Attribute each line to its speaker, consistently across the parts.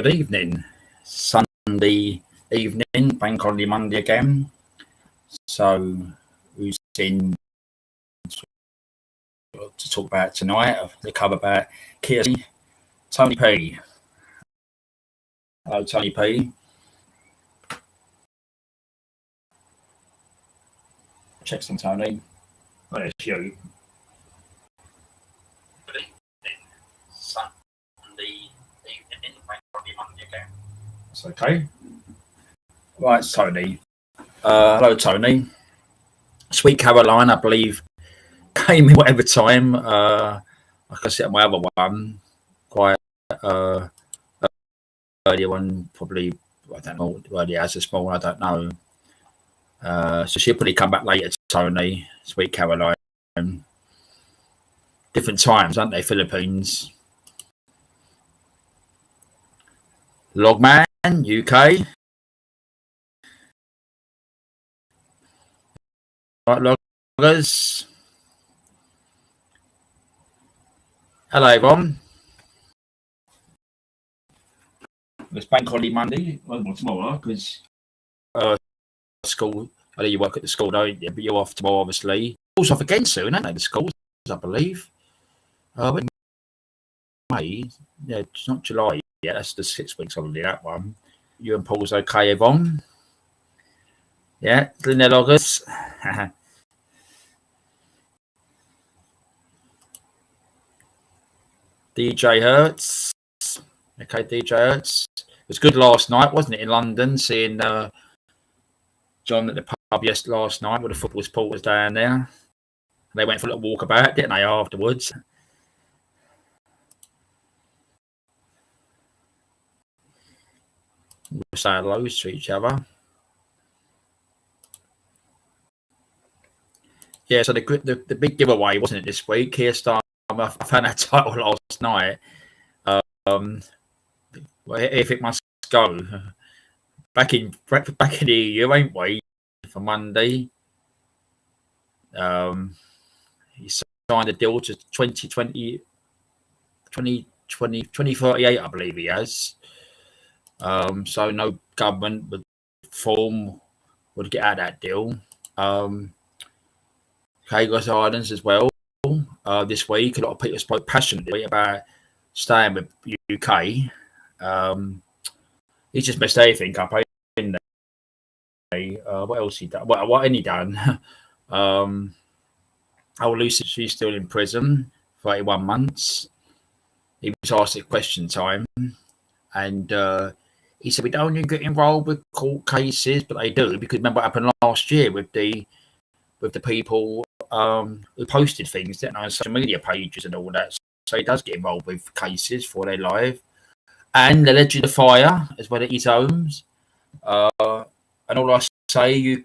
Speaker 1: evening. Sunday evening, bank holiday Monday again. So, who's in to talk about tonight? To cover about Kirsty, Tony P. Hello, Tony P. Check some Tony. Oh, there's you. Good evening. Sunday evening, bank holiday Monday again. That's okay. Right, Tony. Hello, Tony. Sweet Caroline, I believe, came in whatever time. I can see my other one quite earlier one, probably, I don't know, early as a small, I don't know. So she'll probably come back later, Tony. Sweet Caroline. Different times, aren't they, Philippines? Logman, UK. Right, loggers. Hello, everyone. It's bank holiday Monday. Well, tomorrow, because school. I know you work at the school, don't you? But you're off tomorrow, obviously. Also off again soon, aren't they? The schools, I believe. May. Yeah, it's not July. Yeah, that's the 6 weeks holiday, that one. You and Paul's okay, Yvonne? Yeah, Linda Loggers. DJ Hertz. Okay, DJ Hertz. It was good last night, wasn't it, in London, seeing John at the pub last night with the football supporters down there. They went for a little walkabout, didn't they, afterwards? We'll say hello to each other. Yeah, so the big giveaway, wasn't it, this week? Kirsten, I found that title last night. If it must go. Back in the EU, ain't we? For Monday. He signed a deal to 2038, I believe he has. So no government would get out of that deal. Kagos Islands as well. This week, a lot of people spoke passionately about staying with UK. He's just messed everything up, ain't he? What else he done? What ain't he done? Lucy, she's still in prison for 81 months. He was asked at question time, and he said, we don't even get involved with court cases, but they do, because remember what happened last year with the people who posted things, didn't they, on social media pages and all that. So he does get involved with cases for their live. And allegedly the fire as well at his homes. And all I say, you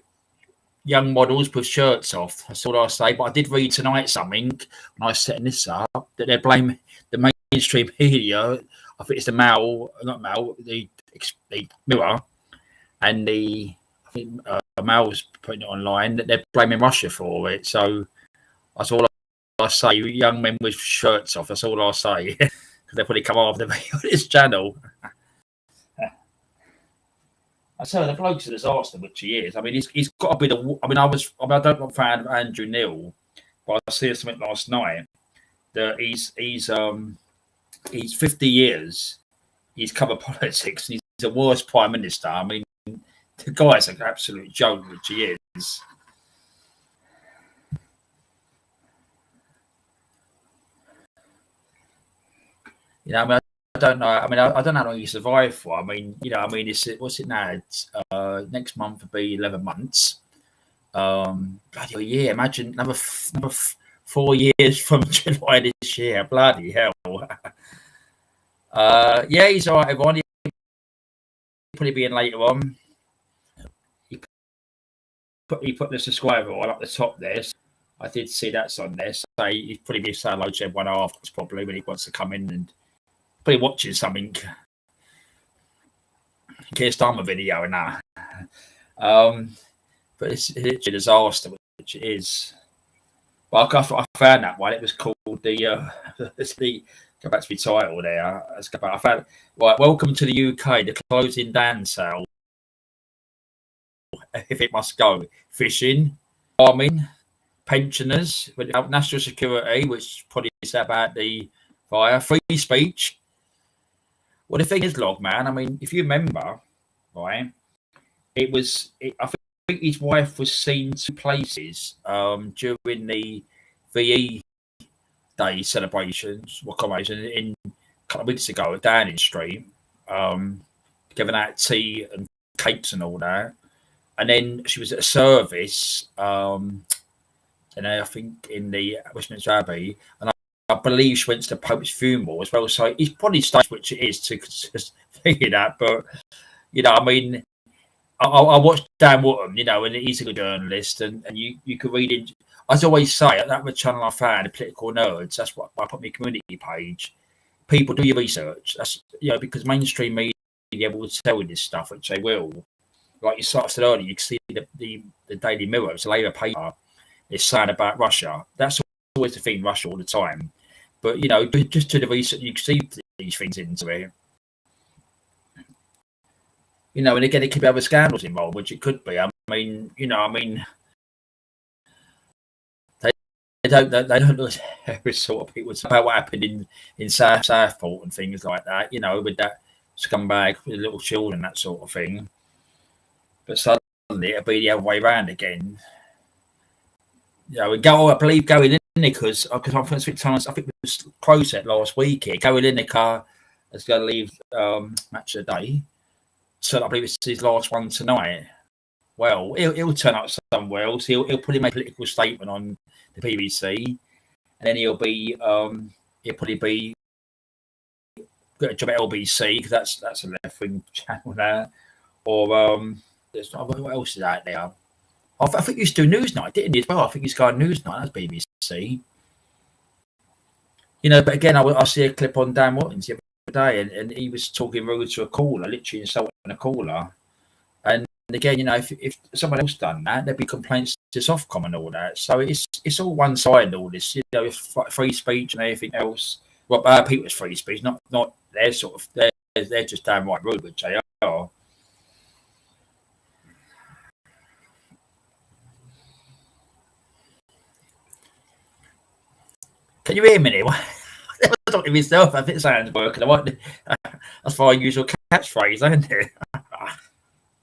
Speaker 1: young models with shirts off. That's all I say. But I did read tonight something when I was setting this up that they're blaming the mainstream media. I think it's the Mirror, and I think Mail's putting it online that they're blaming Russia for it. So that's all I say. Young men with shirts off. That's all I say. Because they'll probably come after me on this channel. I say the bloke's a disaster, which he is. I mean, he's got to be the. I don't know fan of Andrew Neil, but I see something last night that he's 50 years. He's covered politics, and he's the worst prime minister. I mean, the guy's an absolute joke, which he is. You know, I mean, I don't know. I mean, I don't know how long you survive for. I mean, what's it now? It's, next month will be 11 months. Bloody year. Imagine another 4 years from July this year. Bloody hell. Yeah, he's all right, everyone. He'll probably be in later on. He put the subscriber right up the top there. So I did see that's on there. So he'd probably be saying hello to everyone afterwards, probably, when he wants to come in and probably watching something. Kirsten video and that. But it's a disaster, which it is. But I found that one. It was called the Go back to the title there. Let's go back. I found right. Welcome to the UK. The closing down sale. If it must go, fishing, farming, pensioners, without national security, which probably is about the fire, free speech. Well, the thing is, Log Man. I mean, if you remember, right, I think his wife was seen 2 places during the VE Day celebrations, in a couple of weeks ago at Downing Street, giving out tea and cakes and all that. And then she was at a service, and I think in the Westminster Abbey, and I believe she went to the Pope's funeral as well. So he's probably staged, which it is, to just figure that. But I mean, I watched Dan Wootton, and he's a good journalist, and you could read it. As I always say, at that channel I found, the Political Nerds, that's what I put on my community page. People, do your research. That's because mainstream media will tell you this stuff, which they will. Like you said earlier, you can see the Daily Mirror, it's a Labour paper, it's saying about Russia. That's always the thing, Russia all the time. But just to the research, you can see these things into it. And again, it could be other scandals involved, which it could be. I mean, they don't look terrorist sort of people. It's about what happened in Southport and things like that. With that scumbag with little children, that sort of thing. But suddenly it'll be the other way around again. I believe going in because I think it was Crowset last week here. Going in the car is going to leave Match of the Day. So I believe it's his last one tonight. Well, he'll turn up somewhere else. He'll probably make a political statement on the BBC, and then he'll probably be got a job at LBC because that's a left wing channel there. Or what else is out there? I think he used to do Newsnight, didn't he as well? I think he's got a Newsnight. That's BBC. But again, I see a clip on Dan Watkins the other day, and he was talking rude to a caller, literally insulting a caller. And again, if someone else done that, there'd be complaints to Ofcom and all that. So it's all one side, all this, free speech and everything else. Well, people's free speech, not their sort of, they're just downright rude, which they are. Can you hear me? I was talking to myself. I think it sounds working. That's my usual catchphrase, isn't it?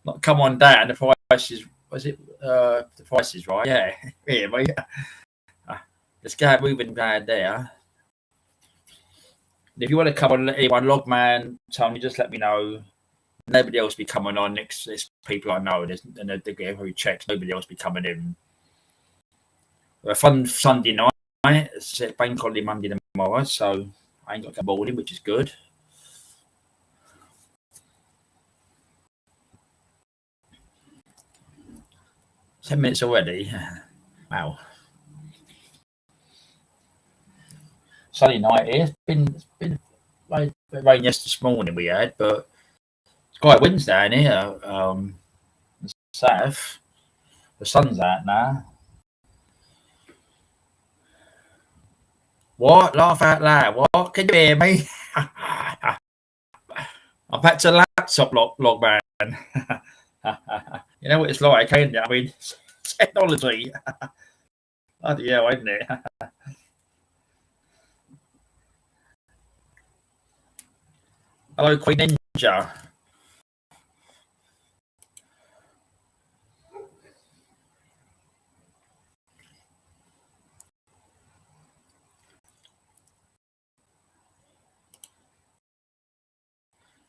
Speaker 1: Not come on down. The price is. Was it? The price is right. Yeah. Here, mate. Let's get moving down there. If you want to come on, anyone, Logman, Tony, just let me know. Nobody else be coming on next. There's people I know, and they get every check. Nobody else be coming in. A fun Sunday night. It's bank holiday Monday tomorrow, so I ain't got to go bowling, which is good. Ten minutes already. Wow. Sunday night here. It's been rain this morning we had, but it's quite winds down here. South. The sun's out now. What? Laugh out loud. What? Can you hear me? I'm back to laptop log man. You know what it's like, ain't it? I mean, technology. Bloody hell, isn't it? Hello, Queen Ninja.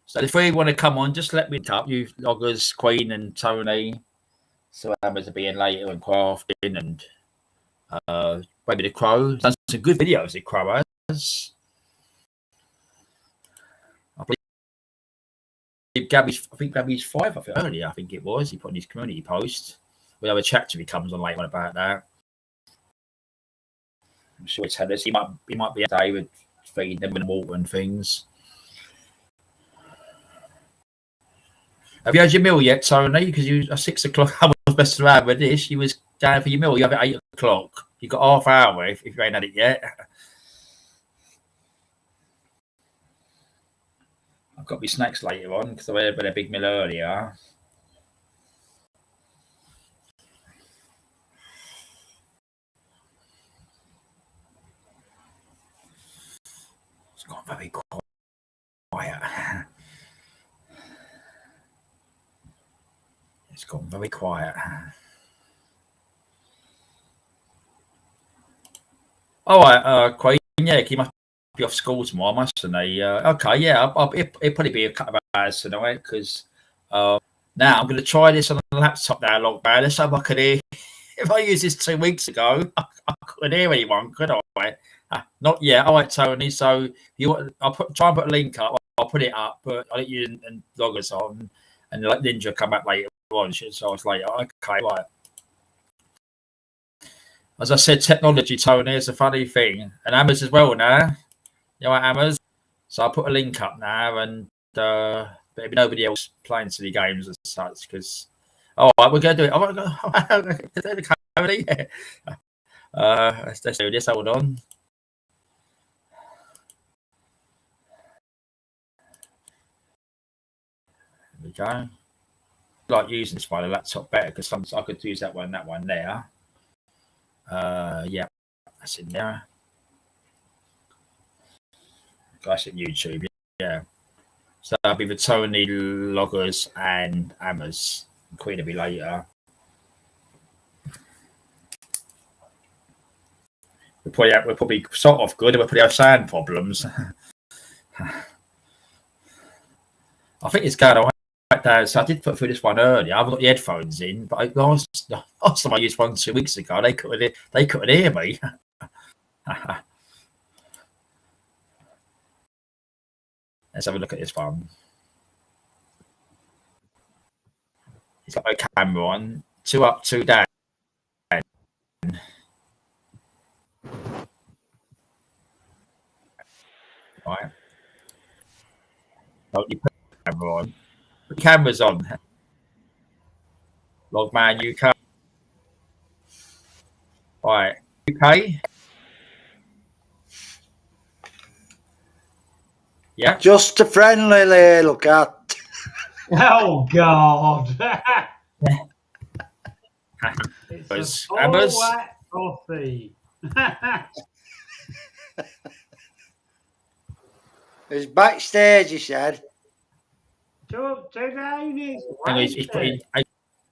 Speaker 1: So if we want to come on, just let me up. You loggers, Queen and Tony. So Amazon being later and crafting and maybe the Crow. Done some good videos, the Crow has. I think Gabby's 5, I think earlier, I think it was. He put on his community post. We'll have a chat if he comes on later on about that. I'm sure it's had us. He might be a day with feeding them and water and things. Have you had your meal yet, Tony? Because you at 6 o'clock, I was best around with this. You was down for your meal. You have it at 8 o'clock. You've got half hour if you ain't had it yet. I've got my snacks later on because I had a big meal earlier. It's got very quiet. It's gone very quiet. All right, Queen. Yeah, he must be off school tomorrow, mustn't he? Okay, yeah, it'll probably be a couple of hours tonight because now I'm going to try this on the laptop now, Lockdown. Let's hope I can hear. If I used this 2 weeks ago, I couldn't hear anyone, could I? Not yet. All right, Tony. So I'll try and put a link up. I'll put it up, but I'll let you and log us on, and let Ninja come back later on. So I was like, okay, right. As I said, technology, Tony, is a funny thing, and Hammers as well now. You know what, Hammers? So I'll put a link up now, and there'll be nobody else playing silly games as such because. All right, we're going to do it. Oh, let's do this. Hold on. There we go. I like using this by the laptop better because sometimes I could use that one there. Yeah, that's in there. That's in YouTube. Yeah. So that'll be the Tony, Loggers, and Hammers. Queen will be later. We'll probably start off good, and we'll probably have sound problems. I think it's going all right there. So I did put through this one earlier. I haven't got the headphones in, but last time I used one 2 weeks ago, they couldn't hear me. Let's have a look at this one. It's got no camera on. 2 up, 2 down. Right. Don't you put the camera on? The camera's on. Logman UK. Right. UK. Yeah.
Speaker 2: Just a friendly little cat.
Speaker 3: Oh God.
Speaker 1: It's
Speaker 3: a
Speaker 1: Hammers.
Speaker 3: wet pussy.
Speaker 2: He's backstage, he said.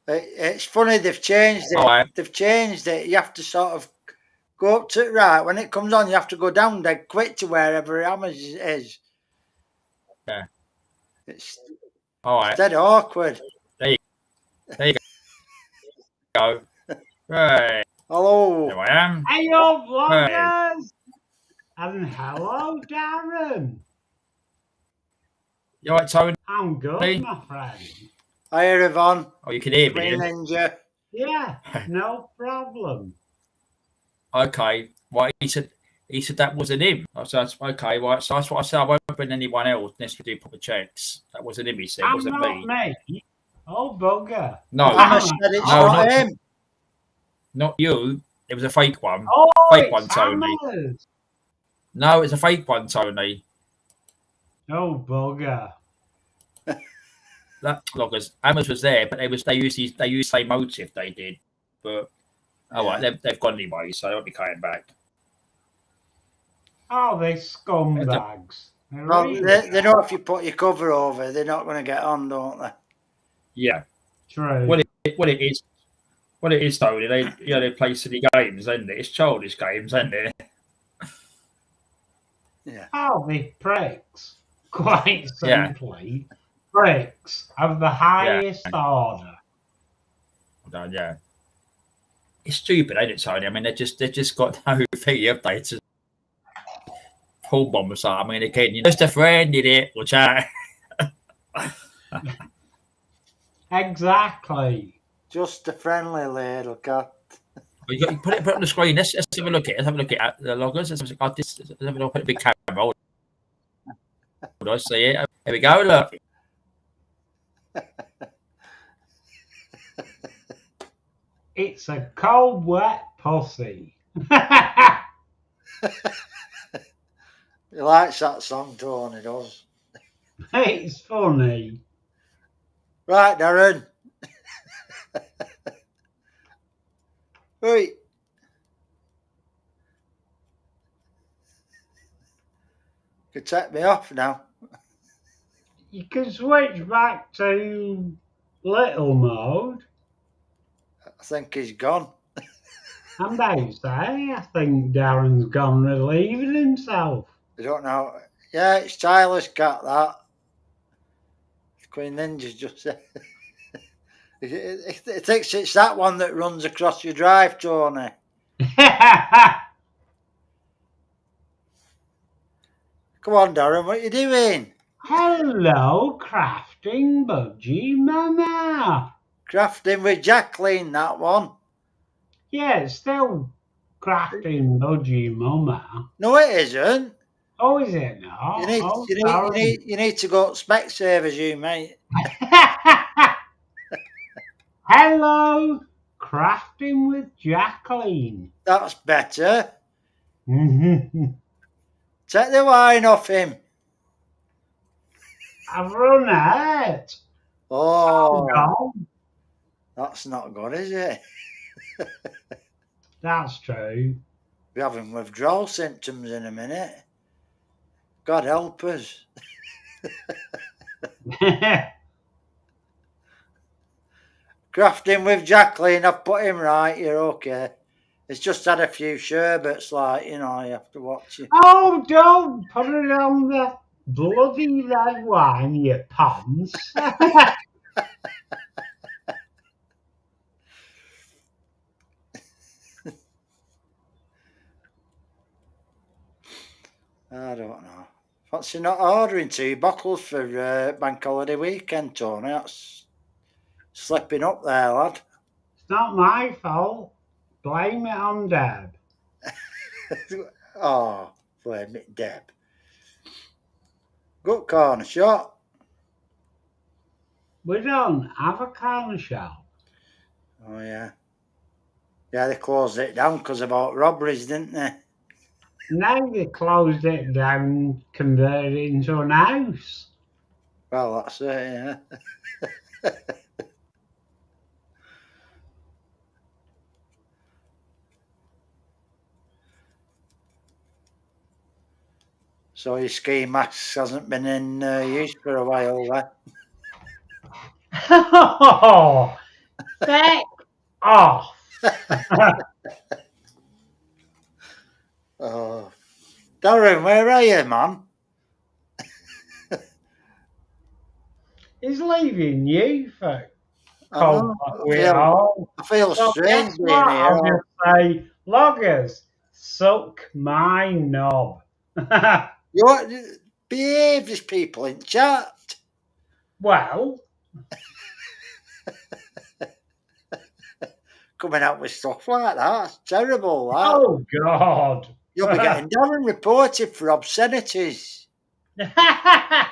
Speaker 2: It's funny, they've changed it.
Speaker 1: Right.
Speaker 2: They've changed it. You have to sort of go up to right. When it comes on, you have to go down dead quick to wherever Hammers is.
Speaker 1: Yeah.
Speaker 2: It's
Speaker 1: dead
Speaker 2: awkward.
Speaker 1: There you go. Right.
Speaker 2: Hello.
Speaker 1: There I am.
Speaker 3: Hey up, vloggers! And hello, Darren.
Speaker 1: You all right, Tony?
Speaker 3: I'm good, my friend.
Speaker 2: Hiya, Yvonne.
Speaker 1: Oh, you can hear me.
Speaker 2: Queen Ninja.
Speaker 3: Yeah, no problem.
Speaker 1: Okay. Well, he said that wasn't him. So that's okay. Right. So that's what I said. I won't bring anyone else unless we do proper checks. That wasn't him. He said,
Speaker 3: I'm
Speaker 1: wasn't
Speaker 3: not me. Oh, bugger.
Speaker 1: No.
Speaker 2: Hammers said it's not him.
Speaker 1: Not you. It was a fake one.
Speaker 3: Oh,
Speaker 1: fake one, Tony.
Speaker 3: Hammers.
Speaker 1: No, it's a fake one, Tony.
Speaker 3: Oh, bugger.
Speaker 1: That Loggers. Hammers was there, but they used the same motive they did. But right, they've gone anyway, so they won't be coming back.
Speaker 3: Oh, they scumbags.
Speaker 2: Well, they know if you put your cover over, they're not going to get on, don't they?
Speaker 1: Yeah.
Speaker 3: True.
Speaker 1: What it is, Tony. They play silly games, isn't it? It's childish games, isn't it?
Speaker 2: Yeah.
Speaker 3: Oh, they pricks. Quite simply. Yeah. Pricks of the highest order.
Speaker 1: Yeah. It's stupid, ain't it, Tony? I mean, they just got no fee, have they? To pull bombs out. I mean, again, you're just a friend, idiot. We'll chat.
Speaker 3: Exactly.
Speaker 2: Just a friendly little cat.
Speaker 1: You put it on the screen. Let's have a look at it. Let's have a look at the Loggers. Let's have a look at a big camera. Would I see it? Here we go. Look.
Speaker 3: It's a cold, wet pussy.
Speaker 2: He likes that song, Tony does.
Speaker 3: It's funny.
Speaker 2: Right, Darren. Right. You can take me off now.
Speaker 3: You can switch back to little mode.
Speaker 2: I think he's gone.
Speaker 3: I'm about to say, I think Darren's gone relieving himself.
Speaker 2: I don't know. Yeah, it's Tyler's cat, that. Queen Ninja's just said. It thinks it's that one that runs across your drive, Tony. Come on, Darren, what are you doing?
Speaker 3: Hello, crafting budgie mama.
Speaker 2: Crafting with Jacqueline, that one.
Speaker 3: Yeah, it's still crafting budgie mama.
Speaker 2: No, it isn't.
Speaker 3: Oh, is it not?
Speaker 2: You need,
Speaker 3: Oh,
Speaker 2: you need, you
Speaker 3: sorry.
Speaker 2: need, you need to go Specsavers, you mate.
Speaker 3: Hello, crafting with Jacqueline.
Speaker 2: That's better.
Speaker 3: I've
Speaker 2: Take the wine off him.
Speaker 3: run out.
Speaker 2: Oh,
Speaker 3: Oh,
Speaker 2: that's not good, is it?
Speaker 3: that's true.
Speaker 2: We're having withdrawal symptoms in a minute. God help us. Crafting with Jacqueline, I've put him right, you're okay. It's just had a few sherbets, like, you know, you have to watch it.
Speaker 3: Oh, don't put it on the bloody red wine, you pants.
Speaker 2: I don't know. Fancy not ordering 2 bottles for bank holiday weekend, Tony. That's slipping up there, lad.
Speaker 3: It's not my fault. Blame it on Deb.
Speaker 2: Oh, blame it, Deb. Good corner shot.
Speaker 3: We don't have a corner shop.
Speaker 2: Oh, yeah. Yeah, they closed it down because of all robberies, didn't they?
Speaker 3: Now they closed it down, converted it into an house.
Speaker 2: Well, that's it, yeah. So your ski mask hasn't been in use for a while, then?
Speaker 3: Oh, back off.
Speaker 2: Oh, Darren, where are you, man?
Speaker 3: He's leaving you for
Speaker 2: I
Speaker 3: cold
Speaker 2: know. I feel
Speaker 3: So
Speaker 2: strange
Speaker 3: guess
Speaker 2: being
Speaker 3: what?
Speaker 2: here.
Speaker 3: I'll just say, loggers, suck my knob.
Speaker 2: You want to behave, these people in chat.
Speaker 3: Well,
Speaker 2: Coming out with stuff like that. That's terrible, that.
Speaker 3: oh God.
Speaker 2: You'll be getting Darren reported for obscenities. Hi,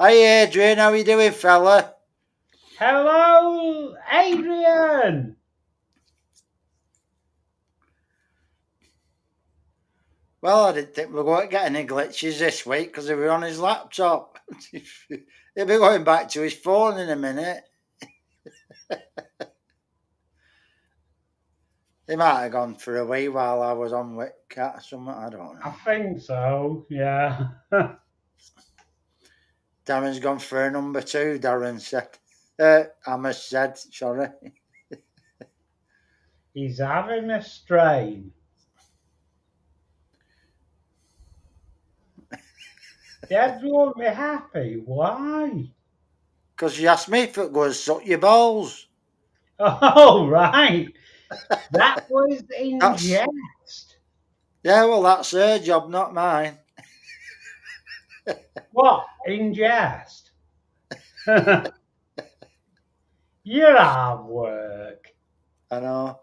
Speaker 2: Adrian. How you doing, fella?
Speaker 3: Hello, Adrian.
Speaker 2: Well, I didn't think we were going to get any glitches this week because he was on his laptop. He'll be going back to his phone in a minute. He might have gone for a wee while I was on with Cat or something. I don't know.
Speaker 3: I think so, yeah.
Speaker 2: Darren's gone for a number 2, Darren said. Amos said, sorry.
Speaker 3: He's having a strain. Dad won't be happy. Why?
Speaker 2: Because you asked me if it goes suck your balls.
Speaker 3: Oh, right. That was in
Speaker 2: That's-
Speaker 3: jest.
Speaker 2: Yeah, well, that's her job, not mine.
Speaker 3: What? In jest? You're hard work.
Speaker 2: I know.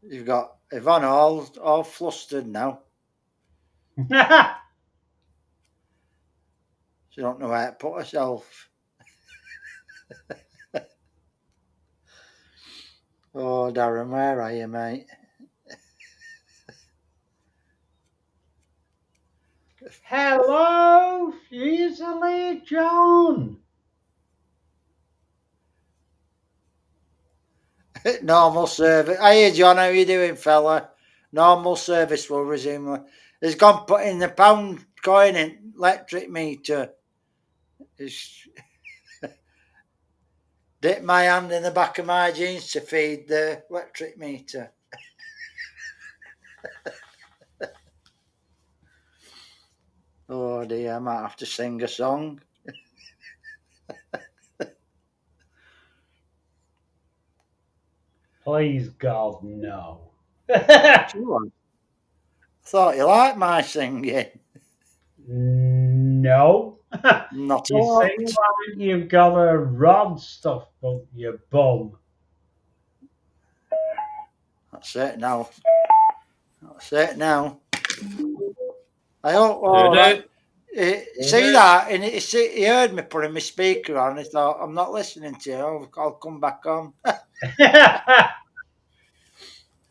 Speaker 2: You've got Yvonne all flustered now. She don't know where to put herself. Oh, Darren, where are you, mate?
Speaker 3: Charlie John.
Speaker 2: Normal service. Hey, John, how you doing, fella? Normal service will resume. He's gone putting the pound coin in electric meter. Dip my hand in the back of my jeans to feed the electric meter. Oh dear, I might have to sing a song.
Speaker 3: Please, God, no.
Speaker 2: Sure. Thought you liked my singing.
Speaker 3: No.
Speaker 2: Not a
Speaker 3: You
Speaker 2: lot.
Speaker 3: seem like you've got a rod stuffed up your bum.
Speaker 2: That's it now. That's it now. I hope. See that? And he heard me putting my speaker on. He thought, I'm not listening to you. I'll come back on.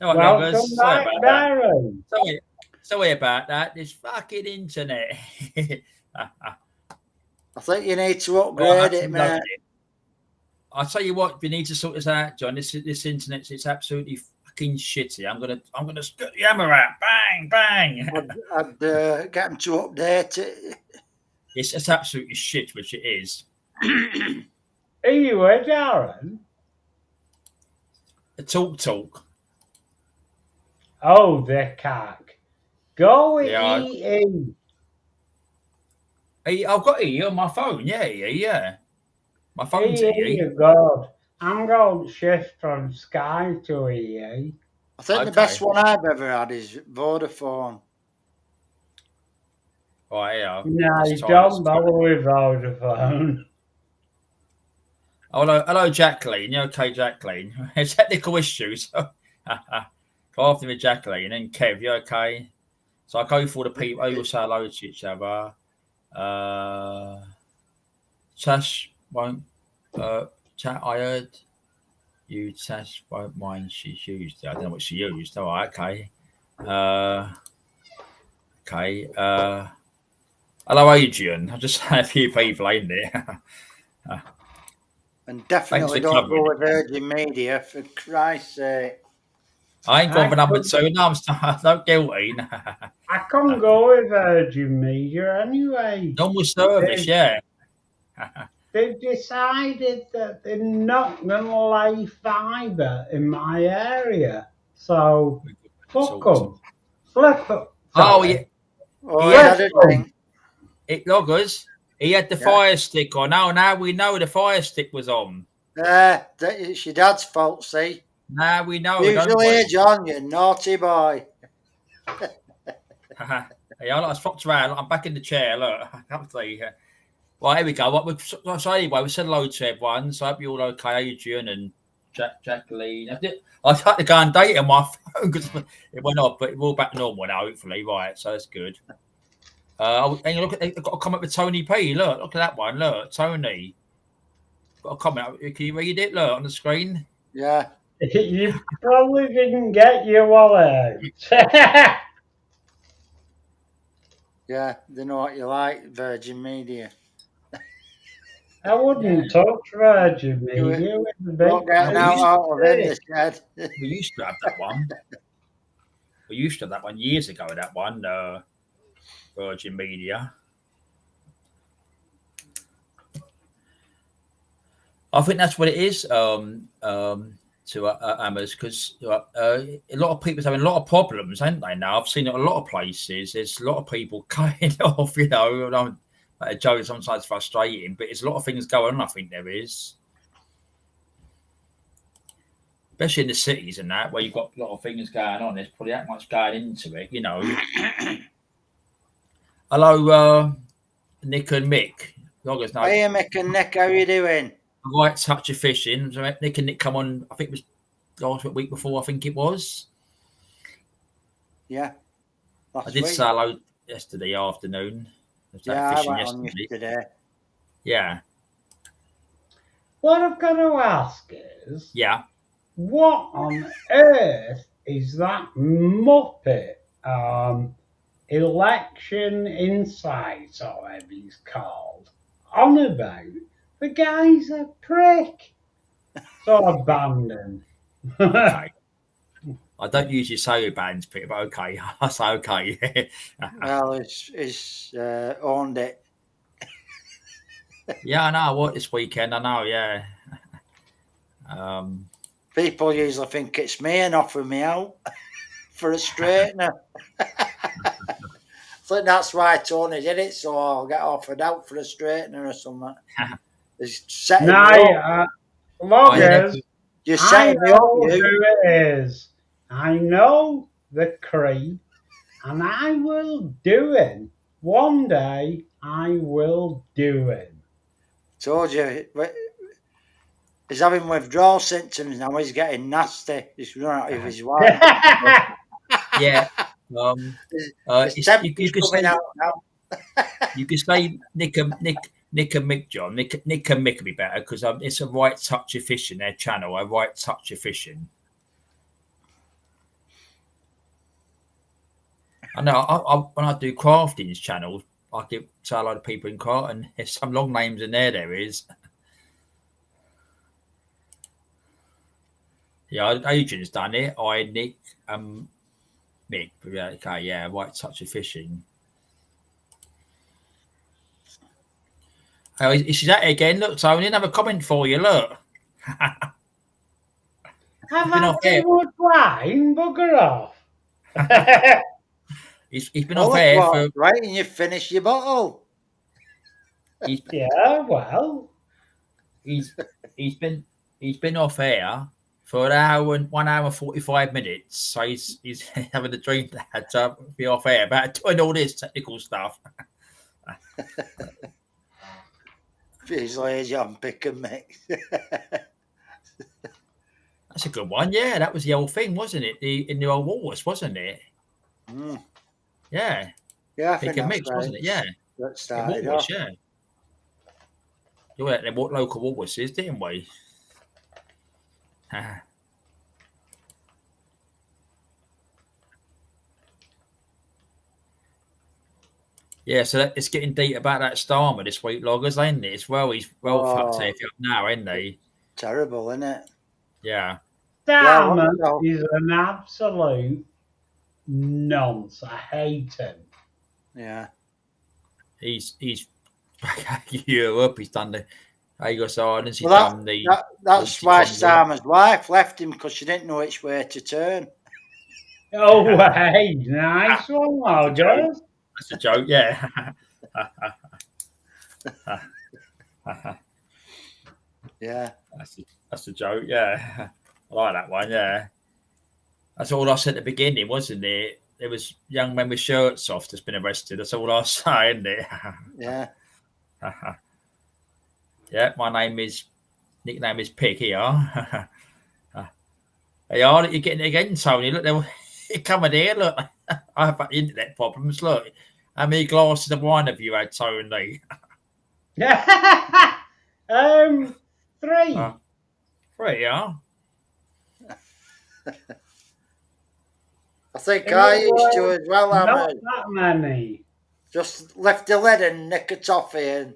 Speaker 3: Welcome back, Darren.
Speaker 1: Sorry about that. This fucking internet.
Speaker 2: I think you need to upgrade it, mate.
Speaker 1: I'll tell you what, we need to sort this out, John. This internet, it's absolutely fucking shitty. I'm gonna spit the hammer out. Bang, bang.
Speaker 2: I'd get them to update it.
Speaker 1: It's absolutely shit, which it is.
Speaker 3: Are you a Darren?
Speaker 1: A talk.
Speaker 3: Oh, the cock. Go with EE.
Speaker 1: I've got EE on my phone. Yeah. My phone's EE.
Speaker 3: God. I'm going to shift from Sky to EE.
Speaker 2: I think the best one I've ever had is Vodafone.
Speaker 1: Oh, yeah.
Speaker 3: No, don't bother with Vodafone.
Speaker 1: Oh, hello, Jacqueline. You okay, Jacqueline? Technical issues. Go after me, Jacqueline. And Kev, you okay? So I go for the people who will say hello to each other. Tash won't. Chat, I heard you. Tash won't mind she's used. I don't know what she used. Oh, okay. Okay. Hello, Adrian. I just had a few people in there.
Speaker 2: And definitely don't go with Virgin Media, for Christ's sake.
Speaker 1: I ain't going for number 2. No, I'm not guilty.
Speaker 3: I can't go with Virgin Media anyway.
Speaker 1: Normal service, yeah.
Speaker 3: They've decided that they're not going to lay fibre in my area. So, fuck them. Flip them.
Speaker 1: Oh, yeah.
Speaker 2: Oh, yeah.
Speaker 1: It loggers. He had the fire stick on. Oh, now we know the fire stick was on.
Speaker 2: It's your dad's fault, see?
Speaker 1: Now we know.
Speaker 2: Usually, John, you naughty boy.
Speaker 1: Hey, I swapped around. I'm back in the chair. Look, I can't see. Well, here we go. So anyway, we said hello to everyone. So I hope you're all okay, Adrian and Jacqueline. I had to go and date on my phone because it went off, but we're all back normal now, hopefully. Right, so that's good. And look at, I've got a comment with Tony P. Look at that one. Look, Tony. Got a comment. Can you read it? Look on the screen.
Speaker 2: Yeah.
Speaker 3: You probably didn't get your wallet.
Speaker 2: Yeah, they know what you like, Virgin Media.
Speaker 3: I wouldn't touch Virgin Media with the big.
Speaker 2: Don't get out of it, Dad.
Speaker 1: We used to have that one. We used to have that one years ago. That one, Virgin Media. I think that's what it is. To Ammers, because a lot of people's having a lot of problems, aren't they? Now I've seen it a lot of places. There's a lot of people cutting off. You know, Joe sometimes frustrating, but there's a lot of things going on. I think there is, especially in the cities and that, where you've got a lot of things going on. There's probably that much going into it. You know. Hello, Nick and Mick.
Speaker 2: Hey, Mick and Nick, how are you doing?
Speaker 1: Right touch of fishing. So Nick and Nick come on, I think it was last week before, I think it was.
Speaker 2: Yeah.
Speaker 1: I did say hello yesterday afternoon.
Speaker 2: Yeah, I went on yesterday.
Speaker 1: Yeah.
Speaker 3: What I've got to ask is, what on earth is that Muppet Election Insights or whatever he's called? on about. The guy's a prick. So I banned him.
Speaker 1: Okay. I don't usually say bands, Peter, but okay. I say okay.
Speaker 2: Well, he's owned it.
Speaker 1: Yeah, I know. What this weekend? I know. Yeah.
Speaker 2: People usually think it's me and offer me out for a straightener. So that's why Tony did it, so I'll get offered out for a straightener or something. He's setting
Speaker 3: Now,
Speaker 2: me up.
Speaker 3: loggers,
Speaker 2: You're
Speaker 3: I
Speaker 2: setting me up,
Speaker 3: know
Speaker 2: you.
Speaker 3: who it is. I know the creed, and I will do it. One day, I will do it.
Speaker 2: Told you. He's having withdrawal symptoms now. He's getting nasty. He's run out of his wife.
Speaker 1: Yeah.
Speaker 2: His temperature's coming out now.
Speaker 1: You could say Nick and Mick, John. Nick and Mick would be better because it's a right touch of fishing. Their channel, a right touch of fishing. I know. When I do crafting channels, I give to a lot of people in craft, and there's some long names in there. There is. Yeah, Adrian's done it. Nick, Mick. Yeah, okay, yeah, right touch of fishing. Oh, she's at it again. Look, Tony, another comment for you. Look.
Speaker 3: Have I too much wine? Bugger off.
Speaker 1: He's been off air for
Speaker 2: right, and you finish your bottle.
Speaker 3: Yeah, well,
Speaker 1: he's been off air for 1 hour 45 minutes. So he's having a dream that to be off air about doing all this technical stuff.
Speaker 2: He's lazy on pick and mix.
Speaker 1: That's a good one. Yeah, that was the old thing, wasn't it? In the old wars, wasn't it?
Speaker 2: Mm.
Speaker 1: Yeah.
Speaker 2: Yeah, I
Speaker 1: pick
Speaker 2: think
Speaker 1: and
Speaker 2: that's
Speaker 1: mix,
Speaker 2: right.
Speaker 1: wasn't it? Yeah.
Speaker 2: That started off.
Speaker 1: Yeah. You were at what local Woolworths, didn't we? Yeah, so it's getting deep about that Starmer this week, loggers, ain't it? As well, he's fucked up now, ain't he?
Speaker 2: Terrible, isn't it?
Speaker 1: Yeah.
Speaker 3: Starmer is an absolute nonce. I hate him.
Speaker 2: Yeah.
Speaker 1: He's back out of Europe. He's done the Agos Islands. He's
Speaker 2: Well,
Speaker 1: done the.
Speaker 2: That's why Starmer's wife left him, because she didn't know which way to turn.
Speaker 3: Oh, hey, nice one, loggers.
Speaker 1: That's a joke, yeah.
Speaker 2: Yeah.
Speaker 1: That's a joke, yeah. I like that one, yeah. That's all I said at the beginning, wasn't it? There was young men with shirts off that's been arrested. That's all I was saying, isn't it?
Speaker 2: Yeah.
Speaker 1: Yeah, nickname is Pig here. Hey, are you're getting it again, Tony? Look, they're coming here. Look, I have internet problems. Look, how many glasses of wine have you had, Tony?
Speaker 3: 3.
Speaker 1: 3, yeah.
Speaker 2: I think I used to as well.
Speaker 3: Not that many.
Speaker 2: Just left the lid and nick a toffee and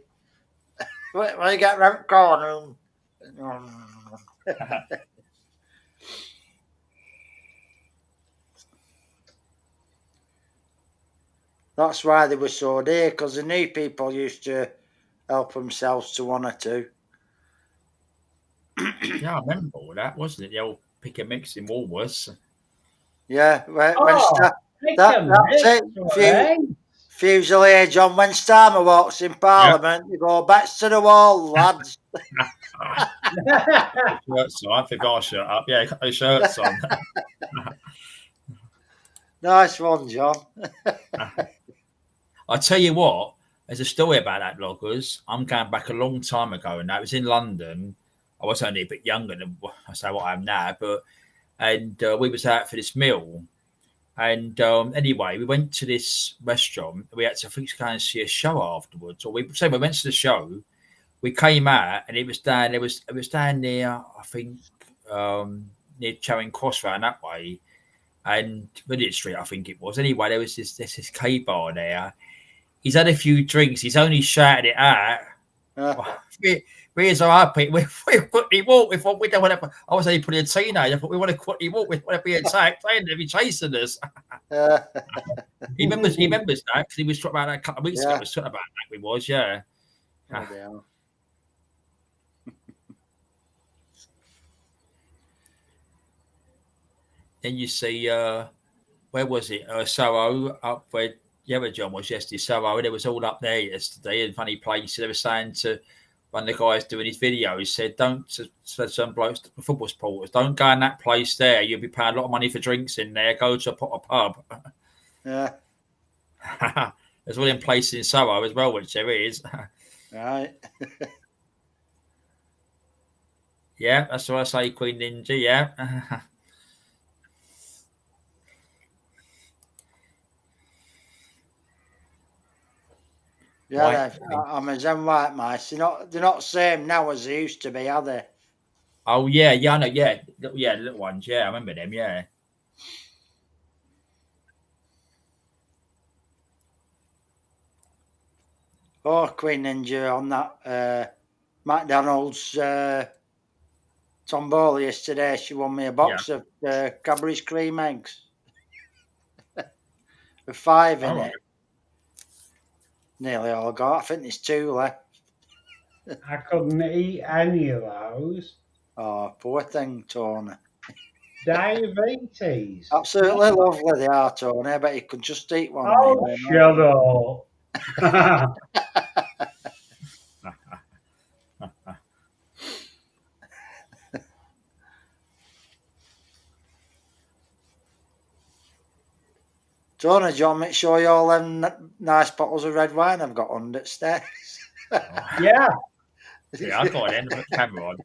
Speaker 2: when you get round the corner. That's why they were so dear, because the new people used to help themselves to 1 or 2.
Speaker 1: Yeah, I remember all that, wasn't it? The old pick and mix in Woolworths.
Speaker 2: Yeah, that's it. Fusilage on when Starmer walks in Parliament, you go back to the wall, lads.
Speaker 1: Shirts on. I think I'll shirt up. Yeah, got those shirts on.
Speaker 2: Nice one, John.
Speaker 1: I'll tell you what, there's a story about that, loggers. I'm going back a long time ago, and that was in London. I was only a bit younger than I say what I am now, and we was out for this meal. And anyway, we went to this restaurant. We had to, I think, go and see a show afterwards. Or we went to the show. We came out, and it was down. It was down near, I think, near Charing Cross, round that way, and Reddit Street, I think it was. Anyway, there was this K bar there. He's had a few drinks. He's only shouted it out We as our people, we quickly walk. We thought we don't want to. I was only putting a teenager, but we want to quickly walk. We want to be attacked. They'd be chasing us. He remembers that because he was talking about that a couple of weeks ago. He was talking about that. We was, yeah.
Speaker 2: Oh,
Speaker 1: Then you see, where was it? Soho, up where the other John was yesterday. Soho, and it was all up there yesterday in funny places. They were saying to one of the guys doing his video, he said, don't, to some blokes, football supporters, don't go in that place there. You'll be paying a lot of money for drinks in there. Go to a pub.
Speaker 2: Yeah.
Speaker 1: There's one in places in Soho as well, which there is.
Speaker 2: Right.
Speaker 1: Yeah, that's what I say, Queen Ninja, yeah.
Speaker 2: Yeah, Amazon white mice. They're not same now as they used to be, are they?
Speaker 1: Oh yeah, I know, yeah, little ones, yeah, I remember them, yeah.
Speaker 2: Oh, Queen Ninja on that McDonald's tombola yesterday. She won me a box of Cadbury's cream eggs. With 5 in it. Nearly all got. I think there's 2 left.
Speaker 3: I couldn't eat any of those.
Speaker 2: Oh, poor thing, Tony.
Speaker 3: Diabetes.
Speaker 2: Absolutely lovely they are, Tony, but you could just eat one.
Speaker 3: Oh, shut up.
Speaker 2: Tony, do you want me to show you all them nice bottles of red wine I've got under the stairs?
Speaker 3: Yeah.
Speaker 1: Yeah, I got it in the camera on.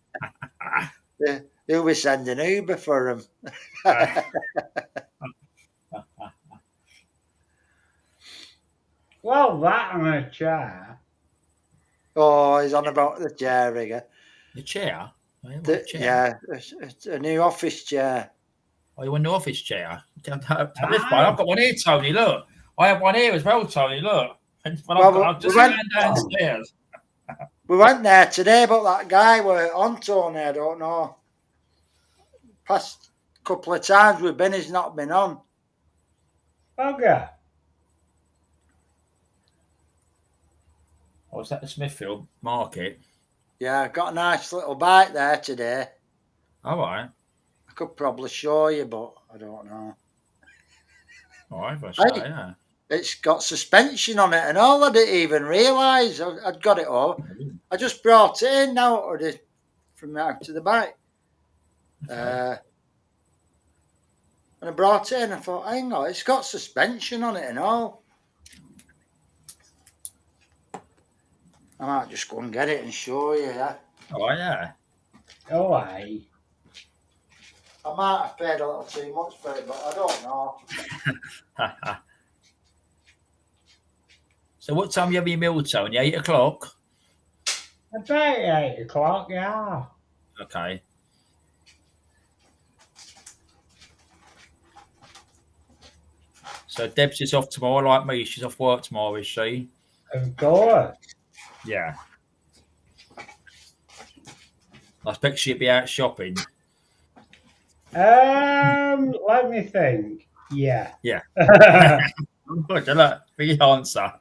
Speaker 2: Yeah, you'll be sending Uber for them.
Speaker 3: Well, that and a chair.
Speaker 2: Oh, he's on about the chair again.
Speaker 1: The chair?
Speaker 2: Yeah, it's a new office chair.
Speaker 1: Oh, you want an office chair? I've got one here, Tony, look. I have one here as well, Tony, look. I've just gone downstairs.
Speaker 2: We went there today, but that guy were on, Tony, I don't know. Past couple of times we've been, he's not been on.
Speaker 3: Bugger.
Speaker 1: Oh, is that the Smithfield Market?
Speaker 2: Yeah, I got a nice little bite there today.
Speaker 1: All right.
Speaker 2: I could probably show you, but I don't know.
Speaker 1: All right, yeah.
Speaker 2: It's got suspension on it and all. I didn't even realise I'd got it all. I just brought it in now from out to the bike. Okay. When I brought it in, I thought, hang on, it's got suspension on it and all. I might just go and get it and show you, yeah.
Speaker 1: Oh, yeah.
Speaker 3: Oh, aye.
Speaker 2: I might have paid a little too much for it, but I don't know.
Speaker 1: So what time you have your meal, Tony? 8 o'clock?
Speaker 3: About 8 o'clock, yeah.
Speaker 1: Okay. So Deb's is off tomorrow, like me. She's off work tomorrow, is she?
Speaker 3: Of course.
Speaker 1: Yeah. I expect she'd be out shopping.
Speaker 3: Let me think. Yeah.
Speaker 1: Yeah. Look, big answer.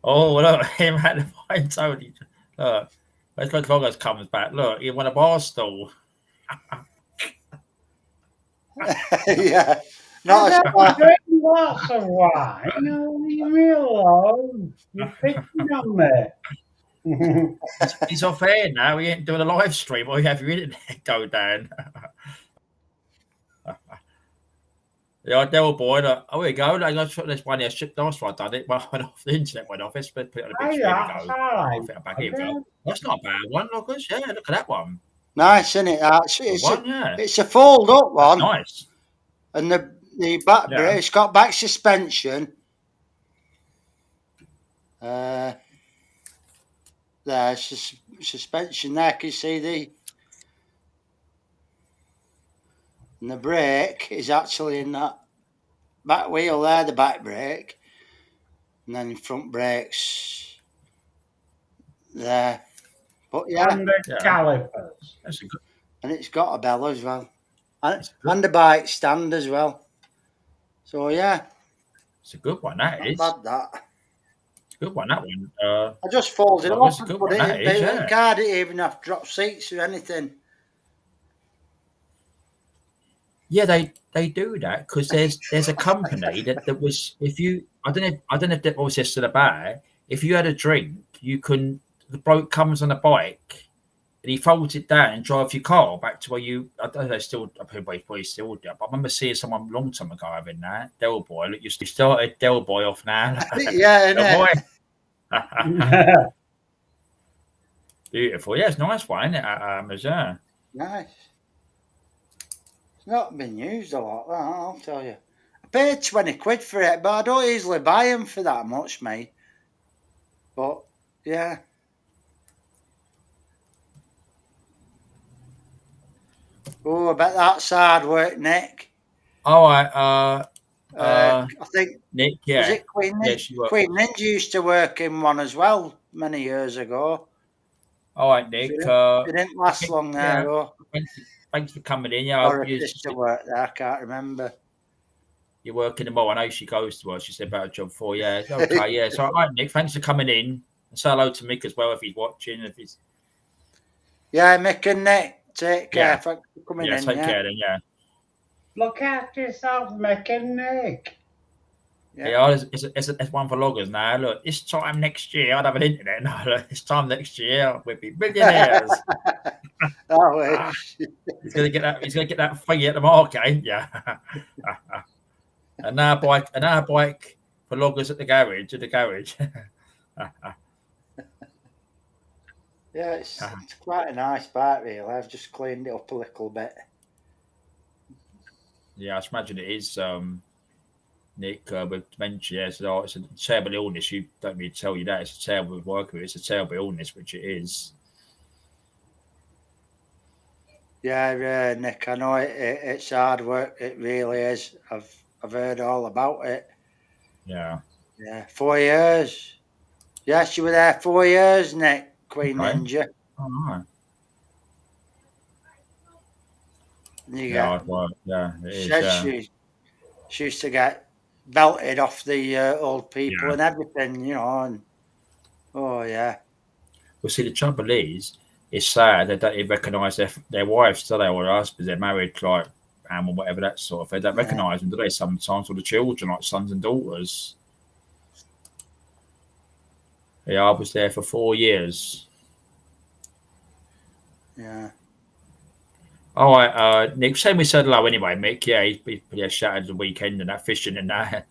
Speaker 1: Oh, look, him had to find Tony. Look, let's look Vogels comes back. Look, he won a bar stool.
Speaker 2: Yeah.
Speaker 3: Not as far. Drink lots of wine. No, leave me alone. You're picking on me.
Speaker 1: He's off air now. We ain't doing a live stream. Or you have your internet go down. The ideal boy. Oh, here we go. There's one here. Last one I done it. Well, the internet went off. Let's put it on a big screen. Back here we go. That's not a bad one, Lucas. Yeah, look at that one.
Speaker 2: Nice, isn't it? It's a fold up one.
Speaker 1: Nice.
Speaker 2: And the back brake, it's got back suspension. There's suspension there. Can you see and the brake is actually in that back wheel there, the back brake. and then front brakes there. But yeah,
Speaker 3: And the calipers.
Speaker 1: That's a good.
Speaker 2: and it's got a bell as well, and a bike stand as well. So yeah,
Speaker 1: It's a good one. That
Speaker 2: not
Speaker 1: is.
Speaker 2: bad that.
Speaker 1: It's a good one. That one.
Speaker 2: I just folded it
Speaker 1: Well,
Speaker 2: up
Speaker 1: it's a
Speaker 2: and
Speaker 1: good
Speaker 2: put
Speaker 1: one,
Speaker 2: it
Speaker 1: that
Speaker 2: in
Speaker 1: is,
Speaker 2: the
Speaker 1: yeah.
Speaker 2: car. Didn't even have to drop seats or anything.
Speaker 1: Yeah, they do that because there's a company that was, if you, I don't know if that was still about it. If you had a drink, the bloke comes on a bike and he folds it down and drives your car back to where you. I don't know if they still, I probably still do, but I remember seeing someone a long time ago having that. Del Boy, look, you started Del Boy off now.
Speaker 2: Yeah,
Speaker 1: Del
Speaker 2: innit?
Speaker 1: Boy. Beautiful. Yeah, it's a nice one, isn't it? Yeah.
Speaker 2: Nice. It's not been used a lot, that, I'll tell you. I paid 20 quid for it, but I don't easily buy them for that much, mate. But, yeah. Oh, I bet that's hard work, Nick.
Speaker 1: All right.
Speaker 2: I think,
Speaker 1: Nick, yeah.
Speaker 2: was it Queen Ninja?
Speaker 1: Yes,
Speaker 2: Queen Ninja used to work in one as well many years ago.
Speaker 1: All right, Nick.
Speaker 2: It didn't last long there,
Speaker 1: yeah.
Speaker 2: though.
Speaker 1: Thanks for coming in. Yeah,
Speaker 2: Or her sister worked there, I can't remember.
Speaker 1: You're working tomorrow. I know she goes to work. She said about a job for. Yeah, okay, yeah. So, all right, Nick. Thanks for coming in. And say hello to Mick as well if he's watching. If he's
Speaker 2: Yeah, Mick and Nick, take care.
Speaker 1: Yeah.
Speaker 2: Thanks for coming
Speaker 1: yeah,
Speaker 2: in.
Speaker 1: take care then. Yeah,
Speaker 3: Look after yourself, Mick and Nick.
Speaker 1: yeah. It's one for loggers now. Look, this time next year I'd have an internet. No, look, this time next year we'll be millionaires.
Speaker 2: Oh,
Speaker 1: He's gonna get that. He's gonna get that fee at the market, ain't ya? And now bike for loggers at the garage.
Speaker 2: yeah, it's quite a nice bike, really. I've just cleaned it up a little bit.
Speaker 1: Yeah, I imagine it is. Nick, with dementia, yeah, so it's a terrible illness. You don't need to tell you that it's a terrible work with. It's a terrible illness, which it is.
Speaker 2: Yeah, Nick, I know it's hard work. It really is. I've heard all about it.
Speaker 1: Yeah.
Speaker 2: Yeah, 4 years. Yes, you were there 4 years, Nick, Queen
Speaker 1: Okay.
Speaker 2: Ninja.
Speaker 1: Oh, right.
Speaker 2: Yeah,
Speaker 1: it is.
Speaker 2: She used to get belted off the old people and everything, and oh yeah.
Speaker 1: Well, see, the trouble is, it's sad they don't even recognise their wives, do they, or their husbands? They're married, like, or whatever that sort of. They don't recognise them, do they? Sometimes, or the children, like sons and daughters. Yeah, I was there for 4 years.
Speaker 2: Yeah.
Speaker 1: All right, Nick. Same we said hello anyway, Mick. Yeah, he's pretty shattered the weekend and that fishing and that.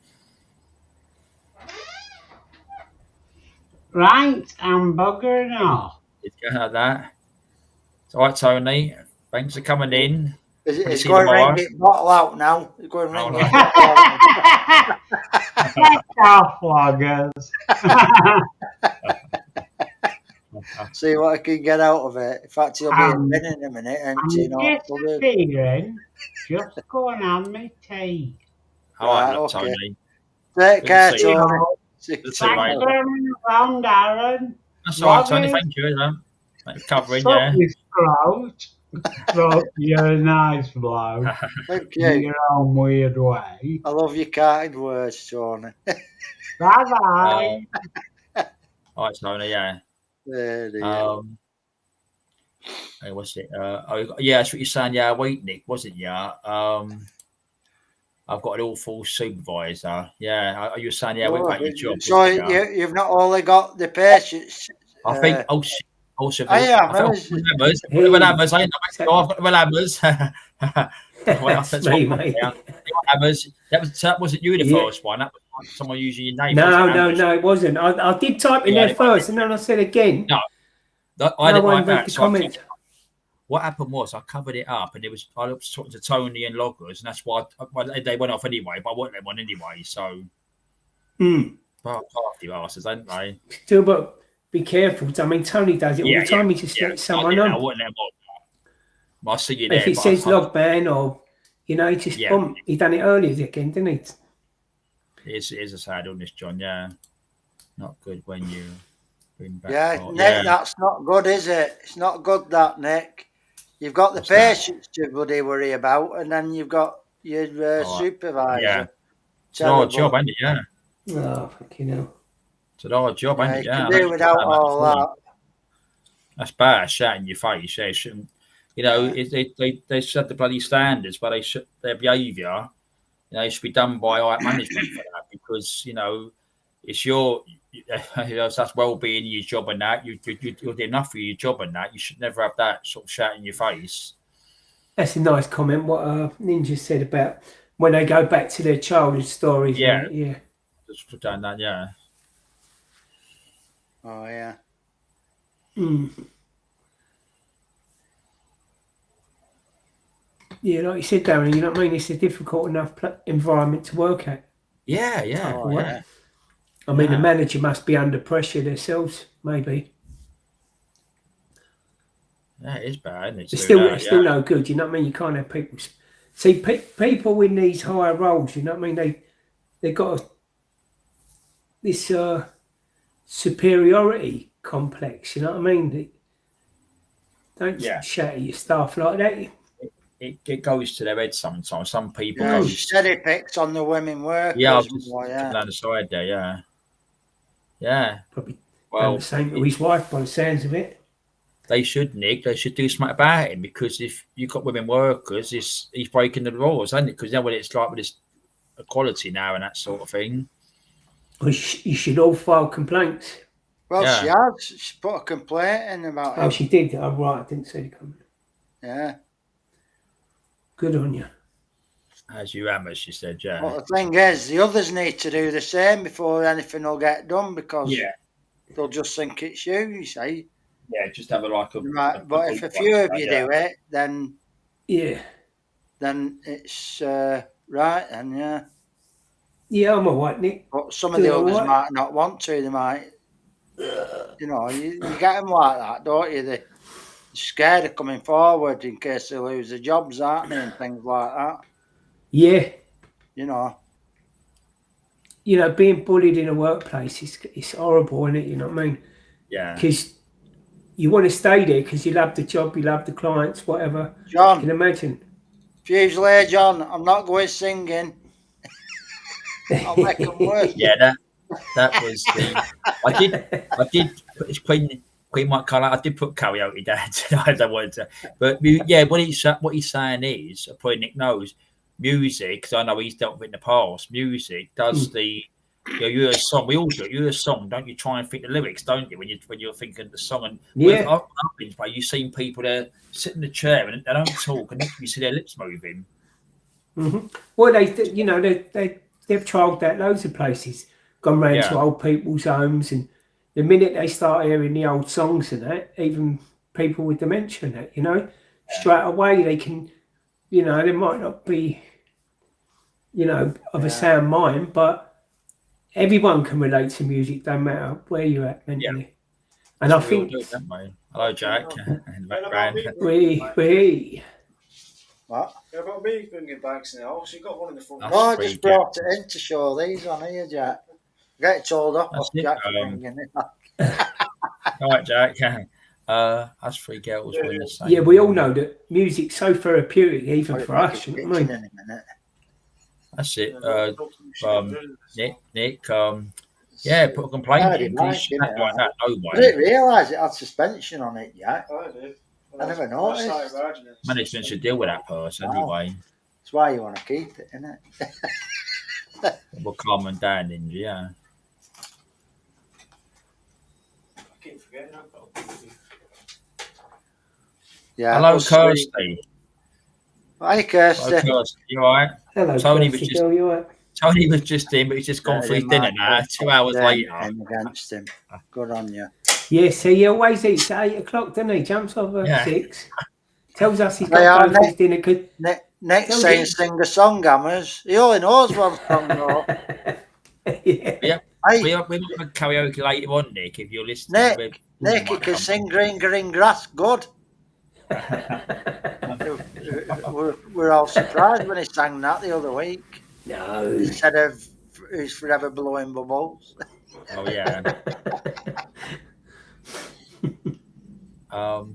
Speaker 3: Right, I'm buggering off.
Speaker 1: It's going like that. It's all right, Tony. Thanks for coming in.
Speaker 2: It's going to ring it bottle out now. It's going to ring it bottle out.
Speaker 3: Take off, loggers.
Speaker 2: See what I can get out of it. In fact, he'll be in a minute. And
Speaker 3: disappearing. Just go and have me tea.
Speaker 1: All right, look, okay. Tony.
Speaker 2: Take care, Tony.
Speaker 3: Thanks for coming around, Aaron.
Speaker 1: That's all right, Tony. Thank you. Thanks for covering,
Speaker 3: You're a nice bloke.
Speaker 2: Thank you.
Speaker 3: In your own weird way.
Speaker 2: I love your kind words, Tony.
Speaker 3: Bye-bye.
Speaker 1: All right, Tony, yeah. Hey, what's it? Yeah, that's what you're saying. Yeah, wait, Nick, wasn't you? I've got an awful supervisor. Yeah, are you saying? Yeah, wait about your job.
Speaker 2: So you've not only got the patients.
Speaker 1: I think. Also,
Speaker 2: I have
Speaker 1: I've got the hammers.
Speaker 4: That's me, mate.
Speaker 1: That wasn't you the first one. That was someone using your name.
Speaker 4: No, it wasn't. I did type in there first, and then I said again.
Speaker 1: No, I didn't like that.
Speaker 4: So
Speaker 1: what happened was I covered it up, and I was talking to Tony and loggers, and that's why they went off anyway. But I wasn't let one anyway. So, half you asses, don't they?
Speaker 4: Still, but be careful. I mean, Tony does it all the time. He just lets someone on.
Speaker 1: I wouldn't let them on. I'll see you there.
Speaker 4: If it says log ban or, he just boom. He done it earlier again, didn't he?
Speaker 1: It is a sad illness, John. Yeah. Not good when you bring back.
Speaker 2: Yeah,
Speaker 1: Oh,
Speaker 2: Nick, that's not good, is it? It's not good, that, Nick. You've got the
Speaker 1: What's that?
Speaker 2: patients to bloody worry about, and then you've got your
Speaker 1: Oh,
Speaker 2: supervisor.
Speaker 1: yeah. It's an
Speaker 2: Terrible.
Speaker 1: hard job, ain't it? Yeah.
Speaker 4: Oh, fucking hell.
Speaker 1: It's an hard job, ain't
Speaker 2: Yeah,
Speaker 1: it?
Speaker 2: you
Speaker 1: Yeah.
Speaker 2: can
Speaker 1: I know
Speaker 2: do
Speaker 1: you
Speaker 2: without
Speaker 1: can,
Speaker 2: all that.
Speaker 1: That's bad, shouting in your face. Yeah, it shouldn't. You know, they set the bloody standards, but their behaviour, should be done by higher management for that because it's your that's well-being in your job and that you're doing enough for your job and that you should never have that sort of shout in your face.
Speaker 4: That's a nice comment. What Ninja said about when they go back to their childhood stories.
Speaker 1: Yeah,
Speaker 4: and that, yeah.
Speaker 1: Just put down that. Yeah.
Speaker 2: Oh yeah.
Speaker 4: Mm. Yeah, like you said, Darren. You know what I mean? It's a difficult enough environment to work at.
Speaker 1: Yeah.
Speaker 2: Oh, yeah.
Speaker 4: I mean, the manager must be under pressure themselves, maybe.
Speaker 1: Yeah, it is bad.
Speaker 4: It's still no good. You know what I mean? You can't have people. See, people in these higher roles. You know what I mean? They got this superiority complex. You know what I mean? Don't shout at your staff like that.
Speaker 1: It goes to their head sometimes. Some people
Speaker 2: Yeah, steady picks on the women workers.
Speaker 1: Yeah, I'll just down the side there. Yeah. Yeah.
Speaker 4: Probably
Speaker 1: well,
Speaker 4: the same to his wife by the sounds of it.
Speaker 1: They should, Nick. They should do something about him because if you've got women workers, he's breaking the laws, isn't it? Because you know what it's like with this equality now and that sort of thing.
Speaker 4: Well, you should all file complaints.
Speaker 2: Well, she has. She put a complaint in about it.
Speaker 4: Oh, she did? Oh, right. I didn't see the comment.
Speaker 2: Yeah.
Speaker 4: Good on you.
Speaker 1: As you am, she said, yeah.
Speaker 2: Well, the thing is, the others need to do the same before anything will get done because they'll just think it's you see.
Speaker 1: Yeah, just have
Speaker 2: but if a few of you do it, then then it's right, and
Speaker 4: yeah, I'm alright, Nick.
Speaker 2: But some of the others might not want to. They might, you get them like that, don't you? They're scared of coming forward in case they lose their jobs, aren't they, and things like that.
Speaker 4: Yeah.
Speaker 2: Being
Speaker 4: bullied in a workplace is horrible, isn't it? You know what I mean?
Speaker 1: Yeah.
Speaker 4: Because you want to stay there because you love the job, you love the clients, whatever.
Speaker 2: John,
Speaker 4: you can imagine.
Speaker 2: Fuselier, John, I'm not going singing. I'll make them worse.
Speaker 1: Yeah, that was the. I did put Queen might call out. I did put karaoke down tonight. I wanted to, but yeah, what he's saying is, probably Nick knows, music. Because I know he's dealt with it in the past. Music does the. You hear a song. We all do. You hear a song, don't you? Try and think the lyrics, don't you? When you're thinking the song, and you've seen people there sit in the chair and they don't talk, and you see their lips moving.
Speaker 4: Mm-hmm. Well, they've trialled that loads of places. Gone round to old people's homes, and the minute they start hearing the old songs and that, even people with dementia and that, straight away they can, they might not be, of a sound mind, but everyone can relate to music, no matter where you're at mentally. Yeah. And I think.
Speaker 1: Hello, Jack. In the background.
Speaker 2: What?
Speaker 5: Yeah, about me bringing bags now. So you got one in the front.
Speaker 2: I just brought it in to show these on here, Jack. Get it told off Jack for bringing it back.
Speaker 1: All right, Jack. Us three girls were the same.
Speaker 4: Yeah, we all know that music's so therapeutic, even for us. You know what I mean?
Speaker 1: That's it. Nick. Put a complaint in.
Speaker 2: I didn't realise it had suspension on it yet.
Speaker 5: I did.
Speaker 2: I never noticed.
Speaker 1: Management should deal with that person anyway.
Speaker 2: That's why you want to keep it, isn't it?
Speaker 1: We'll calm them down, yeah.
Speaker 5: I keep forgetting about.
Speaker 2: Yeah.
Speaker 1: Hello, Kirsty.
Speaker 2: Hi, Kirsty.
Speaker 1: Hello, Kirsty. You all right?
Speaker 4: Hello,
Speaker 1: Tony
Speaker 4: Kirsty.
Speaker 1: You all right? Tony was just in, but he's just gone for his dinner now. 2 hours later.
Speaker 2: Against him. Good on you.
Speaker 4: Yeah, see, he always eats at 8 o'clock, doesn't he? Jumps off at 6. Tells us he's got to go for his dinner.
Speaker 2: Next saying sing a song, Hammers. He only knows one song, though.
Speaker 1: Yeah. We're going to karaoke later on, Nick, if you're listening.
Speaker 2: Nick, he can sing Green Green Grass. Good. We're all surprised when he sang that the other week.
Speaker 4: No.
Speaker 2: Instead of Who's Forever Blowing Bubbles.
Speaker 1: Oh yeah. I was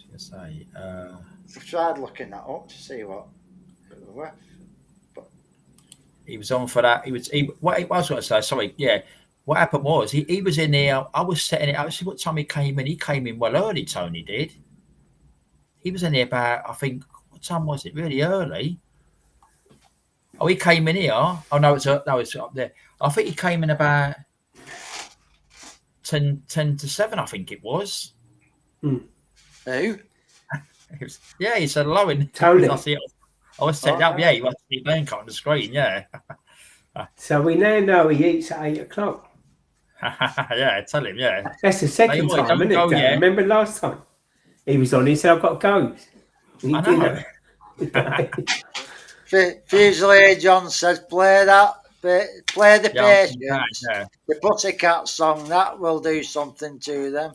Speaker 1: gonna say.
Speaker 2: I've tried looking that up to see what it was worth.
Speaker 1: He was on for that. What I was going to say. Sorry, yeah. What happened was he was in there. I was setting it up. See what time he came in. He came in well early. Tony did. He was in there about, I think, what time was it? Really early. Oh, he came in here. Oh no, it's up there. I think he came in about 10 to 7. I think it was.
Speaker 2: Who?
Speaker 1: Yeah, he said hello in
Speaker 4: Tony.
Speaker 1: I was setting up. Yeah, he was playing on the screen. Yeah.
Speaker 4: So we now know he eats at 8 o'clock.
Speaker 1: Yeah, tell him. Yeah.
Speaker 4: That's the second time, isn't it?
Speaker 1: Yeah.
Speaker 4: Remember last time he was on? He said, "I've got to go."
Speaker 1: I know.
Speaker 2: Fusilier John says, play the Patience,
Speaker 1: yeah.
Speaker 2: the Pussycat song. That will do something to them.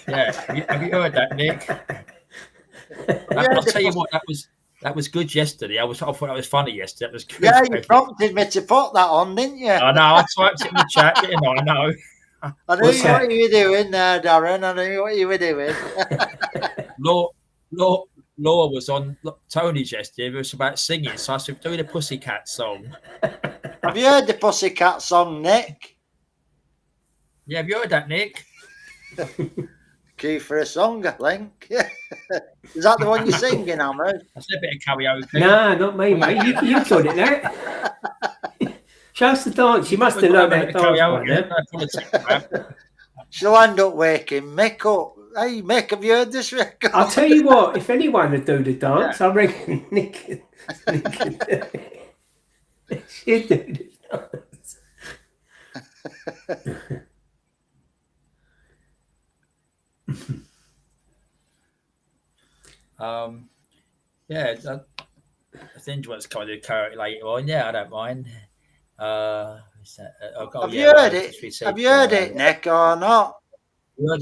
Speaker 1: Yeah, have you heard that, Nick? I'll tell you what, that was good yesterday. I thought that was funny yesterday. That was good.
Speaker 2: Yeah, you prompted me to put that on, didn't you?
Speaker 1: I know. I typed it in the chat. You know, I know.
Speaker 2: I knew what you were doing there, Darren. I knew what you were doing.
Speaker 1: Laura was on Tony's yesterday. It was about singing, so I said, "Do the Pussycat song."
Speaker 2: Have you heard the Pussycat song, Nick?
Speaker 1: Yeah, have you heard that, Nick?
Speaker 2: Key for a song, I think. Is that the one you're singing, Hammer?
Speaker 1: That's a bit of karaoke.
Speaker 4: Nah, not me, mate. You've done it now. Show us the dance. You must have learned that dance.
Speaker 2: She'll end up waking Mick up. Hey, Mick, have you heard this record?
Speaker 4: I'll tell you what, if anyone would do the dance, I reckon Nick could do it. She'd do the dance.
Speaker 1: Yeah, I think what's kind of karaoke later on. Yeah, I don't mind.
Speaker 2: Have you heard it? Have you heard it, Nick, or not? I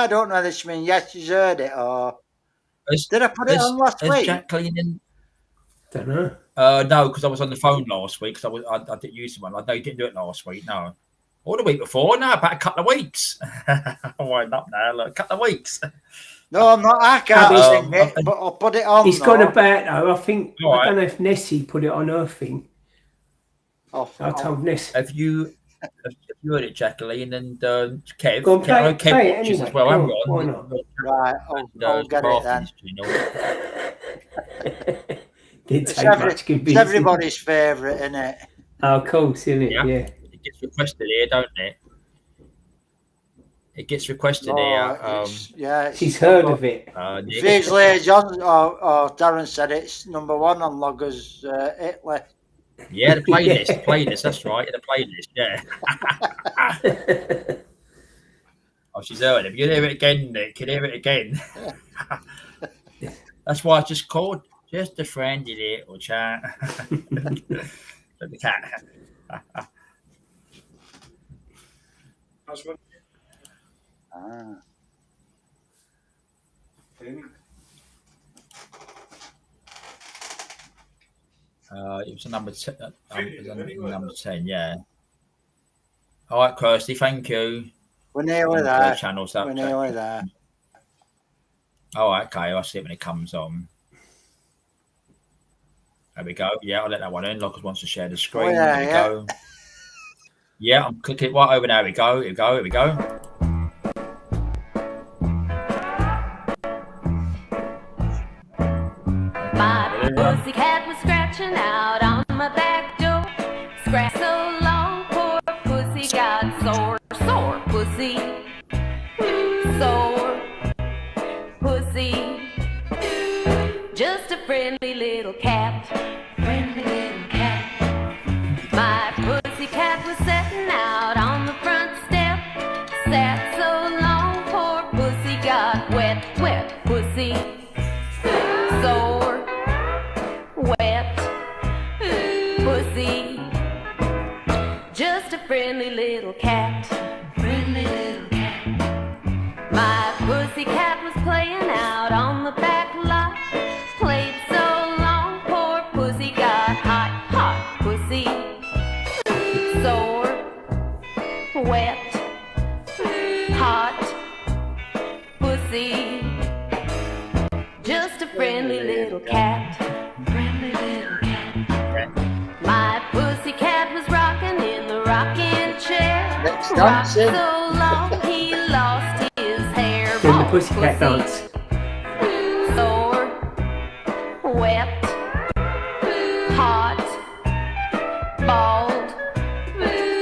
Speaker 2: don't know this means yes, she's heard it, or did I put it on last week?
Speaker 1: Jacqueline in?
Speaker 4: Don't know.
Speaker 1: No, because I was on the phone last week. Because I didn't use the one. I know you didn't do it last week. No, or the week before. No, about a couple of weeks. I'm winding up now. Look, a couple of weeks.
Speaker 2: No, I'm not. I can't sing it, but I'll put it on.
Speaker 4: He's got a bet though. I think I don't know if Nessie put it on her thing. I told Ness.
Speaker 1: Have you heard it, Jacqueline and Kev?
Speaker 4: Go on, play it
Speaker 1: watches
Speaker 4: anyway.
Speaker 1: as well.
Speaker 4: Go on, why not?
Speaker 2: Right, I'll get it then.
Speaker 4: Didn't take much convincing.
Speaker 2: It's everybody's favourite, isn't it?
Speaker 4: Oh, of course, isn't it?
Speaker 1: Yeah.
Speaker 4: Yeah.
Speaker 1: It gets requested here, don't it? It gets requested here.
Speaker 4: She's heard of it.
Speaker 2: Fusilier John or Darren said it's number 1 on Loggers hit list.
Speaker 1: Yeah, the playlist. That's right, the playlist. Yeah. Oh, she's heard it. If you hear it again, Nick, you hear it again. That's why I just called. Just a friendly little chat. The cat. It was a number 10. Number 10, yeah. All right, Kirsty, thank you.
Speaker 2: We're nearly there.
Speaker 1: We're
Speaker 2: nearly there.
Speaker 1: All right, okay. I'll see it when it comes on. There we go. Yeah, I'll let that one in. Locals wants to share the screen. There we go. Yeah, I'm clicking it right over now. Here we go. Here we go.
Speaker 6: My pussycat was scratching out on my back door. Scratch so long, poor pussy got sore. Sore pussy. Sore pussy. Just a friendly little cat. Friendly little cat. My pussycat was setting out on the front step. Sat so long, poor pussy got wet. Wet pussy. Sore, wet, pussy. Just a friendly little cat. Friendly little cat. My pussy cat was playing out on the back lot. Played so long, poor pussy got hot. pussy. Just a friendly little cat. Friendly little cat. My pussy cat was rocking in the rocking chair. Rocked so long he lost his hair.
Speaker 4: Doing the pussycat dance.
Speaker 6: Sore, wet, hot, bald,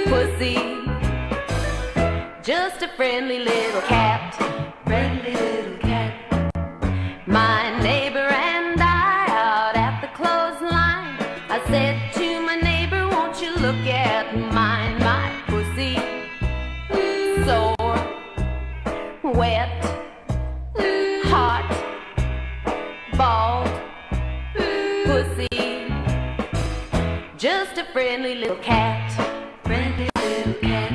Speaker 6: pussy. Just a friendly little cat. Friendly little cat. My neighbor and I out at the clothesline. I said to my neighbor, won't you look at mine, my pussy. Sore, wet, hot, bald, pussy. Just a friendly little cat. Friendly little cat.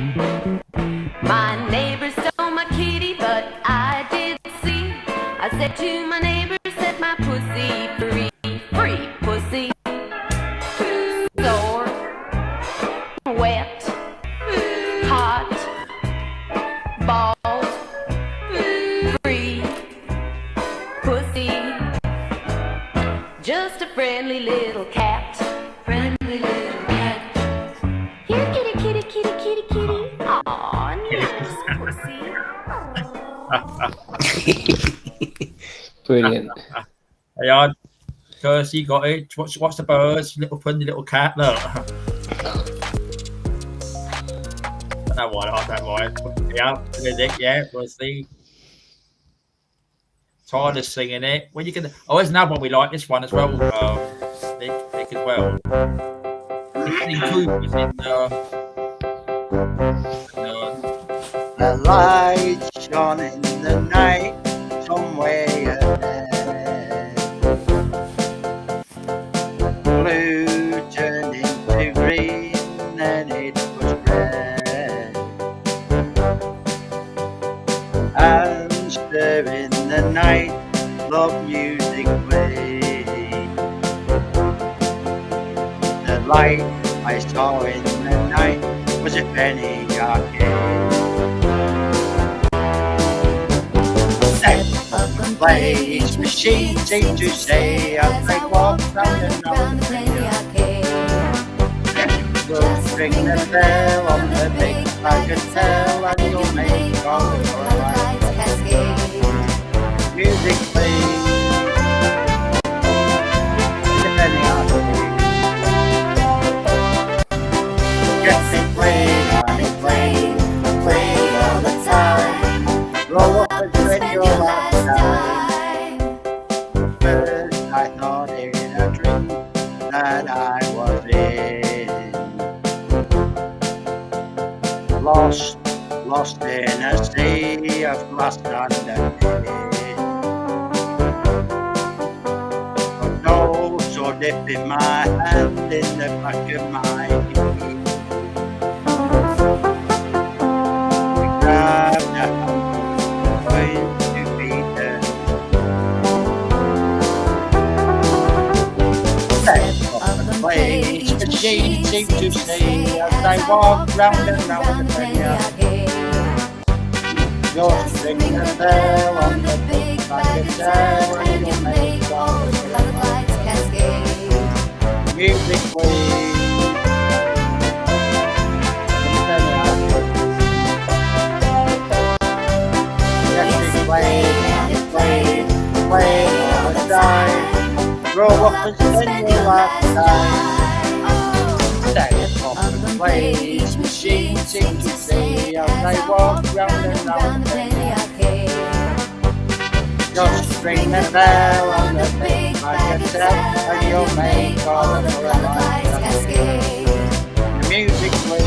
Speaker 6: My neighbor stole my kitty, but I did see. I said to my neighbor, set my pussy free. Free pussy. Sore, wet, hot, bald, free pussy. Just a friendly little cat. Friendly little cat. Here, kitty, kitty, kitty, kitty, kitty. Aw, nice pussy.
Speaker 4: Brilliant.
Speaker 1: Hey, on. Kirsty got it. What's the birds? Little friendly little cat. Look. I don't know why. Yeah, yeah, pussy. Tired of singing it. When you can. Oh, there's another one we like. This one as well. Nick as well. It's Cooper's in
Speaker 2: The lights shone in the night somewhere ahead. Blue turned into green and it was red. And stirring the night, love music played. The light I saw in the night was a penny arcade. Place machine seemed to say as they walked round and round the penny arcade. Just ring the bell on the big bagatelle and you'll make all the lights cascade. Music plays in the penny arcade. Yes, it played and it played all the time. Roll up and spend your last time. First I thought in a dream that I was in. Lost in a sea of glass and air. But no, so dipping my hand in the back of my knee. We grabbed a hand to beat them. Set up the place, the machine seemed to say as I walked round and round the penny arcade. Just ring the bell on the big bagatelle and you'll make all the lights cascade. Music plays in the penny arcade. Yes, it played and it played all the time. Grow up and spend your lifetime. Set up the place, machine seemed to say as I walked round and round the penny arcade. Just ring the bell on the big bagatelle and you'll make all the lights cascade. The music plays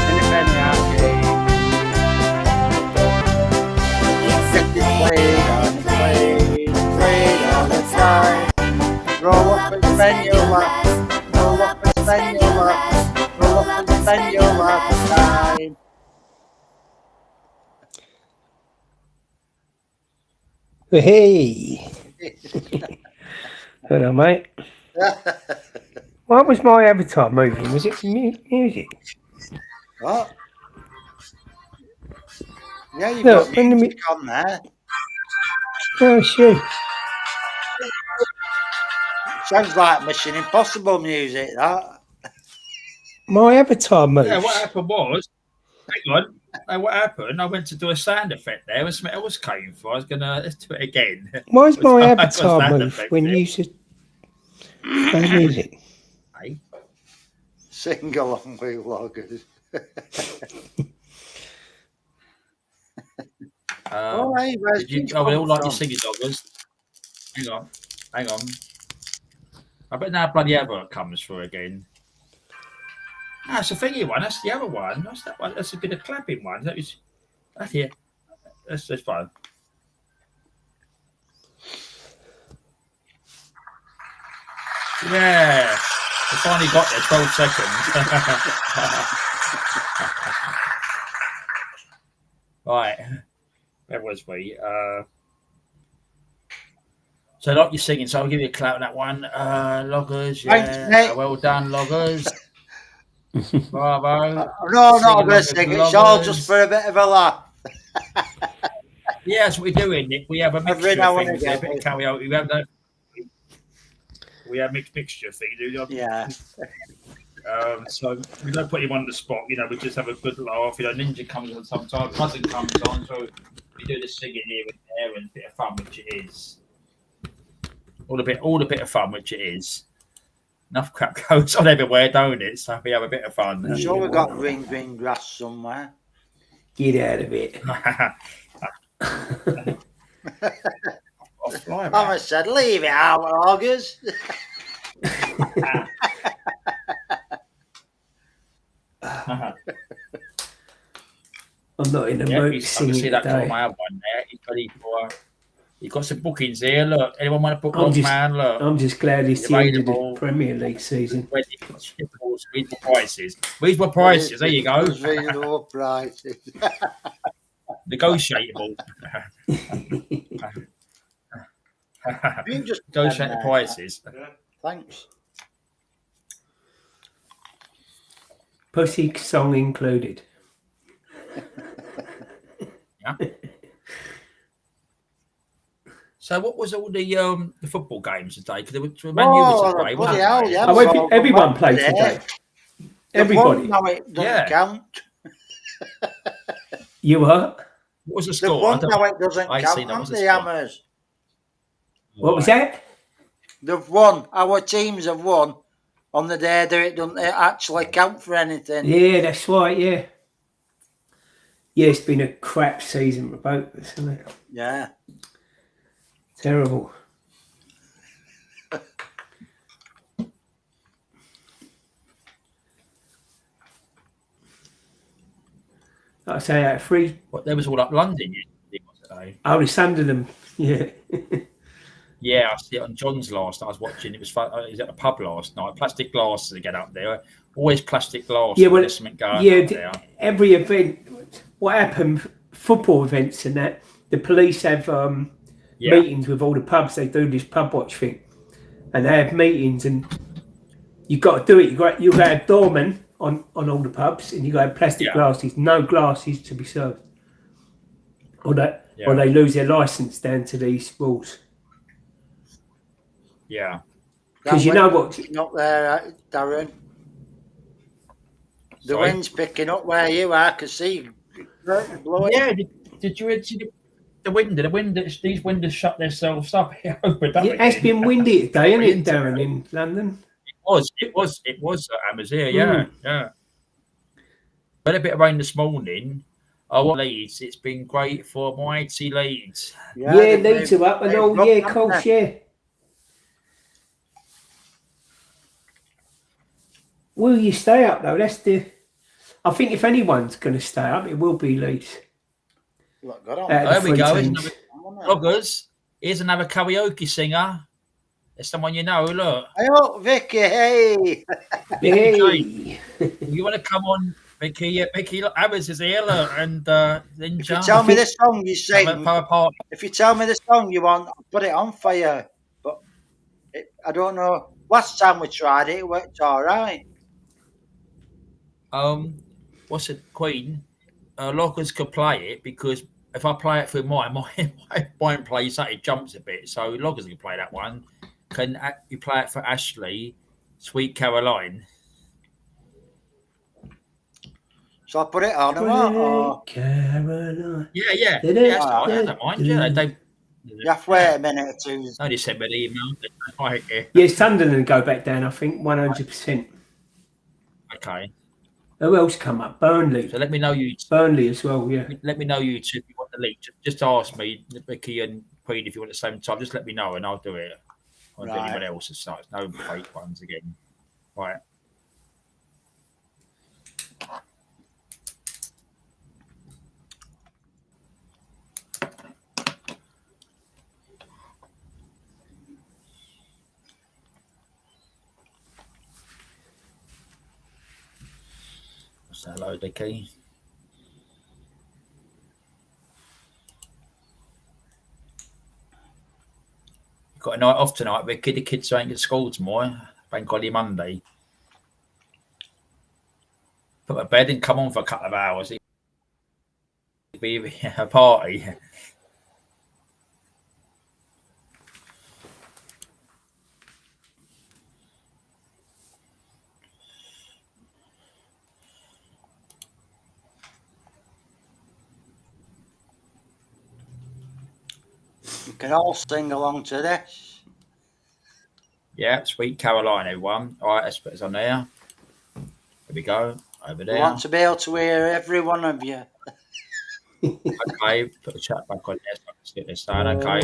Speaker 2: in the penny arcade. Yes, it played and played all the time. Grow up and spend your life. Grow up and spend your life. Grow up and spend your lifetime.
Speaker 4: Hey. Hello, mate. What was my Avatar movie? Was it music?
Speaker 2: What? Yeah, you've
Speaker 4: Look,
Speaker 2: got
Speaker 4: when the
Speaker 2: music on there.
Speaker 4: oh shit.
Speaker 2: Sounds like Mission Impossible music, that.
Speaker 4: My avatar moves.
Speaker 1: Yeah, what happened was, hang on. What happened? I went to do a sound effect there, and something else came for. I was gonna let's do it again.
Speaker 4: Why's
Speaker 1: So
Speaker 4: my
Speaker 1: I got a
Speaker 4: avatar
Speaker 1: sound
Speaker 4: move
Speaker 1: effect
Speaker 4: when
Speaker 1: there.
Speaker 4: you should play music?
Speaker 1: Hey,
Speaker 2: Sing along with loggers. Oh, hey, where's
Speaker 1: did you?
Speaker 2: this
Speaker 1: Oh, they all
Speaker 2: come
Speaker 1: like your
Speaker 2: from?
Speaker 1: singing doggers. Hang on. I bet now bloody advert comes through again. Ah, it's a thingy one. That's the other one. That's that one. That's a bit of clapping one. That's here. That's fine. Yeah. I finally got there. 12 seconds. Right. Where was we? So like you're singing, so I'll give you a clap on that one. Loggers, yeah.
Speaker 2: Thanks, mate.
Speaker 1: Well done, loggers. Bravo.
Speaker 2: No,
Speaker 1: Sing
Speaker 2: not
Speaker 1: along
Speaker 2: going to
Speaker 1: with
Speaker 2: sing.
Speaker 1: the
Speaker 2: It's all
Speaker 1: loggers.
Speaker 2: just for a bit of a laugh.
Speaker 1: Yeah, that's what we're doing, Nick. We have a
Speaker 2: Every
Speaker 1: mixture
Speaker 2: now
Speaker 1: of
Speaker 2: and
Speaker 1: things there, a
Speaker 2: again.
Speaker 1: bit of karaoke. We have mixed mixture of things.
Speaker 2: Yeah.
Speaker 1: So we don't put him on the spot, we just have a good laugh. Ninja comes on sometimes, cousin comes on, so we do the singing here and there and a bit of fun, which it is. All a bit of fun, which it is. Enough crap goes on everywhere, don't it? So we have a bit of fun.
Speaker 2: I'm sure we've got green grass somewhere.
Speaker 4: Get out of it.
Speaker 2: I said, leave it out, August.
Speaker 4: I'm not in the
Speaker 1: Yeah,
Speaker 4: mood
Speaker 1: I
Speaker 4: to
Speaker 1: can
Speaker 4: sing
Speaker 1: see that
Speaker 4: today.
Speaker 1: Tom I have one there. He's ready for. You've got some bookings here. Look, anyone want to book
Speaker 4: I'm
Speaker 1: one,
Speaker 4: just-
Speaker 1: man? Look,
Speaker 4: I'm just glad it's the end of the
Speaker 1: available.
Speaker 4: Premier League season.
Speaker 1: Reasonable prices. Reasonable prices. There you go.
Speaker 2: Reasonable prices.
Speaker 1: Negotiable.
Speaker 2: You just
Speaker 1: Negotiate the prices.
Speaker 2: Thanks.
Speaker 4: Pussy song included.
Speaker 1: Yeah. So, what was all the football games today? Because Man U was a great,
Speaker 2: bloody
Speaker 1: wasn't
Speaker 2: hell,
Speaker 1: they?
Speaker 2: yeah.
Speaker 4: Oh, everyone played today. Everybody.
Speaker 2: No, it doesn't count.
Speaker 4: You what?
Speaker 1: What was the
Speaker 2: The
Speaker 1: score?
Speaker 2: one now it doesn't
Speaker 1: I
Speaker 2: count.
Speaker 1: seen that was
Speaker 2: Haven't
Speaker 1: the
Speaker 2: they,
Speaker 1: score.
Speaker 2: Hammers?
Speaker 4: What was that?
Speaker 2: They've won. Our teams have won on the day that it doesn't actually count for anything.
Speaker 4: Yeah, that's right, yeah. Yeah, it's been a crap season for both of us, hasn't it?
Speaker 2: Yeah.
Speaker 4: Terrible. Like I say, out of three.
Speaker 1: What, there was all up London yesterday.
Speaker 4: Oh, it's under them. Yeah.
Speaker 1: Yeah, I see it on John's last night. I was watching. It was fun. He was at the pub last night. Plastic glasses to get up there. Always plastic glass.
Speaker 4: Yeah, well,
Speaker 1: there's something going
Speaker 4: yeah.
Speaker 1: up there.
Speaker 4: Every event, what happened? Football events and that. The police have meetings with all the pubs. They do this pub watch thing, and they have meetings, and you got to do it. You got to have doormen on all the pubs, and you got to have plastic glasses. No glasses to be served, or they lose their license down to these rules.
Speaker 1: Yeah.
Speaker 4: Because you know what?
Speaker 2: Not there, Darren. The wind's picking up where you are. I can see blowing.
Speaker 1: Yeah. Did you see the window? The window. These windows shut themselves up.
Speaker 4: It's been windy today, isn't it, Darren, in London?
Speaker 1: It was at Amazon. Yeah. But a bit of rain this morning. Oh, Leeds. It's been great for mighty Leeds.
Speaker 4: Yeah, Leeds are up and all. Yeah, of course, yeah. Will you stay up though? I think if anyone's going to stay up, it will be Leeds.
Speaker 2: Look, got on.
Speaker 1: There we go. Loggers. Here's another karaoke singer. There's someone you know. Look.
Speaker 2: Oh, Vicky. Hey.
Speaker 4: Hey.
Speaker 1: You want to come on, Vicky? Vicky, look, Abbas is here. Look, and
Speaker 2: if you tell me the song you sing, if you tell me the song you want, I'll put it on for you. But I don't know. Last time we tried it, it worked all right.
Speaker 1: What's it, Queen? loggers could play it because if I play it through mine plays that it jumps a bit. So loggers can play that one. Can you play it for Ashley, Sweet Caroline?
Speaker 2: So I put it on or what? Or...
Speaker 4: Caroline.
Speaker 1: Yeah, that's right. I don't mind. Yeah, they
Speaker 2: you have to wait a minute or two.
Speaker 1: no, they sent me an email. Right, yeah.
Speaker 4: Yeah, Sunderland go back down, I think, 100%.
Speaker 1: Okay.
Speaker 4: Who else come up? Burnley.
Speaker 1: So let me know you.
Speaker 4: Burnley as well, yeah.
Speaker 1: Let me know you two if you want the link. Just ask me, Vicky and Queen, if you want at the same time. Just let me know and I'll do it. I'll do anyone else as such. No fake ones again. Right. What's that, hello, Vicky? Got a night off tonight, Vicky. The kids ain't at school tomorrow. Bank holiday Monday. Put my bed and come on for a couple of hours. It'd be a party.
Speaker 2: You can all sing along to this.
Speaker 1: Yeah, Sweet Caroline, everyone. All right, let's put this on there. There we go. Over there.
Speaker 2: I want to be able to hear every one of you.
Speaker 1: Okay, put the chat back on there so I can get this down. Okay.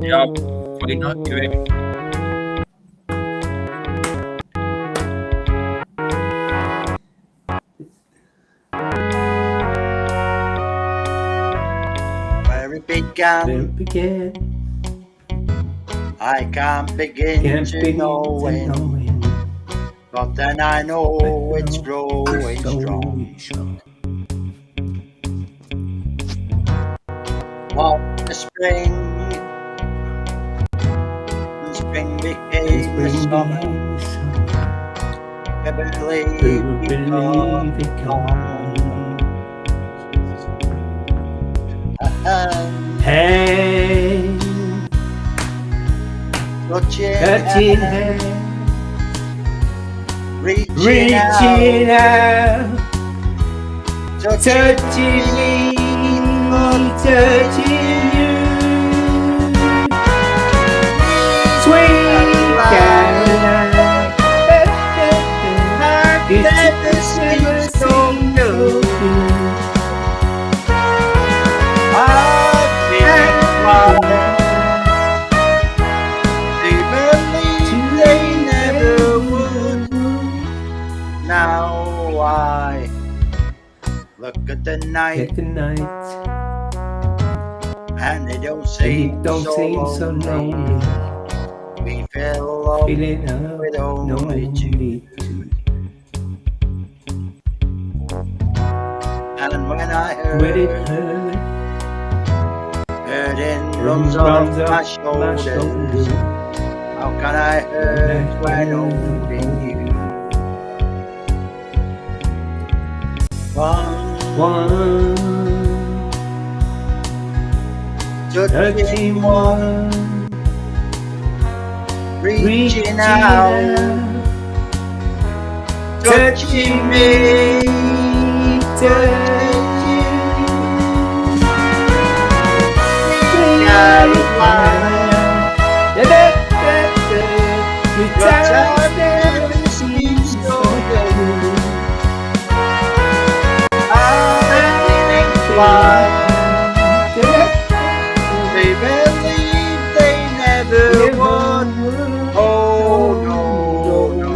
Speaker 1: Yeah, probably not do it.
Speaker 2: Where it began, I can't begin to know it. But then I know it's growing strong. What the spring, and spring became the summer. I believe it
Speaker 4: Hand,
Speaker 2: touching
Speaker 4: hand,
Speaker 2: reaching
Speaker 4: out,
Speaker 2: touching
Speaker 4: touching me, touching you. Sweet Caroline,
Speaker 2: I've never seen so good. I've been crying. They believe they never would. Now I look at the night
Speaker 4: At the night,
Speaker 2: and it don't
Speaker 4: it
Speaker 2: seem
Speaker 4: don't seem so lonely.
Speaker 2: We fell off
Speaker 4: Feeling up,
Speaker 2: with only two. And when I
Speaker 4: When it
Speaker 2: heard
Speaker 4: hurt,
Speaker 2: hurting runs off my shoulders, how can I hurt when only you?
Speaker 4: one
Speaker 2: Touching
Speaker 4: one,
Speaker 2: reaching out, touching me, touching never seems so good. I've been flying. They believe they never would. Oh no, no.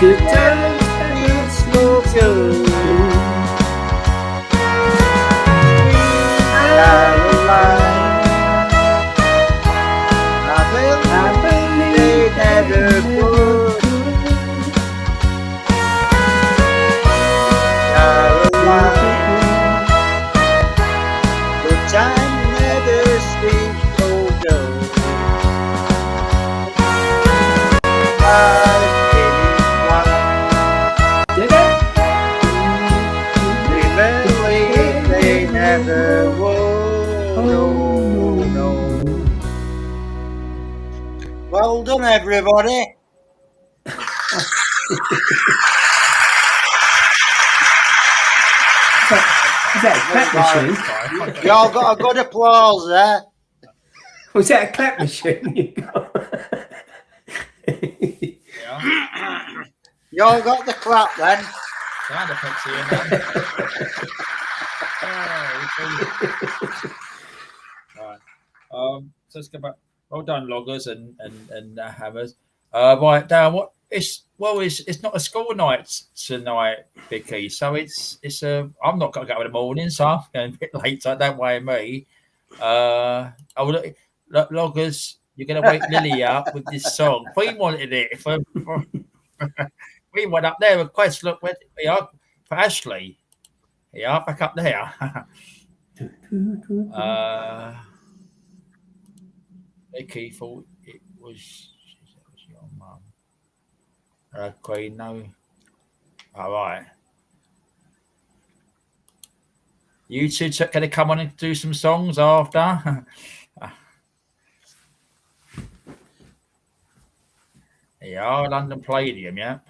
Speaker 4: good times and so good.
Speaker 2: I believe they never would. Well done, everybody.
Speaker 4: Is that a clap machine?
Speaker 2: You all got a good applause there.
Speaker 4: Was that a clap machine you got?
Speaker 1: Yeah.
Speaker 2: You all got the clap then.
Speaker 1: Sound effects here, man. Right. So let's go back. Well done, loggers and hammers. Right, Dan. It's not a school night tonight, Vicky. So it's I'm not going to go in the morning, so I'm going a bit late. So don't worry me. Loggers, you're going to wake Lily up with this song. We wanted it for we went up there. Request. Look, where we are for Ashley. Yeah, back up there. Vicky thought it was your mum. Queen, no. All right. You two going to come on and do some songs after? Yeah, London Palladium, yeah.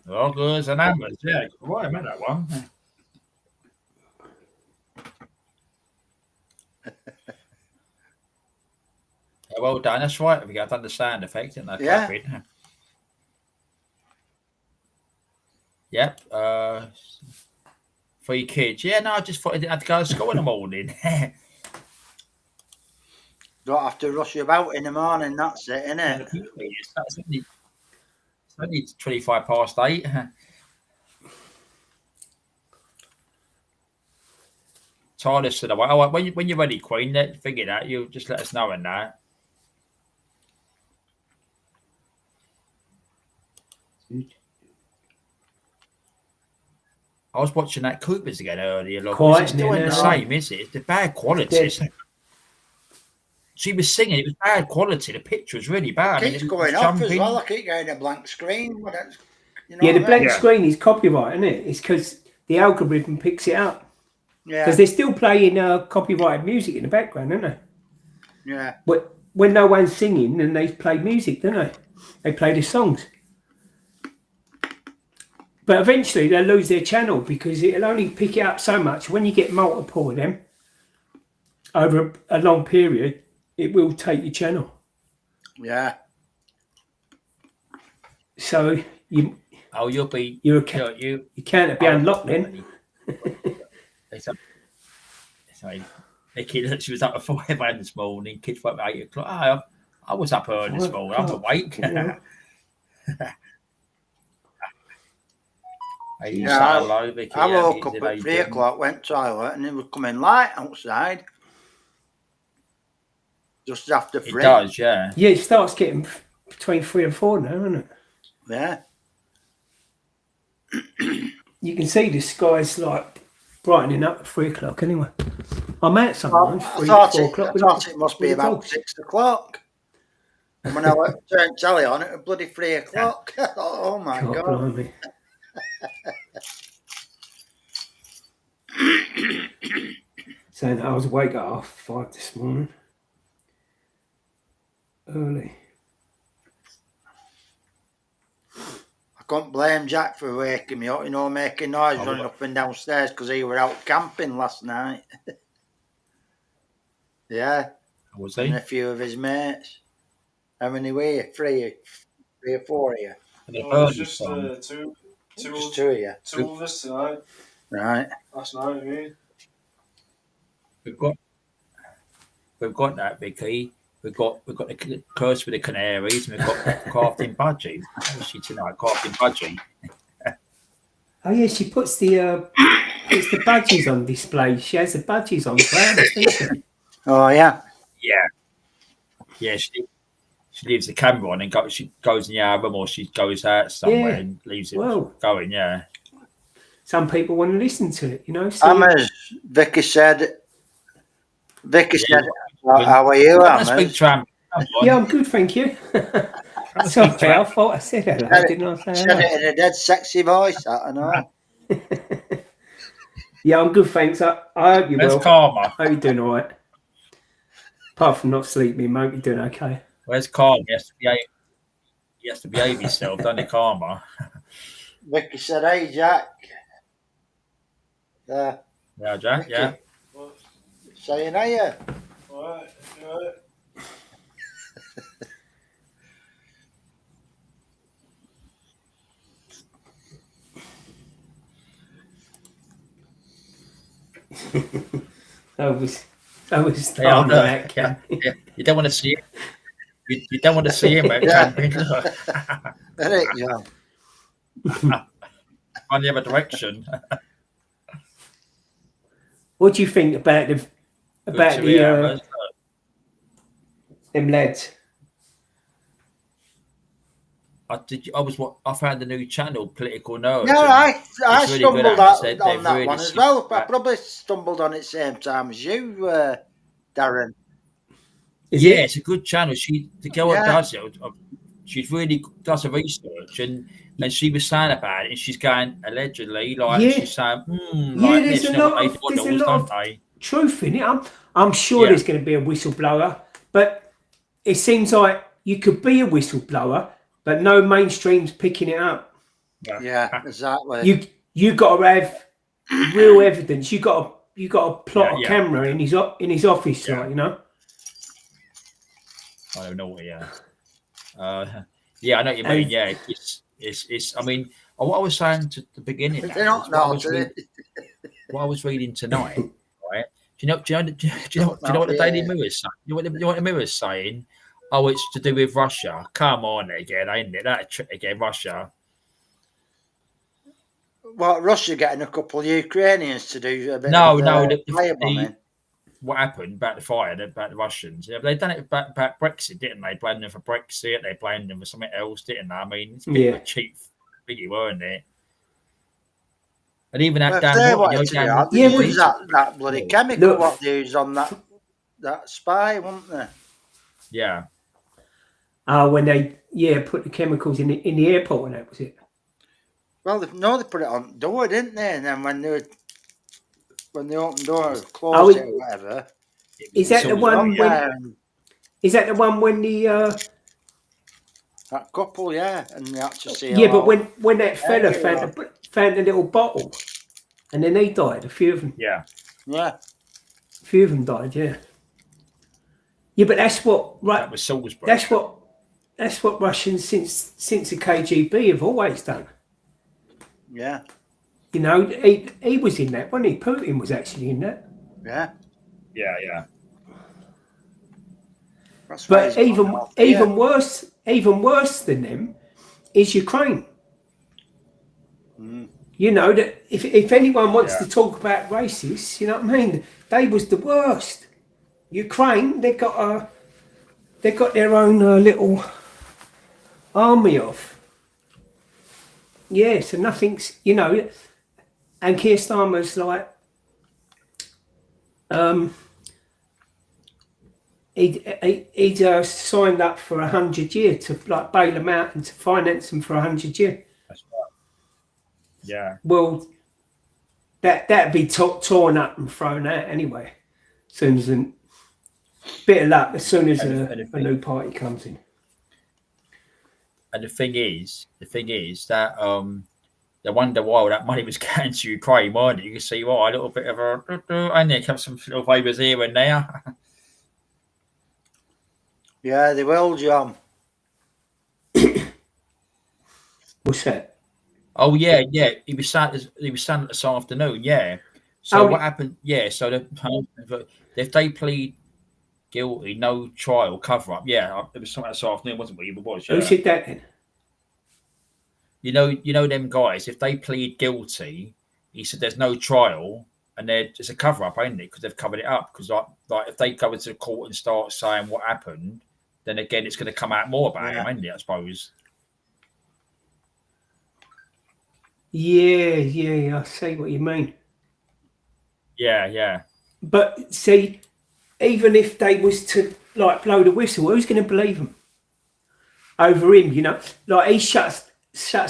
Speaker 1: Loggers and hammers, yeah. Right, I met that one. Yeah, well done. That's right. We got to understand effect, isn't that?
Speaker 2: Yeah.
Speaker 1: Clapping. Yep. 3 kids. Yeah, no, I just thought I didn't have to go to school in the morning.
Speaker 2: Don't have to rush about in the morning, that's it, innit?
Speaker 1: It's only 25 past 8. Tiredness to the way. Oh, when you're ready, Queen, figure that. You just let us know in that. I was watching that Coopers again earlier. It's still the same, is it? It's the bad quality. She was singing. It was bad quality. The picture was really bad.
Speaker 2: It keeps going off as well. I keep getting a blank screen.
Speaker 4: The blank screen is copyright, isn't it? It's because the algorithm picks it up. Yeah. Because they're still playing copyrighted music in the background, aren't they?
Speaker 2: Yeah.
Speaker 4: But when no one's singing, then they play music, don't they? They play the songs. But eventually they'll lose their channel because it'll only pick it up so much. When you get multiple of them over a long period, it will take your channel.
Speaker 2: Yeah.
Speaker 4: So you can't be unlocked then.
Speaker 1: Nicky, she was up at 5 a.m. this morning. Kids woke up at 8 o'clock. I was up early this morning. I'm awake.
Speaker 2: Yeah, I woke up at 3 o'clock, went to the toilet, and it was coming light outside. Just after 3.
Speaker 1: It does, yeah.
Speaker 4: Yeah, it starts getting between 3 and 4 now, doesn't it?
Speaker 2: Yeah.
Speaker 4: You can see the sky's like brightening up at 3 o'clock anyway. I'm out sometimes.
Speaker 2: I thought it must be about 6 o'clock. And when I turned telly on, it was bloody 3 o'clock. Oh my God.
Speaker 4: Saying I was awake at 5:30 this morning. Early.
Speaker 2: I couldn't blame Jack for waking me up, making noise running up and downstairs because he were out camping last night. Yeah.
Speaker 1: Was he?
Speaker 2: And a few of his mates. How many were you? 3 or 4 of you?
Speaker 5: Just two.
Speaker 2: Just 2 of you?
Speaker 5: 2 of us tonight.
Speaker 2: Right.
Speaker 5: Last night, I mean.
Speaker 1: We've got that, Vicky. We've got the curse with the canaries, and we've got crafting budgie. Obviously tonight, crafting budgie.
Speaker 4: Oh yeah, she puts the budgies on display. She has the budgies on ground, doesn't she?
Speaker 2: Oh yeah.
Speaker 1: Yeah. She leaves the camera on and she goes in the other room, or she goes out somewhere and leaves it going. Yeah.
Speaker 4: Some people want to listen to it,
Speaker 2: Hammers, Vicky said. How are you, Hammers?
Speaker 4: Yeah, I'm good, thank you. Sorry, I thought I said hello, didn't I?
Speaker 2: Said it in a dead sexy voice, I don't know.
Speaker 4: Yeah, I'm good, thanks. I hope you're well.
Speaker 1: Karma.
Speaker 4: How you doing, all right? Apart from not sleeping, mate, you're doing okay.
Speaker 1: Where's Karma? He has to behave himself, doesn't he, Karma?
Speaker 2: Vicky said, "Hey, Jack." There.
Speaker 1: Yeah, Jack.
Speaker 2: Vicky,
Speaker 1: Yeah.
Speaker 2: saying, "Hey."
Speaker 5: Alright.
Speaker 4: That was
Speaker 1: Yeah, I know.
Speaker 4: Mac.
Speaker 1: Yeah. You don't want to see him. You don't want to see him, mate.
Speaker 2: Yeah.
Speaker 1: Camping.
Speaker 2: That ain't John.
Speaker 1: On the other direction.
Speaker 4: What do you think about them lads?
Speaker 1: I found a new channel, Political Nerds.
Speaker 2: No, I
Speaker 1: really
Speaker 2: stumbled
Speaker 1: good
Speaker 2: on that
Speaker 1: really
Speaker 2: one as well. I probably stumbled on it same time as you, Darren.
Speaker 1: Yeah, it's a good channel. The girl that
Speaker 2: Yeah.
Speaker 1: does it, she really does her research, and she was saying about it, and she's going allegedly, like
Speaker 4: Yeah.
Speaker 1: she's saying,
Speaker 4: Yeah, there's a lot of truth in it. I'm sure there's going to be a whistleblower, but it seems like you could be a whistleblower, but no mainstream's picking it up.
Speaker 2: Yeah, exactly.
Speaker 4: You got to have real evidence. You got to plot a camera in his office, like, you know.
Speaker 1: I don't know. Yeah. Yeah, I know what you mean. Yeah, it's. I mean, what I was saying to the beginning.
Speaker 2: What
Speaker 1: I was reading tonight, right? Do you know what the Daily Mirror is saying? You know what the Mirror is saying? Oh, it's to do with Russia. Come on again, ain't it? That trick again, Russia.
Speaker 2: Well, Russia getting a couple of Ukrainians to do a bit
Speaker 1: what happened about the fire, about the Russians. Yeah, they done it about Brexit, didn't they? Blamed them for Brexit. They blamed them for something else, didn't they? I mean, it's a bit of a cheap thingy, weren't it? And even that
Speaker 2: that bloody chemical what they used on that spy, weren't they?
Speaker 1: Yeah.
Speaker 4: When they put the chemicals in the airport, and that was it.
Speaker 2: Well, they put it on the door, didn't they? And then when they opened the door, closed it or whatever.
Speaker 4: Is that the one when? Is that the one when the?
Speaker 2: That couple, and they had to see.
Speaker 4: Yeah, but when that fella found a little bottle, and then he died. A few of them.
Speaker 2: Yeah.
Speaker 4: A few of them died. Yeah. Yeah, but that's what. Right.
Speaker 1: That was Salisbury.
Speaker 4: That's what Russians since the KGB have always done.
Speaker 2: Yeah.
Speaker 4: You know, he was in that, wasn't he? Putin was actually in that.
Speaker 2: Yeah.
Speaker 1: Yeah.
Speaker 4: But even worse than them is Ukraine.
Speaker 2: Mm.
Speaker 4: You know that if anyone wants to talk about racists, you know what I mean? They was the worst. Ukraine, they got their own little army of. Yeah, so nothing's, you know, and Keir Starmer's like, he'd signed up for 100 years to like bail them out and to finance them for 100 years.
Speaker 1: That's right. Yeah.
Speaker 4: Well, that'd be torn up and thrown out anyway. As soon as bit of luck, as soon as a new party comes in.
Speaker 1: And the thing is that they wonder why that money was going to Ukraine, weren't it? You can see a little bit of and there comes some little favours here and there.
Speaker 2: Yeah, they will, John.
Speaker 4: What's that?
Speaker 1: Oh yeah. He was saying this afternoon. Yeah. So what happened? Yeah. So if they plead guilty, no trial, cover up. Yeah, it was something this afternoon, wasn't it?
Speaker 4: Who said that then?
Speaker 1: You know them guys. If they plead guilty, he said there's no trial, and it's a cover up, ain't it? Because they've covered it up. Because like if they go into the court and start saying what happened, then again it's going to come out more about him, ain't it? I suppose.
Speaker 4: Yeah. I see what you mean.
Speaker 1: Yeah.
Speaker 4: But see, even if they was to like blow the whistle, who's going to believe them over him? You know, like he shuts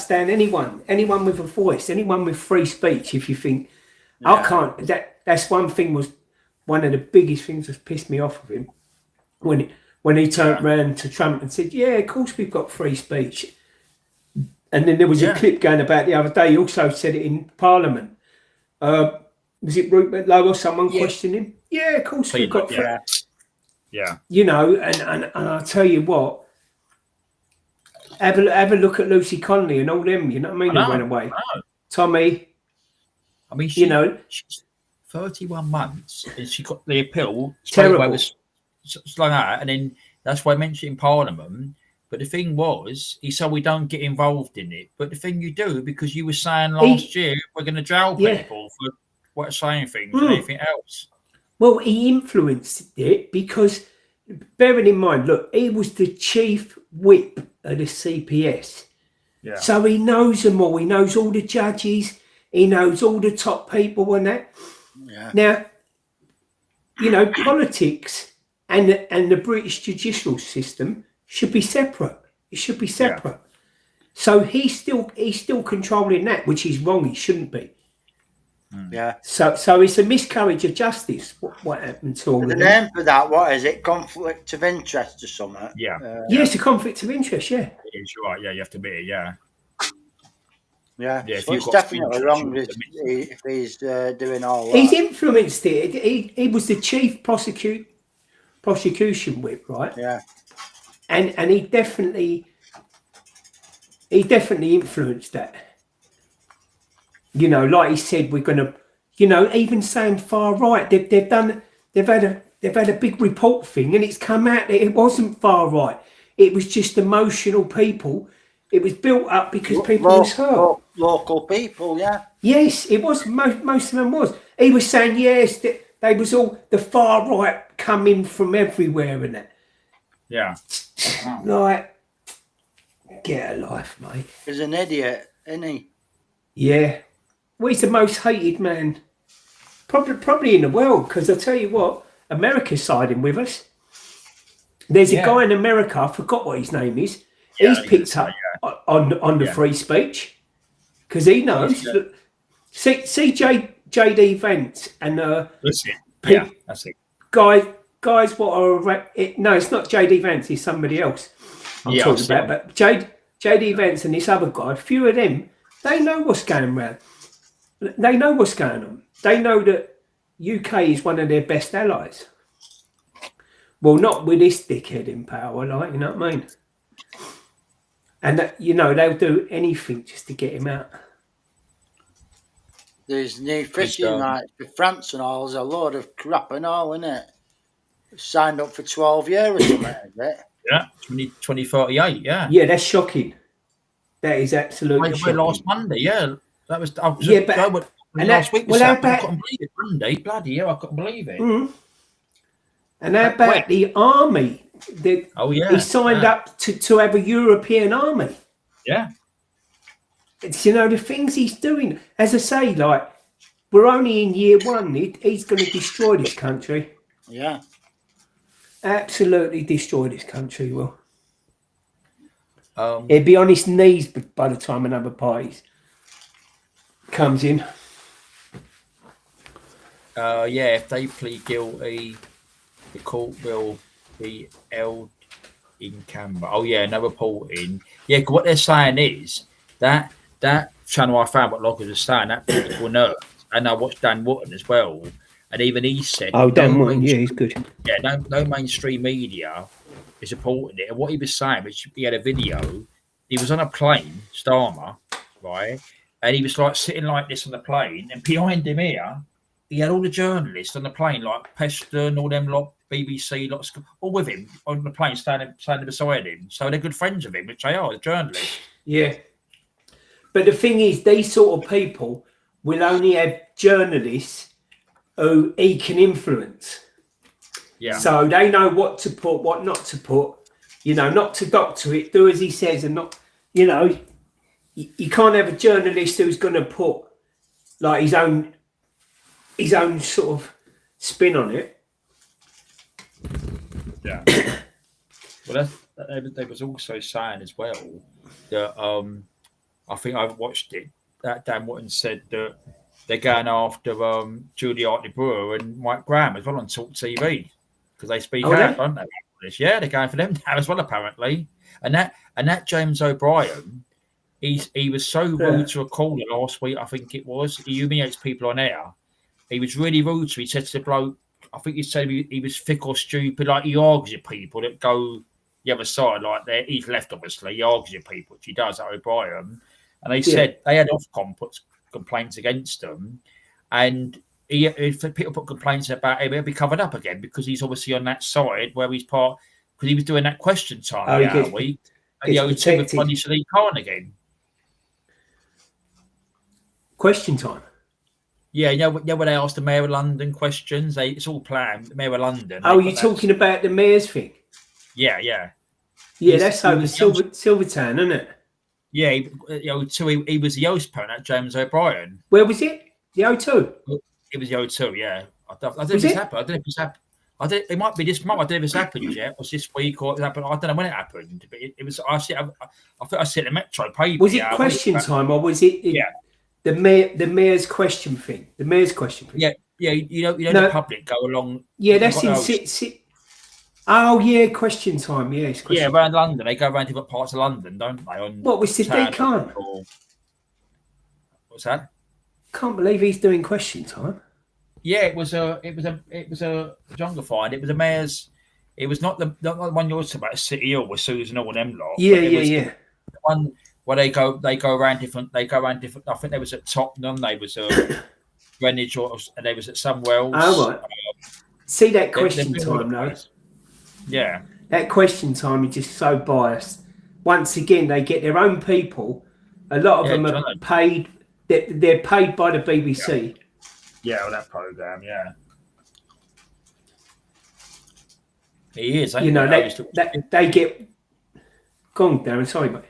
Speaker 4: down anyone with a voice, anyone with free speech. If you think I can't, that's one of the biggest things that's pissed me off of him. when he turned round to Trump and said, "Yeah, of course we've got free speech." And then there was a clip going about the other day. He also said it in Parliament. Was it Rupert Lowe or someone questioning him? Yeah, of course we've got free.
Speaker 1: Yeah.
Speaker 4: You know, and I'll tell you what. Have a look at Lucy Connolly and all them. You know what I mean? Who went away. Tommy.
Speaker 1: I mean,
Speaker 4: you know,
Speaker 1: she's 31 months and she got the appeal.
Speaker 4: Terrible.
Speaker 1: Was like that, and then that's why I mentioned in Parliament. But the thing was, he said we don't get involved in it. But the thing you do, because you were saying last year we're going to jail people for what saying things and anything else.
Speaker 4: Well, he influenced it because, bearing in mind, look, he was the chief whip of the CPS.
Speaker 1: Yeah.
Speaker 4: So he knows them all. He knows all the judges. He knows all the top people and that.
Speaker 2: Yeah.
Speaker 4: Now, you know, politics and the British judicial system should be separate. It should be separate. Yeah. So he's still controlling that, which is wrong. He shouldn't be.
Speaker 2: Yeah.
Speaker 4: So it's a miscarriage of justice. What happened to all of
Speaker 2: the
Speaker 4: them.
Speaker 2: name for that? What is it? Conflict of interest or something?
Speaker 1: Yeah.
Speaker 4: Yeah, it's a conflict of interest. Yeah.
Speaker 1: It's right. Yeah, you have to be. Yeah.
Speaker 2: Yeah.
Speaker 1: Yeah.
Speaker 2: So it's definitely wrong if he's doing all that.
Speaker 4: He's influenced it. He was the chief prosecution whip, right?
Speaker 2: Yeah.
Speaker 4: And he definitely influenced that. You know, like he said, we're going to, you know, even saying far right, they've had a big report thing, and it's come out that it wasn't far right. It was just emotional people. It was built up because people was hurt.
Speaker 2: Local people, yeah.
Speaker 4: Yes, it was. Most of them was. He was saying yes, that they was all the far right coming from everywhere and that.
Speaker 1: Yeah.
Speaker 4: Like, get a life, mate.
Speaker 2: He's an idiot, isn't he?
Speaker 4: Yeah. Well, he's the most hated man probably in the world, because I tell you what, America's siding with us. There's a guy in America, I forgot what his name is. He's picked up on the free speech because he knows. See JD Vance and
Speaker 1: that's it.
Speaker 4: Guys, what are no? It's not JD Vance. It's somebody else. I'm talking about. But JD Vance and this other guy, a few of them, they know what's going around. They know what's going on. They know that UK is one of their best allies. Well, not with this dickhead in power, like, you know what I mean? And that, you know, they'll do anything just to get him out.
Speaker 2: There's new fishing rights for France and all. There's a load of crap and all, isn't it? Signed up for 12 years or something, is it?
Speaker 1: Yeah, 2048, yeah.
Speaker 4: Yeah, that's shocking. That is absolutely shocking.
Speaker 1: Last Monday, yeah. That was last week. I couldn't believe it. Monday, bloody hell, I couldn't believe it.
Speaker 4: Mm-hmm. And how about the army? He signed up to have a European army.
Speaker 1: Yeah.
Speaker 4: It's, you know, the things he's doing. As I say, like, we're only in year one. He's going to destroy this country.
Speaker 2: Yeah.
Speaker 4: Absolutely destroy this country, Will. He'll be on his knees by the time another party comes in.
Speaker 1: If they plead guilty, the court will be held in Canberra. Oh yeah, no reporting. Yeah, what they're saying is that channel I found what Lockers was saying, that political nerd, and I watched Dan Wootton as well, and even he said,
Speaker 4: Dan Wootton, yeah, he's good.
Speaker 1: Yeah, no mainstream media is reporting it. And what he was saying, which he had a video, he was on a plane, Starmer, right, and he was like sitting like this on the plane, and behind him here, he had all the journalists on the plane, like Peston, all them lot, BBC, lots, all with him on the plane, standing beside him. So they're good friends of him, which they are, the journalists.
Speaker 4: Yeah. But the thing is, these sort of people will only have journalists who he can influence.
Speaker 1: Yeah.
Speaker 4: So they know what to put, what not to put, you know, not to doctor it, do as he says, and not, you know, you can't have a journalist who's going to put like his own sort of spin on it.
Speaker 1: Yeah. Well, they was also saying as well that I think I've watched it. That Dan Wootton said that they're going after Julie Hartley Brewer and Mike Graham as well on Talk TV because they speak out, don't they? office. Yeah, they're going for them now as well, apparently. And that James O'Brien, he was so rude to a caller last week. I think it was. He humiliates people on air. He was really rude to. He said to the bloke, I think he said he was thick or stupid. Like he argues with people that go the other side. Like he's left, obviously. He argues with people, which he does. That O'Brien, and they said they had Ofcom put complaints against him, and if people put complaints about him, he'll be covered up again because he's obviously on that side where he's part because he was doing that question time the week, and the O2 with Funny Sadiq Khan again.
Speaker 4: Question time.
Speaker 1: Yeah, you know when they asked the Mayor of London questions, it's all planned. The Mayor of London.
Speaker 4: Oh, you're talking about the mayor's thing?
Speaker 1: Yeah.
Speaker 4: That's over Silvertown, isn't it?
Speaker 1: Yeah, he was the host apparently at James O'Brien.
Speaker 4: Where was it? The O2?
Speaker 1: It was the O2, yeah. I don't know if it's happened. I don't know if it's happened. It might be this month. I don't know if it's happened yet. It was this week or it happened. I don't know when it happened. But it was. I think I see it in the Metro paper.
Speaker 4: Was it question time or was it? The mayor's question thing. The mayor's question thing.
Speaker 1: Yeah. You know, the public go along.
Speaker 4: Yeah, that's in Oh yeah, question time. Yeah, it's question
Speaker 1: around London. They go around different parts of London, don't they?
Speaker 4: What was Sadiq Khan?
Speaker 1: What's that?
Speaker 4: Can't believe he's doing question time.
Speaker 1: Yeah, it was a jungle find. It was a mayor's. It was not the one you're talking about, City Hall with Susan all them lot.
Speaker 4: Yeah.
Speaker 1: The one where they go around different. I think they was at Tottenham. They was Greenwich, and they was at somewhere else.
Speaker 4: Oh right. See that question time though.
Speaker 1: Yeah.
Speaker 4: That question time is just so biased. Once again, they get their own people. A lot of them are paid. They're paid by the BBC.
Speaker 1: Yeah, well, that programme, yeah. He is.
Speaker 4: You know, they get... Go on, Darren, sorry, mate.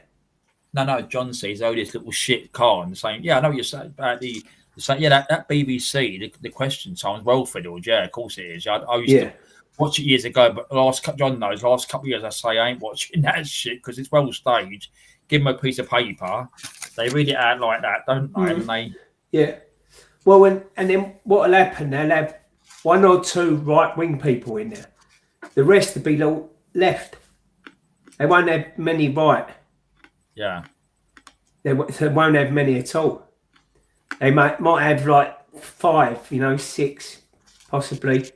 Speaker 1: No, John says, this little shit Khan saying, I know what you're saying about that BBC, the question time's well fiddled. Yeah, of course it is. I used to watch it years ago, but John knows, last couple of years I say I ain't watching that shit because it's well staged. Give them a piece of paper, they read it out like that, don't they? And they...
Speaker 4: Yeah. Well, and then what will happen, they'll have one or two right-wing people in there. The rest will be left. They won't have many right.
Speaker 1: Yeah.
Speaker 4: They won't have many at all. They might have like 5, 6, possibly.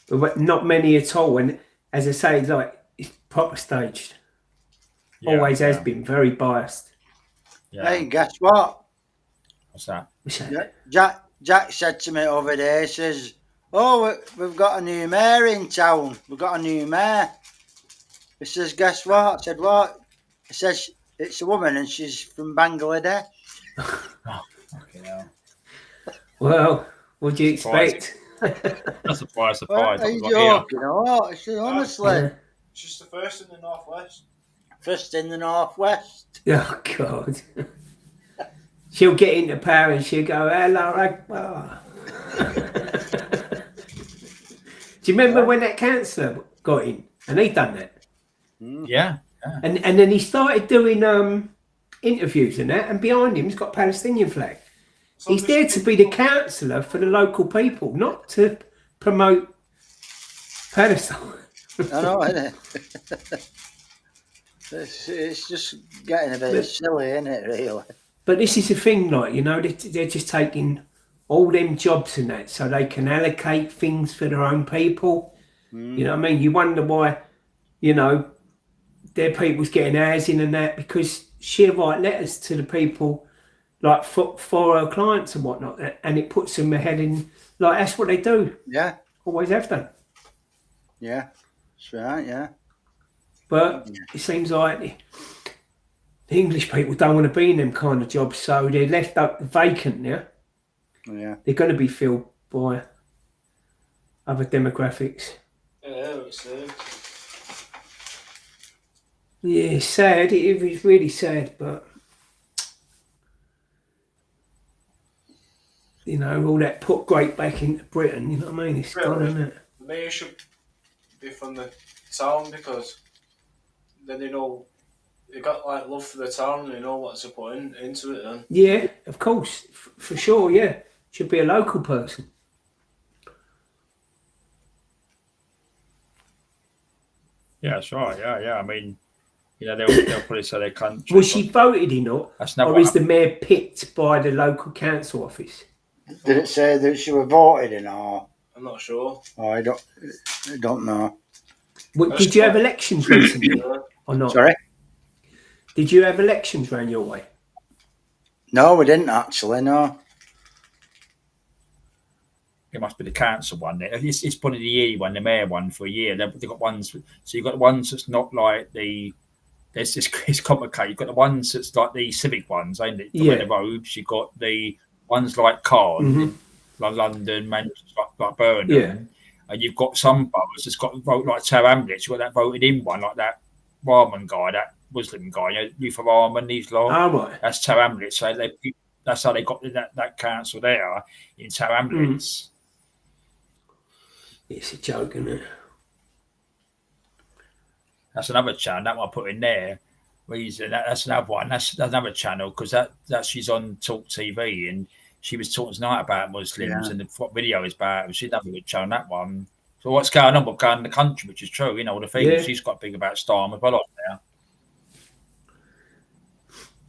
Speaker 4: But not many at all. And as I say, it's proper staged. Always has been very biased.
Speaker 2: Yeah. Hey, guess what?
Speaker 1: What's that?
Speaker 2: Jack said to me over there, he says, we've got a new mayor in town. We've got a new mayor. He says, guess what? I said, what? He says, it's a woman and she's from Bangladesh.
Speaker 1: Fucking hell.
Speaker 4: Well, what do you expect?
Speaker 1: That's a surprise.
Speaker 2: Are you joking or what? Honestly.
Speaker 5: She's the first in the Northwest.
Speaker 2: First in the Northwest.
Speaker 4: Oh, God. She'll get into power and she'll go, hello, Akbar. Do you remember when that councillor got in? And he done that?
Speaker 1: Yeah.
Speaker 4: And then he started doing interviews and that, and behind him he's got a Palestinian flag. So he's there to be the councillor for the local people, not to promote Palestine.
Speaker 2: I know, isn't it? It's just getting a bit silly, isn't it, really?
Speaker 4: But this is the thing, they're just taking all them jobs and that so they can allocate things for their own people. You know what I mean? You wonder why, their people's getting housing and that because she'll write letters to the people like for her clients and whatnot, and it puts them ahead in, that's what they do.
Speaker 2: Yeah.
Speaker 4: Always have done.
Speaker 2: Yeah. That's right, yeah.
Speaker 4: But it seems like the English people don't want to be in them kind of jobs, so they're left up vacant now.
Speaker 2: Yeah.
Speaker 4: They're going to be filled by other demographics.
Speaker 5: Yeah, it's sad.
Speaker 4: Yeah, it's sad. It was really sad, but all that put great back into Britain. You know what I mean? It's gone, isn't it?
Speaker 5: The mayor should be from the town because then they got love for the town and they know what to put into it then.
Speaker 4: Yeah, of course, for sure. Yeah, should be a local person.
Speaker 1: Yeah, that's right. Yeah. I mean, they'll probably say their country.
Speaker 4: Was she voted in, or is the mayor picked by the local council office?
Speaker 2: Did it say that she was voted in, or?
Speaker 5: I'm not sure.
Speaker 2: Oh, I don't know.
Speaker 4: Did you have elections recently or not?
Speaker 2: Sorry?
Speaker 4: Did you have elections round your way?
Speaker 2: No, we didn't actually, no.
Speaker 1: It must be the council one. It's probably the yearly one, the mayor one for a year. They've got ones. So you've got the ones that's not like the. It's complicated. You've got the ones that's like the civic ones, ain't it? The roads. You've got the ones like Carn, like London, Manchester, like Birmingham.
Speaker 4: Yeah.
Speaker 1: And you've got some boroughs that's got vote like Tower Hamlets. You've got that voted in one, like that Rahman guy, that Muslim guy, Luther Rahman, these lot.
Speaker 4: Oh, right.
Speaker 1: That's Tower Hamlets. So that's how they got that council there in Tower Hamlets.
Speaker 4: It's a joke, isn't it?
Speaker 1: That's another channel. That one I put in there. That's another one. That's another channel because that she's on Talk TV and she was talking tonight about Muslims and what video is about. She's another good channel. That one. So what's going on? What's going on in the country, which is true. The thing she's got big about Starmer, but a lot now.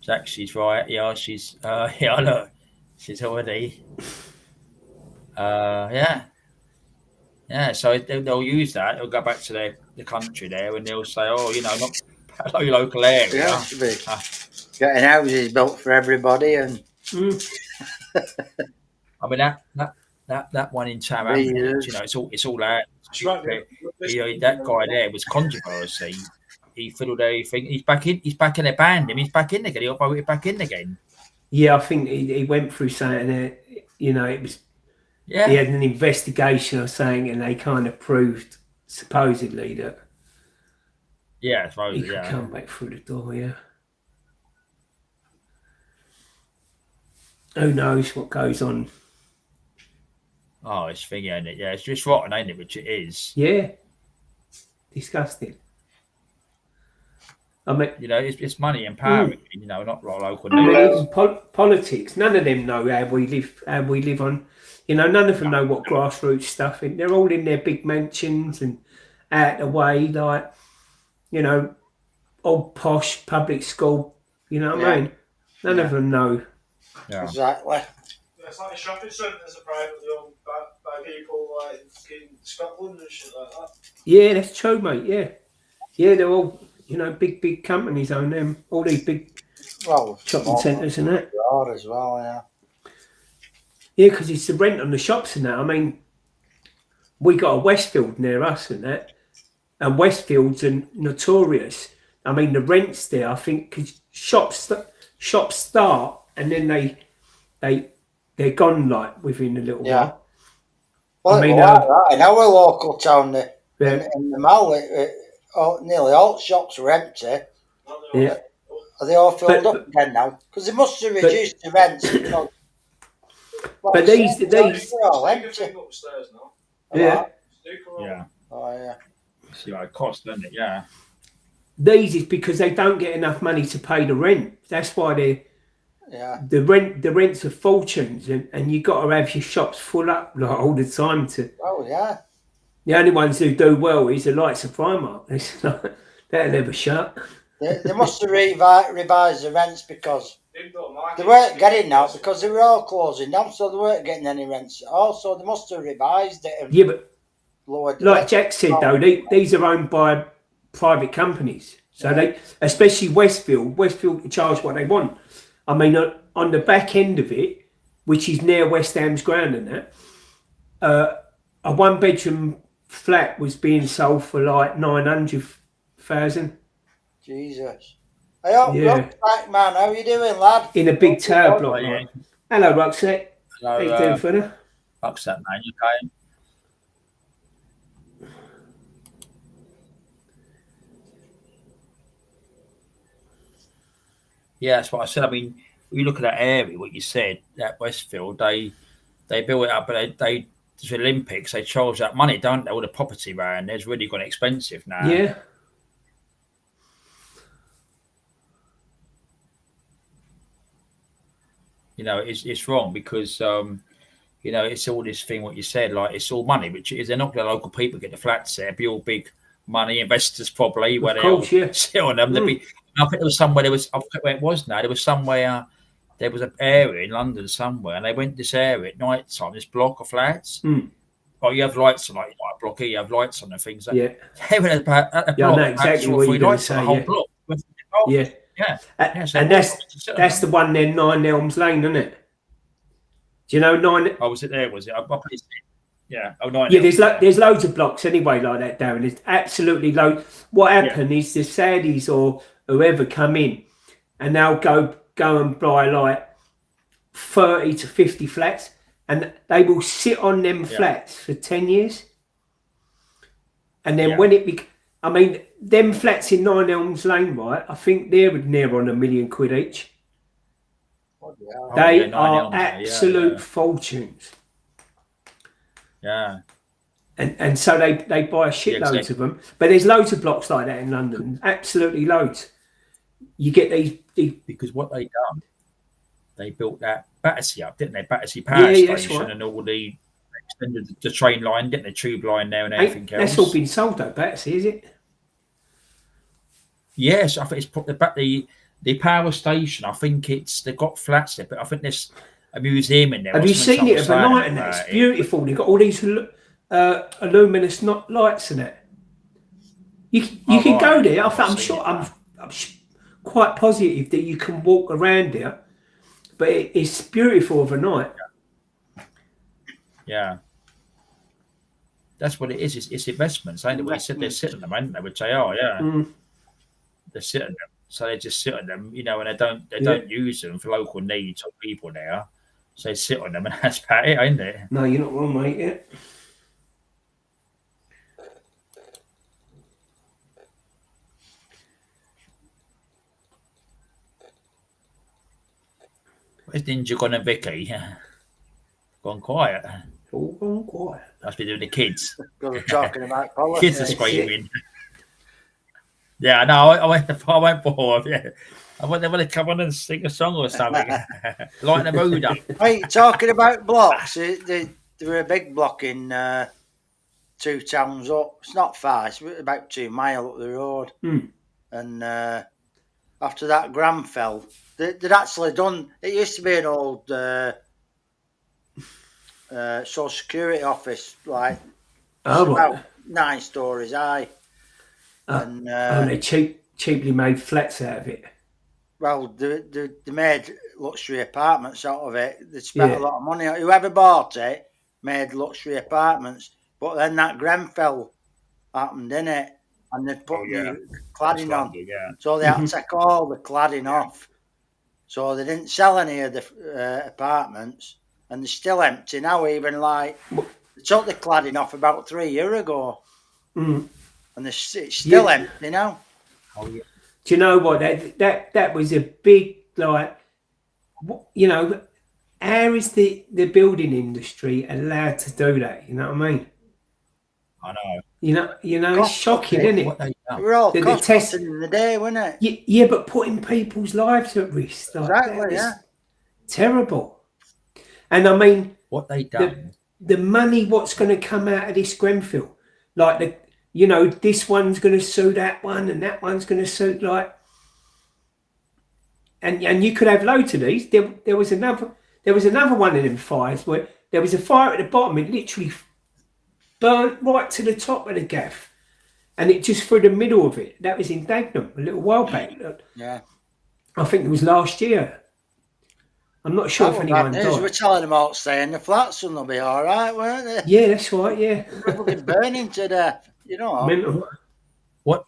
Speaker 1: Jack, she's right. Yeah, she's. Look, she's already. Yeah, so they'll use that. They'll go back to the country there, and they'll say, "Oh, not your local area."
Speaker 2: Yeah, should be getting houses built for everybody, and
Speaker 1: I mean that one in Tower Hamlets, it's all out. That guy there was controversy. He fiddled everything. He's back in. He's back in. They banned him. He's back in again. He got voted back in again.
Speaker 4: Yeah, I think he went through something that it was. Yeah. He had an investigation or something, and they kind of proved supposedly that.
Speaker 1: Yeah,
Speaker 4: he could come back through the door. Yeah. Who knows what goes on?
Speaker 1: Oh, it's thingy, ain't it? Yeah, it's just rotten, ain't it? Which it is.
Speaker 4: Yeah. Disgusting. I mean,
Speaker 1: it's money and power. Not local.
Speaker 4: Even politics. None of them know how we live on. None of them know what grassroots stuff is. They're all in their big mansions and out the way, like, old posh public school. You know what I mean? None of them know.
Speaker 2: Yeah. Exactly.
Speaker 5: It's like a shopping centres are privately owned by people like in Scotland and shit like that.
Speaker 4: Yeah, that's true, mate. Yeah. Yeah, they're all, big companies own them. All these big shopping centres and that.
Speaker 2: As well, yeah.
Speaker 4: Yeah, because it's the rent on the shops and that. I mean, we got a Westfield near us and that, and Westfields are notorious. I mean, the rents there, I think, because shops start and then they're gone like within a little while.
Speaker 2: Well, I mean, in our local town, in the mall, nearly all shops were empty.
Speaker 4: Yeah.
Speaker 2: Are they all filled up again now? Because they must have reduced the rents.
Speaker 4: But these
Speaker 2: are all empty.
Speaker 5: Upstairs now.
Speaker 4: Yeah.
Speaker 1: Yeah.
Speaker 2: Oh yeah.
Speaker 1: See what it costs, doesn't it? Yeah.
Speaker 4: These is because they don't get enough money to pay the rent. That's why the rents are fortunes, and you got to have your shops full up like all the time to.
Speaker 2: Oh yeah.
Speaker 4: The only ones who do well is the likes of Primark. They'll never shut.
Speaker 2: They must have revised the rents because they weren't getting now because they were all closing down, so they weren't getting any rents. Also, they must have revised it.
Speaker 4: Yeah, but
Speaker 2: lowered
Speaker 4: like Jack said, though, these are owned by private companies. So they, especially Westfield can charge what they want. I mean, on the back end of it, which is near West Ham's ground and that, a one-bedroom flat was being sold for like 900,000.
Speaker 2: Jesus. Hey, Rucksack man, how you doing, lad?
Speaker 4: In a big tower block. Like. Hello, Rucksack.
Speaker 1: Hello,
Speaker 4: how you doing, fella?
Speaker 1: Rucksack man, you okay? Yeah, that's what I said. I mean, when you look at that area, what you said, that Westfield, they built it up, but they the Olympics, they charge that money, don't they? All the property around there's really gone expensive now.
Speaker 4: Yeah.
Speaker 1: It's wrong because it's all this thing what you said, like it's all money, which is they're not the local people get the flats there, be all big money investors probably where
Speaker 4: course,
Speaker 1: they'll sit on them. I think there was somewhere. I forget where it was now. There was somewhere. There was an area in London somewhere, and they went to this area at night time. This block of flats. Oh, you have lights on, like a block here. You have lights on and things. Like, they were about a block.
Speaker 4: I know exactly what you're going to say.
Speaker 1: On the whole block.
Speaker 4: And that's the one there, 9 Elms Lane, isn't it? Do you know 9?
Speaker 1: Oh, was it there? Was it? Yeah. Oh, 9.
Speaker 4: Yeah, there's loads of blocks anyway like that, Darren. There's absolutely loads. What happened is the Saudis or whoever come in, and they'll go and buy like 30 to 50 flats, and they will sit on them flats for 10 years. And then when them flats in 9 Elms Lane, right, I think they're near on £1 million each. They are absolute fortunes.
Speaker 1: Yeah.
Speaker 4: And so they buy shitloads of them. But there's loads of blocks like that in London. Absolutely loads. You get these
Speaker 1: because what they done, they built that Battersea up, didn't they? Battersea Power Station and all the extended the train line, didn't they? Tube line there and everything else.
Speaker 4: That's all been sold though, Battersea, is it?
Speaker 1: Yes, I think it's the power station. I think they've got flats there, but I think there's a museum in there.
Speaker 4: Have you seen it overnight? And it's beautiful. They've got all these luminous lights in it. You can go there. I'm quite positive that you can walk around there, but it's beautiful overnight.
Speaker 1: Yeah, that's what it is. It's investments. Ain't it? They sit on them, ain't they? Which they are. Yeah, they sit on them. So they just sit on them, and they don't use them for local needs or people there. So they sit on them, and that's about it, ain't it?
Speaker 4: No, you're not wrong, mate. Yeah.
Speaker 1: Where's Ninja gone and Vicky? Gone quiet.
Speaker 4: All gone quiet.
Speaker 1: Must be doing the kids.
Speaker 2: Talking about politics.
Speaker 1: Kids are screaming. Yeah, no, I went for yeah. I want them to come on and sing a song or something. Lighten the mood up.
Speaker 2: Hey, talking about blocks, there were a big block in 2 towns up. It's not far, it's about 2 miles up the road. And after that Grenfell, they'd actually done, it used to be an old Social Security office, like about 9 stories high. And
Speaker 4: they cheaply made flats out of it.
Speaker 2: Well, they made luxury apartments out of it. They spent a lot of money. Whoever bought it made luxury apartments. But then that Grenfell happened, didn't it? And they put the cladding on. So they had to take all the cladding off. So they didn't sell any of the apartments. And they're still empty now, even like... They took the cladding off about 3 years ago. And it's still empty now.
Speaker 1: Oh, yeah.
Speaker 4: Do you know what? That was a big, like, how is the building industry allowed to do that? You know what I mean?
Speaker 1: I know.
Speaker 4: You know, it's shocking, isn't it?
Speaker 2: We're all testing in the day, wasn't it?
Speaker 4: Yeah, but putting people's lives at risk. Like,
Speaker 2: exactly,
Speaker 4: terrible. And I mean,
Speaker 1: what they done?
Speaker 4: The money, what's going to come out of this Grenfell? Like this one's going to sue that one, and that one's going to sue and you could have loads of these. There was another one of them fires where there was a fire at the bottom. It literally burnt right to the top of the gaff, and it just through the middle of it. That was in Dagenham a little while back.
Speaker 2: Yeah,
Speaker 4: I think it was last year. I'm not sure if anyone died.
Speaker 2: We're telling them all to stay in the flats and they'll be all right, weren't they?
Speaker 4: Yeah, that's right. Yeah,
Speaker 2: they're burning to death. You know
Speaker 4: mental.
Speaker 1: What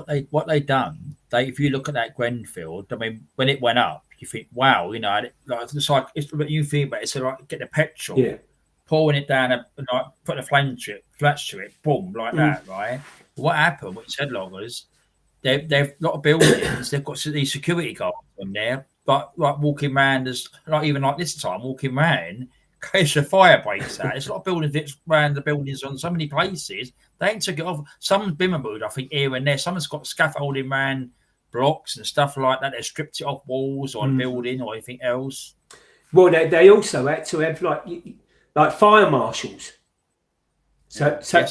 Speaker 1: they done? If you look at that Grenfell, I mean, when it went up, you think, wow, it's like you think, but it's like get the petrol, pouring it down, and like putting a flame to it, boom, like that, right? What happened? What said loggers, they've got a buildings, they've got these security guards in there, but like walking around, there's not even like this time walking around. In case a fire breaks out, it's a lot of buildings that's around the buildings on so many places. They ain't took it off. Someone's been removed, I think, here and there. Someone's got scaffolding around blocks and stuff like that. They stripped it off walls or a building or anything else.
Speaker 4: Well, they also had to have like fire marshals. So
Speaker 1: fire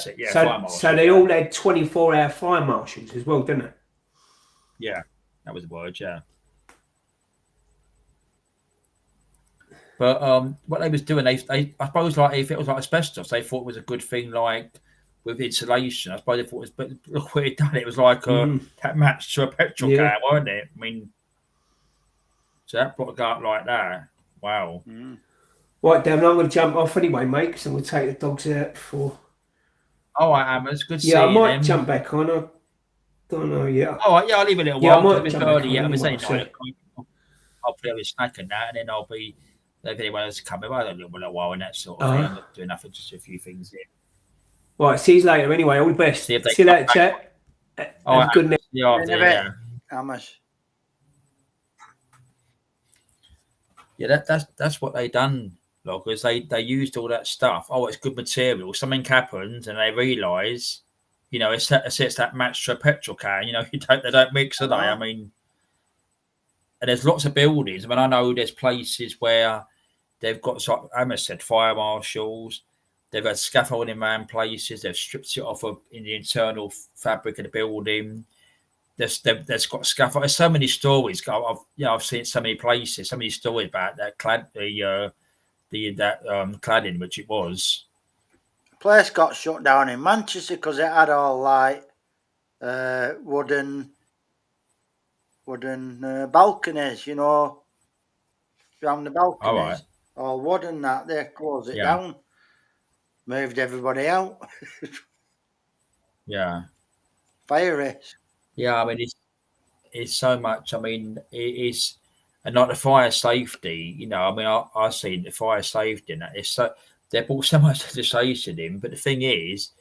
Speaker 1: marshal.
Speaker 4: So they all had 24-hour fire marshals as well, didn't they?
Speaker 1: Yeah, that was the word. Yeah. But what they was doing, they I suppose, like, if it was like asbestos, they thought it was a good thing, like with insulation. I suppose they thought it was, but look what it done. It was like that matched to a petrol can, wasn't it? I mean, so that brought a go up like that. Wow.
Speaker 4: Right, Dan, I'm going to jump off anyway, mate, because I'm going to take the dogs out before.
Speaker 1: All right, Amos, good seeing
Speaker 4: you.
Speaker 1: you.
Speaker 4: Yeah, I might jump back on. I don't know yet.
Speaker 1: All right, yeah, I'll leave a little
Speaker 4: Yeah,
Speaker 1: while.
Speaker 4: I might jump back on.
Speaker 1: I'll put a snack and that, and then I'll be. If anyone else coming, I'll a little while and that sort of thing. I'm not doing nothing, just a few things here.
Speaker 4: Right, see you later. Anyway, all the best. See you later, chat.
Speaker 1: All right,
Speaker 4: good night.
Speaker 1: Yeah, that's what they done, loggers. They used all that stuff. Oh, it's good material. Something happens, and they realise, you know, it's that match to a petrol can. You know, they don't mix, do they? I mean, and there's lots of buildings. I mean, I know there's places where they've got, like Amos said, fire marshals. They've had scaffolding around places. They've stripped it off in the internal fabric of the building. There's got scaffold. There's so many stories. I've seen so many places. So many stories about that cladding, which it was.
Speaker 2: The place got shut down in Manchester because it had all like wooden balconies, you know, around the balconies.
Speaker 1: All right.
Speaker 2: All wooden that. They closed it down. Moved everybody out.
Speaker 1: Yeah.
Speaker 2: Fire risk.
Speaker 1: Yeah, I mean, it's so much. I mean, it is, and like the fire safety, you know, I mean, I've seen the fire safety and that. It's so, they brought so much legislation in, but the thing is,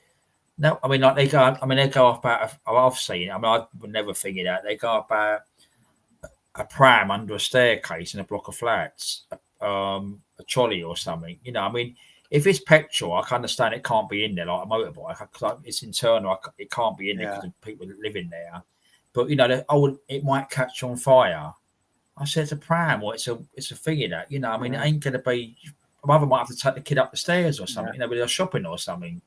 Speaker 1: no, I mean, like they go off about, I've seen, I mean, I would never figure that. They go about a pram under a staircase in a block of flats, a trolley or something, you know, I mean, if it's petrol, I can understand it can't be in there like a motorbike because it's internal. It can't be in there because of people that live in there. But you know, it might catch on fire. I said it's a pram or it's a thingy that, you know. I mean, it ain't going to be. Mother might have to take the kid up the stairs or something. You know, with their shopping or something.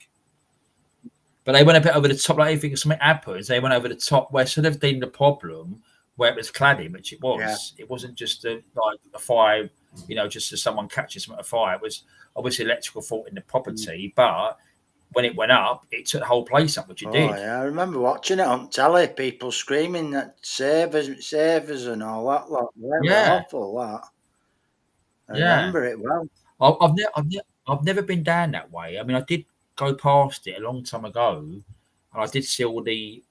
Speaker 1: But they went a bit over the top. Like, if something happens, they went over the top where sort of deemed the problem where it was cladding, which it was. Yeah. It wasn't just like a fire. You know, just as someone catches something on fire. It was obviously electrical fault in the property, but when it went up, it took the whole place up, which it did.
Speaker 2: Yeah, I remember watching it on telly, people screaming that save us and all that. Like, awful, that. I remember it well.
Speaker 1: I've never been down that way. I mean, I did go past it a long time ago, and I did see all the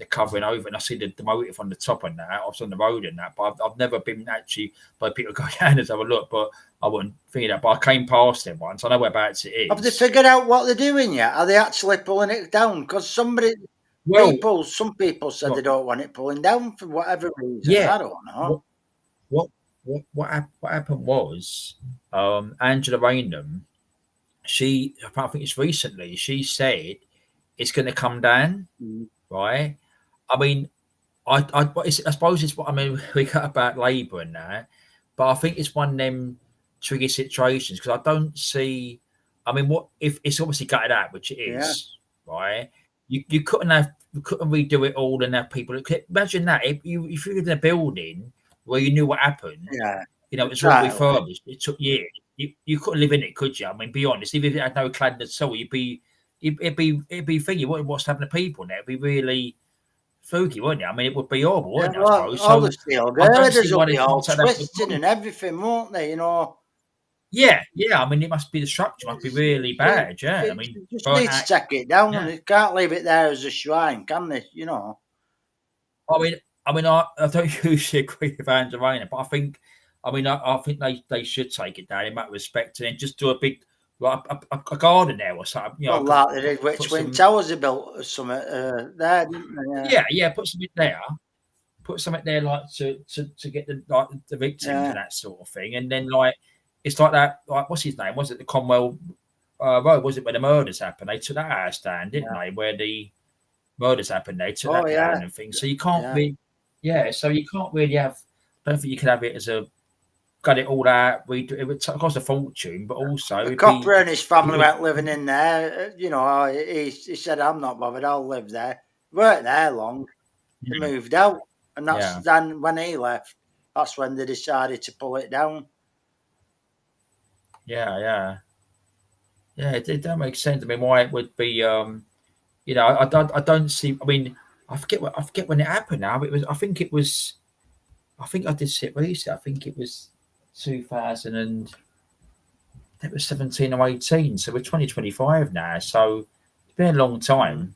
Speaker 1: covering over, and I see the motive on the top and that. I was on the road and that, but I've never been actually by people go down and have a look. But I wouldn't think that. But I came past it once. I know whereabouts it is.
Speaker 2: Have they figured out what they're doing yet? Are they actually pulling it down? Because some people said they don't want it pulling down for whatever reason. Yeah, I don't know.
Speaker 1: What happened was Angela Raynham. I think it's recently. She said it's going to come down, right? I mean, I suppose it's what I mean. We got about Labour and that, but I think it's one of them tricky situations because I don't see. I mean, what if it's obviously gutted out, which it is, right? You couldn't redo it all and have people. Imagine that if you lived in a building where you knew what happened, you know, it's all refurbished. It took years. You couldn't live in it, could you? I mean, be honest. Even if it had no cladding at all, it'd be thinking, what's happening to people now? It'd be really spooky, wouldn't it? I mean, it would be horrible, wouldn't it? I suppose.
Speaker 2: All the steel girders will be all twisted and everything, won't they? You know.
Speaker 1: Yeah. I mean, it must be the structure must be really bad. Yeah, I mean,
Speaker 2: you just need to take it down. Yeah. And you can't leave it there as a shrine, can they? You know.
Speaker 1: I don't usually agree with Angela Raynham, but I think they should take it down in that respect and then just do a big. Like a garden there or something. You know,
Speaker 2: like they did with Twin Towers they built or something there, didn't they?
Speaker 1: Yeah, put something there. Put something there like to get the victims and that sort of thing. And then like it's like that, like what's his name? Was it the Conwell Road? Was it where the murders happened? They took that house down, didn't they? Where the murders happened, they took that down and things. So you can't so you can't really have I don't think you can have it as a got it all out. It would cost a fortune, but also
Speaker 2: The
Speaker 1: it'd
Speaker 2: copper
Speaker 1: be,
Speaker 2: and his family went living in there. He said, "I'm not bothered. I'll live there." Weren't there long. They moved out, and that's
Speaker 1: yeah,
Speaker 2: then when he left. That's when they decided to pull it down.
Speaker 1: yeah. It don't make sense. I mean, why it would be, I don't see. I mean, I forget when it happened. Now it was. I think it was. I think I did see it recently. I think it was 2000 and it was 17 or 18. So we're 2025 now. So it's been a long time.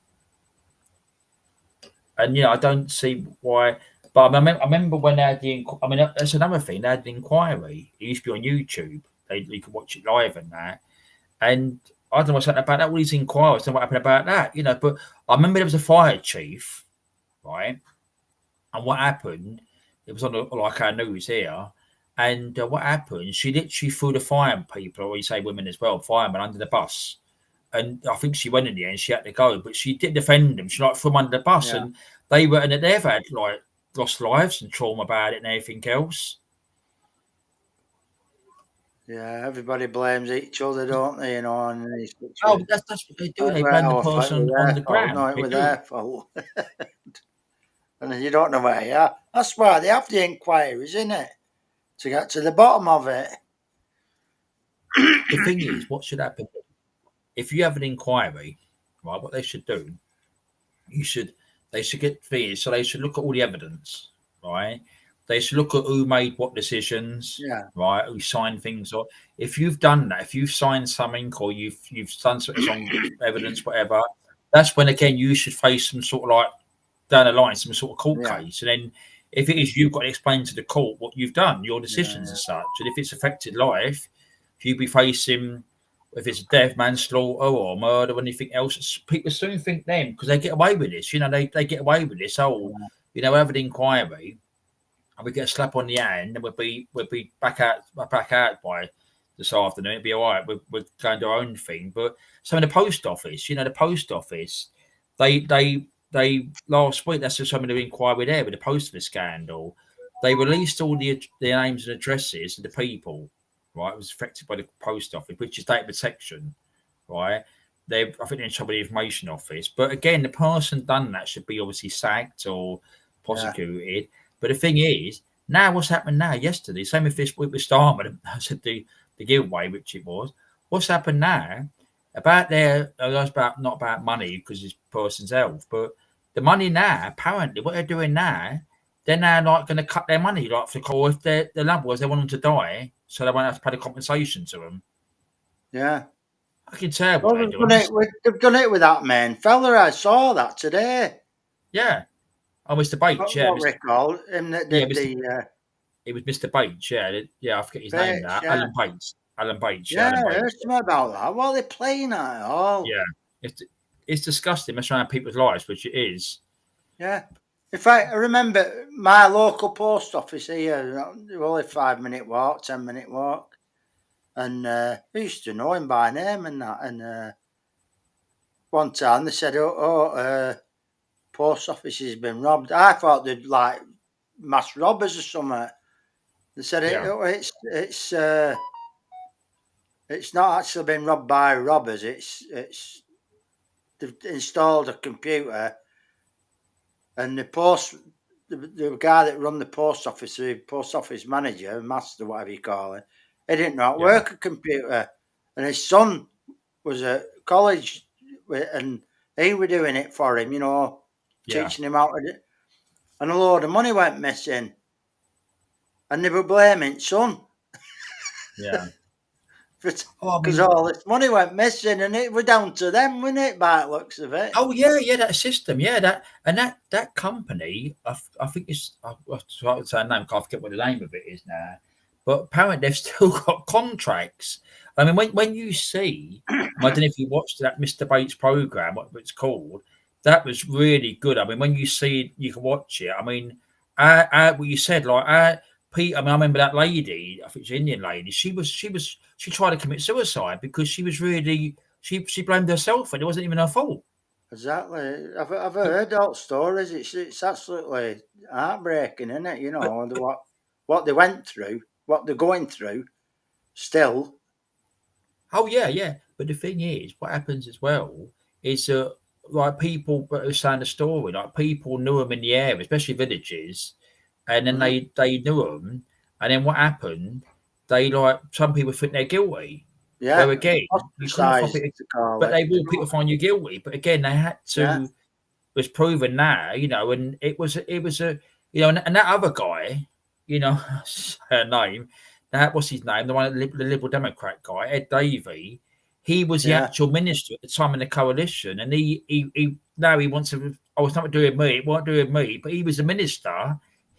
Speaker 1: And I don't see why. But I remember when they had I mean, that's another thing. They had the inquiry. It used to be on YouTube. You could watch it live and that. And I don't know what's happened about that. All these inquiries, I don't know what happened about that. But I remember there was a fire chief, right? And what happened? It was on like our news here. And what happened? She literally threw the fire people, or you say women as well, firemen under the bus. And I think she went in the end. She had to go, but she did defend them. She threw them under the bus,
Speaker 2: Yeah.
Speaker 1: and they've had lost lives and trauma about it and everything else.
Speaker 2: Yeah, everybody blames each other, don't they? And
Speaker 1: That's what they do. They blame the person on the ground.
Speaker 2: No, it was their fault. And you don't know where you are. That's why they have the inquiries, isn't it? To get to the bottom of it.
Speaker 1: The thing is, what should happen? If you have an inquiry, right, what they should do, they should get fees. So they should look at all the evidence, right? They should look at who made what decisions, right? Who signed things. Or if you've done that, if you've signed something or you've done some evidence, whatever, that's when again you should face some sort of like down the line, some sort of court case. And then if it is, you've got to explain to the court what you've done, your decisions and such. And if it's affected life, you'd be facing, if it's death, manslaughter or murder or anything else, people soon think them because they get away with this. They get away with this. Have an inquiry and we get a slap on the hand and we'll be back out by this afternoon. It'll be all right. We're going to our own thing. But so in the post office, they last week, that's just some of the inquiry there with the post office scandal. They released all the names and addresses of the people, right? It was affected by the post office, which is data protection, right? I think they're in trouble with the information office. But again, the person done that should be obviously sacked or prosecuted. Yeah. But the thing is, now what's happened now? Yesterday, same with this week with Starman, I said the giveaway, which it was. What's happened now? About not about money because it's person's health, but the money now, apparently, what they're doing now, they're now like going to cut their money, like for the call if their loved ones, they want them to die, so they won't have to pay the compensation to them.
Speaker 2: Yeah,
Speaker 1: I can tell.
Speaker 2: Well, they've done it with that man fella. I saw that today.
Speaker 1: Yeah. Oh, Mr. Bates. Yeah.
Speaker 2: What recall him that did
Speaker 1: it was Mr. Bates. Yeah. I forget his name now. Yeah. Alan Bates.
Speaker 2: Yeah, I heard something about that. What are they playing at all?
Speaker 1: Yeah. It's disgusting messing around people's lives, which it is.
Speaker 2: Yeah. In fact, I remember my local post office here, only 5-minute walk, 10-minute walk. And I used to know him by name and that. And one time they said, post office has been robbed. I thought they'd like mass robbers or something. They said it's not actually been robbed by robbers. They've installed a computer, and the guy that run the post office, the post office manager, master, whatever you call it, he didn't know how to work a computer, and his son was at college, and he was doing it for him, teaching him how to do it. And a load of money went missing, and they were blaming son.
Speaker 1: Yeah.
Speaker 2: Because all this money went missing, and it was down to them, wasn't it, by the looks of it?
Speaker 1: Oh yeah, that system, that company. I think it's I say a name. I forget what the name of it is now, but apparently they've still got contracts. I mean, when you see, I don't know if you watched that Mr. Bates program, what it's called. That was really good. I mean, when you see, you can watch it. I mean, what you said, like Pete. I mean, I remember that lady. I think she's an Indian lady. She tried to commit suicide because she was really she blamed herself and it wasn't even her fault.
Speaker 2: Exactly. I've heard all stories. It's absolutely heartbreaking, isn't it? What they went through. what they're going through. Still.
Speaker 1: Oh yeah. But the thing is, what happens as well is like people who saying the story, like people knew them in the area, especially villages, and then they knew them, and then what happened? They like some people think they're guilty.
Speaker 2: Yeah.
Speaker 1: Where again, you couldn't find people, but they will people find you guilty. But again, they had to.
Speaker 2: Yeah.
Speaker 1: Was proven now, and it was a, and that other guy, her name, that what's his name, the one, the Liberal Democrat guy, Ed Davey, he was the actual minister at the time in the coalition, and he now he wants to. Oh, it's not doing me. It won't do with me. But he was the minister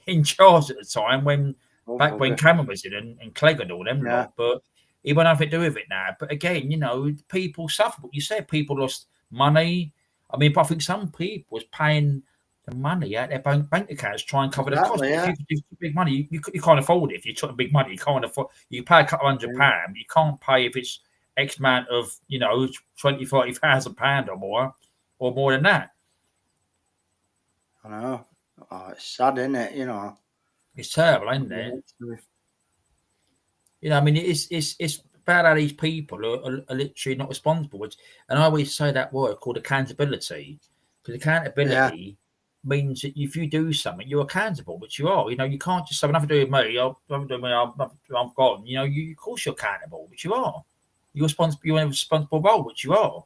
Speaker 1: in charge at the time when when Cameron was in and Clegg and all them lot. But he won't have to do with it now. But again, people suffer. But you said people lost money. I mean, but I think some people was paying the money out their bank accounts to try and cover the cost.
Speaker 2: Yeah.
Speaker 1: If you took big money, you can't afford it. If you took big money, you can't afford. You pay a couple £100. You can't pay if it's X amount of £20,000-30,000 or more than that.
Speaker 2: I know. Oh, it's sad, isn't it?
Speaker 1: It's terrible, isn't it? I mean, it's bad how these people are literally not responsible. And I always say that word called accountability, because accountability means that if you do something, you're accountable, which you are. You can't just say nothing to do with me. I'm gone. Of course you're accountable, which you are. You're responsible. You're in a responsible role, which you are.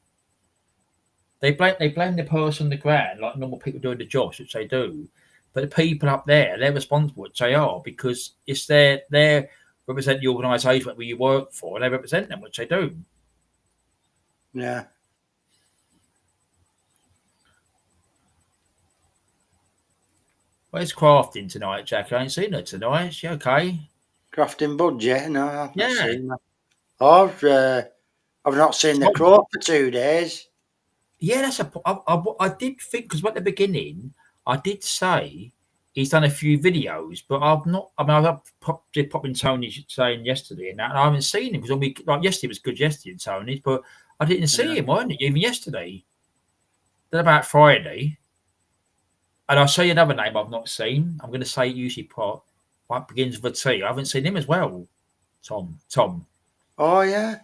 Speaker 1: They blame the person on the ground like normal people doing the jobs, which they do, but the people up there, they're responsible, which they are, because it's their represent the organisation where you work for, and they represent them, which they do.
Speaker 2: Yeah.
Speaker 1: Where's Crafting tonight, Jack? I ain't seen her tonight. Is she okay?
Speaker 2: Crafting Budget? No, I've not seen that. I've not seen the Crow for 2 days.
Speaker 1: Yeah, I did think, because at the beginning, I did say he's done a few videos, but I've not. I mean, I've popped in Tony's saying yesterday and that, and I haven't seen him, because like yesterday was good yesterday in Tony's, but I didn't see him, weren't it? Even yesterday. Then about Friday, and I'll say another name I've not seen. I'm going to say usually what begins with a T. I haven't seen him as well. Tom.
Speaker 2: Oh yeah,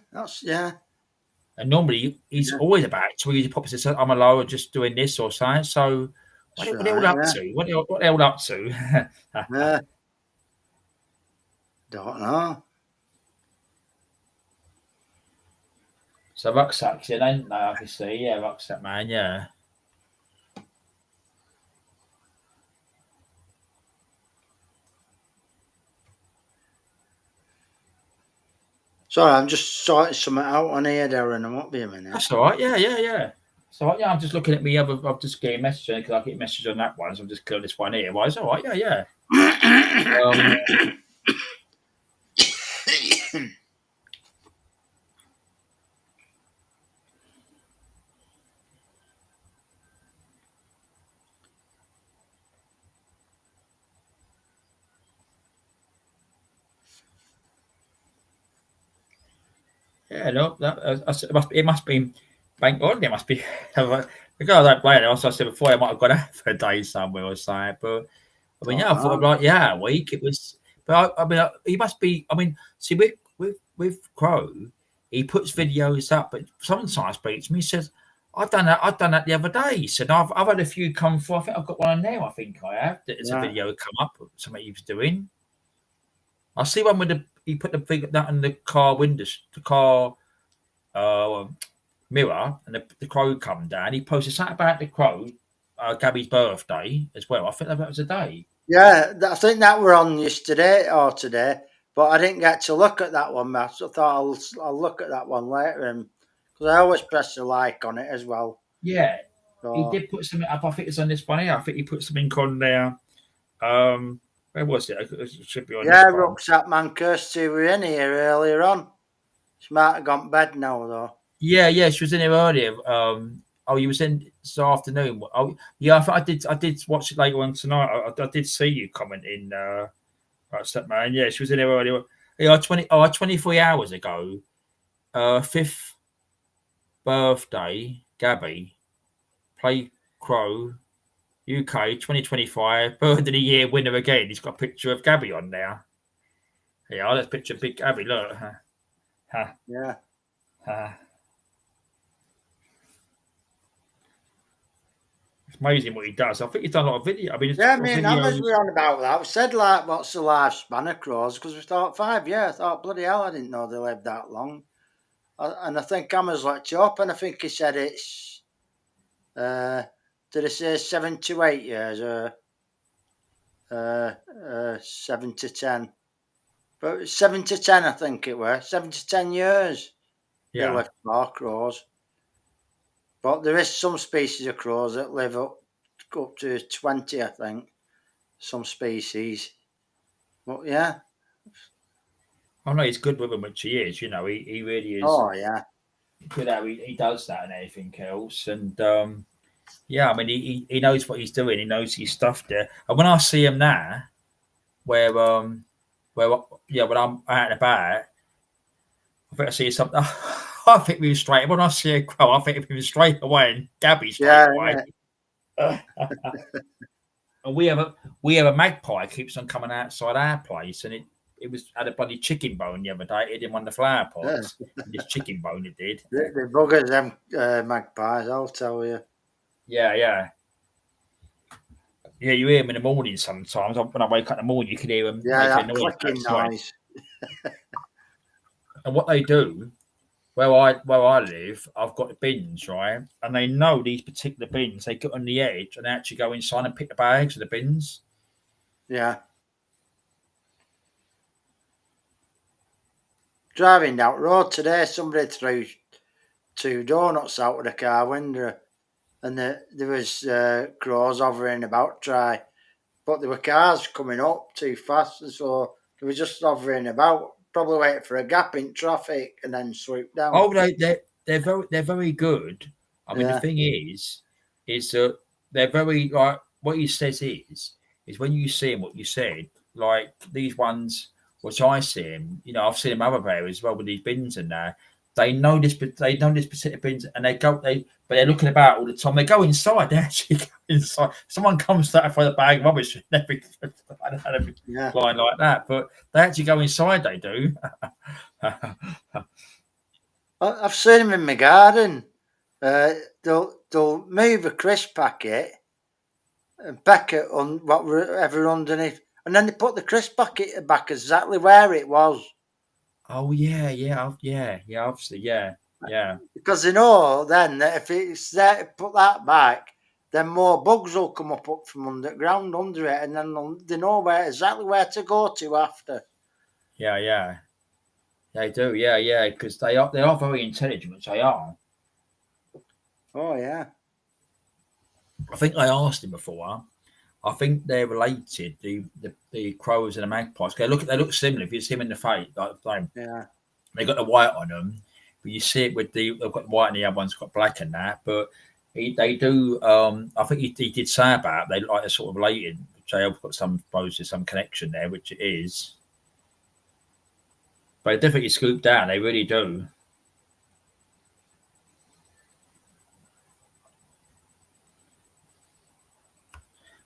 Speaker 1: And normally he's always about. So he usually pops and says, "I'm alone, just doing this or something." So. What are they all up to? What are they all up to?
Speaker 2: Don't know.
Speaker 1: So Rucksack's in, ain't they? I can see. Yeah, Rucksack Man, yeah.
Speaker 2: Sorry, I'm just sorting something out on here, Darren. I won't be a minute.
Speaker 1: That's all right. Yeah. So I'm just looking at me. I've just getting a message because I get a message on that one, so I'm just clear this one here. Well, it's all right. Yeah. Yeah, no, it must be bank holiday. It must be because I don't play it. Also, I said before, I might have gone out for a day somewhere or something. But I mean, I thought a week. It was, but I mean, he must be. I mean, see, with Crow, he puts videos up, but sometimes speaks to me. He says, "I've done that the other day." He said, "I've had a few come through. I think I've got one now. I think I have. There's a video come up of something he was doing. I see one with he put the thing that in the car windows, the car mirror, and the crow come down. He posted something about the crow, Gabby's birthday as well. I think that was a day.
Speaker 2: Yeah, I think that were on yesterday or today, but I didn't get to look at that one, Matt. So I thought I'll look at that one later, because I always press the like on it as well.
Speaker 1: Yeah, so, he did put something up. I think it's on this one here. I think he put something on there. Where was it? It should be on.
Speaker 2: Yeah, Rucksack Man Kirsty were in here earlier on. She might have gone to bed now though.
Speaker 1: Yeah, she was in here earlier. You was in this afternoon. Oh, yeah, I did watch it later on tonight. I did see you commenting. Rucksack Man. Yeah, she was in here earlier. Yeah, 23 hours ago. 5th birthday, Gabby. Play Crow. UK 2025 Bird of the Year winner again. He's got a picture of Gabby on there. Yeah, let's picture Big Gabby. Look.
Speaker 2: Yeah.
Speaker 1: It's amazing what he does. I think he's done a lot of video. I mean, it's
Speaker 2: Yeah, me and Hammers
Speaker 1: videos.
Speaker 2: were on about that. We said, like, what's the lifespan of crows? Because we thought 5 years. I thought, bloody hell, I didn't know they lived that long. And I think Hammers looked it up, and I think he said it's, did he say 7 to 8 years or 7 to 10? But 7 to 10, I think it were. 7 to 10 years they
Speaker 1: Yeah.
Speaker 2: live for crows. But there is some species of crows that live up to 20, I think. Some species. But yeah.
Speaker 1: I know he's good with them, which he is. You know, he really is.
Speaker 2: Oh, yeah.
Speaker 1: Good how he does that and everything else. And yeah, I mean, he knows what he's doing. He knows his stuff there. And when I see him now, where yeah, when I'm out and about, I think I see something. I think we were straight. When I see a crow, I think we were straight away, and Gabby straight away. Yeah. And we have a magpie keeps on coming outside our place, and it was had a bloody chicken bone the other day. It hid in one of the flower pots. Yeah. This chicken bone it did.
Speaker 2: The buggers, them magpies, I'll tell you.
Speaker 1: Yeah. Yeah, you hear them in the morning sometimes. When I wake up in the morning, you can hear them.
Speaker 2: Yeah, that clicking noise.
Speaker 1: And what they do, where I live, I've got the bins, right? And they know these particular bins. They get on the edge and they actually go inside and pick the bags of the bins.
Speaker 2: Yeah. Driving down the road today, somebody threw 2 donuts out of the car window, and there was crows hovering about try, but there were cars coming up too fast, and so they were just hovering about, probably waiting for a gap in traffic, and then swoop down.
Speaker 1: Oh, they're very good. I mean, the thing is that they're very, like, what he says is when you see them, what you said, like these ones, which I see them, you know, I've seen them other areas as well with these bins and that. They know this particular bins, and but they're looking about all the time. They go inside. They actually go inside. Someone comes to for the bag of rubbish and everything, line like that. But they actually go inside. They do.
Speaker 2: I've seen them in my garden. They'll move a crisp packet and pack it on whatever underneath, and then they put the crisp packet back exactly where it was.
Speaker 1: Oh yeah, obviously, yeah.
Speaker 2: Because they know then that if it's there to put that back, then more bugs will come up from underground under it, and then they know exactly where to go to after.
Speaker 1: Yeah. They do, yeah, because they are very intelligent, which they are.
Speaker 2: Oh yeah.
Speaker 1: I think I asked him before. I think they're related, the crows and the magpies. They look similar. If you see them in the face, like the same.
Speaker 2: Yeah.
Speaker 1: They got the white on them, but you see it with they've got the white and the other one's got black in that. But they do. I think he did say about they like they're sort of related. So they've got some connection there, which it is. But they definitely scoop down. They really do.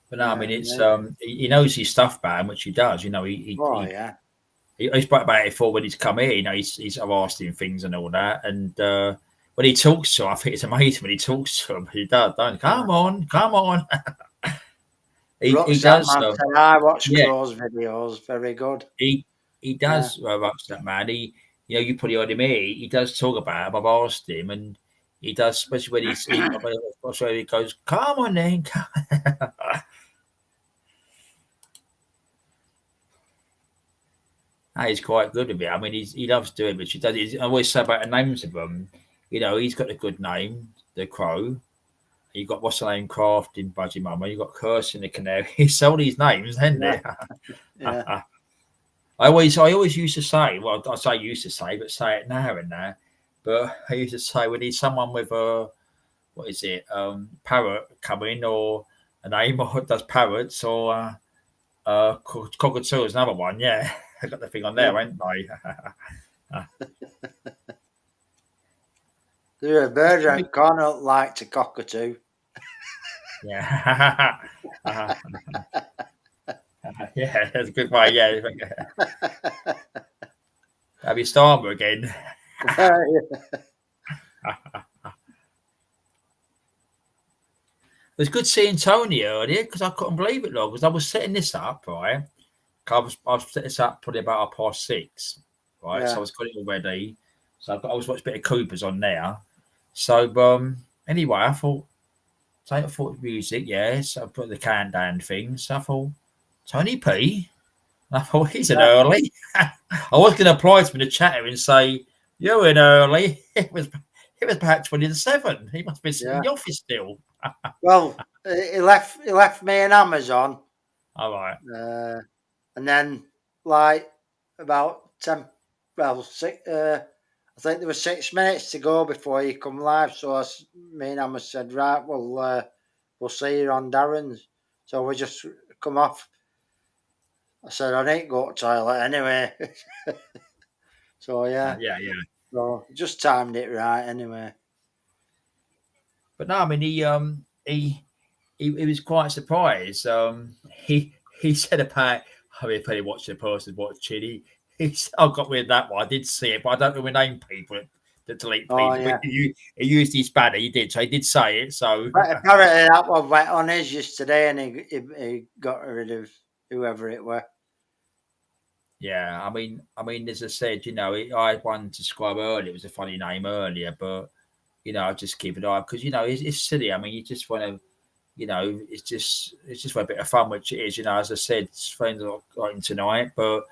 Speaker 1: But no, I mean it's he knows his stuff about him, which he does. You know, he's spoke about it before when he's come here. You know, I've asked him things and all that, and when he talks to him, I think it's amazing when he talks to him. He does, don't he? Come on. he does.
Speaker 2: I watch crows videos. Very good.
Speaker 1: He does. That man. You probably heard him here. He does talk about him. I've asked him, and he does, especially when he goes, "Come on, then." He's quite good at it. I mean, he loves doing it, which he does. I always say about the names of them. You know, he's got a good name, the crow. You got what's the name, Craft in Budgie Mama. You got Curse in the Canary. He's all these names, haven't they? Yeah. I always used to say. Well, I say used to say, but say it now and now. But I used to say we need someone with a parrot coming or a name or does parrots or cockatoo is another one. Yeah. I got the thing on there, ain't I?
Speaker 2: There are birds that can't like to cockatoo.
Speaker 1: Yeah. Yeah, that's a good way. Yeah. Have you started again? It was good seeing Tony earlier because I couldn't believe it, because I was setting this up, right? I was setting this up probably about 6:30, right?
Speaker 2: Yeah.
Speaker 1: So I was got it all ready. So I was watching a bit of Cooper's on there. So anyway, I thought music, yes. I put the countdown thing. So I thought Tony P. And I thought he's an early. I was going to apply to him in the chat and say you're in early. It was about 27. He must be in the office still.
Speaker 2: Well, he left me in Amazon.
Speaker 1: All right.
Speaker 2: And then like about 10, well, 6. I think there was 6 minutes to go before he come live. So me and Emma said, right, we'll see you on Darren's. So we just come off. I said, I need to go to the toilet anyway. So yeah. So just timed it right anyway.
Speaker 1: But no, I mean he was quite surprised. He said about probably watching the person watching. He said, I got rid of that one. I did see it, but I don't know name people that delete people.
Speaker 2: Oh, yeah.
Speaker 1: But he used his banner. He did, so he did say it. So
Speaker 2: But apparently that one went on his yesterday, and he got rid of whoever it were.
Speaker 1: Yeah, I mean, as I said, I had one to subscribe earlier. It was a funny name earlier, but I just keep an eye because it's silly. I mean, you just want to, it's just for a bit of fun, which it is. As I said, friends are going tonight, but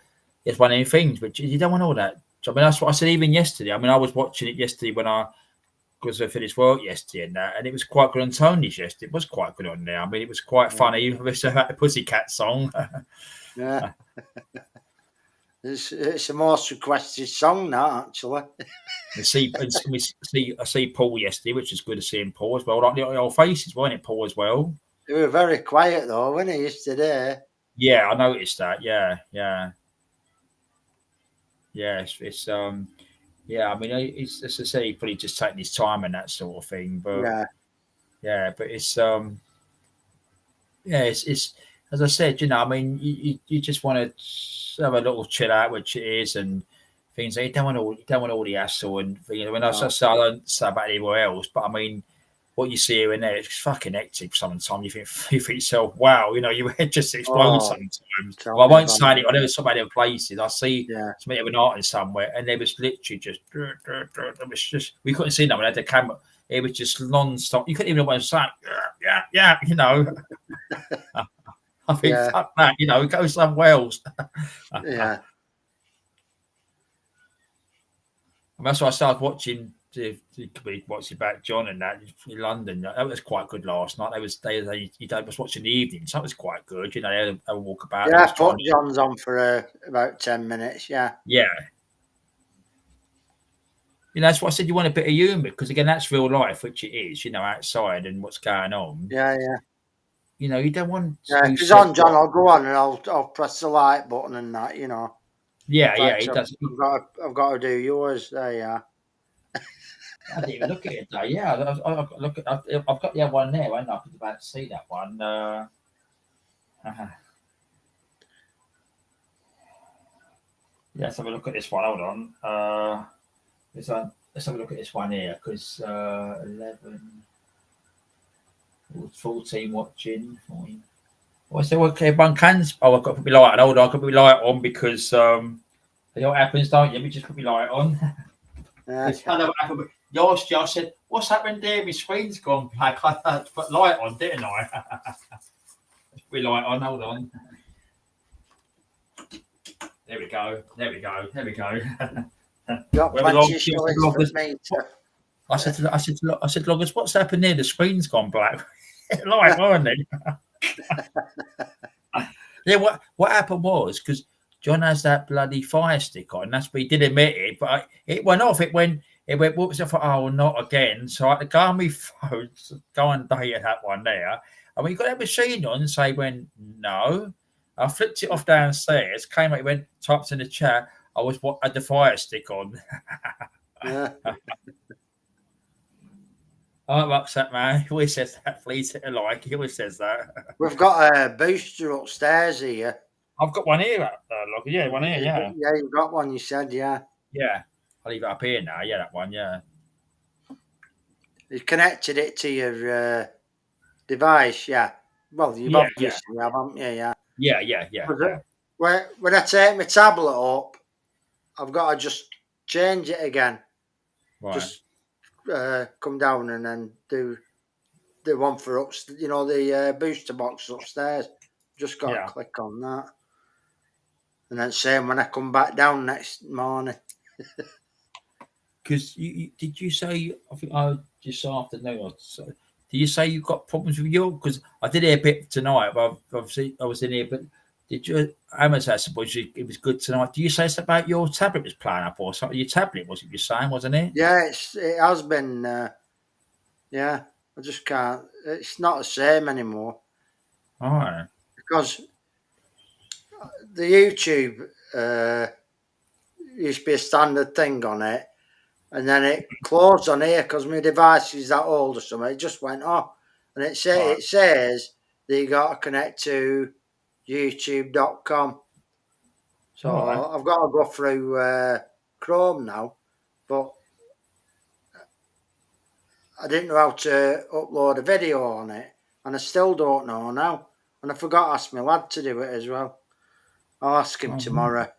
Speaker 1: it's one of the things which you don't want all that. I mean, that's what I said even yesterday. I mean, I was watching it yesterday because I finished work yesterday and it was quite good on Tony's yesterday. It was quite good on there. I mean, it was quite funny. With the Pussycat song.
Speaker 2: Yeah. It's the most requested song now, actually.
Speaker 1: I see Paul yesterday, which is good to see him, Paul, as well. Like the old faces, weren't it, Paul, as well?
Speaker 2: They were very quiet, though, weren't they, yesterday?
Speaker 1: Yeah, I noticed that. Yeah. It's I mean, it's as I say, he probably just taking his time and that sort of thing. But but it's it's as I said, I mean, you just want to have a little chill out, which it is, and things. You don't want all the hassle and things. I mean, I don't say about anywhere else, but I mean, what you see here and there, it's fucking hectic. Sometimes you think to yourself, wow, your head just explodes sometimes. Well, I won't say it. I never saw about other places. I see somebody having an artist somewhere, and there was literally just, it was just, we couldn't see them. We had the camera. It was just non-stop. You couldn't even know what to say. Yeah. I think, fuck that, go somewhere else.
Speaker 2: Yeah.
Speaker 1: And that's why I started watching about John and that in London. That was quite good last night. I was watching the evening, so that was quite good. They had a walk about.
Speaker 2: Yeah, I put John's on for about 10 minutes. Yeah.
Speaker 1: That's what I said. You want a bit of humour because again, that's real life, which it is. outside and what's going on.
Speaker 2: Yeah.
Speaker 1: You don't want.
Speaker 2: Yeah, because on John, I'll go on and I'll press the like button and that.
Speaker 1: Yeah, he does.
Speaker 2: I've got to do yours. There you are.
Speaker 1: I didn't even look at it though. Yeah, I've got the other one there. I was about to see that one. Let's have a look at this one. Hold on. Let's have a look at this one here because 11, 14 watching. 14. Well, so everyone can. Oh, I've got to put my light on. Hold on, I've got to put my light on because you know what happens, don't you? Let me just put my light on. I know what happened. Last year I said, "What's happened there? My screen's gone black." I had to put light on, didn't I? Let's put my light on. Hold on. There we go. I said, Loggers, what's happened there? The screen's gone black. Light, weren't it? Yeah, what happened was because John has that bloody fire stick on. That's what he did admit it, but it went off. It went. Whoops! I thought, oh, not again. So I had to go on my phone, go and date that one there. And when you got that machine on, say when no, I flipped it off downstairs. Came out, went typed in the chat. I had the fire stick on.
Speaker 2: Yeah.
Speaker 1: I'm upset, man. He always says that. Please hit a like. He always says that.
Speaker 2: We've got a booster upstairs here.
Speaker 1: I've got one here, Logger. Yeah, one here. Yeah.
Speaker 2: Yeah, you've got one. You said, yeah.
Speaker 1: Yeah, I'll leave it up here now. Yeah, that one. Yeah.
Speaker 2: You connected it to your device, yeah. Well, you've
Speaker 1: Yeah,
Speaker 2: obviously have, haven't you? Yeah.
Speaker 1: yeah.
Speaker 2: When I take my tablet up, I've got to just change it again.
Speaker 1: Right.
Speaker 2: Just come down and then do the one for the booster box upstairs. Just got to click on that. And then same when I come back down next morning.
Speaker 1: Because did you say? I think I just afternoon. So, did you say you got problems with your? Because I did hear a bit tonight. But obviously I was in here. But did you? I suppose it was good tonight. Do you say something about your tablet was playing up or something? Your tablet was it? You're saying, wasn't it?
Speaker 2: Yeah, it has been. Yeah, I just can't. It's not the same anymore.
Speaker 1: All right.
Speaker 2: Because the YouTube used to be a standard thing on it, and then it closed on here because my device is that old or something. It just went off, and it says that you got to connect to YouTube.com. So I've got to go through Chrome now, but I didn't know how to upload a video on it, and I still don't know now. And I forgot to ask my lad to do it as well. I'll ask him tomorrow.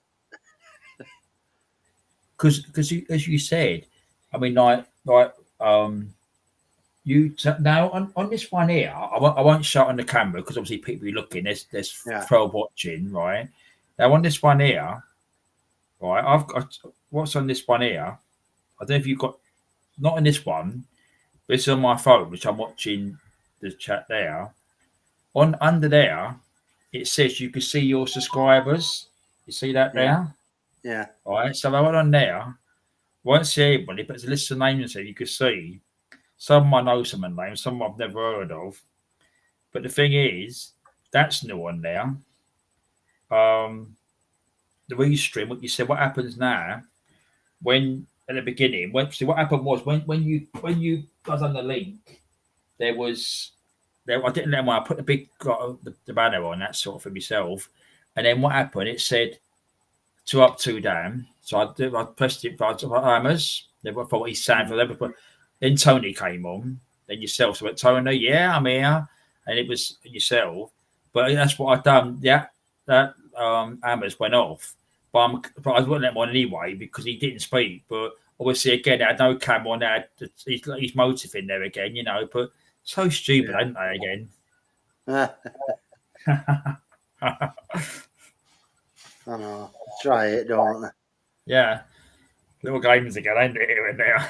Speaker 1: Because as you said, I mean, you now on this one here, I won't show it on the camera because obviously people are looking. There's 12 watching, right? Now on this one here, right? I've got what's on this one here. I don't know if you've got not on this one, but it's on my phone, which I'm watching the chat there. On under there, it says you can see your subscribers. You see that there?
Speaker 2: Yeah.
Speaker 1: All right. So I went on there. Won't see anybody, but there's a list of names there you can see. Some I know some of the names, some I've never heard of. But the thing is, that's new on there. The restream, what you said, what happens now when at the beginning, what happened was when you guys on the link, I didn't let I put the big the banner on that sort of for myself. And then what happened, it said two up, two down. So I pressed it for hammers. They thought what he's saying for them. Then Tony came on. Then yourself. So I went, Tony, yeah, I'm here. And it was yourself. But that's what I've done. Yeah, that hammers went off. But I wouldn't let him on anyway because he didn't speak. But obviously, again, I had no camera on there. His motive in there again, But so stupid, ain't they, again?
Speaker 2: I know. Try it, don't they?
Speaker 1: Yeah. Little games again, ain't it, here and there?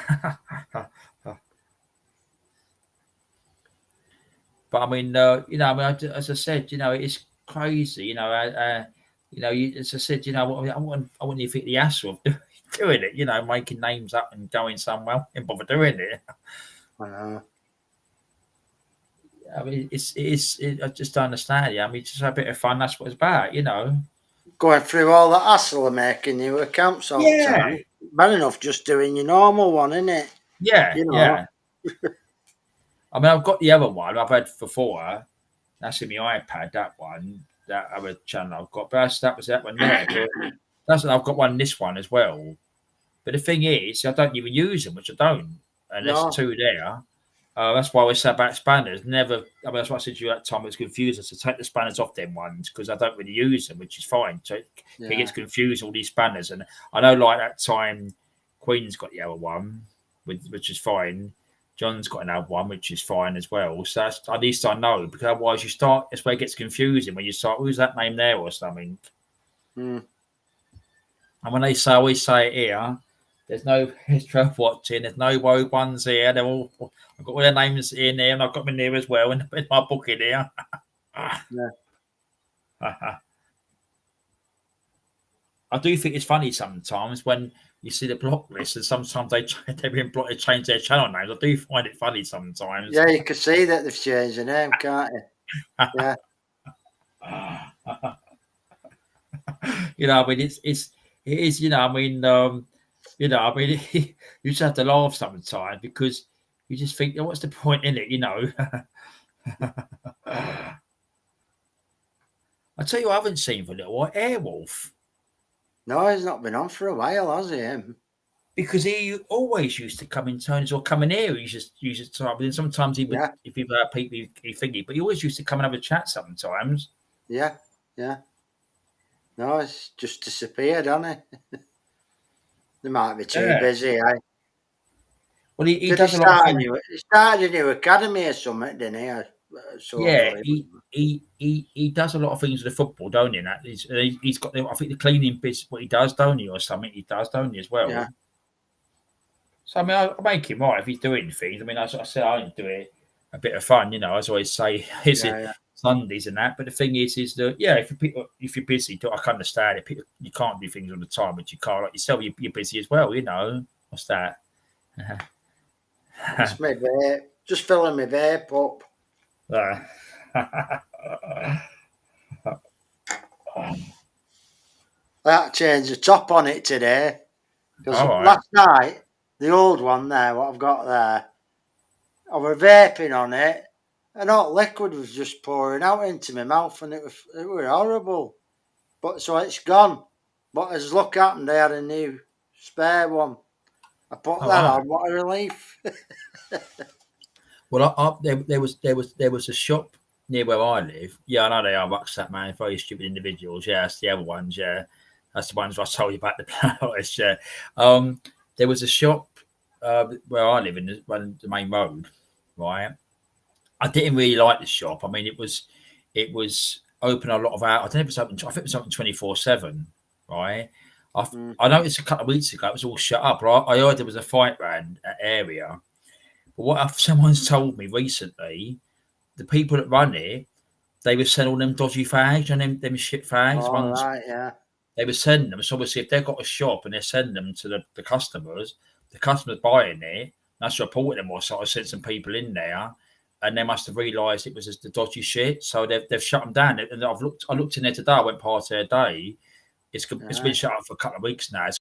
Speaker 1: But I mean, as I said, it's crazy, as I said, I wouldn't even think the hassle of doing it, making names up and going somewhere and bother doing it.
Speaker 2: I know.
Speaker 1: I mean, I just don't understand. I mean, just a bit of fun. That's what it's about,
Speaker 2: Going through all the hassle of making new accounts all the time. Bad enough just doing your normal one, isn't it?
Speaker 1: Yeah, yeah. I mean, I've got the other one I've had before. That's in my iPad, that one, that other channel I've got. But that was that one there. But I've got this one as well. But the thing is, I don't even use them, which I don't. And there's two there. That's why we said about spanners. That's what I said to you that time. It's confused us to take the spanners off them ones because I don't really use them, which is fine. So it gets confused, all these spanners. And I know, like that time, Queen's got the other one, which is fine. John's got another one, which is fine as well. So at least I know, because otherwise that's where it gets confusing when you start, who's that name there or something?
Speaker 2: And
Speaker 1: when I always say it here, there's no history of watching, there's no rogue ones here. I've got all their names in there, and I've got them in here as well, and in my book in here. I do think it's funny sometimes when you see the block list, and sometimes they've been blocked to change their channel names. I do find it funny sometimes.
Speaker 2: Yeah, you can see that they've changed the name, can't you? Yeah.
Speaker 1: I mean, it is. I mean, you just have to laugh sometimes because you just think, what's the point in it? I tell you, I haven't seen for a little while. Airwolf.
Speaker 2: No, he's not been on for a while, has he? Him?
Speaker 1: Because he always used to come in turns or come in here. He used to talk. But then sometimes he would, if he had people, he thingy. But he always used to come and have a chat sometimes.
Speaker 2: Yeah. No, it's just disappeared, hasn't he? They might be too busy, eh?
Speaker 1: Well, he does a lot of things.
Speaker 2: He started a new academy or something, didn't he? So
Speaker 1: he does a lot of things with the football, don't he? And that he's got, I think, the cleaning bits, what he does, don't he, or something he does, don't he, as well?
Speaker 2: Yeah.
Speaker 1: So I mean, I make him right if he's doing things. I mean, as I said, I only do it a bit of fun, as I always say, Sundays and that. But the thing is that if you're busy, I can understand it. You can't do things all the time, but you can't, like yourself. You're busy as well, What's that?
Speaker 2: It's my vape. Just filling my vape up. I had to change the top on it today because last night the old one there, what I've got there, I was vaping on it, and all liquid was just pouring out into my mouth, and it was horrible. But so it's gone. But as luck happened, they had a new spare one. I put that on. What a relief!
Speaker 1: Well, there was a shop near where I live. Yeah, I know they are rucksack man, very stupid individuals. Yeah, that's the other ones. Yeah, that's the ones I told you about the planet. Yeah, there was a shop where I live in the main road. Right, I didn't really like the shop. I mean, it was open a lot of hours. I don't know if it's open. I think it was open 24/7. Right. I noticed a couple of weeks ago it was all shut up. Right, I heard there was a fight around that area. But what someone's told me recently, the people that run it, they were sending all them dodgy fags and them shit fags.
Speaker 2: Right, yeah.
Speaker 1: They were sending them. So obviously, if they've got a shop and they're sending them to the customers buying it. That's reported them. So I sent some people in there, and they must have realised it was just the dodgy shit. So they've shut them down. And I looked in there today. I went past there today. It's been shut up for a couple of weeks now. It's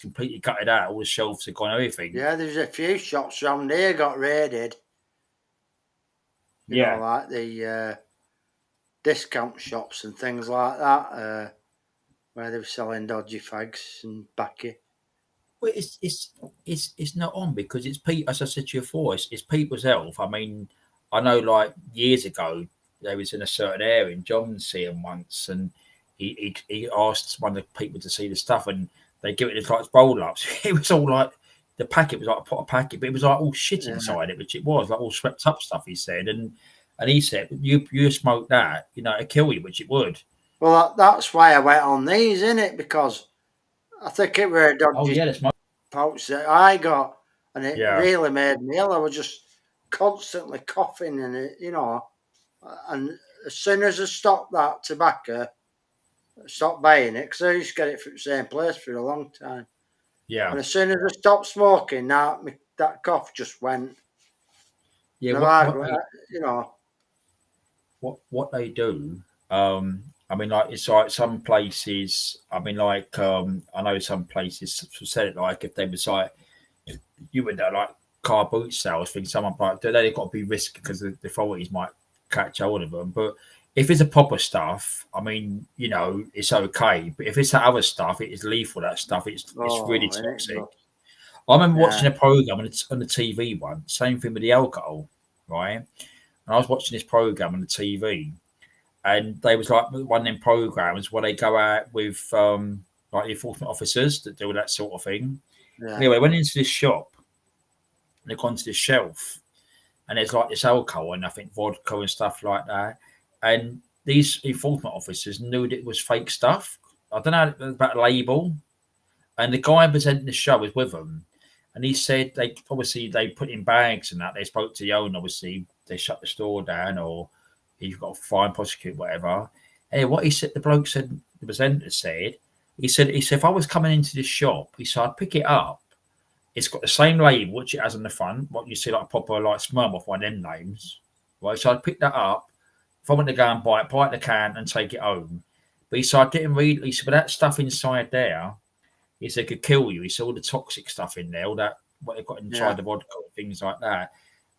Speaker 1: completely gutted out. All the shelves are gone, everything.
Speaker 2: Yeah, there's a few shops around here got raided. You know, like the discount shops and things like that, where they were selling dodgy fags and baccy.
Speaker 1: Well, it's not on because it's people. As I said to you before, it's people's health. I mean, I know like years ago they was in a certain area and John see him once, and he asked one of the people to see the stuff, and they give it like roll ups. It was all like the packet was like a pot of packet, but it was like all shit inside it, which it was like all swept up stuff. He said, and he said, you smoke that, it'd kill you, which it would.
Speaker 2: Well, that's why I went on these, innit? Because I think it were a dodgy pouch that I got, and it really made me ill. I was just constantly coughing, and and as soon as I stopped that tobacco, I stopped buying it because I used to get it from the same place for a long time.
Speaker 1: Yeah.
Speaker 2: And as soon as I stopped smoking, that cough just went.
Speaker 1: Yeah. What they do. I mean, like it's like some places. I mean, like I know some places said it like if they was like you would know, like car boot sales thing. Someone like they've got to be risky because the authorities might catch hold of them. But if it's a proper stuff, I mean, it's okay. But if it's that other stuff, it is lethal. That stuff, it's really toxic. I remember watching a program on the TV once. Same thing with the alcohol, right? And I was watching this program on the TV. And they was like one of them programs where they go out with like the enforcement officers that do that sort of thing. Yeah. Anyway, I went into this shop and they've gone to this shelf and there's like this alcohol and I think vodka and stuff like that. And these enforcement officers knew that it was fake stuff. I don't know about a label. And the guy presenting the show was with them. And he said they put in bags and that. They spoke to the owner, obviously. They shut the store down or you've got to fine, prosecute, whatever. Anyway, what he said, the bloke said, the presenter said, he said, if I was coming into this shop, he said, I'd pick it up. It's got the same label, which it has on the front, what you see like a proper like Smurf, one of them names. Right, so I'd pick that up. If I want to go and buy the can and take it home. But he said, I didn't read, he said, but that stuff inside there, he said, could kill you. He said, all the toxic stuff in there, all that, what they've got inside the vodka, things like that.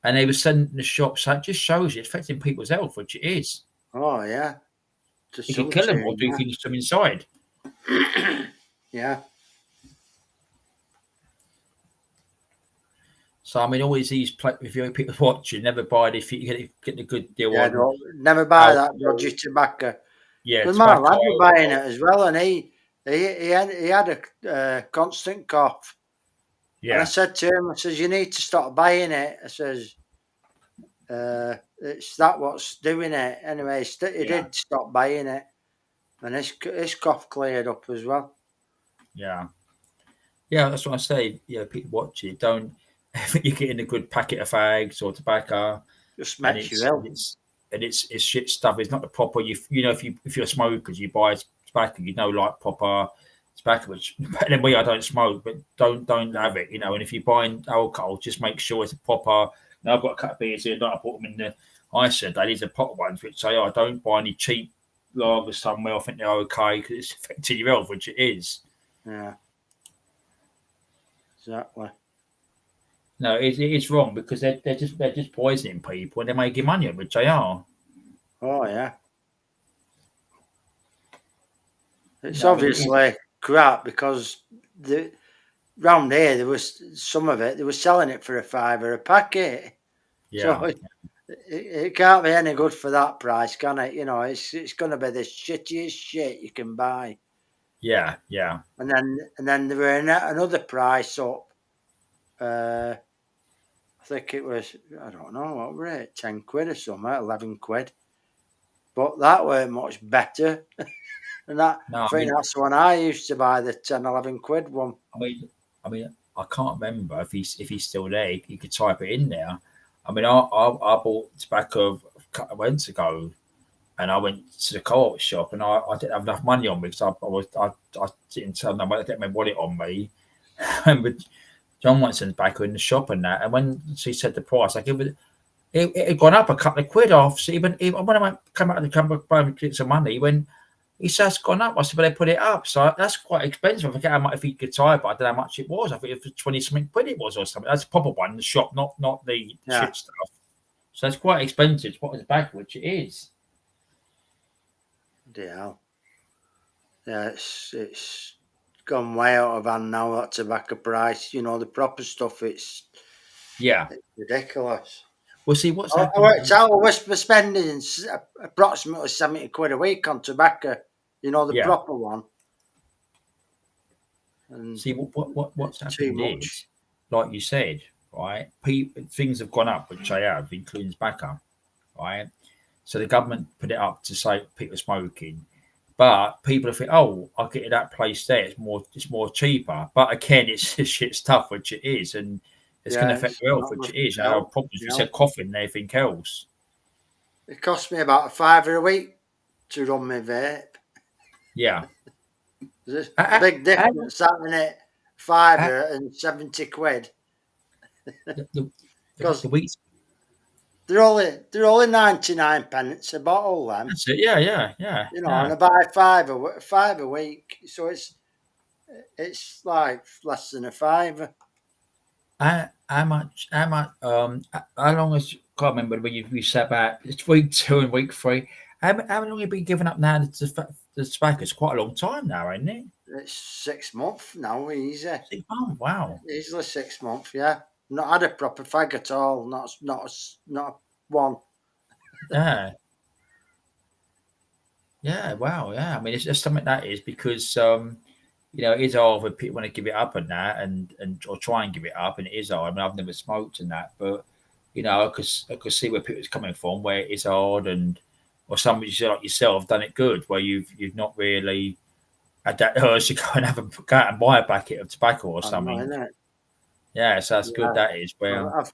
Speaker 1: And they were sending the shops. So it just shows you it's affecting people's health, which it is.
Speaker 2: Oh, yeah.
Speaker 1: You can kill them or do things to them inside.
Speaker 2: Yeah.
Speaker 1: So I mean, always these if you people watching, never buy it if you get a good deal
Speaker 2: Yeah,
Speaker 1: on.
Speaker 2: never buy that
Speaker 1: alcohol.
Speaker 2: dodgy tobacco.
Speaker 1: Yeah,
Speaker 2: Because my lad was buying
Speaker 1: alcohol.
Speaker 2: it as well, and he had a constant cough.
Speaker 1: Yeah,
Speaker 2: And I said to him, I says, you need to stop buying it. I says, it's that what's doing it. Anyway, he did stop buying it, and his cough cleared up as well.
Speaker 1: yeah. That's what I say. Yeah, people watch it. Don't you're getting a good packet of fags or tobacco,
Speaker 2: Just
Speaker 1: and
Speaker 2: makes you ill.
Speaker 1: it's shit stuff. It's not the proper. You know if you're smokers, you buy tobacco. You know, like proper tobacco. Which then I don't smoke, but don't have it. You know, and if you're buying alcohol, just make sure it's a proper. Now I've got a couple of beers here. I put them in the. I said that these are proper ones, which say, I don't buy any cheap lager somewhere. I think they're okay because it's affecting your health, which it is.
Speaker 2: Yeah. Exactly.
Speaker 1: No, it's wrong because they're just poisoning people and they're making money on it, which they are.
Speaker 2: Oh yeah. It's obviously crap because round here there was some of it. They were selling it for £5 a packet.
Speaker 1: Yeah.
Speaker 2: So it can't be any good for that price, can it? You know, it's going to be the shittiest shit you can buy.
Speaker 1: Yeah.
Speaker 2: And then there were another price up. I think it was, I don't know, what were it, 10 quid or something, 11 quid. But that weren't much better. And I think that's the one I used to buy, the 10, 11 quid one.
Speaker 1: I mean, I can't remember if he's still there. You could type it in there. I mean, I bought tobacco a couple of months ago, and I went to the co-op shop, and I didn't have enough money on me because I didn't tell them I didn't have my wallet on me. But John wants some tobacco in the shop and that, and when she said the price, I give it. It had gone up a couple of quid off. So even when I come out of the company and get some money, he said it's gone up. I said, but they put it up. So that's quite expensive. I forget how much if he could type, but I don't know how much it was. I think it was 20-something quid it was or something. That's a proper one in the shop, not the shit stuff. So it's quite expensive. What is back, which it is.
Speaker 2: Yeah. Yeah, it's gone way out of hand now, that tobacco price. You know, the proper stuff, it's ridiculous.
Speaker 1: Well, see, what's
Speaker 2: happening? I worked out we're spending approximately 70 quid a week on tobacco, you know, the proper one. And
Speaker 1: see, what's happened is, like you said, right, things have gone up, which they have, including tobacco, right? So the government put it up to say people are smoking. But people think, oh, I'll get to that place there. It's more cheaper. But again, it's shit stuff, which it is, and it's going to affect your health, which it is. You know, problems. You said coughing and everything else.
Speaker 2: It cost me about £5 a week to run my vape.
Speaker 1: Yeah,
Speaker 2: there's a big difference having it £5 and 70 quid. Because
Speaker 1: the weeks.
Speaker 2: They're only 99 pence a bottle, then.
Speaker 1: That's it. Yeah.
Speaker 2: You know, and I buy five a week, so it's like less than a £5.
Speaker 1: How much? How long is? Can't remember when you said about it's week 2 and week 3. How long have you been giving up now? The tobacco. It's quite a long time now, isn't it?
Speaker 2: It's 6 months now, easy.
Speaker 1: 6 months. Wow.
Speaker 2: Easily 6 months. Yeah. Not had a proper fag at all. Not one.
Speaker 1: Yeah. Yeah. Wow. Yeah. I mean, it's just something that is because you know, it is hard when people want to give it up and that, and or try and give it up, and it is hard. I mean, I've never smoked and that, but you know, I could see where people's coming from, where it is hard, and or somebody like yourself done it good, where you've not really had that urge to go out and buy a packet of tobacco or something. Yeah, so that's good. That is well.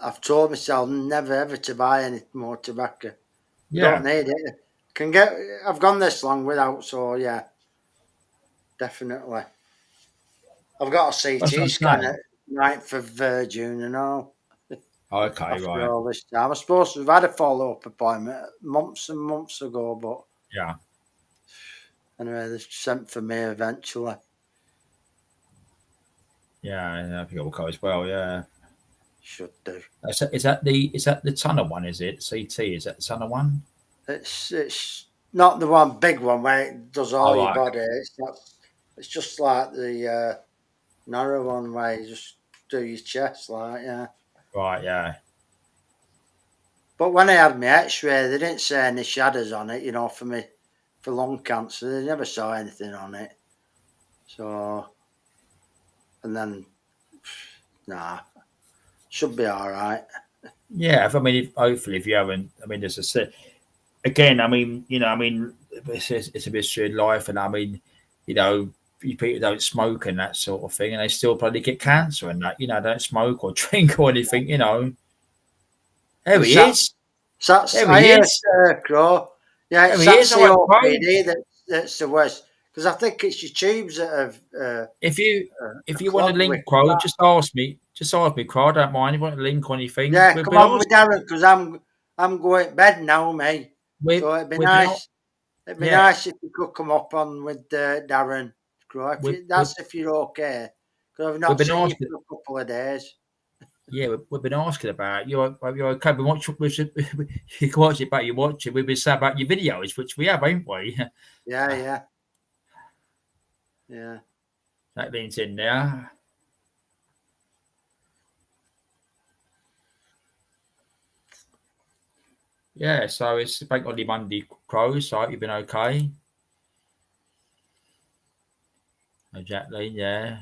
Speaker 2: I've told myself never ever to buy any more tobacco.
Speaker 1: Yeah.
Speaker 2: Don't need it. I've gone this long without, so yeah, definitely. I've got a CT scan at 9th of June and all.
Speaker 1: Okay,
Speaker 2: after all this time. I was supposed to have had a follow-up appointment months and months ago, but
Speaker 1: yeah.
Speaker 2: Anyway, they sent for me eventually.
Speaker 1: Yeah, I think it will go as well. Yeah,
Speaker 2: should do.
Speaker 1: Is that the tunnel one? Is it CT? Is that the tunnel one?
Speaker 2: It's not the one big one where it does all your
Speaker 1: right.
Speaker 2: body. It's just like the narrow one where you just do your chest, like
Speaker 1: Right, yeah.
Speaker 2: But when I had my X-ray, they didn't say any shadows on it. For lung cancer, they never saw anything on it. So, and then, nah, should be all right.
Speaker 1: Yeah, hopefully, if you haven't, as I said, again, it's a mystery of life, and people don't smoke and that sort of thing, and they still probably get cancer and that, don't smoke or drink or anything, There he is. There
Speaker 2: I
Speaker 1: he
Speaker 2: hear
Speaker 1: is.
Speaker 2: Crow. Yeah,
Speaker 1: There
Speaker 2: it's
Speaker 1: he
Speaker 2: that
Speaker 1: is. All right, Crow.
Speaker 2: COPD that's the worst. Because I think it's your tubes that have.
Speaker 1: If you want a
Speaker 2: clogged
Speaker 1: link,
Speaker 2: with
Speaker 1: Crow,
Speaker 2: that.
Speaker 1: just ask me. Just ask me, Crow. I don't mind. If you want a link or anything,
Speaker 2: Yeah,
Speaker 1: we've
Speaker 2: come
Speaker 1: been
Speaker 2: on with
Speaker 1: asked.
Speaker 2: Darren, because I'm going to bed now, mate. So it'd be
Speaker 1: we've been
Speaker 2: nice. It'd be
Speaker 1: yeah,
Speaker 2: nice if you could come up on with Darren. Crow. If you're okay. Because I've
Speaker 1: we've
Speaker 2: not
Speaker 1: been
Speaker 2: seen you
Speaker 1: asking.
Speaker 2: for a couple of days.
Speaker 1: Yeah, we've been asking about you're okay. You can watch it back. You watch it. We've been saying about your videos, which we have, ain't we?
Speaker 2: Yeah.
Speaker 1: That link's in there. Yeah, so it's Bank Holiday Monday, Crow. So you've been okay. Exactly. Yeah.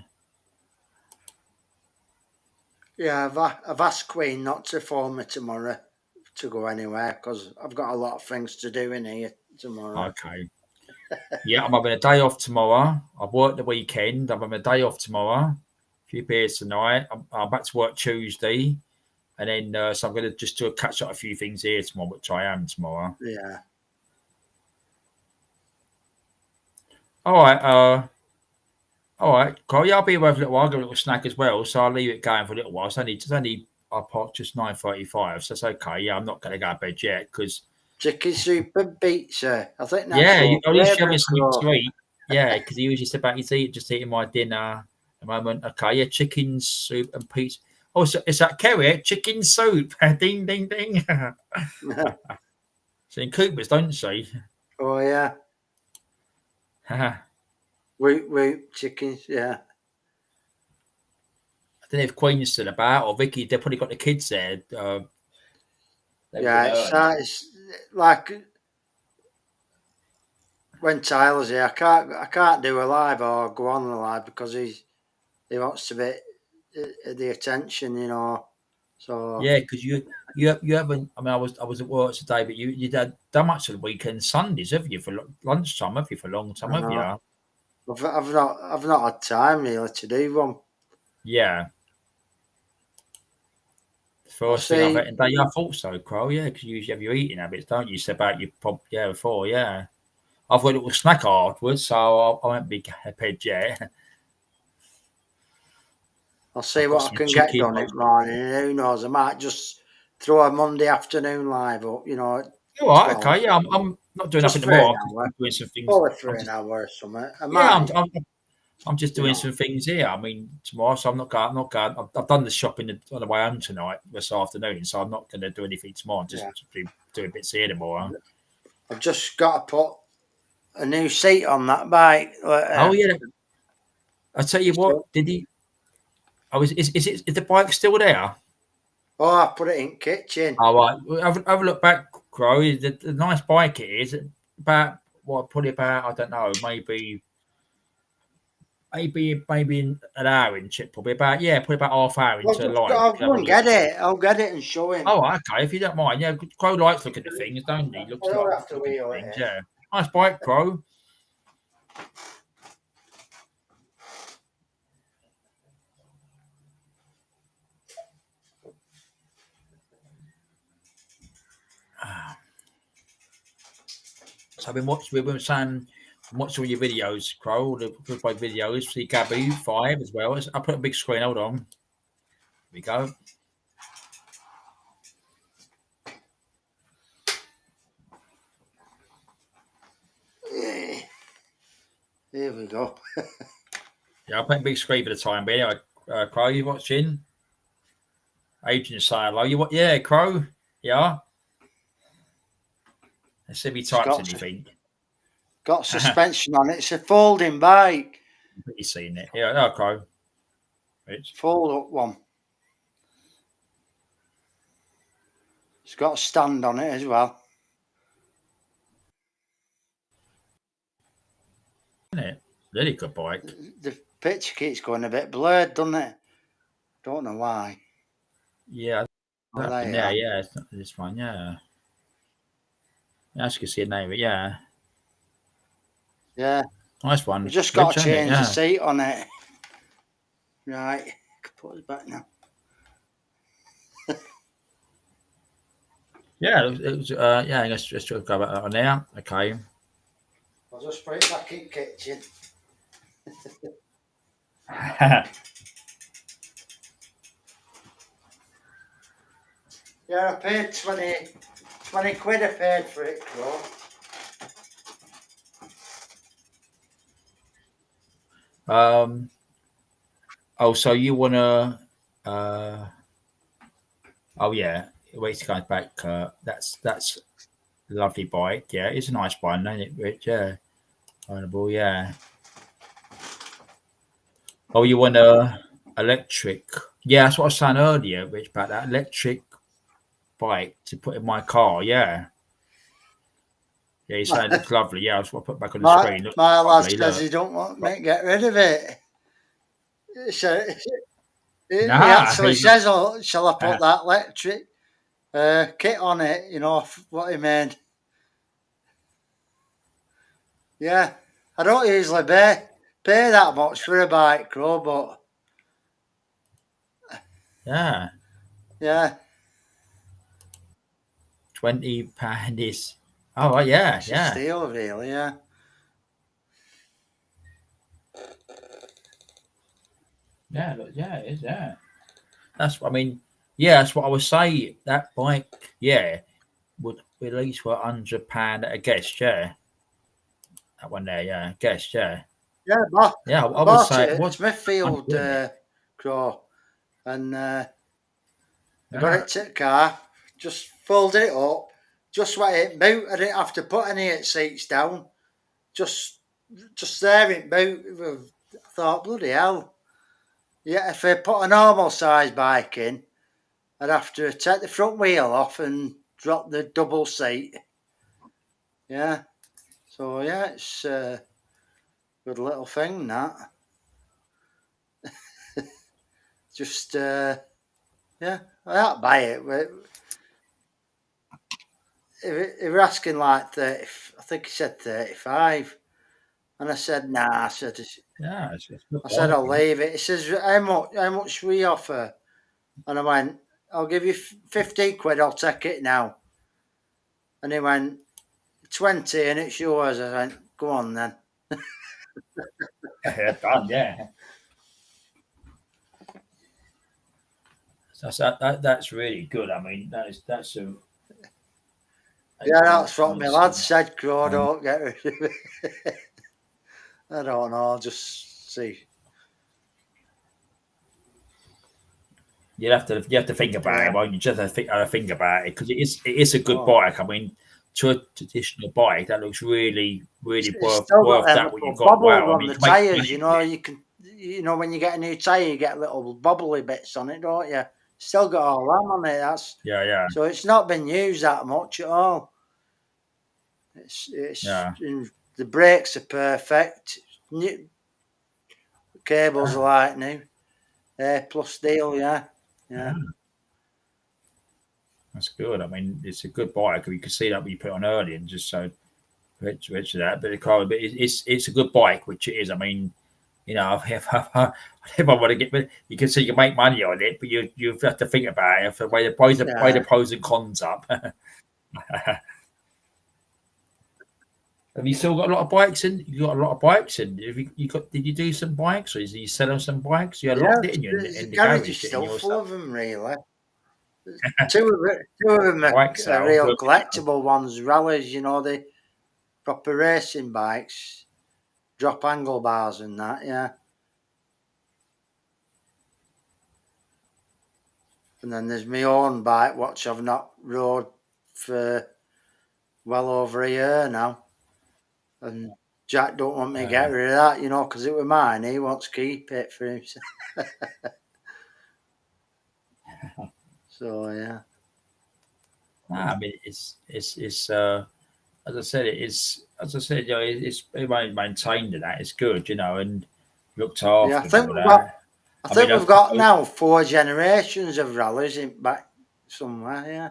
Speaker 2: Yeah, I've asked Queen not to phone me tomorrow to go anywhere because I've got a lot of things to do in here tomorrow.
Speaker 1: Okay. Yeah, I'm having a day off tomorrow. I've worked the weekend. I'm having a day off tomorrow. A few beers tonight. I'm back to work Tuesday. And then, so I'm going to just do a catch up a few things here tomorrow, which I am tomorrow.
Speaker 2: Yeah.
Speaker 1: All right. All right, Carl. Yeah, I'll be away for a little while. I'll get a little snack as well. So I'll leave it going for a little while. It's only I'll park just 9:35. So it's okay. Yeah, I'm not going to go to bed yet because
Speaker 2: Chicken soup and pizza. I think that's
Speaker 1: at least
Speaker 2: favourite,
Speaker 1: having something
Speaker 2: Crow.
Speaker 1: to eat. Yeah, because he was just about just eating my dinner at the moment. Okay, yeah, chicken soup and pizza. Oh, so is that Kerry? Chicken soup. Ding, ding, ding. So in Coopers, don't she?
Speaker 2: Oh yeah. We chickens. Yeah.
Speaker 1: I don't know if Queen's still about or Vicky. They've probably got the kids there.
Speaker 2: Yeah, it's like when Tyler's here. I can't do a live or go on the live because he wants to be the attention, So
Speaker 1: yeah, because you haven't. I mean, I was at work today, but you done much of the weekend Sundays, have you? For lunchtime, have you? For a long time, have you?
Speaker 2: I've not had time really to do one.
Speaker 1: Yeah. First thing I've eaten day. I thought so, Crow. Yeah, because you usually have your eating habits, don't you? So about your before, yeah. I've got a little snack afterwards, so I won't be prepared yet.
Speaker 2: I'll see what I can get done in the morning. Who knows? I might just throw a Monday afternoon live up.
Speaker 1: All right, okay. Yeah, I'm not doing nothing tomorrow. I'm doing some things.
Speaker 2: Probably for an hour or something.
Speaker 1: I'm just doing some things here. I mean, tomorrow, so I'm not going. I've done the shopping on the way home tonight, this afternoon, so I'm not going to do anything tomorrow. Just doing bits here tomorrow.
Speaker 2: I've just got to put a new seat on that bike.
Speaker 1: Oh yeah. I tell you what, did he? Oh, is the bike still there?
Speaker 2: Oh, I put it in the kitchen.
Speaker 1: All right, have a look back, Crow. The nice bike it is. About probably about I don't know, maybe an hour in chip, probably probably about half hour into live.
Speaker 2: I'll go and get it. I'll get it and show him.
Speaker 1: Oh, okay, if you don't mind. Yeah, Crow likes looking at the things, don't he? Looks
Speaker 2: I don't
Speaker 1: like
Speaker 2: have to wheel it.
Speaker 1: yeah. Nice bike, Crow. So we've been saying, watch all your videos, Crow, all the goodbye videos. See Gabby 5 as well. I put a big screen, hold on. Here we go.
Speaker 2: Here we go.
Speaker 1: Yeah, I'll put a big screen for the time. But anyway, Crow, you watching? Adrian say hello. You what? Yeah, Crow. Yeah. Let's see if he types anything.
Speaker 2: got suspension on it. It's a folding bike.
Speaker 1: You've seen it. Yeah, okay. Rich.
Speaker 2: Fold up one. It's got a stand on it as well.
Speaker 1: Isn't it? Really good bike.
Speaker 2: The picture keeps going a bit blurred, doesn't it? Don't know why.
Speaker 1: Yeah.
Speaker 2: Oh, there you
Speaker 1: Yeah,
Speaker 2: are.
Speaker 1: yeah, it's not this one, yeah. As you can see a name, yeah.
Speaker 2: Yeah.
Speaker 1: Nice one.
Speaker 2: We just got to
Speaker 1: Rich, ain't it?
Speaker 2: change
Speaker 1: Yeah.
Speaker 2: the seat on it. Right. Put it back now.
Speaker 1: Yeah, it was, yeah, let's just go about that on there. Okay.
Speaker 2: I'll just put it back in the kitchen. Yeah, I paid 20 quid I paid for it, bro.
Speaker 1: So you wanna oh yeah, wait to go back, that's a lovely bike, yeah. It's a nice one, isn't it, Rich? Yeah. Ownable, yeah. Oh, you want a electric? Yeah, that's what I was saying earlier, Rich, about that electric bike to put in my car. Yeah, yeah. You say it looks lovely. Yeah, that's what I put back on the screen. Looks
Speaker 2: My lad
Speaker 1: lovely,
Speaker 2: says
Speaker 1: look.
Speaker 2: he don't want me to get rid of it. So, he
Speaker 1: Nah,
Speaker 2: actually says, "Oh, shall I put that electric kit on it?" You know what he made. Yeah, I don't usually pay that much for a bike, Crow, but
Speaker 1: yeah,
Speaker 2: yeah,
Speaker 1: £20 is. Oh, right, yeah,
Speaker 2: it's a
Speaker 1: yeah,
Speaker 2: steal, really. Yeah,
Speaker 1: yeah. Look, yeah, it is. Yeah, that's. I mean, yeah, that's what I was saying. That bike, yeah, would be at least for £100 at a guess. Yeah, that one there. Yeah, guess. Yeah,
Speaker 2: yeah.
Speaker 1: yeah.
Speaker 2: I
Speaker 1: I would
Speaker 2: bought
Speaker 1: say
Speaker 2: it
Speaker 1: it
Speaker 2: at
Speaker 1: would.
Speaker 2: Smithfield,
Speaker 1: Wouldn't it?
Speaker 2: Crow, and I got
Speaker 1: Yeah.
Speaker 2: it to the car. Just folded it up. Just went it boot. I didn't have to put any seats down. Just there in boot. I thought, bloody hell. Yeah, if I put a normal size bike in, I'd have to take the front wheel off and drop the double seat. Yeah. So yeah, it's a good little thing that. Just yeah, I don't buy it. If you're asking like 30, I think he said 35. And I said, nah,
Speaker 1: Yeah, it's a good
Speaker 2: I said
Speaker 1: bike,
Speaker 2: I'll
Speaker 1: isn't it?
Speaker 2: leave it. He says, how much we offer? And I went, I'll give you 15 quid, I'll take it now. And he went, 20 and it's yours. I went, go on then.
Speaker 1: Yeah, done. Yeah. That's really good. I mean, that's a.
Speaker 2: Yeah, that's what my lad
Speaker 1: honestly.
Speaker 2: said, Crow, don't get rid of it. I don't know, I'll just see.
Speaker 1: You have to think about
Speaker 2: Yeah.
Speaker 1: it, won't you? Just have to think about it because it is a good
Speaker 2: Oh.
Speaker 1: bike. I mean, to a traditional bike, that looks really
Speaker 2: It's
Speaker 1: worth
Speaker 2: still got them
Speaker 1: that. What
Speaker 2: little
Speaker 1: you've got.
Speaker 2: bobbles
Speaker 1: Wow, I
Speaker 2: on
Speaker 1: mean,
Speaker 2: the
Speaker 1: you can make
Speaker 2: tyres,
Speaker 1: money
Speaker 2: you
Speaker 1: with
Speaker 2: know,
Speaker 1: it.
Speaker 2: when you get a new tyre, you get little bobbly bits on it, don't you? Still got all that on it,
Speaker 1: Yeah,
Speaker 2: so it's not been used that much at all. It's
Speaker 1: yeah.
Speaker 2: the brakes are perfect. New cables are like new. Plus deal, yeah.
Speaker 1: Yeah. That's good. I mean, it's a good bike. You can see that when you put it on early and just so rich of that. But it's a good bike, which it is. I mean, you know, if I want to get, you can see you can make money on it, but you have to think about it. If the way the pros and cons up. Have you still got a lot of bikes in? You got a lot of bikes in. Have you got? Did you do some bikes, or is you selling some bikes? You had a lot, didn't you, in the
Speaker 2: garage
Speaker 1: garage?
Speaker 2: is
Speaker 1: Getting
Speaker 2: still
Speaker 1: your
Speaker 2: full
Speaker 1: stuff.
Speaker 2: of them, really. Two of them
Speaker 1: Bike
Speaker 2: are
Speaker 1: sale.
Speaker 2: real collectible ones, rallies, you know, the proper racing bikes, drop angle bars and that, yeah. And then there's my own bike, which I've not rode for well over a year now. And Jack don't want me to get rid of that, you know, because it was mine. He wants to keep it for himself. So yeah.
Speaker 1: I mean, it's as I said, you know, it's maintained and that it's good, you know, and looked after.
Speaker 2: Yeah, I
Speaker 1: mean,
Speaker 2: think we've got now 4 generations of rallies in back somewhere. Yeah,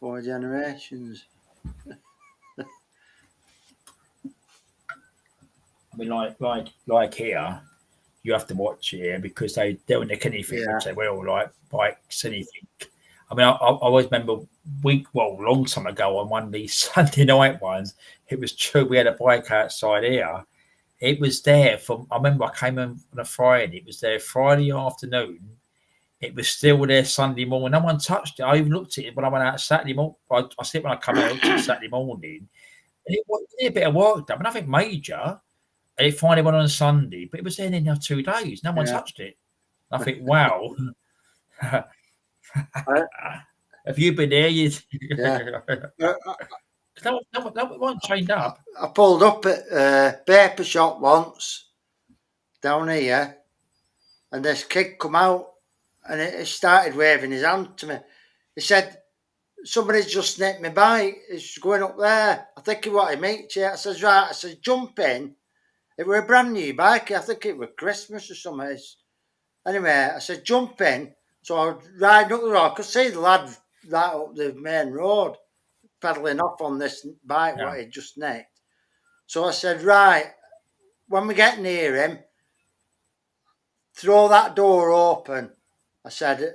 Speaker 2: 4 generations.
Speaker 1: I mean, like here, you have to watch it here because they don't nick anything.
Speaker 2: Yeah.
Speaker 1: Which they will, like bikes, anything. I mean, I always remember a long time ago on one of these Sunday night ones, it was true. We had a bike outside here. It was there I remember I came in on a Friday. It was there Friday afternoon. It was still there Sunday morning. No one touched it. I even looked at it when I went out Saturday morning. I see it when I come out Saturday morning. And it was a bit of work done, but nothing major. And it finally went on Sunday, but it was there in 2 days. No one touched it. I think, wow. Have you been there? No one chained up.
Speaker 2: I pulled up at a paper shop once down here, and this kid come out and he started waving his hand to me. He said, "Somebody's just nicked my bike. It's going up there. I think he wanted me to." I says, "Right." I said, "Jump in." It were a brand new bike. I think it was Christmas or something. Anyway, I said, "Jump in." So I was riding up the road. I could see the lad right up the main road pedalling off on this bike what he just nicked. So I said, "Right, when we get near him, throw that door open." I said,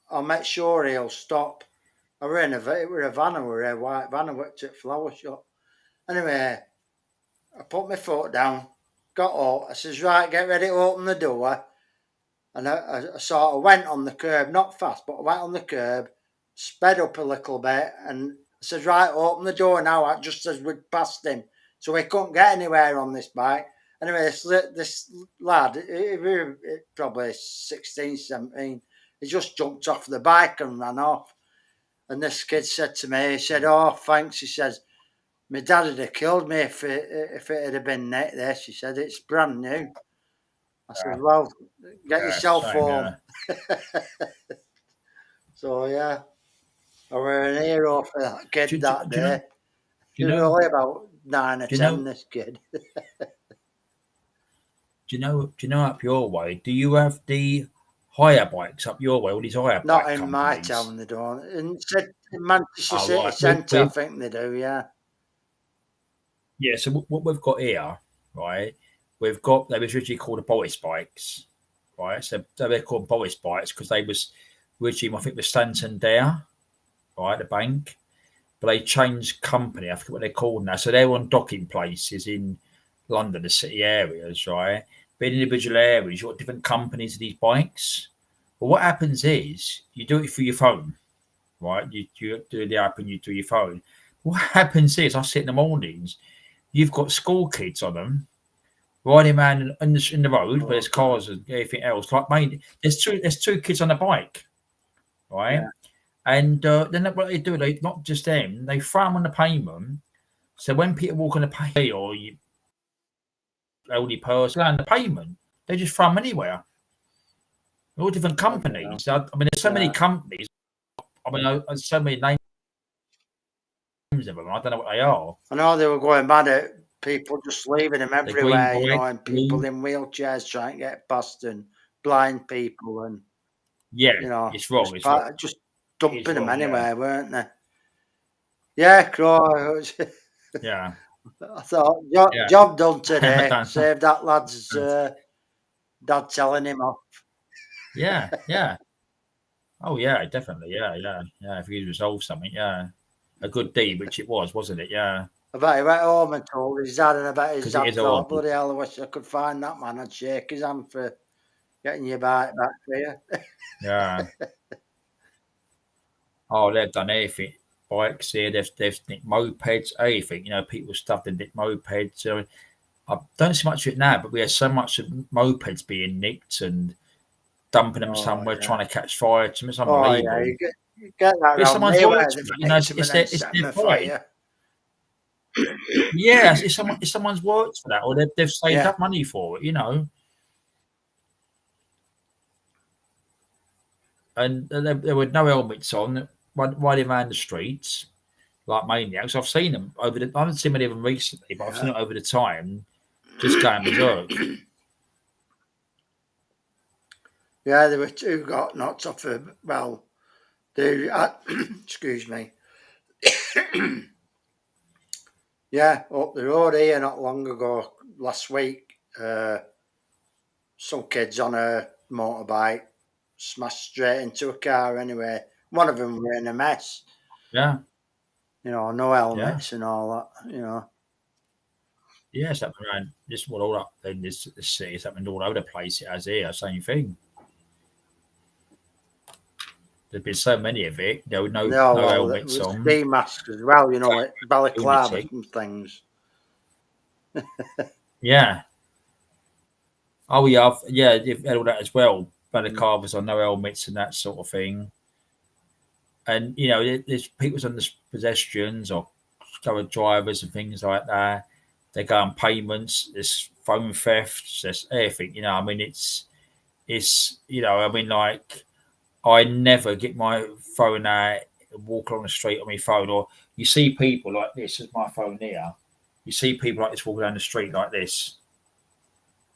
Speaker 2: "I'll make sure he'll stop." I were in it were a van, a white van. I worked at a flower shop. Anyway, I put my foot down, got up. I says, "Right, get ready to open the door." And I sort of went on the curb, not fast, but I went on the curb, sped up a little bit, and I says, "Right, open the door now," just as we'd passed him. So he couldn't get anywhere on this bike. Anyway, this lad, he was probably 16, 17, he just jumped off the bike and ran off. And this kid said to me, he said, "Oh, thanks." He says, "My dad would have killed me if it had been this." He said, "It's brand new." I said, "Well, get yourself home." So, yeah, I were an hero for that kid that day. He was only about 9 or 10, this kid.
Speaker 1: Do you know up your way, do you have the hire bikes up your way, all these hire bike
Speaker 2: Not in
Speaker 1: companies?
Speaker 2: my town, they don't. In Manchester City Centre, I think they do, yeah.
Speaker 1: Yeah, so what we've got here, right, they was originally called the Boris bikes, right? So they're called Boris bikes because they was originally, I think, was Santander, right, the bank. But they changed company, I forget what they're called now. So they're on docking places in London, the city areas, right? But in individual areas, you've got different companies of these bikes. But what happens is you do it through your phone, right? You do the app and you do your phone. What happens is I sit in the mornings, you've got school kids on them, riding around in the road where there's cars and everything else. Like, mate, there's two kids on a bike, right? Yeah. And then what they do, they not just them, they throw them on the pavement. So when people walk on the pavement or you elderly person on the pavement, they just throw them anywhere. All different companies. I mean, there's so many companies. I mean, there's so many names of them. I don't know what they are.
Speaker 2: I know they were going mad at people just leaving them everywhere, you know, and people in wheelchairs trying to get past, and blind people, and you know,
Speaker 1: it's wrong.
Speaker 2: Just dumping them anywhere, weren't they? Yeah, Crow.
Speaker 1: Yeah.
Speaker 2: I thought, job done today. Saved that lad's dad telling him off.
Speaker 1: Yeah. Oh, yeah, definitely. Yeah. If he resolved something, a good deed, which it was, wasn't it? Yeah.
Speaker 2: I bet he went home and told his dad, and I bet his dad thought, "Bloody hell, I wish I could find that man. I'd shake his hand for getting your bike back for you."
Speaker 1: Yeah. Oh, they've done everything. Bikes here, they've nicked mopeds, everything. You know, people stuffed in nicked mopeds. So I don't see much of it now, but we have so much of mopeds being nicked and dumping them somewhere, trying to catch fire. It's unbelievable.
Speaker 2: Oh, yeah, you get that around
Speaker 1: someone's
Speaker 2: me,
Speaker 1: words, you know, it's their bike. Yeah, if someone's worked for that, or they've saved up money for it, you know. And there were no helmets on, riding around the streets like maniacs. I've seen them I haven't seen many of them recently, but I've seen it over the time, just going berserk.
Speaker 2: Yeah, there were two got knocked off. Well, they excuse me. Yeah, up the road here not long ago, last week, some kids on a motorbike smashed straight into a car anyway. One of them were in a mess.
Speaker 1: Yeah.
Speaker 2: You know, no helmets and all that, you know.
Speaker 1: Yeah, it's happening around this all up in this city. It's happening all over the place. It has here, same thing. There's been so many of it. No helmets on.
Speaker 2: Ski masks as well, you know, like balaclavas and things.
Speaker 1: Yeah. Oh, yeah, you've had all that as well. Balaclavas on, no helmets and that sort of thing. And, you know, there's people on the pedestrians or drivers and things like that. They go on payments, there's phone theft, there's everything, you know. I mean, it's, you know, I mean, like, I never get my phone out and walk along the street on my phone, or you see people like this is my phone here. You see people like this walking down the street like this.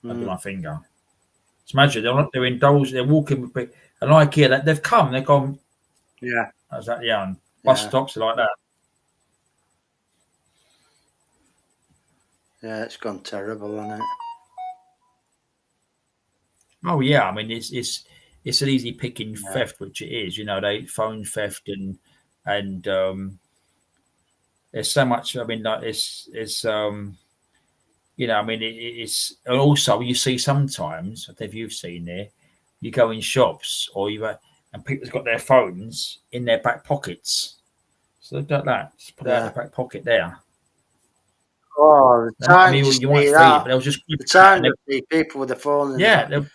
Speaker 1: Under my finger. Just imagine they're indulged, they're walking with, and like here that they've gone.
Speaker 2: Yeah.
Speaker 1: How's that young? Bus stops are like that.
Speaker 2: Yeah, it's gone terrible, hasn't it?
Speaker 1: Oh yeah, I mean it's an easy picking theft, which it is. You know, they phone theft and there's so much. I mean, like it's you know, I mean it's, and also you see sometimes, I don't know if you've seen there, you go in shops or and people's got their phones in their back pockets. So they've got that. Just put it out in the back pocket there.
Speaker 2: Oh, the time
Speaker 1: I mean, you might see it, but they'll just
Speaker 2: the time to see people with the phone. I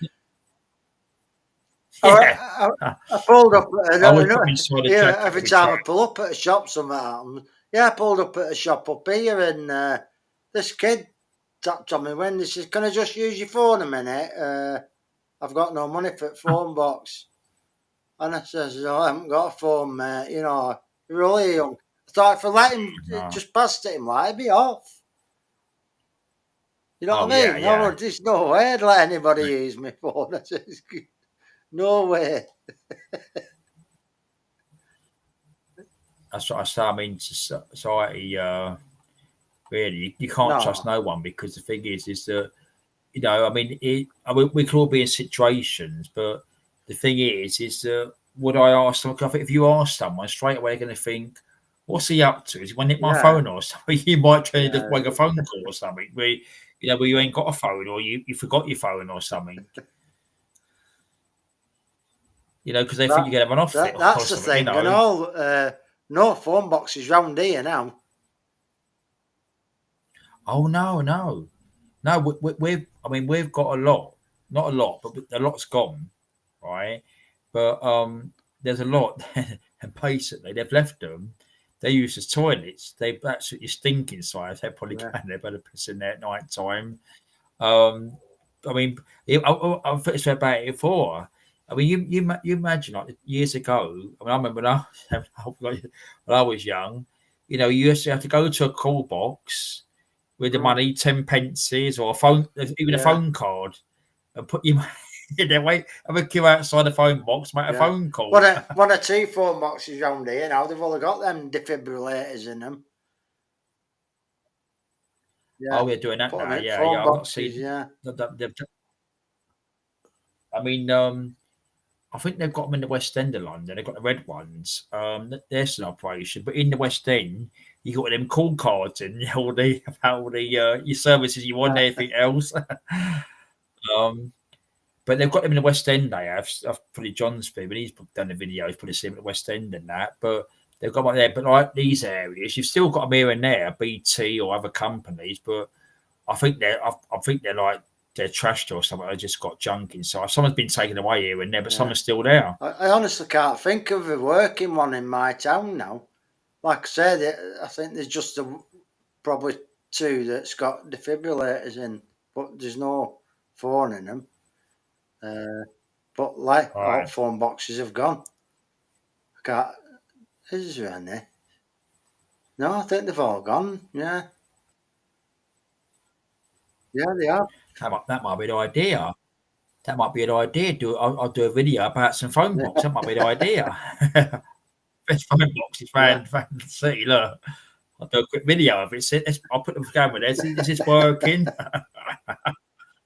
Speaker 2: pulled up at every time I pull up at a shop, something happens. Yeah, I pulled up at a shop up here, and this kid tapped on me when he says, "Can I just use your phone a minute? I've got no money for the phone box." And I says, "No, I haven't got a phone, mate. You know, you're really young." I thought if I let him just past him, like, he'd be off. You know what I mean?
Speaker 1: Yeah.
Speaker 2: No, there's no way I'd let anybody use my phone. I says, no way.
Speaker 1: That's what I say. I mean, society, really, you can't trust no one, because the thing is that, you know, I mean, we could all be in situations, but the thing is that would I ask someone? I think if you ask someone straight away, they're going to think, "What's he up to? Is he going to nick my phone or something?" You might try to just make a phone call or something. Where you ain't got a phone, or you forgot your phone or something. You know, because they think you get them off.
Speaker 2: That's the thing, you know? And all no phone boxes round here now.
Speaker 1: Oh no! We've got a lot, not a lot, but a lot's gone, right? But there's a lot, and basically they've left them. They're used as toilets. They absolutely stink inside. They're probably going there, better piss in there at night time. I mean, I've thought about it before. I mean, you imagine, like, years ago. I mean, I remember when I was young. You know, you used to have to go to a call box with the money, 10 pences, or a phone, even a phone card, and put your money in there. Wait, have a queue outside the phone box, make a phone call.
Speaker 2: One or two phone boxes round here now. They've all got them defibrillators in them.
Speaker 1: Yeah. Oh, we're doing that now. Yeah. I've not seen. I mean, I think they've got them in the West End of London. They've got the red ones. There's an operation, but in the West End, you got them call cards and all the your services you want, anything else. But they've got them in the West End. They have. I've probably John's been, but he's done the video. He's probably seen them at the West End and that. But they've got them there. But like these areas, you've still got them here and there, BT or other companies. But I think they're like, they're trashed or something. They just got junk inside. Someone's been taken away here and there, but someone's still there.
Speaker 2: I honestly can't think of a working one in my town now. Like I said, I think there's just probably 2 that's got defibrillators in, but there's no phone in them. But like all phone boxes have gone. I can't. Is there any? No, I think they've all gone. Yeah. Yeah, they have.
Speaker 1: That might be the idea. That might be an idea. I'll do a video about some phone box. That might be the idea. Best phone boxes around the city. Look, I'll do a quick video of it. I'll put the camera there. See, is this working?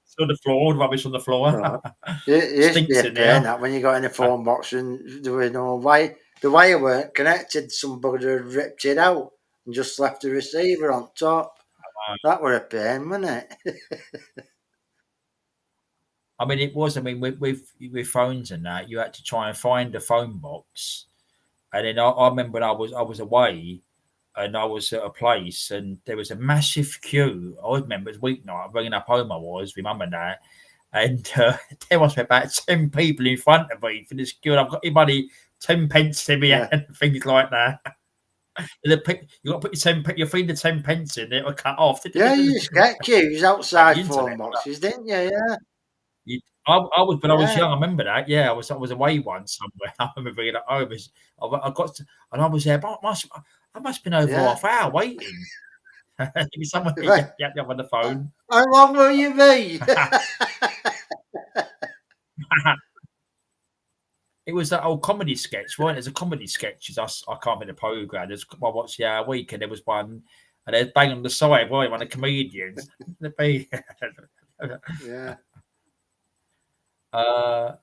Speaker 1: It's on the floor. The rubbish on the floor.
Speaker 2: Right. It used to be a pain that when you got in a phone box and there was no wire, the wire weren't connected. Somebody had ripped it out and just left the receiver on top. That were a pain, wasn't it?
Speaker 1: I mean, it was. I mean, with phones and that, you had to try and find the phone box. And then I remember when I was away, and I was at a place, and there was a massive queue. I remember it was weeknight, bringing up home. I was with mum and dad, and there was about 10 people in front of me for this queue. And I've got money 10 pence to me and things like that. You got to put your feed the 10 pence in, it will cut off.
Speaker 2: Yeah, you used to get queues outside phone boxes, didn't you? Yeah.
Speaker 1: I was when I was young. I remember that. Yeah, I was away once somewhere. I remember bringing it home. I got to, and I was there. But I must have been over half hour waiting. Someone yapped up on the phone.
Speaker 2: How long will you be?
Speaker 1: It was that old comedy sketch, right? There's a comedy sketch. I can't remember the program. There's What's the Hour Week, and there was one, and there's bang on the side, right? One of the comedians.
Speaker 2: Yeah.
Speaker 1: Oh,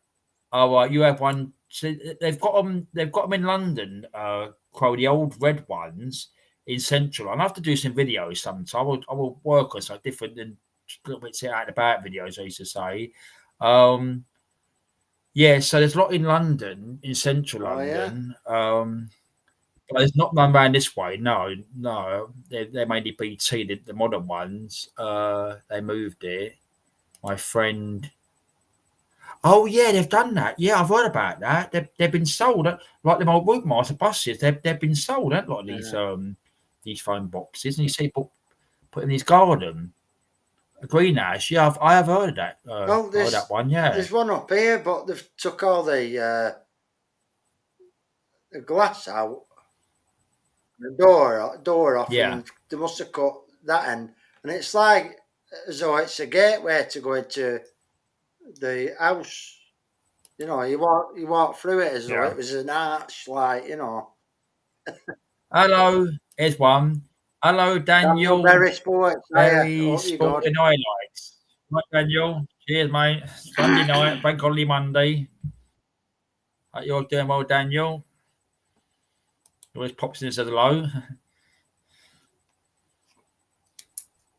Speaker 1: right, you have one. So they've got them in London. The old red ones in Central. I'll have to do some videos sometime. I will work on something different than a little bit out and about videos. I used to say. Yeah, so there's a lot in London, in Central London. But there's not none around this way. No, they're mainly BT, the modern ones. They moved it. My friend. Oh yeah, they've done that. Yeah, I've heard about that. They've been sold, like them old Routemaster buses. They've been sold, haven't a lot of these phone boxes. And you see put in his garden, a greenhouse. Yeah, I have heard of that. Heard that one. Yeah,
Speaker 2: there's one up here, but they've took all the glass out, the door off.
Speaker 1: Yeah,
Speaker 2: and they must have cut that end, and it's like as though it's a gateway to go into the house. You know, you walk through it as though it was an arch, like, you know.
Speaker 1: Hello, here's one. Hello, Daniel.
Speaker 2: Very sports.
Speaker 1: Very sporting highlights. Right, Daniel. Cheers, mate. Sunday night, bank holiday Monday. Hope you're doing well, Daniel. He always pops in and says hello.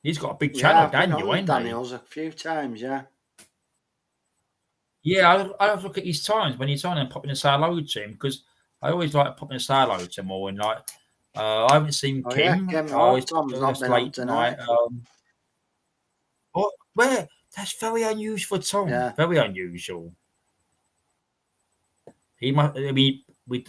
Speaker 1: He's got a big channel, Daniel, ain't he?
Speaker 2: Daniel's a few times,
Speaker 1: Yeah, I have to look at his times when he's on and popping and say hello to him, because I always like popping and say hello to him all. And like, I haven't seen Kim.
Speaker 2: Tom's not been
Speaker 1: late
Speaker 2: on tonight.
Speaker 1: Where? That's very unusual for Tom.
Speaker 2: Yeah.
Speaker 1: Very unusual. He might. I mean, he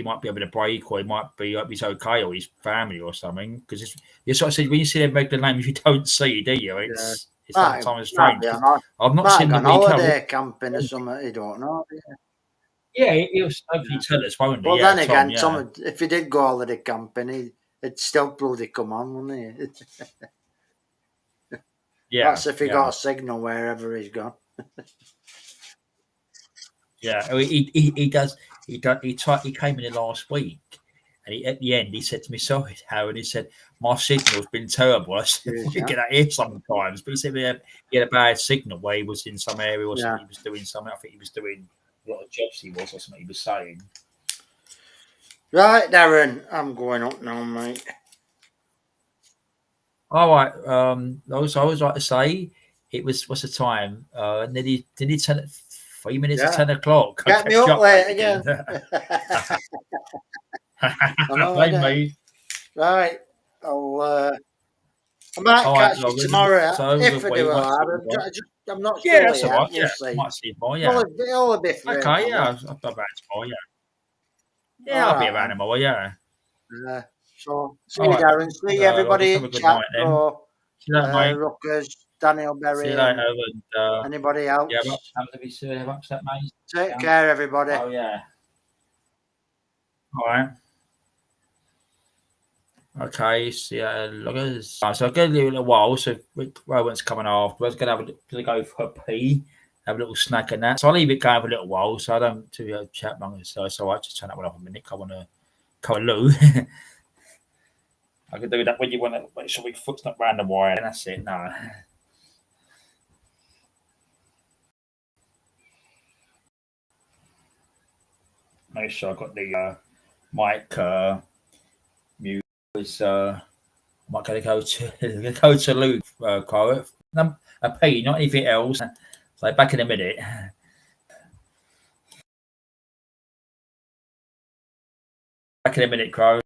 Speaker 1: might be having a break, or he might be he's okay, or his family or something. Because you sort of say when you see their regular names, you don't see, do you? It's sometimes strange. I've not seen
Speaker 2: them on holiday camping or something. You don't know.
Speaker 1: Yeah, he'll hopefully tell us, won't he?
Speaker 2: Well, then again, Tom, if he did go holiday camping, it'd still bloody come on, wouldn't he?
Speaker 1: Yeah,
Speaker 2: that's if he got a signal wherever he's gone.
Speaker 1: Yeah, he does. He came in last week, and at the end he said to me, "Sorry, Howard." He said, "My signal's been terrible." I said, "You get that here sometimes," but he said he had a bad signal where he was in some area or something. He was doing something. I think he was doing a lot of jobs. He was, or something he was saying.
Speaker 2: Right, Darren, I'm going up now, mate.
Speaker 1: All right. Also, I always like to say it was. What's the time? Nearly 10. 3 minutes to 10 o'clock.
Speaker 2: Get me up late again. Right. I might catch you tomorrow if I do. I'm not sure.
Speaker 1: Yeah, that's all right. Yeah, I might see you more. Yeah.
Speaker 2: It'll be free.
Speaker 1: Okay, yeah. I'll be around tomorrow. Yeah. Yeah, I'll be around tomorrow. Yeah.
Speaker 2: So see you, Darren. See you, everybody in chat. Ruckers, Daniel Berry.
Speaker 1: See you later. And,
Speaker 2: anybody else?
Speaker 1: Yeah, have to be serious about that, mate.
Speaker 2: Take care, everybody.
Speaker 1: Oh, yeah. All right. Okay, see you loggers. So I'm going to leave it a while. So Rick Rowan's coming off. We're going to go for a pee, have a little snack and that. So I'll leave it going for a little while. So I don't to chat among us. So I just turn that one off a minute. I want to come a loo. I can do that when you want to make sure your foot's not round the wire. And that's it. No. Make sure I got the mic mute. I'm not going to go to Luke, Carl. A P, not anything else. So back in a minute. Back in a minute, Crow.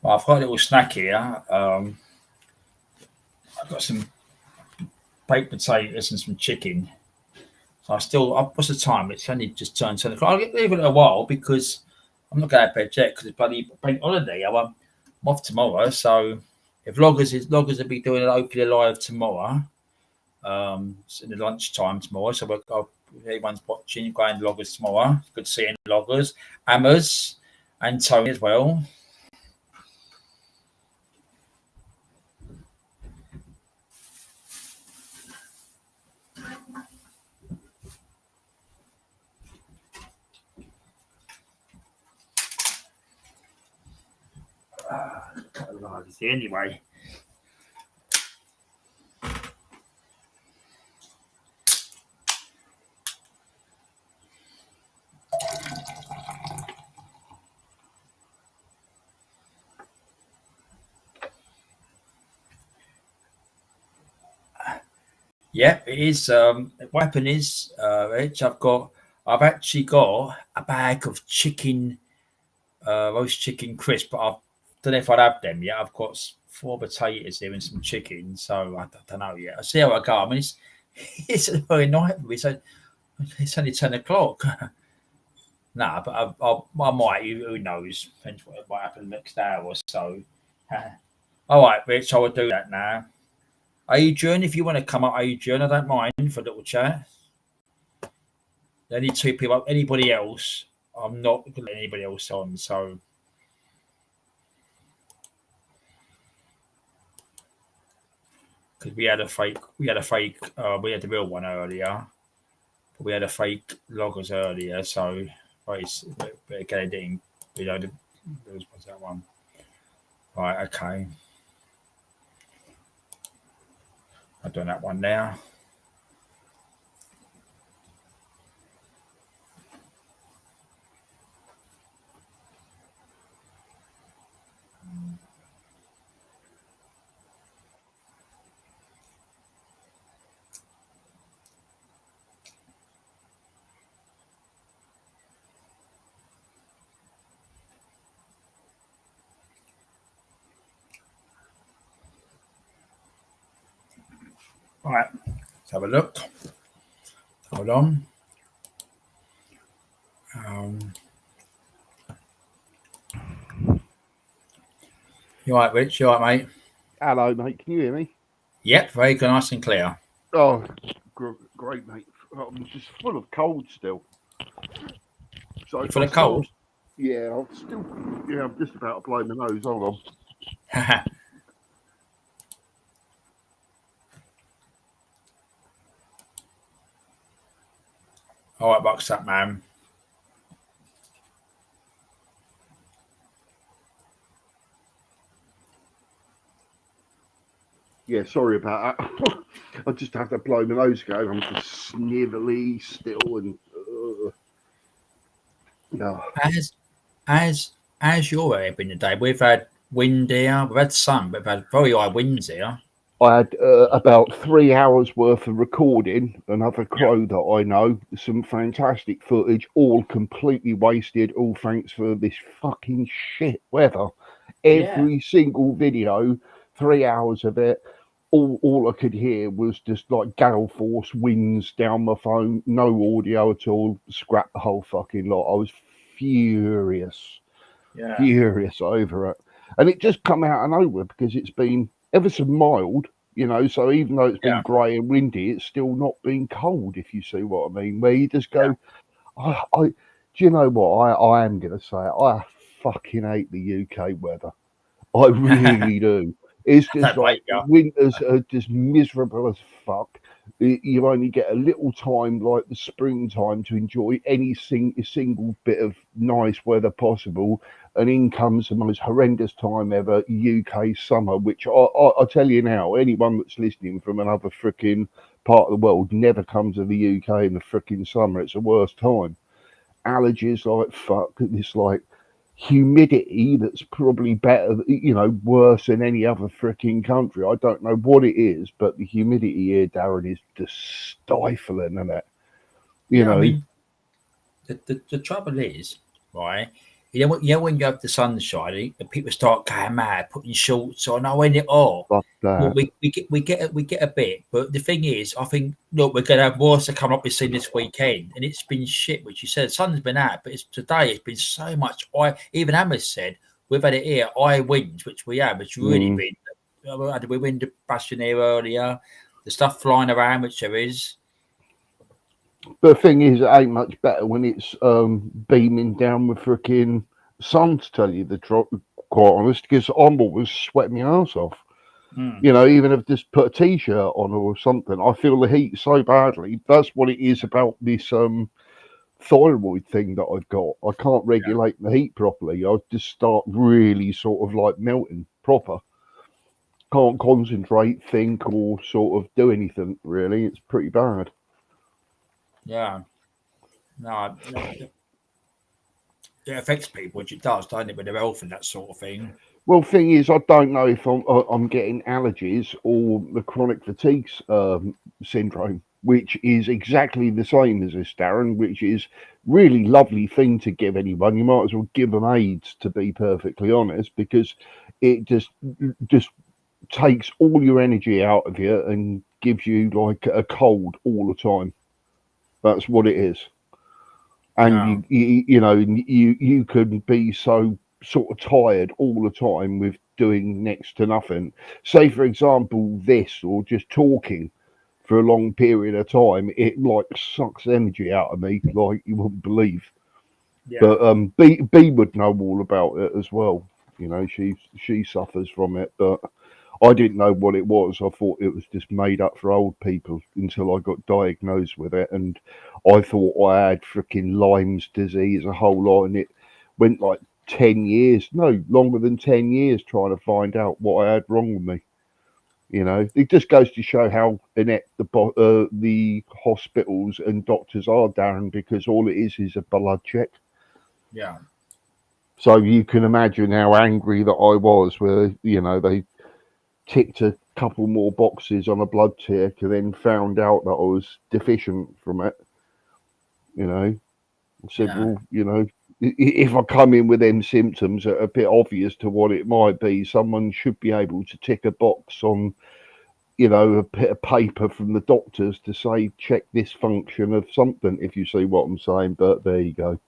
Speaker 1: Well, I've got a little snack here. I've got some baked potatoes and some chicken. So what's the time? It's only just turned 10 o'clock. I'll leave it a while because I'm not going to bed yet because it's bloody bank holiday. I'm off tomorrow. So if loggers will be doing it hopefully live tomorrow. It's in the lunchtime tomorrow. So everyone's watching, going loggers tomorrow. Good seeing loggers, Ammers, and Tony as well. Anyway. Yeah, it is. Weapon is Rich. I've actually got a bag of chicken, roast chicken crisp, but I don't know if I'd have them yet. I've got 4 potatoes here and some chicken, so I don't know yet. I'll see how I go. I mean, It's a very night. It's only 10 o'clock. Nah, but I might. Who knows? Depends what might happen the next hour or so. All right, Rich. I will do that now. Adrian, if you want to come up, Adrian, I don't mind for a little chat. The only two people. Anybody else? I'm not going to let anybody else on. So. Because we had the real one earlier, but we had a fake loggers earlier, so but again, it didn't, what's that one? Right, okay. I've done that one now. All right, let's have a look. Hold on. You all right, Rich? You all right, mate?
Speaker 7: Hello, mate. Can you hear me?
Speaker 1: Yep, very good, nice and clear.
Speaker 7: Oh, great, mate. I'm just full of cold still. So
Speaker 1: You're full of cold?
Speaker 7: Yeah, I'm just about to blow my nose. Hold on.
Speaker 1: All right, box up, man.
Speaker 7: Yeah, sorry about that. I just have to blow my nose again. I'm just snivelly still and. No.
Speaker 1: As your area been today, we've had wind here, we've had sun, we've had very high winds here.
Speaker 7: I had about 3 hours worth of recording, another crow that I know, some fantastic footage, all completely wasted, all thanks for this fucking shit weather. Every single video, 3 hours of it, all I could hear was just like gale force winds down my phone, no audio at all, scrapped the whole fucking lot. I was furious over it. And it just come out of nowhere because it's been ever so mild, so even though it's been grey and windy, it's still not been cold, if you see what I mean, where you just go, do you know what, I am going to say it, I fucking hate the UK weather. I really do. It's just like winters are just miserable as fuck. You only get a little time like the springtime to enjoy any single bit of nice weather possible, and in comes the most horrendous time ever, UK summer, which I tell you now, anyone that's listening from another freaking part of the world, never comes to the UK in the freaking summer. It's the worst time. Allergies like fuck. It's like humidity that's probably better, worse than any other freaking country. I don't know what it is, but the humidity here, Darren, is just stifling, isn't it?
Speaker 1: I mean, the trouble is, right? When you have the sunshine, and people start going mad, putting shorts on. When it all, well, we get a bit, but the thing is, I think look, we're gonna have more to come up. We've seen this weekend, and it's been shit. Which you said, the sun's been out, but today it's been so much. Even Emma said we've had it here, high winds, which we have. It's really been. We wind bashing here earlier. The stuff flying around, which there is.
Speaker 7: The thing is, it ain't much better when it's beaming down with freaking sun, to tell you the truth, quite honest, because I'm always sweating my ass off. Even if I just put a t-shirt on or something, I feel the heat so badly. That's what it is about this thyroid thing that I've got. I can't regulate the heat properly. I just start really sort of like melting proper. Can't concentrate, think, or sort of do anything really. It's pretty bad.
Speaker 1: Yeah. No, it affects people, which it does, doesn't it, with their health and that sort of thing.
Speaker 7: Well, thing is, I don't know if I'm getting allergies or the chronic fatigue syndrome, which is exactly the same as this, Darren, which is really lovely thing to give anyone. You might as well give them AIDS, to be perfectly honest, because it just takes all your energy out of you and gives you like a cold all the time. That's what it is. And you can be so sort of tired all the time with doing next to nothing. Say for example this, or just talking for a long period of time, it like sucks energy out of me like you wouldn't believe. But B would know all about it as well. She suffers from it, but I didn't know what it was. I thought it was just made up for old people until I got diagnosed with it, and I thought I had freaking Lyme's disease, a whole lot, and it went like 10 years, no, longer than 10 years, trying to find out what I had wrong with me. It just goes to show how inept the hospitals and doctors are, Darren, because all it is a blood check.
Speaker 1: Yeah.
Speaker 7: So you can imagine how angry that I was, where they ticked a couple more boxes on a blood check and then found out that I was deficient from it. I said, well, if I come in with them symptoms that are a bit obvious to what it might be, someone should be able to tick a box on, a bit of paper from the doctors to say, check this function of something, if you see what I'm saying. But there you go.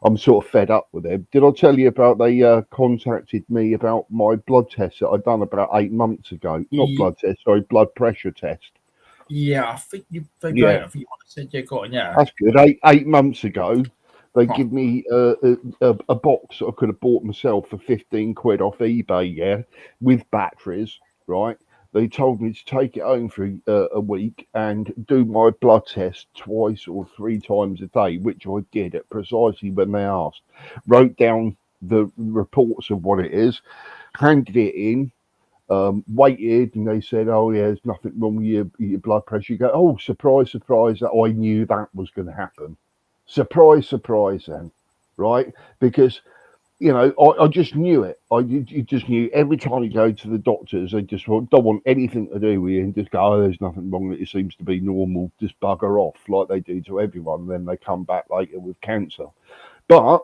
Speaker 7: I'm sort of fed up with them. Did I tell you about they contacted me about my blood test that I'd done about 8 months ago? Not blood test, sorry, blood pressure test.
Speaker 1: Yeah, I think you.
Speaker 7: Yeah.
Speaker 1: I think you said you got on. Yeah,
Speaker 7: that's good. Eight months ago, they give me a box that I could have bought myself for 15 quid off eBay. Yeah, with batteries. Right. They told me to take it home for a week and do my blood test twice or 3 times a day, which I did at precisely when they asked. Wrote down the reports of what it is, handed it in, waited, and they said, "Oh yeah, there's nothing wrong with your blood pressure." You go, "Oh, surprise, surprise!" That I knew that was going to happen. Surprise, surprise, then, right? Because I just knew it. You just knew every time you go to the doctors, they just don't want anything to do with you and just go, "Oh, there's nothing wrong. It seems to be normal. Just bugger off," like they do to everyone. Then they come back later with cancer. But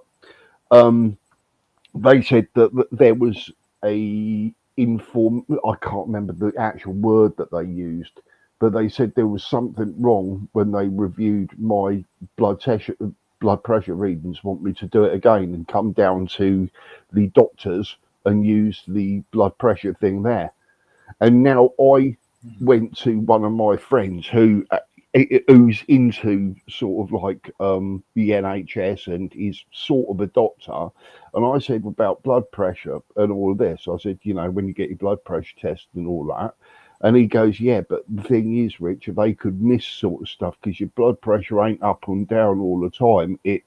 Speaker 7: they said that there was I can't remember the actual word that they used, but they said there was something wrong when they reviewed my blood pressure readings, want me to do it again and come down to the doctors and use the blood pressure thing there. And now I went to one of my friends who's into sort of like the NHS and is sort of a doctor. And I said about blood pressure and all of this, I said, when you get your blood pressure test and all that. And he goes, yeah, but the thing is, Richard, they could miss sort of stuff because your blood pressure ain't up and down all the time. It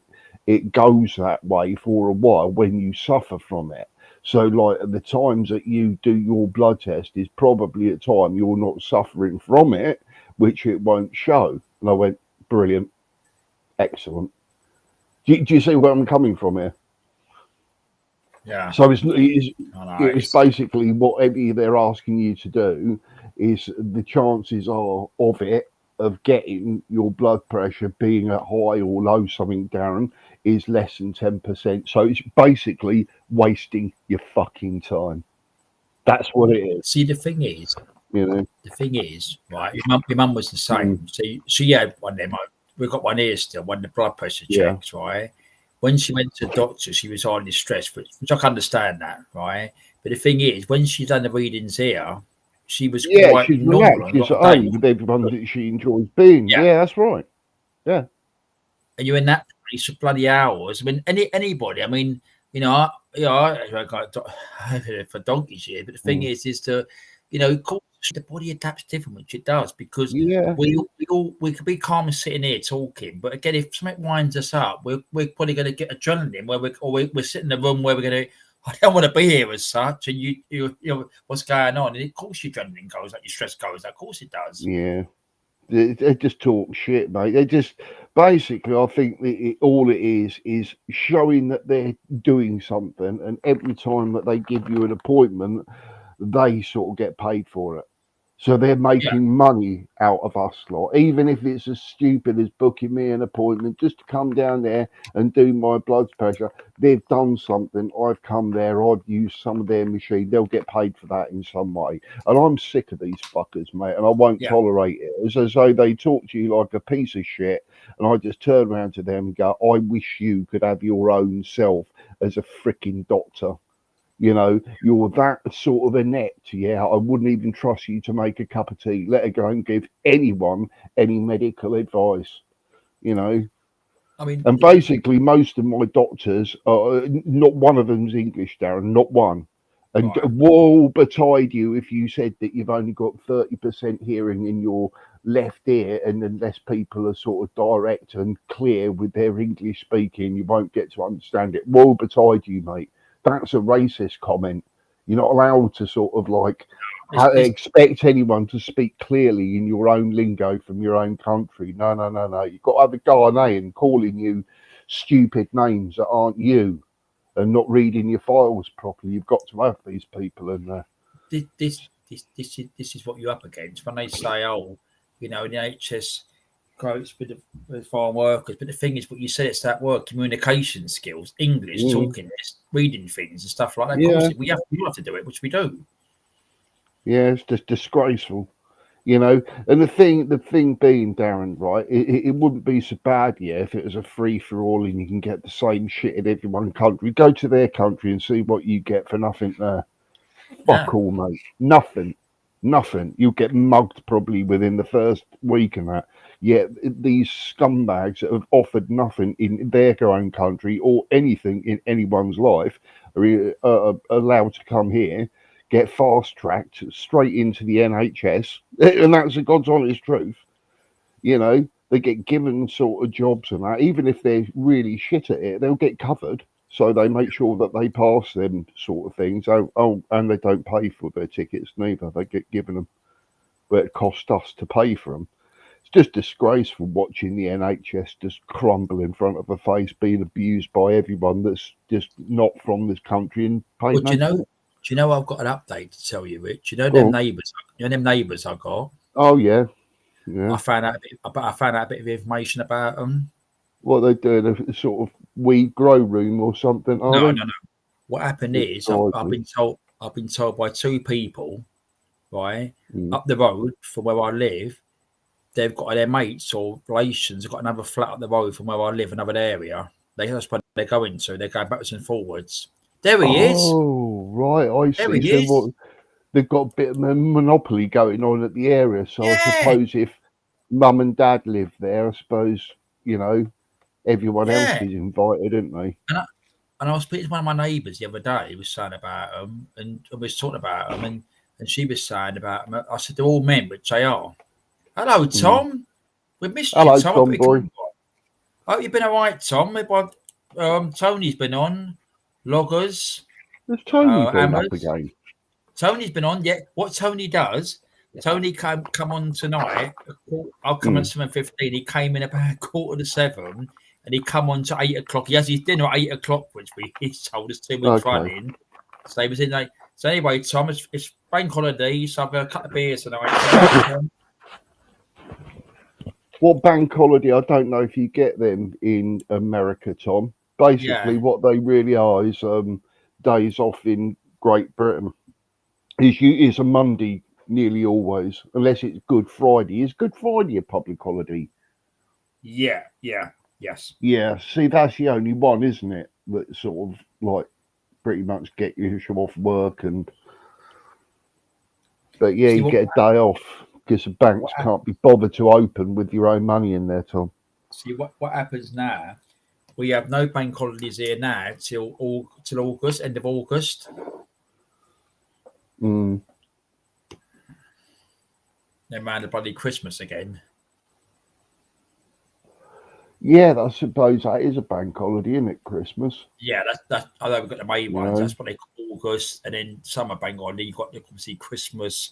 Speaker 7: goes that way for a while when you suffer from it. So, like, at the times that you do your blood test is probably a time you're not suffering from it, which it won't show. And I went, brilliant, excellent. Do you see where I'm coming from here?
Speaker 1: Yeah.
Speaker 7: So it's basically whatever they're asking you to do is the chances are of getting your blood pressure being at high or low, something, Darren, is less than 10%. So it's basically wasting your fucking time. That's what it is.
Speaker 1: See, the thing is, right? Your mum was the same. So she had one of them. We've got one here still, one of the blood pressure checks, right? When she went to the doctor, she was highly stressed, which I can understand that, right? But the thing is, when she done the readings here, she was quite
Speaker 7: she's
Speaker 1: normal.
Speaker 7: Relaxed. She's at home with everyone that she enjoys being. Yeah, that's right. Yeah.
Speaker 1: And you're in that place for bloody hours. I mean, anybody. I mean, I got for donkeys here, but the thing is to, of course, the body adapts different, which it does, because we could be calm and sitting here talking, but again, if something winds us up, we're probably going to get adrenaline where we're sitting in a room where we're going to. I don't want to be here as such, and you what's going on, and of course your adrenaline goes, like your stress goes, of course it does.
Speaker 7: Yeah. They just talk shit, mate. They just basically, I think all it is showing that they're doing something, and every time that they give you an appointment, they sort of get paid for it. So they're making money out of us lot, even if it's as stupid as booking me an appointment just to come down there and do my blood pressure. They've done something. I've come there. I've used some of their machine. They'll get paid for that in some way. And I'm sick of these fuckers, mate, and I won't tolerate it. It's as though they talk to you like a piece of shit, and I just turn around to them and go, I wish you could have your own self as a freaking doctor. You know, you're that sort of inept. Yeah, I wouldn't even trust you to make a cup of tea, let alone give anyone any medical advice. You know,
Speaker 1: I mean,
Speaker 7: and basically, most of my doctors are not one of them's English, Darren, not one. And woe betide you if you said that you've only got 30% hearing in your left ear, and unless people are sort of direct and clear with their English speaking, you won't get to understand it. Woe betide you, mate. That's a racist comment. You're not allowed to sort of like expect anyone to speak clearly in your own lingo from your own country. No. You've got other Ghanaian calling you stupid names that aren't you, and not reading your files properly. You've got to have these people in there.
Speaker 1: This is what you're up against when they say, oh, you know, the NHS quotes with foreign workers. But the thing is, what you said, it's that word, communication skills, English, talking, reading things and stuff like that. Of course, we have to do it, which we do.
Speaker 7: Yeah, it's just disgraceful, you know. And the thing being, Darren, right? It wouldn't be so bad, if it was a free for all and you can get the same shit in every one country. Go to their country and see what you get for nothing there. Fuck all, mate. Nothing. You'll get mugged probably within the first week and that. Yet these scumbags that have offered nothing in their own country or anything in anyone's life are allowed to come here, get fast tracked straight into the NHS, and that's the God's honest truth. You know, they get given sort of jobs and that, even if they're really shit at it, they'll get covered. So they make sure that they pass them sort of things. Oh, and they don't pay for their tickets neither. They get given them, but it costs us to pay for them. It's just disgraceful watching the NHS just crumble in front of a face, being abused by everyone that's just not from this country and paid.
Speaker 1: Do you know I've got an update to tell you, Rich? You know them neighbours. You know them neighbours I got.
Speaker 7: Oh yeah.
Speaker 1: I found out a bit of information about them.
Speaker 7: What they do, a sort of weed grow room or something?
Speaker 1: No. What happened is I've been told by two people, right, up the road from where I live. They've got their mates or relations have got another flat up the road from where I live, another area. That's where they're going to. They're going backwards and forwards. There he is.
Speaker 7: Oh, right. I see.
Speaker 1: There he is.
Speaker 7: They've got a bit of a monopoly going on at the area. So I suppose if mum and dad live there, I suppose, you know, everyone else is invited, isn't they?
Speaker 1: And I was speaking to one of my neighbours the other day. He was saying about them, and we was talking about them, and she was saying about them. I said, they're all men, which they are. Hello, Tom. We missed you, Tom.
Speaker 7: Tom boy.
Speaker 1: I hope you've been all right, Tom. Tony's been on. Loggers.
Speaker 7: Has Tony been up again?
Speaker 1: Tony's been on. Yeah. What Tony does, Tony come on tonight. I'll come on 7:15. He came in about 6:45, and he come on to 8 o'clock. He has his dinner at 8 o'clock, which he's told us 2 weeks running. So he was in like. So anyway, Tom, it's bank holiday, so I've got a couple of beers tonight.
Speaker 7: What bank holiday? I don't know if you get them in America, Tom. Basically, what they really are is days off in Great Britain. It's a Monday nearly always, unless it's Good Friday. Is Good Friday a public holiday?
Speaker 1: Yes.
Speaker 7: Yeah, see, that's the only one, isn't it? That sort of like pretty much get you off work But yeah, you get a day off because the banks can't be bothered to open with your own money in there, Tom.
Speaker 1: See what happens now. We have no bank holidays here now till August, end of August. Then around the bloody Christmas again.
Speaker 7: Yeah, I suppose that is a bank holiday, isn't it? Christmas.
Speaker 1: Yeah, that's. Although we've got the May ones, that's what they call August, and then summer bank holiday. You've got obviously Christmas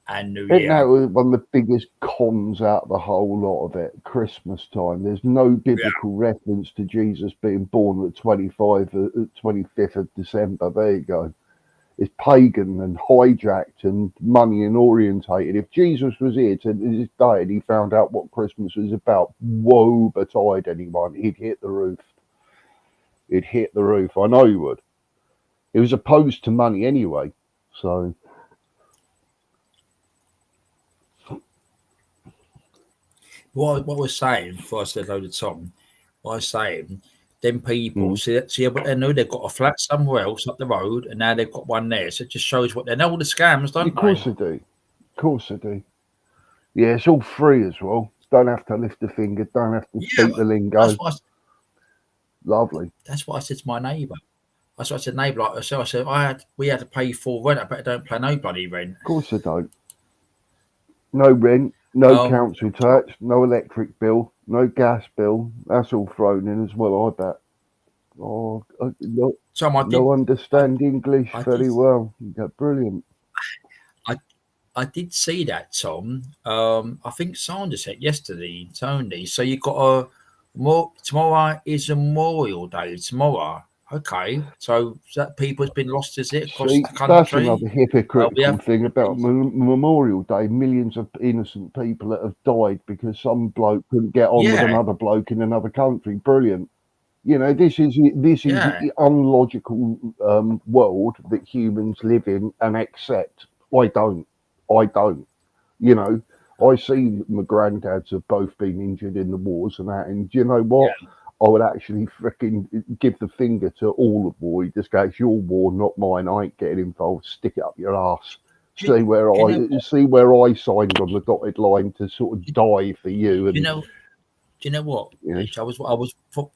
Speaker 1: and New Year.
Speaker 7: Isn't that one of the biggest cons out of the whole lot of it? Christmas time. There's no biblical reference to Jesus being born at 25th of December. There you go. It's pagan and hijacked and money and orientated. If Jesus was here to this day and he found out what Christmas was about, woe betide anyone. He'd hit the roof. He'd hit the roof. I know he would. He was opposed to money anyway. So
Speaker 1: what I was saying before I said load of Tom, what I was saying, them people see what they know, they've got a flat somewhere else up the road and now they've got one there. So it just shows what they know all the scams, don't
Speaker 7: of course
Speaker 1: they?
Speaker 7: they do. Of course they do. Yeah, it's all free as well. Don't have to lift a finger, don't have to speak the lingo.
Speaker 1: That's what
Speaker 7: Lovely.
Speaker 1: That's what I said to my neighbour. That's what I said, neighbour. Like, so I said, we had to pay full rent. I bet I don't pay no bloody rent.
Speaker 7: Of course they don't. No rent, no council tax, no electric bill, no gas bill. That's all thrown in as well, I bet. Oh, no understand English very well. Yeah, brilliant.
Speaker 1: I did see that, Tom. I think Sandra said yesterday, Tony. So you got tomorrow is Memorial Day. Tomorrow, okay. So that people's been lost, is it, across the country?
Speaker 7: That's another hypocritical thing about Memorial Day. Millions of innocent people that have died because some bloke couldn't get on with another bloke in another country. Brilliant. You know, this is the unlogical world that humans live in and accept. I don't. You know, I see my granddads have both been injured in the wars and that, and do you know what? Yeah. I would actually freaking give the finger to all of war. You just go, it's your war, not mine. I ain't getting involved. Stick it up your ass. See where I signed on the dotted line to sort of die for you. And
Speaker 1: do you know what? Yeah. I was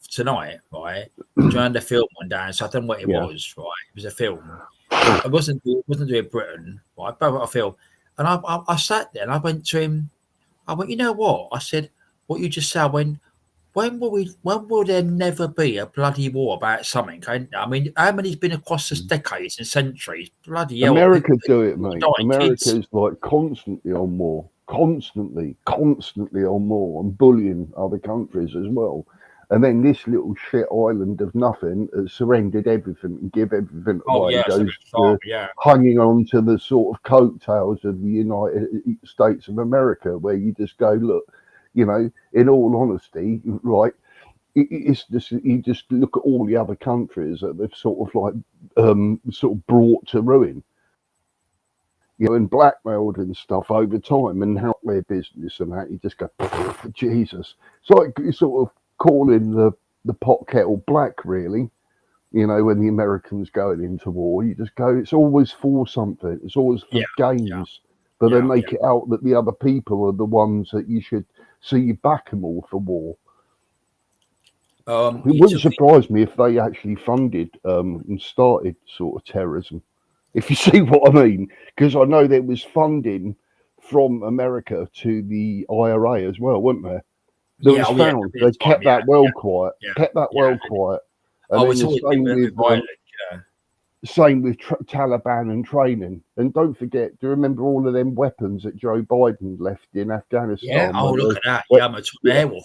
Speaker 1: tonight, right? Trying to film one down, so I don't know what it was. Right, it was a film. It wasn't doing Britain, right? But I film. And I sat there and I went to him. I went, you know what? I said, what you just said. I went, when will there never be a bloody war about something? I mean, how many's been across the decades and centuries? Bloody hell.
Speaker 7: America do it, mate. America's like constantly on war. Constantly on war and bullying other countries as well. And then this little shit island of nothing has surrendered everything and give everything away. Hanging on to the sort of coattails of the United States of America, where you just go, look, you know, in all honesty, right, it's just, you just look at all the other countries that they've sort of like brought to ruin. You know, and blackmailed and stuff over time and help their business and that. You just go, Jesus. It's like you sort of calling the pot kettle black, really. You know, when the Americans going into war, you just go, it's always for something. It's always for games. But they make it out that the other people are the ones that you should see you back them all for war. It wouldn't surprise me if they actually funded and started sort of terrorism. If you see what I mean, because I know there was funding from America to the IRA as well, wasn't there? They kept that quiet. Kept that well quiet. And then same with Taliban and training. And don't forget, do you remember all of them weapons that Joe Biden left in Afghanistan?
Speaker 1: Yeah, look at that. Yeah, I'm a Airwolf.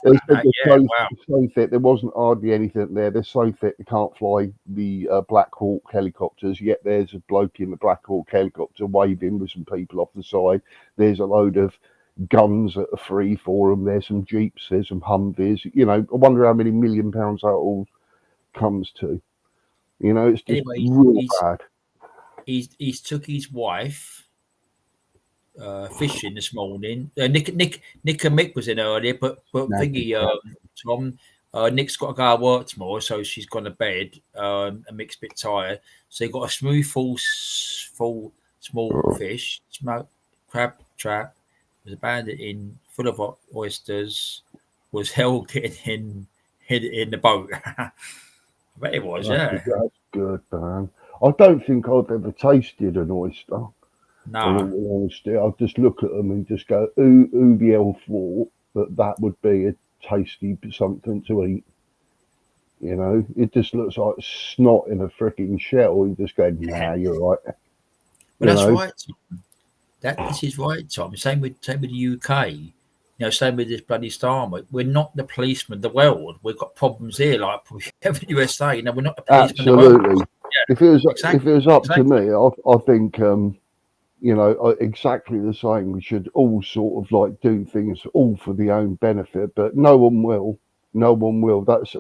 Speaker 7: So thick, there wasn't hardly anything there. They're so thick they can't fly the Black Hawk helicopters, yet there's a bloke in the Black Hawk helicopter waving with some people off the side. There's a load of guns that are free for them. There's some Jeeps, there's some Humvees. You know, I wonder how many £1 million that all comes to. You know, it's just real bad.
Speaker 1: He's took his wife fishing this morning. Nick and Mick was in earlier, but thingy, Tom, Nick's got to go to work tomorrow, so she's gone to bed. And Mick's a bit tired, so he got a smooth, full small fish, smoked crab trap, was abandoned in full of oysters, was held in the boat. I bet it was,
Speaker 7: That's good, man. I don't think I've ever tasted an oyster.
Speaker 1: No.
Speaker 7: In all honesty, I'll just look at them and just go, who the hell thought that would be a tasty something to eat? You know, it just looks like snot in a freaking shell. You just go, nah, you're right.
Speaker 1: But that's right, Tom. This is right, Tom. Same with the UK. You know, same with this bloody star. We're not the policemen of the world. We've got problems here, like we have in the USA. You know, we're not the policemen of the world.
Speaker 7: if it was up to me, I think exactly the same. We should all sort of like do things all for the own benefit, but no one will. No one will. That's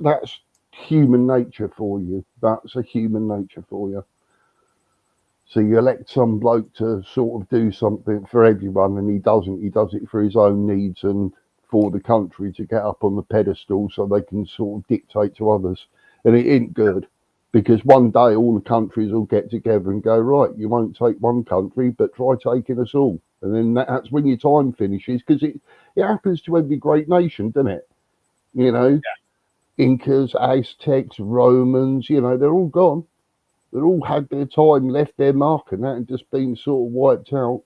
Speaker 7: human nature for you. That's a human nature for you. So you elect some bloke to sort of do something for everyone, and he doesn't. He does it for his own needs and for the country to get up on the pedestal so they can sort of dictate to others. And it ain't good, because one day all the countries will get together and go, right, you won't take one country, but try taking us all. And then that's when your time finishes, because it happens to every great nation, doesn't it? Incas, Aztecs, Romans, they're all gone. They've all had their time, left their mark and that, and just been sort of wiped out.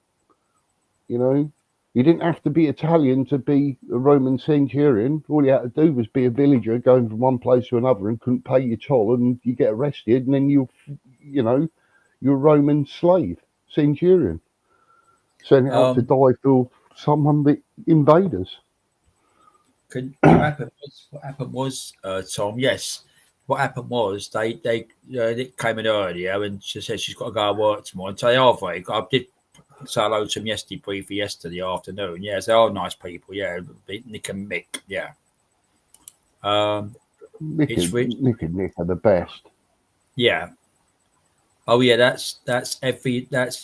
Speaker 7: You didn't have to be Italian to be a Roman centurion. All you had to do was be a villager going from one place to another and couldn't pay your toll, and you get arrested, and then you're a Roman slave centurion, sent out to die for someone that invaders.
Speaker 1: What happened was, Tom? Yes, what happened was they came in earlier, and she said she's got to go to work tomorrow. And say, oh, I did say hello to them briefly yesterday afternoon. Yeah, they are nice people. Yeah, Nick and Mick. Yeah.
Speaker 7: Nick and Nick are the best.
Speaker 1: Yeah. Oh yeah, that's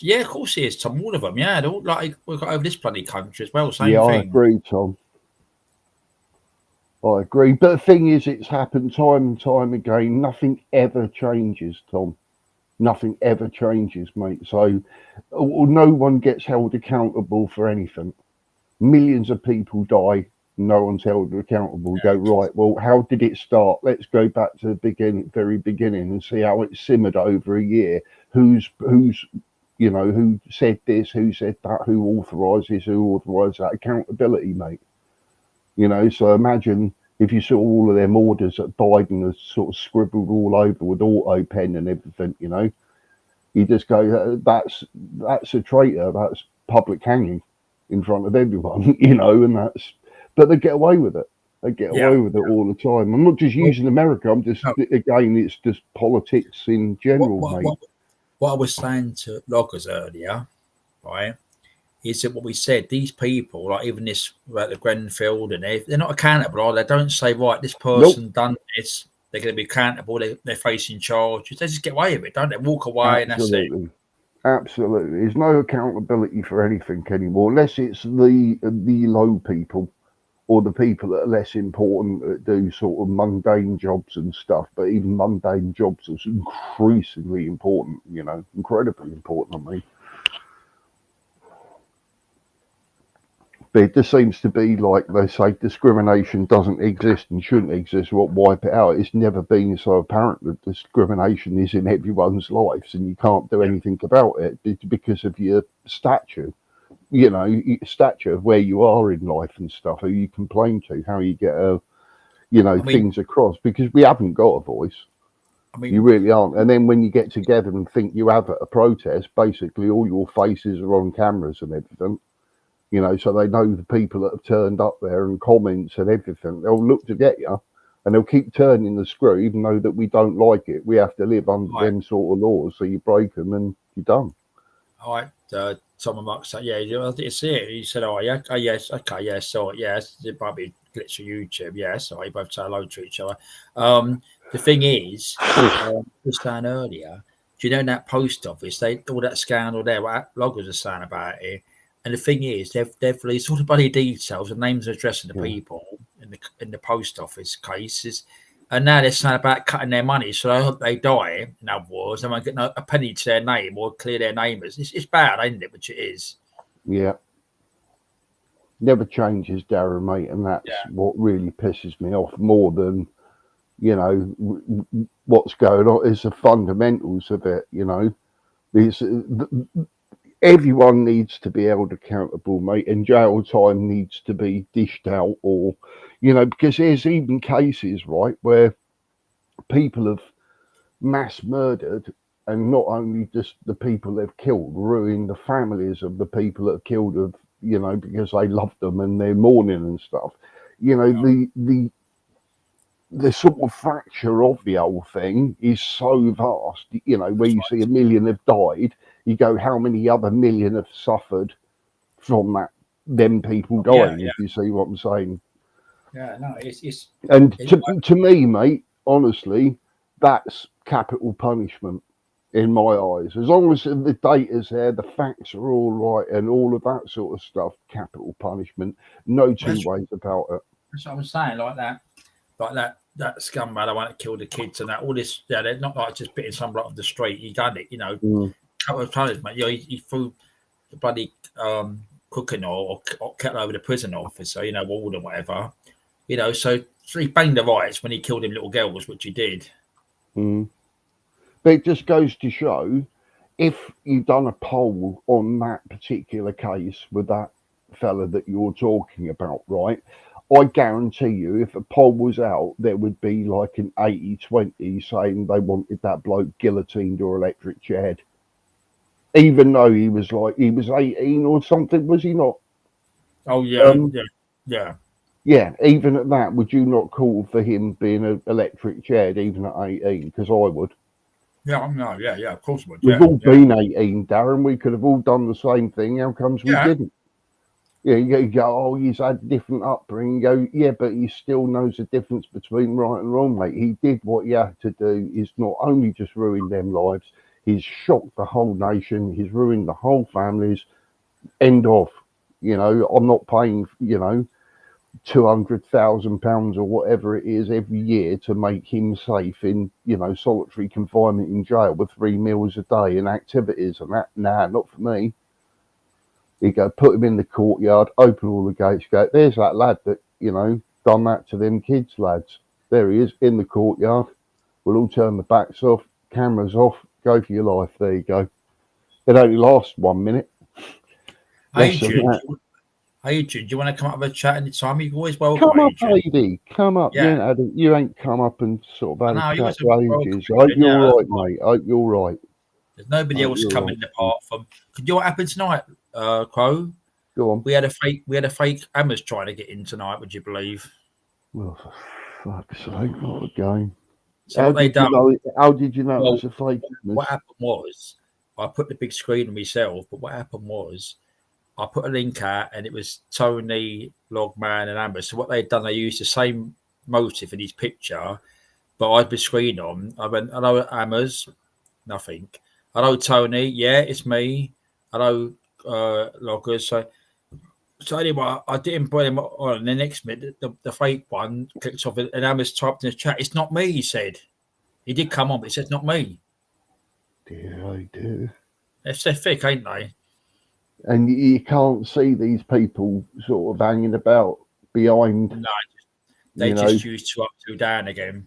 Speaker 1: yeah, of course it is, Tom. All of them. Yeah, they're all like we've got over this bloody country as well. Same thing.
Speaker 7: I agree, Tom. I agree, but the thing is, it's happened time and time again. Nothing ever changes, Tom. Nothing ever changes, mate. So no one gets held accountable for anything. Millions of people die. No one's held accountable. Go, right, well, how did it start? Let's go back to the very beginning, and see how it simmered over a year. Who said this, who said that, who authorised this, who authorised that. Accountability, mate. So imagine if you saw all of them orders that Biden has sort of scribbled all over with auto pen and everything, you just go, that's a traitor, that's public hanging in front of everyone, and but they get away with it. They get away with it all the time. I'm not just using America, I'm just, again, it's just politics in general, mate.
Speaker 1: What I was saying to Loggers earlier, right, is that what we said, these people, like even this, like the Grenfell, and they're not accountable. They don't say, right, this person done this, they're going to be accountable, they're facing charges. They just get away with it, don't they? Walk away.
Speaker 7: Absolutely.
Speaker 1: And that's it.
Speaker 7: Absolutely. There's no accountability for anything anymore, unless it's the low people or the people that are less important that do sort of mundane jobs and stuff. But even mundane jobs are increasingly important, incredibly important, I mean. But it just seems to be like they say discrimination doesn't exist and shouldn't exist. What wipe it out? It's never been so apparent that discrimination is in everyone's lives, and you can't do anything about it because of your stature. Stature of where you are in life and stuff. Who you complain to, how you get things across. Because we haven't got a voice. You really aren't. And then when you get together and think you have at a protest, basically all your faces are on cameras and everything. So they know the people that have turned up there and comments and everything. They'll look to get you, and they'll keep turning the screw, even though that we don't like it. We have to live under them sort of laws, so you break them and you're done.
Speaker 1: All right, Tom and Mark said, I didn't see it. He said, yes, okay, yes, so yes, it might be a glitch of YouTube, yes, so you both say hello to each other. The thing is, just saying earlier, do you know in that post office, all that scandal there, what Loggers are saying about it? And the thing is, they've released all the bloody details, the names and address of the people in the post office cases, and now they're saying about cutting their money, so I hope they die. In other words, they won't get a penny to their name or clear their name. It's bad, ain't it? Which it is.
Speaker 7: Yeah. Never changes, Darren, mate, and that's what really pisses me off more than what's going on. Is the fundamentals of it. Everyone needs to be held accountable, mate, and jail time needs to be dished out, or, because there's even cases, right, where people have mass murdered, and not only just the people they've killed, ruined the families of the people that have killed, because they loved them and they're mourning and stuff. The the sort of fracture of the whole thing is so vast. You know, where you see 1 million have died, you go, how many other million have suffered from that? Them people dying.
Speaker 1: Yeah.
Speaker 7: If you see what I'm saying.
Speaker 1: Yeah, no, it's
Speaker 7: And to me, mate, honestly, that's capital punishment in my eyes. As long as the data's there, the facts are all right, and all of that sort of stuff, capital punishment. No two ways about it.
Speaker 1: That's what I'm saying, like that scumbag, the one that killed the kids and that. All this, yeah, they're not like just pitting some bloke off the street. He done it, you know, a couple of times, mate. You know, he threw the bloody cooking or kettle over the prison officer, you know, ward or whatever. You know, so he banged the rights when he killed them little girls, which he did.
Speaker 7: But it just goes to show, if you've done a poll on that particular case with that fella that you're talking about, right? I guarantee you, if a poll was out, there would be like an 80-20 saying they wanted that bloke guillotined or electric chaired. Even though he was 18 or something, was he not?
Speaker 1: Oh, yeah, yeah.
Speaker 7: Yeah, even at that, would you not call for him being an electric chaired even at 18? Because I would.
Speaker 1: Yeah, no, yeah, of course we would.
Speaker 7: We've all been 18, Darren. We could have all done the same thing. How comes we didn't? Yeah, you go, oh, he's had a different upbringing. You go, yeah, but he still knows the difference between right and wrong, mate. He did what he had to do. Is not only just ruined them lives, he's shocked the whole nation. He's ruined the whole families. End of. You know, I'm not paying, you know, £200,000 or whatever it is every year to make him safe in, you know, solitary confinement in jail with 3 meals a day and activities and that. Nah, not for me. You go, put him in the courtyard, open all the gates, go, there's that lad that, you know, done that to them kids, lads. There he is in the courtyard. We'll all turn the backs off, cameras off, go for your life. There you go. It only lasts 1 minute.
Speaker 1: Adrian, do you want to come up with a chat anytime? You're always welcome.
Speaker 7: Come up,
Speaker 1: Adrian.
Speaker 7: lady. Come up.
Speaker 1: Yeah.
Speaker 7: You ain't come up and sort of had a chat for ages. I hope
Speaker 1: Yeah,
Speaker 7: you're right, mate. I hope you're right.
Speaker 1: There's nobody else coming apart from. Could you know what happened tonight, Crow?
Speaker 7: Go on.
Speaker 1: We had a fake Hammers trying to get in tonight. Would you believe?
Speaker 7: Well, for fuck's sake, what a game!
Speaker 1: So what they done?
Speaker 7: How did you know it was a fake?
Speaker 1: What happened was, I put the big screen on myself, but what happened was, I put a link out and it was Tony, Logman, and Amber. So what they'd done, they used the same motif in his picture, but I'd be screen on. I went, hello, Hammers, nothing. Hello, Tony, yeah, it's me. Hello, Loggers. So anyway, I didn't put him on. And the next minute, the fake one clicks off, and Hammers typed in the chat, it's not me, he said. He did come on, but he said, not me.
Speaker 7: Dear, I do.
Speaker 1: They're thick, ain't they?
Speaker 7: And you can't see these people sort of hanging about behind.
Speaker 1: No, they just use 2 up, 2 down again.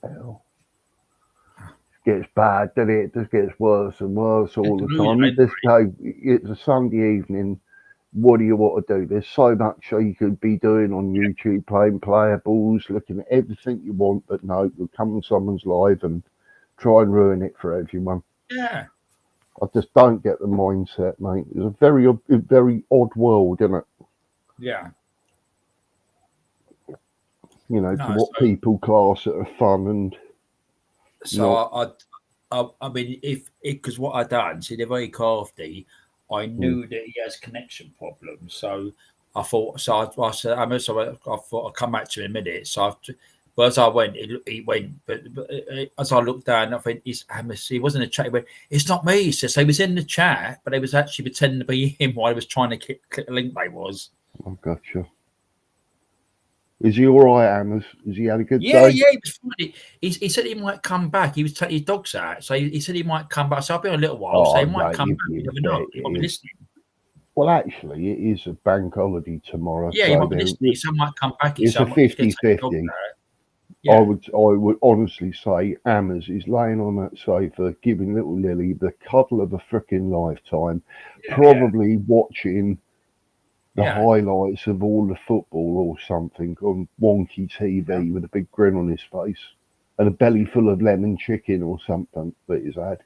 Speaker 7: Hell. It gets bad, doesn't it? It just gets worse and worse all the time. It's a Sunday evening. What do you want to do? There's so much you could be doing on YouTube, playing playables, looking at everything you want, but no, you'll come on someone's live and try and ruin it for everyone.
Speaker 1: Yeah.
Speaker 7: I just don't get the mindset, mate. It's a very odd world, isn't it?
Speaker 1: Yeah.
Speaker 7: You know, to what people class as fun and.
Speaker 1: So I mean, because what I done, see, they're very crafty. I knew that he has connection problems, so I thought. So I said, I thought I'll come back to him in a minute. So as I went, he went, but as I looked down, I think he wasn't in the chat. He went, it's not me. He says, so he was in the chat, but he was actually pretending to be him while he was trying to click the link. They was.
Speaker 7: I gotcha. Is he all right, Hammers? Has he had a good day?
Speaker 1: Yeah, he was fine. He said he might come back. He was taking his dogs out, so he said he might come back. So I'll be on a little while. So he might come back. You never know. He might be listening.
Speaker 7: Well, actually, it is a bank holiday tomorrow.
Speaker 1: Yeah,
Speaker 7: so
Speaker 1: he might be listening. Some might come back.
Speaker 7: It's a 50-50. Yeah. I would honestly say Hammers is laying on that sofa, giving little Lily the cuddle of a freaking lifetime, probably watching the highlights of all the football or something on wonky TV with a big grin on his face and a belly full of lemon chicken or something that he's had.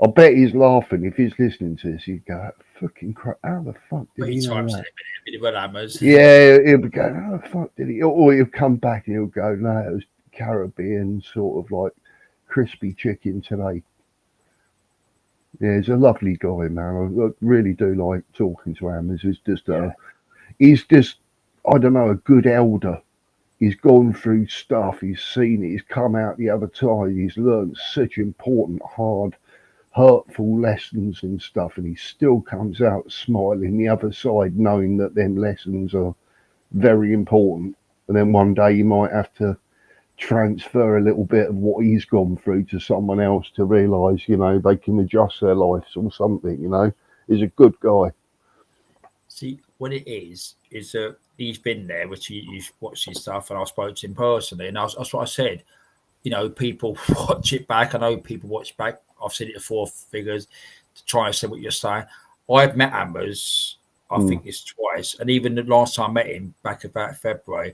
Speaker 7: I bet he's laughing. If he's listening to this, he'd go, fucking crap, how the fuck did he know that?
Speaker 1: A bit of hammers.
Speaker 7: Yeah, he'll be going, how the fuck did he? Or he'll come back and he'll go, no, it was Caribbean, sort of like crispy chicken today. Yeah, he's a lovely guy, man. I really do like talking to him. He's just, I don't know, a good elder. He's gone through stuff. He's seen it. He's come out the other side. He's learned such important, hard, hurtful lessons and stuff, and he still comes out smiling the other side, knowing that them lessons are very important. And then one day you might have to transfer a little bit of what he's gone through to someone else to realise, they can adjust their lives or something. He's a good guy.
Speaker 1: See, what it is that he's been there, which he's watched his stuff, and I spoke to him personally, and that's what I said. People watch it back. I know people watch back. I've seen it to four figures to try and say what you're saying. I've met Ambers, I think it's twice, and even the last time I met him back about February,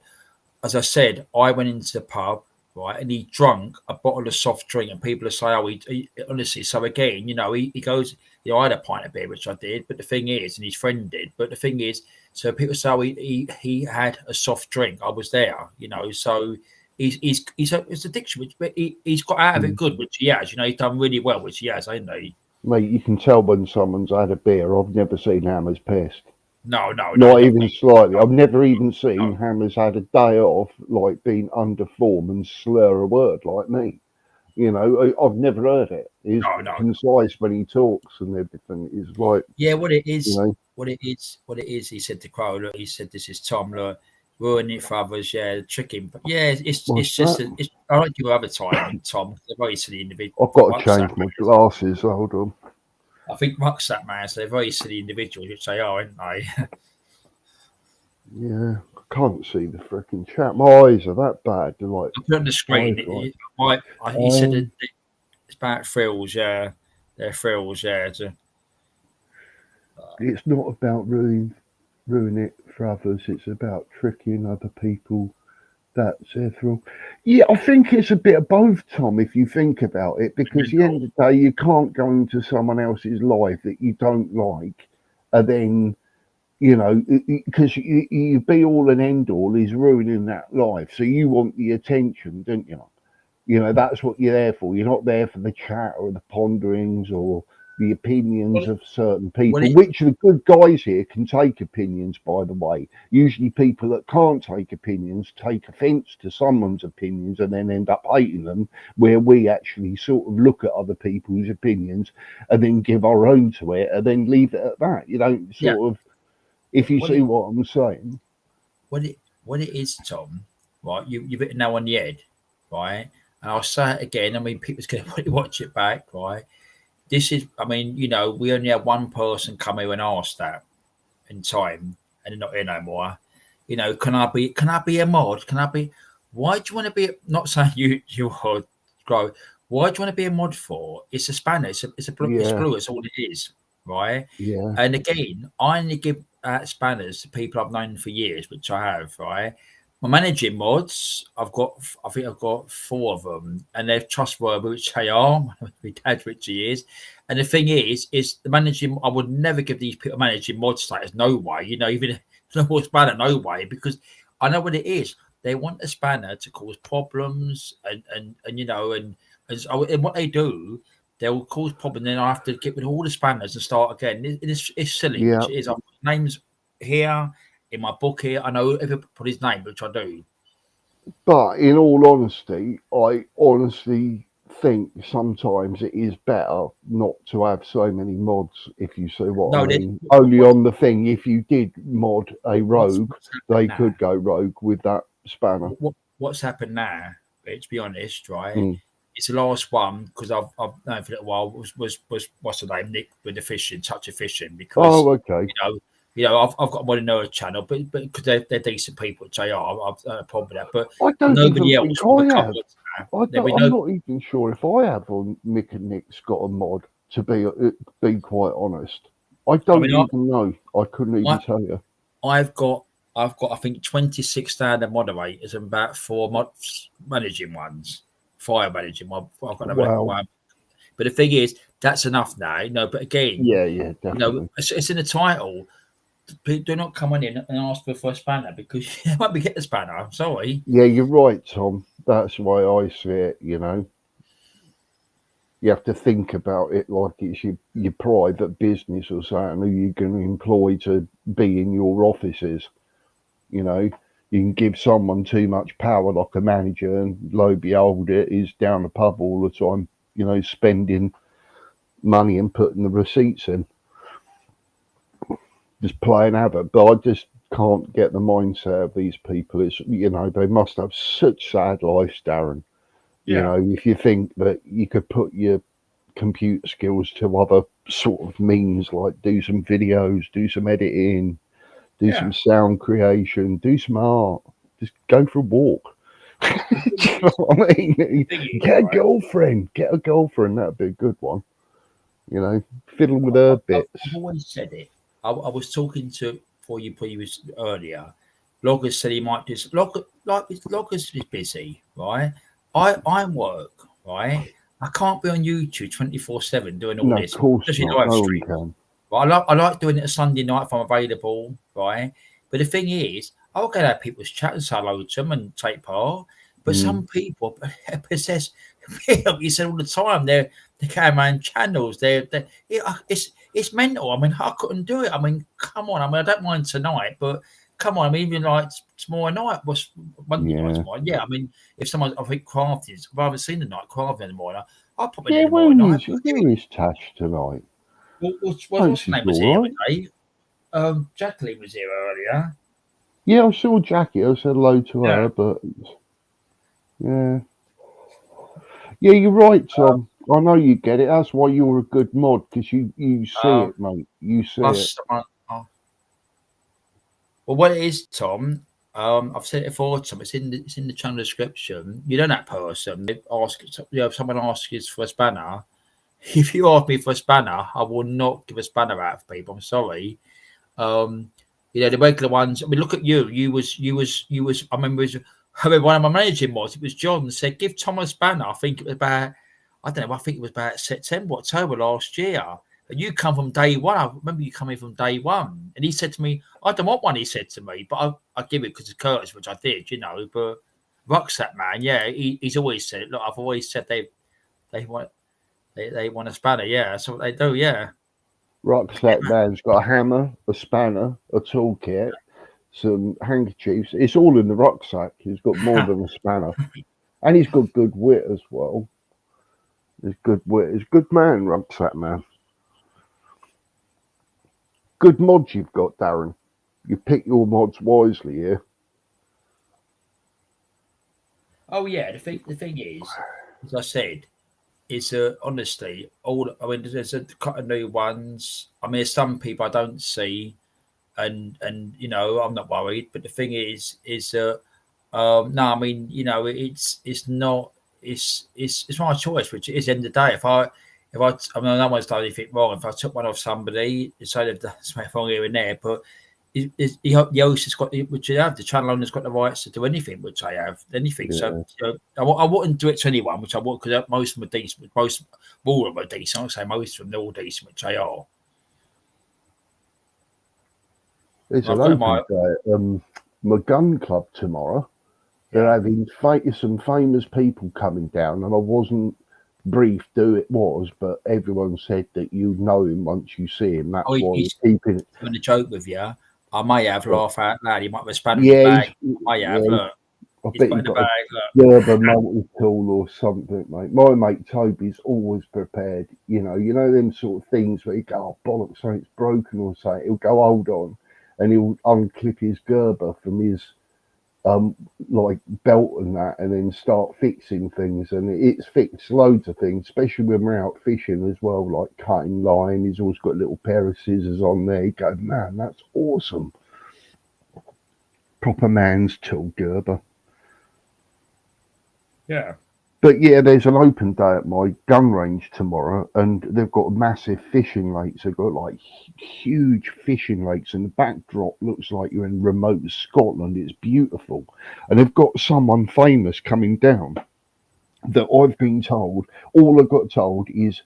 Speaker 1: as I said, I went into the pub, right, and he drunk a bottle of soft drink, and people are saying, "Oh, he honestly." So again, he goes, I had a pint of beer, which I did, but the thing is, and his friend did, but the thing is, so people say, "Oh, he had a soft drink." I was there, so he's addiction, but he's got out of it good, which he has. He's done really well, which he has, ain't he?
Speaker 7: Mate, you can tell when someone's had a beer. I've never seen Hammers pissed.
Speaker 1: No,
Speaker 7: not even slightly. I've never even seen Hammers had a day off, like being under form and slur a word like me. I've never heard it. He's concise when he talks and everything. He's like,
Speaker 1: what it is, what it is. He said to Crow, look, he said, "This is Tom. Look, ruining it for others. Yeah, tricking, but yeah, it's just. I like your other time, Tom. They're very silly individuals.
Speaker 7: I've got to change my glasses. Hold on.
Speaker 1: I think Rucksack Man, so they're very silly individuals, which they are, aren't they?
Speaker 7: Yeah, I can't see the freaking chat. My eyes are that bad. They're like,
Speaker 1: I put on the screen. He said that it's about frills, yeah. They're frills, yeah.
Speaker 7: It's not about ruin it for others. It's about tricking other people. That's it. Yeah, I think it's a bit of both, Tom, if you think about it, because at the end of the day, you can't go into someone else's life that you don't like, and then, because you be all and end all is ruining that life. So you want the attention, don't you? That's what you're there for. You're not there for the chat or the ponderings or the opinions of certain people, which the good guys here can take opinions, by the way. Usually people that can't take opinions take offence to someone's opinions and then end up hating them, where we actually sort of look at other people's opinions and then give our own to it and then leave it at that. You don't sort of, if you see what I'm saying.
Speaker 1: What it is, Tom, right, you've hit it now on the head, right? And I'll say it again, people's going to watch it back, right? This is, we only had one person come here and ask that in time, and they're not here no more. Can I be a mod? Can I be? Why do you want to be? Not saying you are grow. Why do you want to be a mod for? It's a spanner. It's a blue. It's blue. It's all it is, right?
Speaker 7: Yeah.
Speaker 1: And again, I only give spanners to people I've known for years, which I have, right? My managing mods, I think I've got 4 of them, and they're trustworthy, which they are. My dad, which he is. And the thing is the managing. I would never give these people managing mod status. No way, even no spanner, no way, because I know what it is. They want a spanner to cause problems, and what they do, they will cause problems. Then I have to get rid of all the spanners and start again. It's silly.
Speaker 7: Yeah.
Speaker 1: Which it is. I've got names here. In my book here, I know if I put his name, which I do.
Speaker 7: But in all honesty, I honestly think sometimes it is better not to have so many mods, if you see what I mean. Only on the thing, if you did mod a rogue, they could go rogue with that spanner.
Speaker 1: What's happened now, to be honest, right? It's the last one, because I've known for a little while, was what's the name, Nick, with the fishing, touch of fishing, because
Speaker 7: okay.
Speaker 1: I've got one another channel, but because they're decent people, which they are, I've a problem with that. But
Speaker 7: I don't
Speaker 1: nobody else.
Speaker 7: I'm not even sure if I have on Mick and Nick's got a mod. To be quite honest, I don't even know. I couldn't even tell you.
Speaker 1: I've got I think 26 standard moderators and about 4 managing ones, 5 managing one. I've got one. But the thing is, That's enough now. No, but again,
Speaker 7: Yeah, definitely.
Speaker 1: it's in the title. Do not come on in and ask for a spanner because you won't be getting the spanner. I'm sorry.
Speaker 7: Yeah, you're right, Tom. That's why I see it. You have to think about it like it's your private business or something who you're going to employ to be in your offices. You can give someone too much power like a manager, and lo and behold, it is down the pub all the time, spending money and putting the receipts in, just playing havoc. But I just can't get the mindset of these people. It's they must have such sad lives, Darren. If you think that you could put your computer skills to other sort of means, like do some videos, do some editing, do some sound creation, do some art, just go for a walk. Do you know what I mean? Get a girlfriend. That'd be a good one. Fiddle with her bits.
Speaker 1: I've always said it. I was talking to for you previous earlier. Loggers said he might just Loggers is busy, right? I work, right? I can't be on YouTube 24/7 doing all this.
Speaker 7: Of course
Speaker 1: Especially
Speaker 7: not.
Speaker 1: live
Speaker 7: No one
Speaker 1: stream.
Speaker 7: can.
Speaker 1: But I like doing it a Sunday night if I'm available, right? But the thing is, I'll get out people's chat and say hello to them and take part. But some people possess, you said all the time, they're cameraman channels. It's mental. I mean, I couldn't do it. I mean, come on. I mean, I don't mind tonight, but come on. I mean, even like tomorrow night was Monday night tomorrow. Yeah, I mean, if someone, I think crafting, I haven't seen the night crafting in the morning. I'll pop in the morning night.
Speaker 7: Where is Tash tonight?
Speaker 1: What's the name was here today? Jacqueline was here earlier.
Speaker 7: Yeah, I saw Jackie. I said hello to her, but yeah, you're right, Tom. I know you get it. That's why you're a good mod, because you see it, mate. You see it.
Speaker 1: Well, what it is, Tom. I've said it before, Tom. It's in the channel description. You know that person. They ask, if someone asks you for a spanner. If you ask me for a spanner, I will not give a spanner out for people. I'm sorry. The regular ones. I mean, look at you. You was. I remember one of my managing was. It was John said, "Give Tom a spanner." I think it was about. I don't know. I think it was about September, October last year. And you come from day one. I remember you coming from day one. And he said to me, "I don't want one." He said to me, but I give it because of Curtis, which I did, But Rucksack Man, yeah, he's always said it. Look, I've always said they want. They want a spanner, yeah. That's what they do, yeah.
Speaker 7: Rucksack Man's got a hammer, a spanner, a toolkit, some handkerchiefs. It's all in the rucksack. He's got more than a spanner. And he's got good wit as well. He's good wit. He's a good man, Rucksack Man. Good mods you've got, Darren. You pick your mods wisely here.
Speaker 1: Oh, yeah. The thing is, as I said, it's honestly there's a couple of new ones. I mean, there's some people I don't see, and I'm not worried. But the thing is no, I mean, it's not. It's my choice, which is the end of the day. If I mean, no one's done anything wrong. If I took one off somebody, decided they've done something wrong here and there, but the host has got, which you have, the channel owner's got the rights to do anything, which I have, anything. Yeah. So I wouldn't do it to anyone, which I would, because most of them are decent. All of them are decent. I'll say most of them are all decent, which they are.
Speaker 7: There's an open day at my gun club tomorrow. They're having some famous people coming down, and I wasn't briefed who it was, but everyone said that you know him once you see him. That's why he's keeping it.
Speaker 1: I'm going to joke with you. I may have laugh out loud. He might have a spanner in the bag. I have. Look.
Speaker 7: I bet you've got a Gerber multi-tool or something, mate. My mate Toby's always prepared. You know them sort of things where you go, oh, bollocks, something's broken or something. He'll go, hold on, and he'll unclip his Gerber from his like belt and that, and then start fixing things. And it's fixed loads of things, especially when we're out fishing as well, like cutting line. He's always got a little pair of scissors on there. You go, man, that's awesome. Proper man's tool, Gerber.
Speaker 1: Yeah.
Speaker 7: But yeah, there's an open day at my gun range tomorrow, and they've got massive fishing lakes. They've got like huge fishing lakes, and the backdrop looks like you're in remote Scotland. It's beautiful. And they've got someone famous coming down that I've been told, all I got told is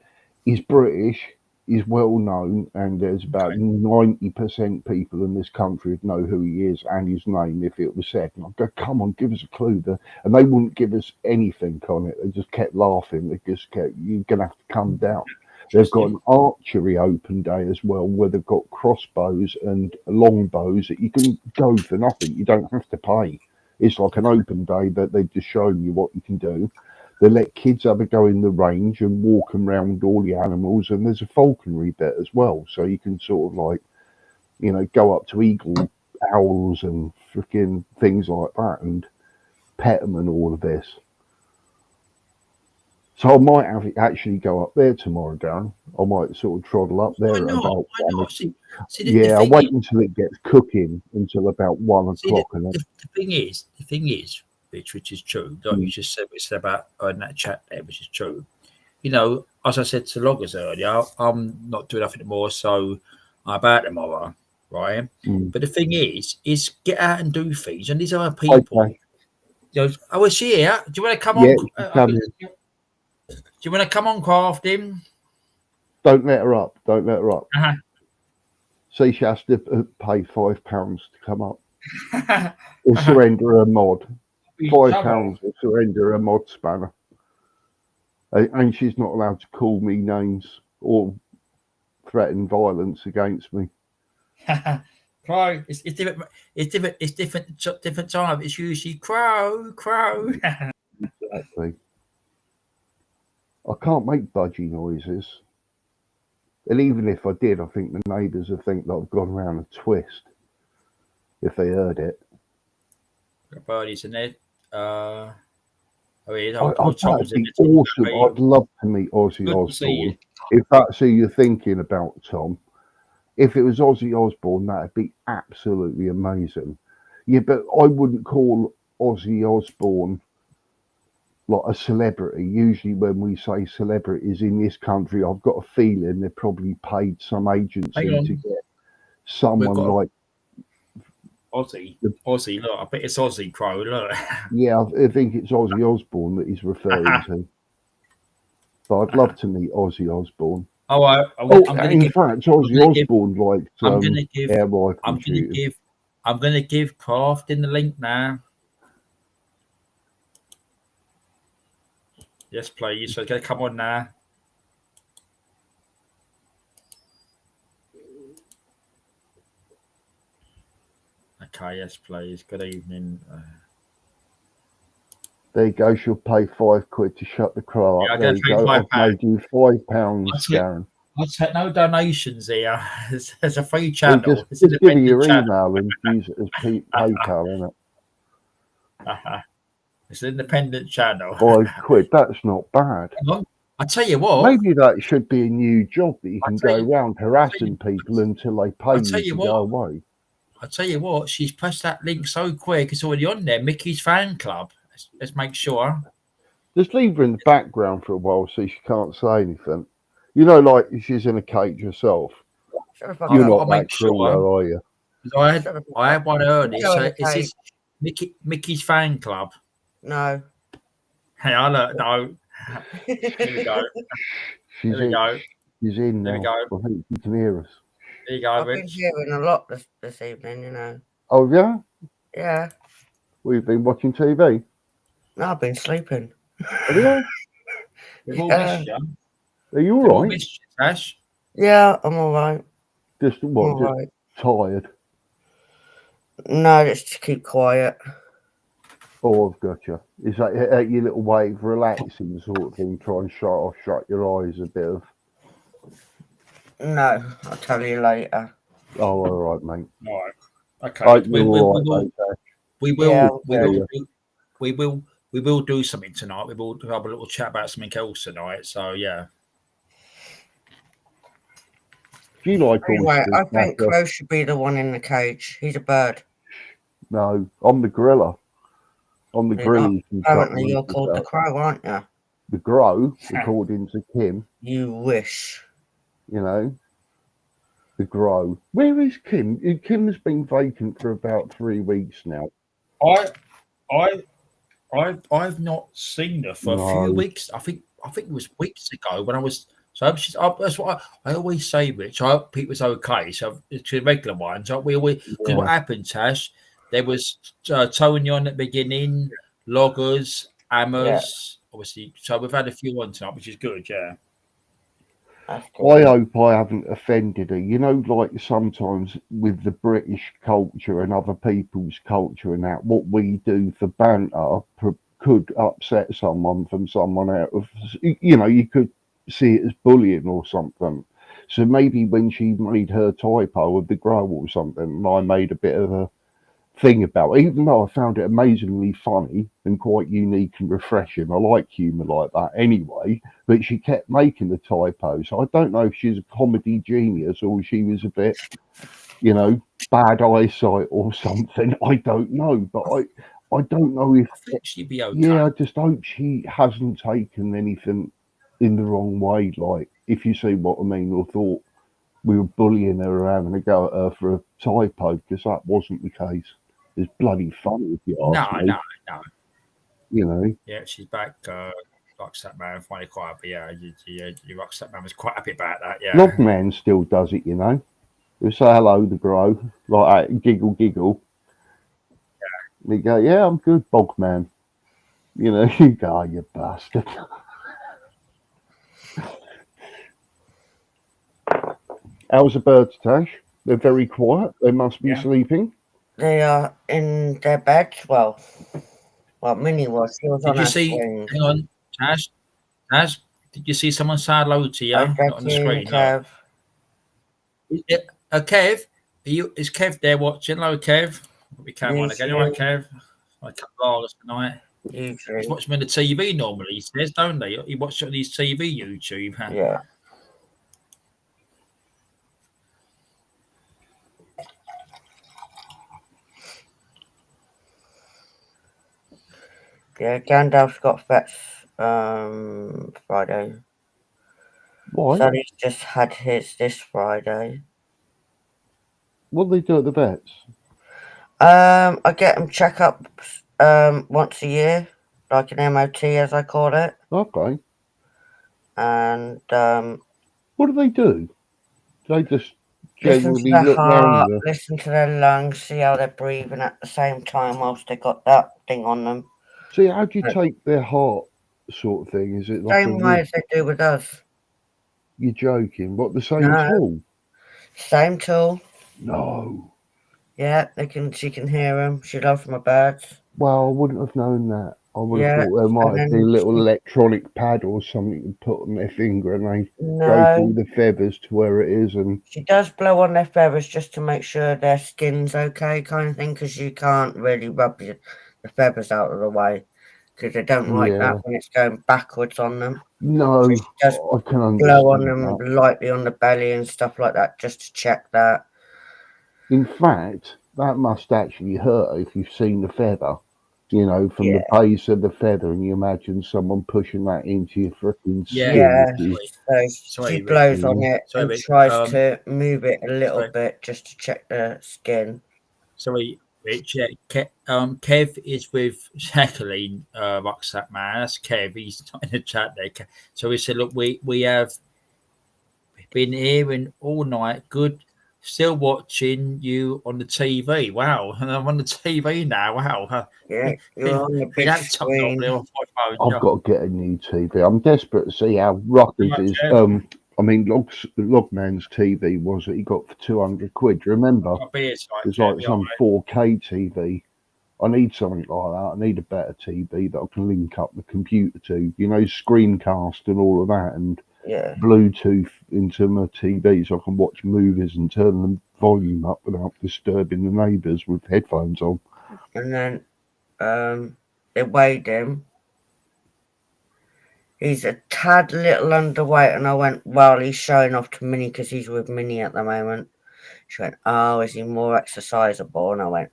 Speaker 7: He's British. He's well known, and there's about 90% people in this country who know who he is and his name if it was said. And I go, come on, give us a clue. And they wouldn't give us anything on it. They just kept laughing. They just kept, you're going to have to come down. They've got an archery open day as well, where they've got crossbows and longbows that you can go for nothing. You don't have to pay. It's like an open day, but they've just shown you what you can do. They let kids have a go in the range and walk them around all the animals, and there's a falconry bit as well, so you can sort of like, you know, go up to eagle owls and freaking things like that and pet them and all of this. So I might have it actually go up there tomorrow, Darren. I might sort of trottle up there at about 1 o'clock. Yeah, I'll wait until it gets cooking until about 1 o'clock.
Speaker 1: The thing is, which is true, like you just said, we said about in that chat there, which is true. You know, as I said to loggers earlier, I'm not doing nothing more, so I'm about tomorrow, right? But the thing is get out and do things, and these other people. Okay. You know, I was here. Do you want to come on? Do you want to come on, crafting?
Speaker 7: Don't let her up. Don't let her up. So she has to pay £5 to come up. Or surrender her mod. £5 to surrender her mod spanner. And she's not allowed to call me names or threaten violence against me.
Speaker 1: Crow. It's different. It's different time. It's usually crow.
Speaker 7: Exactly. I can't make budgie noises. And even if I did, I think the neighbours would think that I've gone around a twist if they heard it.
Speaker 1: Got birdies in there.
Speaker 7: That'd be awesome. I'd love to meet Ozzy Osbourne. If that's who you're thinking about, Tom. If it was Ozzy Osbourne, that'd be absolutely amazing. Yeah, but I wouldn't call Ozzy Osbourne like a celebrity. Usually when we say celebrities in this country, I've got a feeling they've probably paid some agency to get someone like
Speaker 1: Ozzy. Look, I bet it's Ozzy Crow. Look.
Speaker 7: Yeah, I think it's Ozzy Osbourne that he's referring to. But I'd love to meet Ozzy Osbourne.
Speaker 1: Oh,
Speaker 7: in fact, Ozzy Osbourne liked air rifle shooting.
Speaker 1: I'm going to give Crafting the link now. Yes, please. So it's going to come on now. Okay, yes, please. Good evening.
Speaker 7: There you go. She'll pay £5 to shut the crow up. There you go. I've made you £5, Darren.
Speaker 1: I'll take no donations here. There's a free channel.
Speaker 7: Just give me your email and use it as PayPal, isn't it?
Speaker 1: It's an independent channel.
Speaker 7: £5. That's not bad.
Speaker 1: I tell you what.
Speaker 7: Maybe that should be a new job that you can go around harassing people until they pay you to go away.
Speaker 1: I tell you what, she's pressed that link so quick, it's already on there. Mickey's fan club. Let's make sure.
Speaker 7: Just leave her in the background for a while so she can't say anything. You know, like she's in a cage herself. You're not that cruel, are you?
Speaker 1: I had one earlier. So is this Mickey's fan club?
Speaker 8: No.
Speaker 1: Hey, no. Here we go.
Speaker 7: She's in now. There we go. I think you can hear us.
Speaker 1: There you go,
Speaker 8: I've been hearing a lot this evening, you know.
Speaker 7: Oh, yeah?
Speaker 8: Yeah.
Speaker 7: We've been watching TV?
Speaker 8: No, I've been sleeping.
Speaker 7: Have you?
Speaker 1: We've all missed you.
Speaker 7: Are you all right?
Speaker 1: Missed you, Ash.
Speaker 8: Yeah, I'm all right.
Speaker 7: Just what? Just tired?
Speaker 8: No, just to keep quiet.
Speaker 7: Oh, I've got you. Is that your little way of relaxing sort of thing? Try and shut your eyes a bit of...
Speaker 8: No, I'll tell you later.
Speaker 7: Oh, all right, mate.
Speaker 1: All right. Okay. We will do something tonight. We will have a little chat about something else tonight. So yeah.
Speaker 7: Do you like?
Speaker 8: Anyway, I think Crow should be the one in the cage. He's a bird.
Speaker 7: No, I'm the gorilla. I'm the gorilla.
Speaker 8: Apparently, you're called the Crow, aren't you?
Speaker 7: The Grow, according to Kim.
Speaker 8: You wish.
Speaker 7: You know, the Grow. Where is Kim? Kim's been vacant for about 3 weeks now.
Speaker 1: I've not seen her for a few weeks. I think it was weeks ago when I was So that's what I always say, Rich. I hope people's okay. So it's a regular one. So we always, because what happened, Tash, there was Tony on at the beginning, loggers, hammers, obviously. So we've had a few on tonight, which is good. Yeah.
Speaker 7: I hope I haven't offended her. You know, like sometimes with the British culture and other people's culture and that, what we do for banter could upset someone from someone out of, you know, you could see it as bullying or something. So maybe when she made her typo of the grow or something, I made a bit of a thing about it, even though I found it amazingly funny and quite unique and refreshing. I like humour like that anyway, but she kept making the typos. So I don't know if she's a comedy genius or she was a bit, you know, bad eyesight or something. I don't know, but I don't know if.
Speaker 1: I think she'd be okay.
Speaker 7: Yeah, I just hope she hasn't taken anything in the wrong way, like, if you see what I mean, or thought we were bullying her or having a go at her for a typo, because that wasn't the case. It's bloody funny if you ask me.
Speaker 1: No.
Speaker 7: You know.
Speaker 1: Yeah, she's back. Rockstar Man, finally quite happy. Yeah, your Rockstar Man was quite happy about that. Yeah.
Speaker 7: Logman still does it, you know. We say hello to Grow, like that, giggle. Yeah. We go, yeah, I'm good, Bogman. You know, you go, oh, you bastard. How's the birds, Tash? They're very quiet. They must be sleeping.
Speaker 8: They are in their beds. Well, Minnie was. She was
Speaker 1: Did
Speaker 8: on
Speaker 1: you
Speaker 8: her
Speaker 1: see?
Speaker 8: swing.
Speaker 1: Hang on, Tash. Did you see someone say hello to you? Not on the screen.
Speaker 8: Kev.
Speaker 1: Kev, is Kev there watching? Hello, Kev. We came on again. All right, Kev. I cut hours tonight.
Speaker 8: Usually.
Speaker 1: He's watching on the TV normally. He says, don't they? He watches on his TV, YouTube.
Speaker 8: Yeah. Yeah, Gandalf's got vets Friday.
Speaker 7: Why?
Speaker 8: Sonny's just had his this Friday.
Speaker 7: What do they do at the vets?
Speaker 8: I get them checkups once a year, like an MOT as I call it.
Speaker 7: Okay.
Speaker 8: And
Speaker 7: what do they do? Do they just
Speaker 8: listen to
Speaker 7: generally
Speaker 8: their
Speaker 7: look
Speaker 8: heart,
Speaker 7: round
Speaker 8: listen to their lungs, see how they're breathing at the same time whilst they got that thing on them.
Speaker 7: See, how do you take their heart sort of thing? Is it like
Speaker 8: same way as they do with us?
Speaker 7: You're joking? What, the same tool?
Speaker 8: Same tool.
Speaker 7: No.
Speaker 8: Yeah, she can hear them. She loves my birds.
Speaker 7: Well, I wouldn't have known that. I would have thought there might have been a little electronic pad or something to put on their finger and they go through the feathers to where it is. And
Speaker 8: she does blow on their feathers just to make sure their skin's okay, kind of thing, because you can't really rub the feathers out of the way because they don't like that when it's going backwards on them.
Speaker 7: No,
Speaker 8: so she does
Speaker 7: I can understand
Speaker 8: blow on them lightly on the belly and stuff like that just to check that.
Speaker 7: In fact, that must actually hurt if you've seen the feather. You know, from the base of the feather, and you imagine someone pushing that into your freaking skin.
Speaker 8: Yeah, so she blows on it and tries to move it a little bit just to check the skin.
Speaker 1: Sorry, Rich. Kev is with Jacqueline, Rucksack Man. That's Kev. He's not in the chat there. So he said, look, we have been hearing all night. Good. Still watching you on the TV. Wow. And I'm on the TV now. Wow.
Speaker 8: Yeah, you're on the big screen.
Speaker 7: I've got to get a new TV. I'm desperate to see how Ruckus is. I mean, Logman's TV was that he got for 200 quid. Remember? It's like some 4K TV. I need something like that. I need a better TV that I can link up the computer to. You know, screencast and all of that. And Bluetooth into my TV so I can watch movies and turn the volume up without disturbing the neighbours with headphones on.
Speaker 8: And then they weighed him. He's a tad little underweight, and I went, well, he's showing off to Minnie because he's with Minnie at the moment. She went, oh, is he more exercisable? And I went,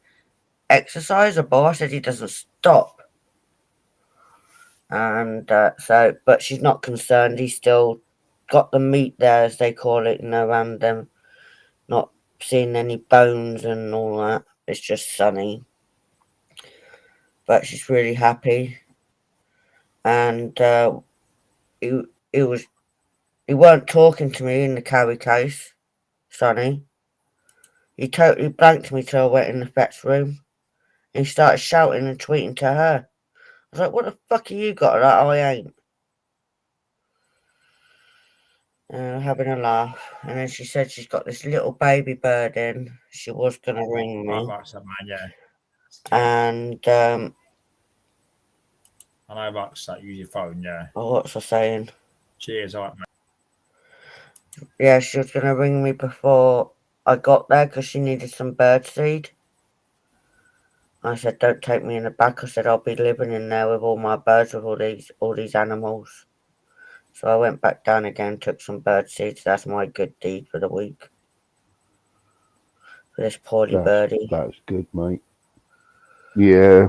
Speaker 8: exercisable? I said he doesn't stop. And but she's not concerned. He's still got the meat there, as they call it, and not seeing any bones and all that. It's just Sonny. But she's really happy. And it was He weren't talking to me in the carry case, Sonny. He totally blanked me till I went in the vet's room. And he started shouting and tweeting to her. I was like, what the fuck have you got that I ain't? Having a laugh. And then she said she's got this little baby bird in. She was going to ring me.
Speaker 1: Right, so, man, yeah.
Speaker 8: And
Speaker 1: I know about that. Use your phone, yeah.
Speaker 8: oh, what's I saying?
Speaker 1: Cheers, all right, mate.
Speaker 8: Yeah, she was going to ring me before I got there because she needed some birdseed. I said, don't take me in the back. I said, I'll be living in there with all my birds, with all these animals. So I went back down again, took some birdseed. That's my good deed for the week. For this poorly birdie.
Speaker 7: That's good, mate. Yeah.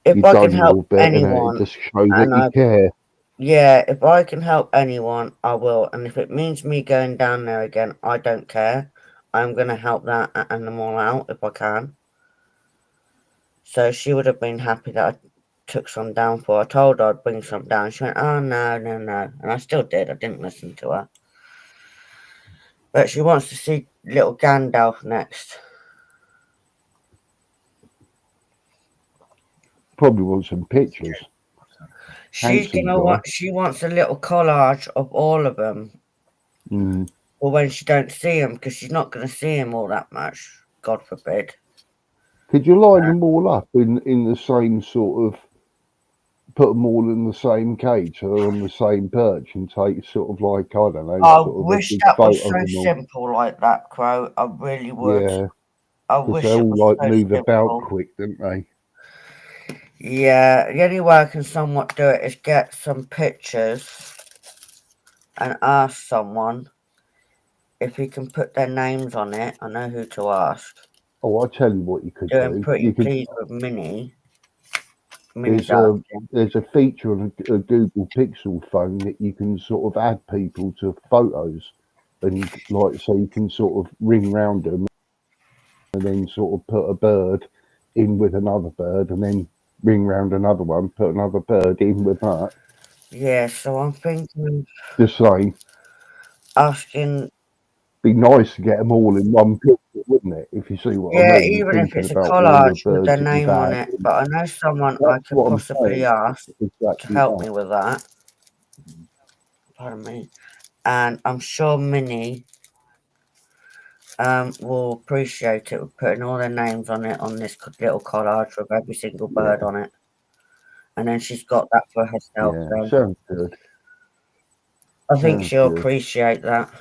Speaker 8: If I can help anyone,
Speaker 7: it just shows that you care.
Speaker 8: Yeah, if I can help anyone, I will. And if it means me going down there again, I don't care. I'm going to help that animal out if I can. So she would have been happy that I took some down for her. I told her I'd bring some down. She went, oh, no. And I still did. I didn't listen to her. But she wants to see little Gandalf next.
Speaker 7: Probably want some pictures.
Speaker 8: She wants a little collage of all of them.
Speaker 7: Mm.
Speaker 8: Or when she don't see them, because she's not going to see them all that much. God forbid.
Speaker 7: Could you line them all up in the same sort of, put them all in the same cage, so they're on the same perch, and take sort of like, I don't know.
Speaker 8: I wish that was so simple like that, Crow. I really would.
Speaker 7: Yeah.
Speaker 8: I wish
Speaker 7: they
Speaker 8: it
Speaker 7: all
Speaker 8: was
Speaker 7: like
Speaker 8: so
Speaker 7: move
Speaker 8: simple.
Speaker 7: about quick, don't they?
Speaker 8: Yeah, the only way I can somewhat do it is get some pictures and ask someone if he can put their names on it. I know who to ask.
Speaker 7: Oh, I'll tell you what you could do.
Speaker 8: I'm pretty pleased with Minnie.
Speaker 7: There's a feature on a Google Pixel phone that you can sort of add people to photos, and like so you can sort of ring round them and then sort of put a bird in with another bird, and then ring round another one, put another bird in with that.
Speaker 8: Yeah, so I'm thinking.
Speaker 7: Just saying.
Speaker 8: Asking.
Speaker 7: Be nice to get them all in one picture, wouldn't it? If you see what I mean.
Speaker 8: Even if it's a collage with their name on it. But I know someone I could possibly ask to help me with that. Pardon me. And I'm sure Minnie will appreciate it with putting all their names on it on this little collage with every single bird on it. And then she's got that for herself.
Speaker 7: Yeah, sounds good.
Speaker 8: I think she'll appreciate that.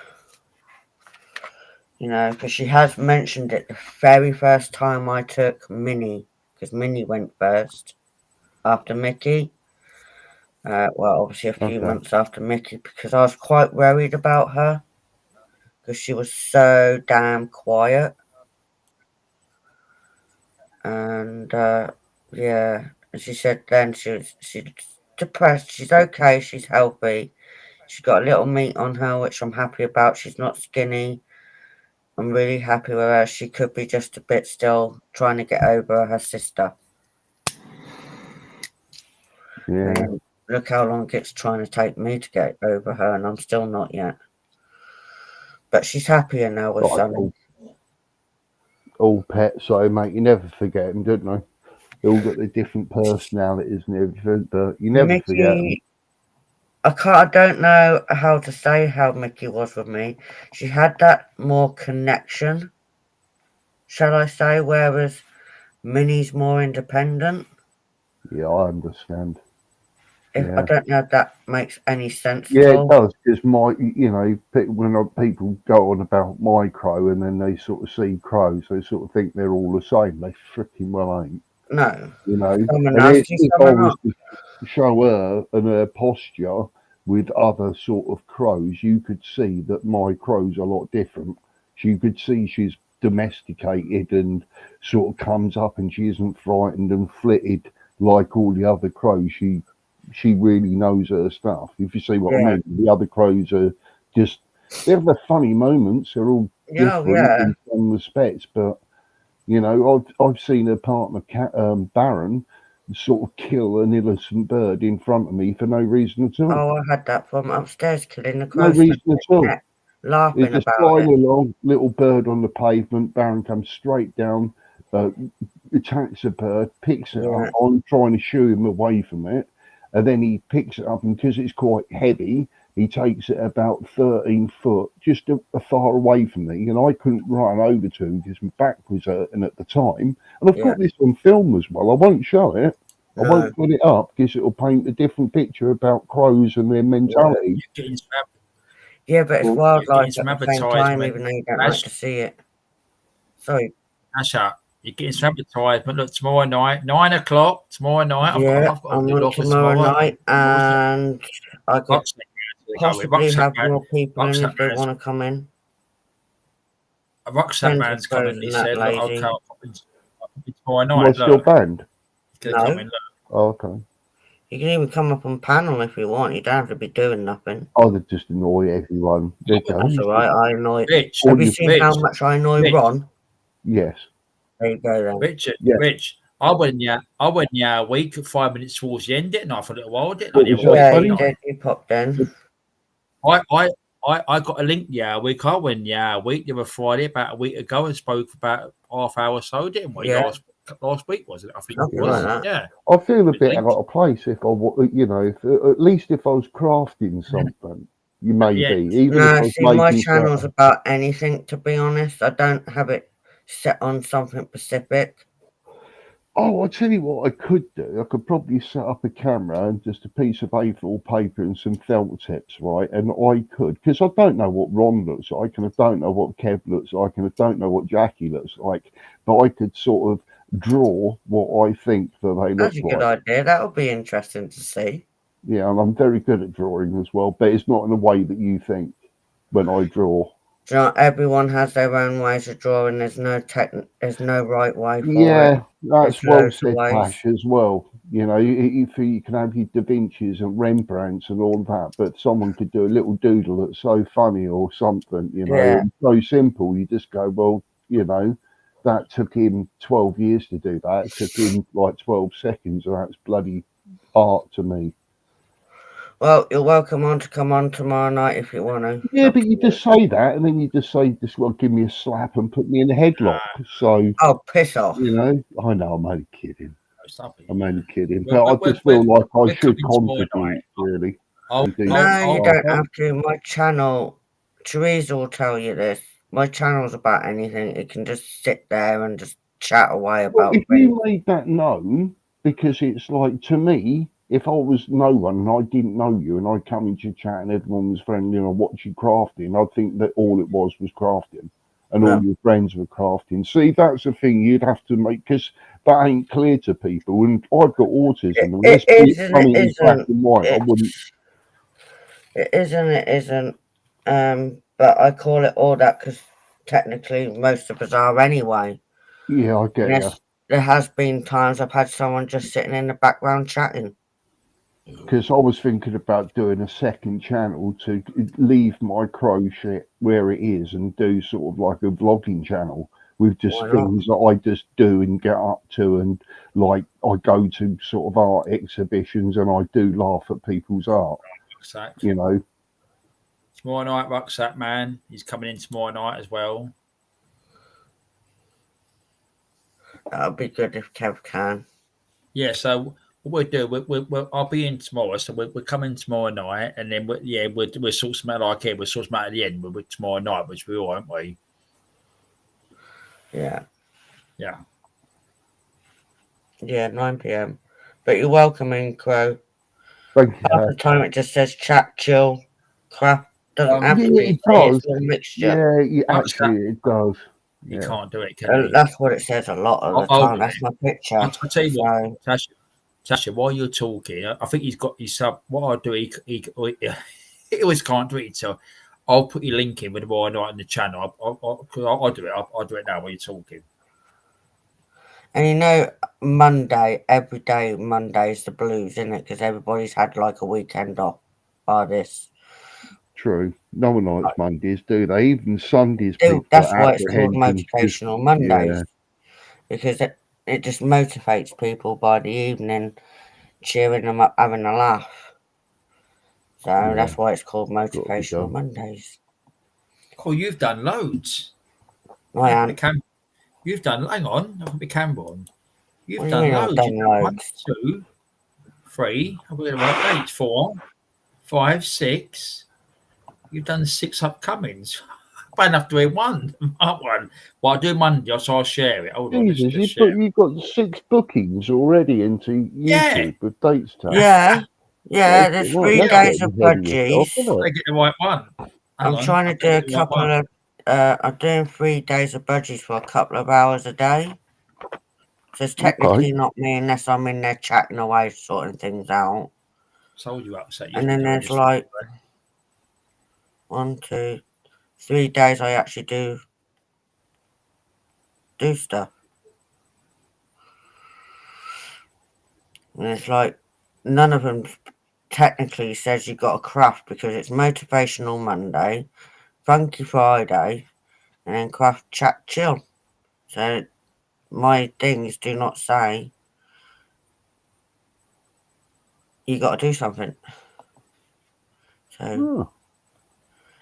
Speaker 8: You know, because she has mentioned it the very first time I took Minnie, because Minnie went first after Mickey. Well, obviously a few months after Mickey, because I was quite worried about her, because she was so damn quiet. And yeah, and she said then she's depressed. She's okay. She's healthy. She's got a little meat on her, which I'm happy about. She's not skinny. I'm really happy with her. She could be just a bit still trying to get over her sister.
Speaker 7: Yeah.
Speaker 8: And look how long it's trying to take me to get over her, and I'm still not yet. But she's happier now with Sonny.
Speaker 7: All pets, so mate, you never forget them, don't they? They all got their different personalities and everything, but you never forget them.
Speaker 8: I don't know how to say how Mickey was with me. She had that more connection, shall I say, whereas Minnie's more independent.
Speaker 7: Yeah, I understand.
Speaker 8: I don't know if that makes any sense.
Speaker 7: Yeah, it does, because when people go on about my crow and then they sort of see crows, they sort of think they're all the same. They freaking well ain't.
Speaker 8: No.
Speaker 7: You know,
Speaker 8: if
Speaker 7: I was to show her and her posture with other sort of crows, you could see that my crow's a lot different. You could see she's domesticated and sort of comes up and she isn't frightened and flitted like all the other crows. She really knows her stuff. If you see what I mean, the other crows are just, they have their funny moments. They're all different in some respects, but you know, I've seen her partner, Baron, sort of kill an innocent bird in front of me for no reason at all.
Speaker 8: Oh, I had that from upstairs, killing the
Speaker 7: No
Speaker 8: crows.
Speaker 7: reason at all.
Speaker 8: Laughing
Speaker 7: It's just
Speaker 8: about
Speaker 7: flying
Speaker 8: it.
Speaker 7: along, little bird on the pavement. Baron comes straight down, attacks a bird, picks it up. I'm trying to shoo him away from it, and then he picks it up, and because it's quite heavy, he takes it about 13 foot, just a far away from me, and I couldn't run over to him because my back was hurting at the time. And I've got this on film as well. I won't show it. I won't put it up because it'll paint a different picture about crows and their mentality.
Speaker 8: Yeah, but it's wildlife
Speaker 1: some
Speaker 8: at the same time, even though you don't like to see it. Sorry.
Speaker 1: That's up. You're getting some advertisement. Look, tomorrow night, 9 o'clock. Tomorrow night.
Speaker 8: Yeah,
Speaker 1: I've got
Speaker 8: I'm on tomorrow night, and I could possibly have more people in if they want to come in.
Speaker 1: A Rucksack Man's coming. He said, "Look, I'll come tomorrow night."
Speaker 7: Am I still banned?
Speaker 8: No.
Speaker 7: Oh, okay.
Speaker 8: You can even come up on panel if you want. You don't have to be doing nothing.
Speaker 7: Oh, they just annoy everyone.
Speaker 8: That's all right. I annoy. Have you seen how much I annoy Ron?
Speaker 7: Yes.
Speaker 8: There you go then.
Speaker 1: Richard, Rich, I went a week, 5 minutes towards the end, didn't I? For a little while, didn't I?
Speaker 8: Yeah, you did. You popped in.
Speaker 1: I got a link a week. I went a week the other Friday about a week ago and spoke for about half hour or so, didn't we?
Speaker 8: Yeah.
Speaker 1: Last week, was it? I think
Speaker 8: Something
Speaker 1: it was.
Speaker 8: like that.
Speaker 1: Yeah.
Speaker 7: I feel a bit out of place if I, at least if I was crafting something, you may be. Even if I was
Speaker 8: see, my
Speaker 7: making
Speaker 8: channel's
Speaker 7: stuff.
Speaker 8: about anything, to be honest. I don't have it set on something specific.
Speaker 7: Oh, I'll tell you what I could do. I could probably set up a camera and just a piece of A4 paper and some felt tips, right? And I could, because I don't know what Ron looks like, and I don't know what Kev looks like, and I don't know what Jackie looks like, but I could sort of draw what I think that they look like.
Speaker 8: That's a good idea. That would be interesting to see.
Speaker 7: Yeah, and I'm very good at drawing as well, but it's not in the way that you think when I draw.
Speaker 8: Do you know, everyone has their own ways of drawing. There's no right way for it.
Speaker 7: Yeah, that's well
Speaker 8: loads of
Speaker 7: said,
Speaker 8: ways.
Speaker 7: Pash, as well. You know, you can have your Da Vinci's and Rembrandts and all that, but someone could do a little doodle that's so funny or something, you know, and so simple. You just go, well, you know, that took him 12 years to do that. It took him like 12 seconds, and that's bloody art to me.
Speaker 8: Well, you're welcome to come on tomorrow night if you want to.
Speaker 7: Yeah, but you just say that, and then you just say, just well, give me a slap and put me in a headlock. So,
Speaker 8: oh, piss off.
Speaker 7: You know, I know, I'm only kidding. I'm only kidding. But I just feel like I should contribute, really.
Speaker 8: No, you don't have to. My channel, Teresa will tell you this. My channel's about anything. It can just sit there and just chat away about
Speaker 7: if you made that known, because it's like, to me, if I was no one and I didn't know you and I come into chat and everyone was friendly and I watched you crafting, I'd think that all it was crafting and all your friends were crafting. See, that's the thing you'd have to make, because that ain't clear to people. And I've got autism.
Speaker 8: It isn't. But I call it all that because technically most of us are anyway.
Speaker 7: Yeah, I get you.
Speaker 8: There has been times I've had someone just sitting in the background chatting.
Speaker 7: Because I was thinking about doing a second channel to leave my crow shit where it is and do sort of like a vlogging channel with just things that I just do and get up to, and like I go to sort of art exhibitions and I do laugh at people's art.
Speaker 1: Rucksack.
Speaker 7: You know.
Speaker 1: Tomorrow night, Rucksack Man. He's coming in tomorrow night as well.
Speaker 8: That'll be good if Kev can.
Speaker 1: Yeah, so what we'll do, I'll be in tomorrow, so we're coming tomorrow night, and then we'll sort some out like here. We'll sort some out at the end. We're tomorrow night, which we all, aren't we?
Speaker 8: Yeah.
Speaker 1: Yeah.
Speaker 8: Yeah, 9 p.m. But you're welcome in, Crow.
Speaker 7: Thank you.
Speaker 8: Half the time it just says chat, chill, crap. Doesn't have to be.
Speaker 7: It does.
Speaker 8: A mixture.
Speaker 7: Yeah, actually it does.
Speaker 1: You can't do it, can you?
Speaker 8: That's what it says a lot of the time. That's my picture.
Speaker 1: I'll tell you what, Tasha, while you're talking, I think he's got his sub. What I'll do, he always can't do it. So I'll put your link in with the why not in the channel. I'll do it. I'll do it now while you're talking.
Speaker 8: And you know, Monday, every day, Monday's the blues, isn't it? Because everybody's had like a weekend off by this.
Speaker 7: True. No one likes Mondays, do they? Even Sundays.
Speaker 8: That's why it's called Motivational Mondays. Yeah. Because it just motivates people by the evening, cheering them up, having a laugh. So that's why it's called Motivational Mondays.
Speaker 1: Oh, you've done loads.
Speaker 8: I am.
Speaker 1: You've done. Hang on, I'll put my camera on. You've
Speaker 8: What do you
Speaker 1: done
Speaker 8: mean I've
Speaker 1: loads.
Speaker 8: done
Speaker 1: You've done 1,
Speaker 8: loads?
Speaker 1: 2, 3. I'm going to write 8, 4, 5, 6. You've done 6 upcomings. Bad enough doing one. One. Well, I'll do Monday, so I'll share it. Hold on,
Speaker 7: Jesus,
Speaker 1: let's share.
Speaker 7: you've got 6 bookings already into YouTube with dates tagged.
Speaker 8: Yeah. There's 3 days of budgies.
Speaker 1: I get the right one.
Speaker 8: I'm trying to do a couple of. I'm doing 3 days of budgies for a couple of hours a day. So it's technically not me unless I'm in there chatting away, sorting things out.
Speaker 1: Told you upset.
Speaker 8: And then there's like 1, 2, 3 days I actually do stuff. And it's like none of them technically says you got a craft because it's Motivational Monday, Funky Friday, and then Craft Chat Chill. So my things do not say you got to do something. So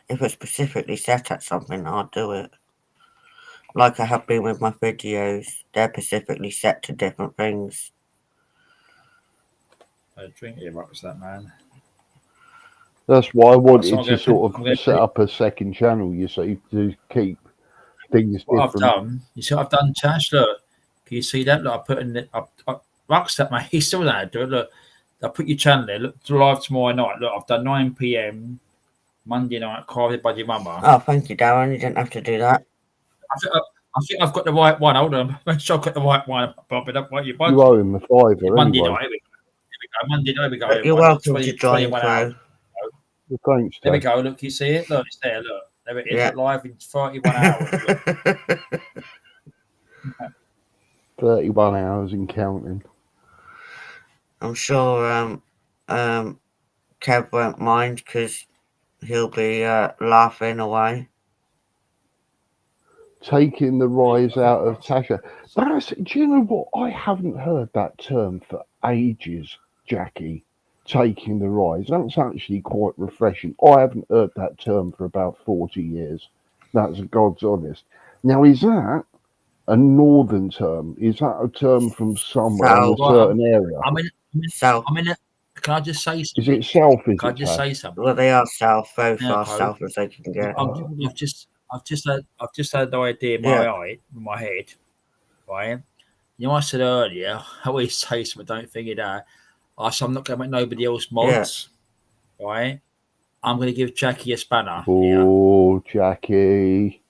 Speaker 8: if it's specifically set at something, I'll do it. Like I have been with my videos, they're specifically set to different things.
Speaker 1: Drink earmuffs, that man.
Speaker 7: That's why I wanted to sort of set up a second channel, you see, to keep things different.
Speaker 1: What I've done, you see what I've done, Chash? Look, can you see that? Look, I put in it. Rockstep, mate. He's still there. Do it. Look, I put your channel there. Look, live tomorrow night. Look, I've done 9 p.m. Monday night. Crafted by your mama.
Speaker 8: Oh, thank you, Darren. You didn't have to do that.
Speaker 1: I think I've got the right one. Hold on. Make sure I've got the right one.
Speaker 7: You owe him a $5
Speaker 1: Monday
Speaker 7: anyway.
Speaker 1: night. Here we go. Monday night. Here we go.
Speaker 8: You're welcome to join, Crow.
Speaker 7: Well, thanks,
Speaker 1: there we go. Look, you see it? Look, it's there. Look. There it is. Yeah. Live in 31 hours.
Speaker 7: 31 hours and counting.
Speaker 8: I'm sure Kev won't mind because he'll be laughing away.
Speaker 7: Taking the rise out of Tasha. Do you know what? I haven't heard that term for ages, Jackie. Taking the rise. That's actually quite refreshing. I haven't heard that term for about 40 years. That's God's honest. Now, is that a northern term? Is that a term from somewhere in a certain area?
Speaker 8: South.
Speaker 1: Can I just say something?
Speaker 7: Is it south?
Speaker 1: Can I just say something?
Speaker 8: Well, they are south, very far south as they can get.
Speaker 1: I've just had the idea in my head, right? You know, I said earlier, I always say something, don't think it out. I said I'm not going to make nobody else mods, right? I'm going to give Jackie a spanner.
Speaker 7: Oh, Jackie.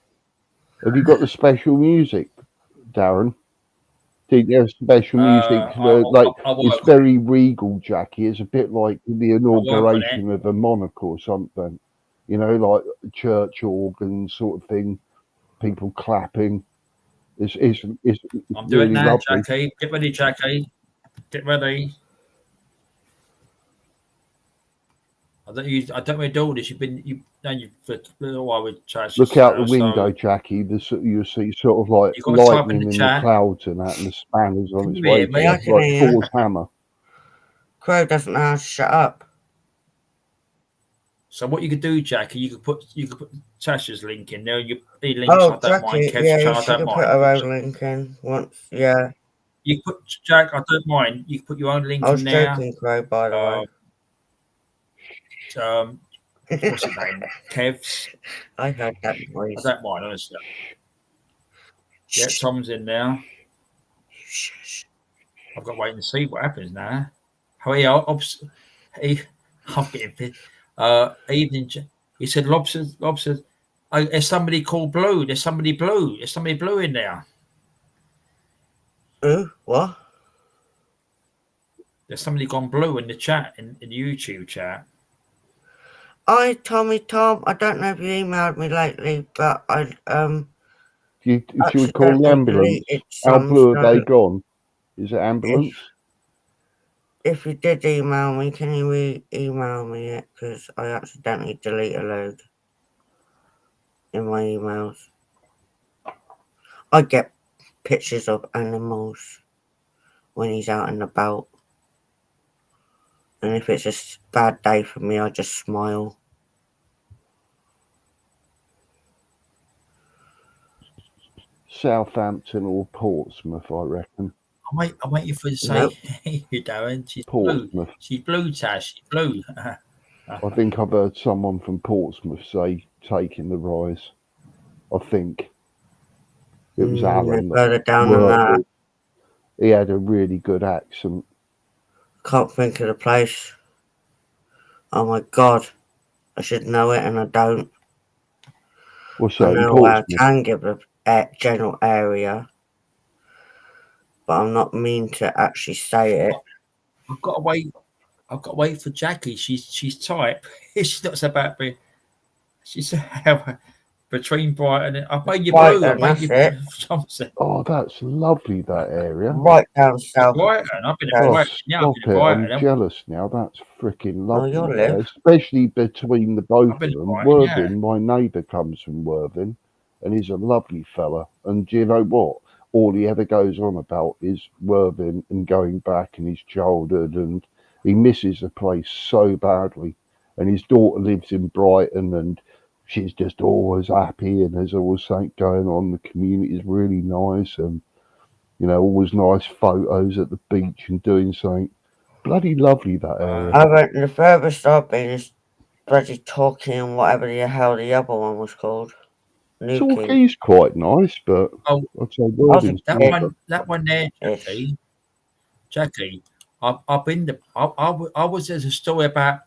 Speaker 7: Have you got the special music, Darren? There's special music. It's very regal, Jackie. It's a bit like the inauguration of a monarch or something. You know, like church organ sort of thing. People clapping. It's
Speaker 1: I'm doing
Speaker 7: really
Speaker 1: that,
Speaker 7: lovely.
Speaker 1: Jackie. Get ready, Jackie. Get ready. I don't really do this. You've for a little while with Chaz.
Speaker 7: Look out the window, Jackie. You see sort of like lightning in the clouds and that, and the spanners on its way. Like Thor's hammer.
Speaker 8: Crow doesn't know how to shut up.
Speaker 1: So what you could do, Jackie, you could put Tasha's link in there. He links. I don't
Speaker 8: Jackie,
Speaker 1: mind. Kev's channel, I don't mind.
Speaker 8: Put her own link in once. Yeah.
Speaker 1: You put Jack. I don't mind. You can put your own link in there.
Speaker 8: I was joking, Crow. By the way.
Speaker 1: What's his name? Kev's.
Speaker 8: I heard that voice.
Speaker 1: I don't mind, honestly. Yeah, Tom's in now. I've got to wait and see what happens now. I'm getting fit. Evening. He said, "Lobsters. Oh, there's somebody called Blue. There's somebody blue in there."
Speaker 8: Who? What?
Speaker 1: There's somebody gone blue in the chat, in the YouTube chat.
Speaker 8: Tom, I don't know if you emailed me lately, but
Speaker 7: You would call the ambulance. How blue are they gone? Is it ambulance?
Speaker 8: If you did email me, can you email me it? Because I accidentally delete a load in my emails. I get pictures of animals. when he's out and about. And if it's a bad day for me, I just smile.
Speaker 7: Southampton or Portsmouth, I reckon.
Speaker 1: I'm waiting for you to say,
Speaker 8: Nope.
Speaker 1: you Darren. She's blue.
Speaker 7: Portsmouth.
Speaker 1: She's blue, Tash. She's blue.
Speaker 7: I think I've heard someone from Portsmouth say taking the rise. I think it was Alan.
Speaker 8: Further down than that.
Speaker 7: He had a really good accent.
Speaker 8: Can't think of the place. Oh my god. I should know it and I don't.
Speaker 7: What's
Speaker 8: I
Speaker 7: that?
Speaker 8: know I can give a general area, but I'm not mean to actually say it.
Speaker 1: I've got to wait for Jackie. She's tight. She's not so bad. She's between Brighton and I've made you blue. I've made you Somerset.
Speaker 7: Oh, that's lovely, that area.
Speaker 8: Right down south.
Speaker 1: Brighton. I've been to Brighton.
Speaker 7: Stop it. I'm jealous now. That's freaking lovely.
Speaker 8: Oh, you'll
Speaker 7: especially between the both of them.
Speaker 1: Brighton,
Speaker 7: Worthing, my neighbour comes from Worthing, and he's a lovely fella. And do you know what? All he ever goes on about is Worthing and going back in his childhood, and he misses the place so badly. And his daughter lives in Brighton, and she's just always happy, and there's always something going on. The community is really nice, and always nice photos at the beach and doing something. Bloody lovely, that area.
Speaker 8: I went the furthest I've been is bloody Torquay and whatever the hell the other one was called.
Speaker 7: Torquay's quite nice, but I'd say Worthing's
Speaker 1: that one there, Jackie. I've been to. I was. There's a story about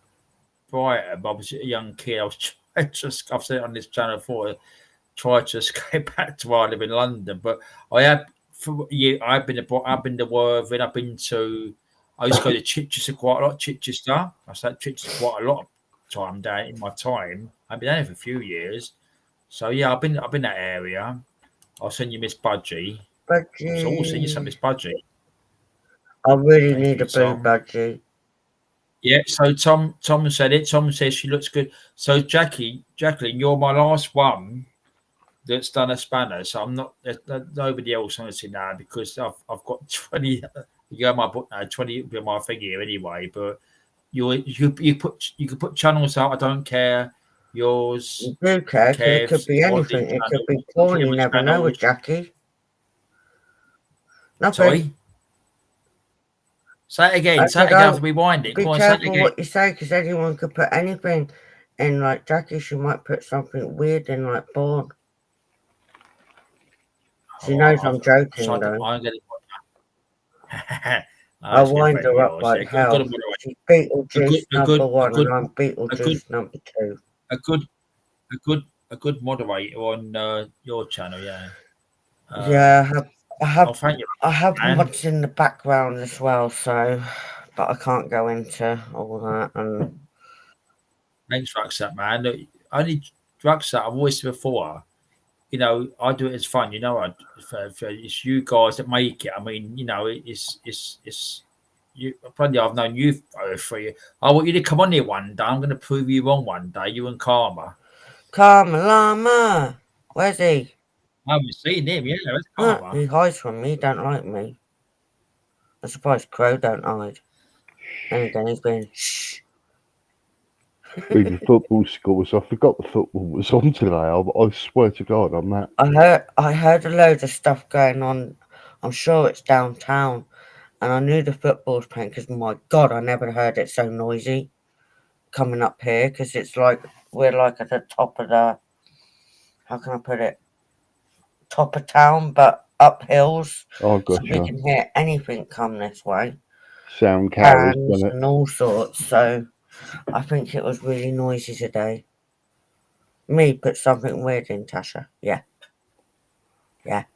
Speaker 1: Brighton. I was a young kid. I was trying to. I've said it on this channel before. Tried to escape back to where I live in London, but I have. I've been to Worthing. I've been to. I used to go to Chichester quite a lot. Chichester. I stayed at Chichester quite a lot of time down in my time. I've been there for a few years. So yeah, I've been that area. I'll send you Miss Budgie. So I'll send you some Miss Budgie.
Speaker 8: I really need a blue Budgie.
Speaker 1: Yeah. So Tom said it. Tom says she looks good. So Jacqueline, you're my last one that's done a spanner. So I'm not. There's nobody else honestly now because I've got 20. You go my book now. 20 will be my thing here anyway. But you can put channels out. I don't care. Yours.
Speaker 8: You do care. It could be anything. It could be porn. You never know with Jackie. Nothing.
Speaker 1: Sorry. Say it again. Say it again after we wind it.
Speaker 8: Be careful what you say because anyone could put anything in. Like Jackie, she might put something weird in, like porn. She knows I'm joking though. I wind her up like hell. She's Beetlejuice number one, and I'm Beetlejuice number two.
Speaker 1: A good moderator on your channel, yeah.
Speaker 8: Yeah, I have mods in the background as well, so but I can't go into all that. And
Speaker 1: thanks, Rucksack, man. Only Rucksack. I've always said before. I do it as fun. It's you guys that make it. I mean, it's you. Probably I've known you for you. I want you to come on here one day. I'm going to prove you wrong one day. You and Karma.
Speaker 8: Karma Lama, where's he?
Speaker 1: I haven't seen him. Yeah, where's Karma?
Speaker 8: He hides from me. He don't like me. I'm surprised Crow don't hide. And again, he's been shh.
Speaker 7: Reading football scores. I forgot the football was on today. I swear to God, I'm that.
Speaker 8: I heard a load of stuff going on. I'm sure it's downtown, and I knew the football was playing because my God, I never heard it so noisy coming up here because it's like we're like at the top of the. How can I put it? Top of town, but up hills.
Speaker 7: Oh, gotcha.
Speaker 8: So we can hear anything come this way.
Speaker 7: Sound carriers
Speaker 8: and all sorts. So. I think it was really noisy today. Me put something weird in, Tasha. Yeah. I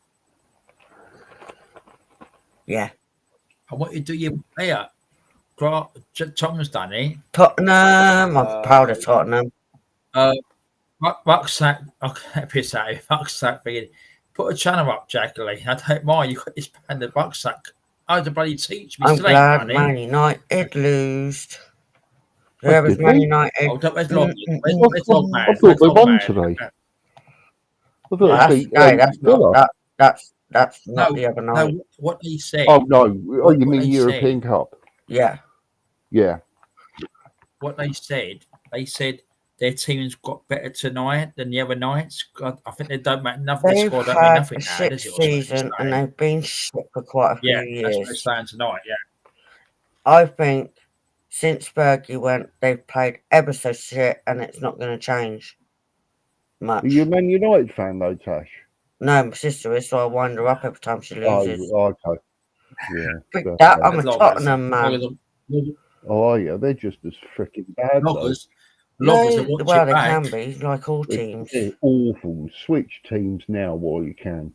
Speaker 1: want you to do your player. Tottenham's done it.
Speaker 8: Tottenham. I'm proud of Tottenham.
Speaker 1: Rucksack. Rucksack. Put a channel up, Jacqueline. I don't mind. You got this band of Rucksack. Oh, the bloody teach me.
Speaker 8: I'm glad Man United lose. Whoever's Man United.
Speaker 1: Where's Log, man?
Speaker 7: I thought they won today.
Speaker 8: That's That's not the other night.
Speaker 1: No, what they said.
Speaker 7: Oh no! Oh, you
Speaker 1: what
Speaker 7: mean
Speaker 1: they
Speaker 7: European
Speaker 1: said,
Speaker 7: Cup?
Speaker 8: Yeah.
Speaker 7: Yeah.
Speaker 1: What they said their team's got better tonight than the other nights. I think they don't make nothing. The
Speaker 8: They've
Speaker 1: score don't mean
Speaker 8: had
Speaker 1: nothing
Speaker 8: a
Speaker 1: now, does
Speaker 8: shit
Speaker 1: it? Or something they're
Speaker 8: season and
Speaker 1: saying.
Speaker 8: they've been shit for quite a few
Speaker 1: Yeah, that's what they're
Speaker 8: years.
Speaker 1: saying tonight. Yeah.
Speaker 8: I think since Berkey went, they've played ever so shit, and it's not going to change much.
Speaker 7: Are you a Man United fan though, Tash?
Speaker 8: No, my sister is, so I wind her up every time she loses.
Speaker 7: Oh, okay. Yeah.
Speaker 8: Pick
Speaker 7: fair
Speaker 8: that,
Speaker 7: play.
Speaker 8: I'm a Tottenham man.
Speaker 7: Oh yeah, they're just as freaking bad though.
Speaker 1: Loggers that watch
Speaker 8: Well,
Speaker 1: it
Speaker 8: they
Speaker 1: back.
Speaker 8: can be, like all teams.
Speaker 7: They're awful. Switch teams now while you can.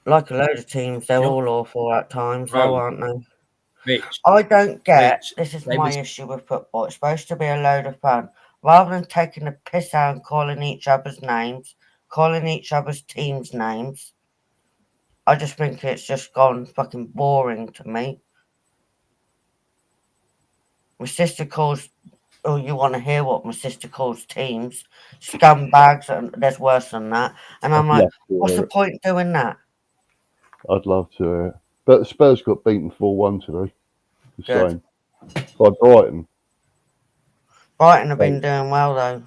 Speaker 8: Like a load of teams, they're
Speaker 1: Yep.
Speaker 8: all awful at times,
Speaker 1: Bro.
Speaker 8: though, aren't they?
Speaker 1: Rich,
Speaker 8: I don't get,
Speaker 1: Rich,
Speaker 8: this is
Speaker 1: they
Speaker 8: my
Speaker 1: was-
Speaker 8: issue with football, it's supposed to be a load of fun. Rather than taking the piss out and calling each other's names, calling each other's teams' names, I just think it's just gone fucking boring to me. My sister calls, oh, you want to hear what my sister calls teams? Scumbags, and there's worse than that. And I'm like, what's the point doing that?
Speaker 7: I'd love to. But Spurs got beaten 4-1 today. The
Speaker 8: Good.
Speaker 7: same. By Brighton.
Speaker 8: Brighton have been doing well, though.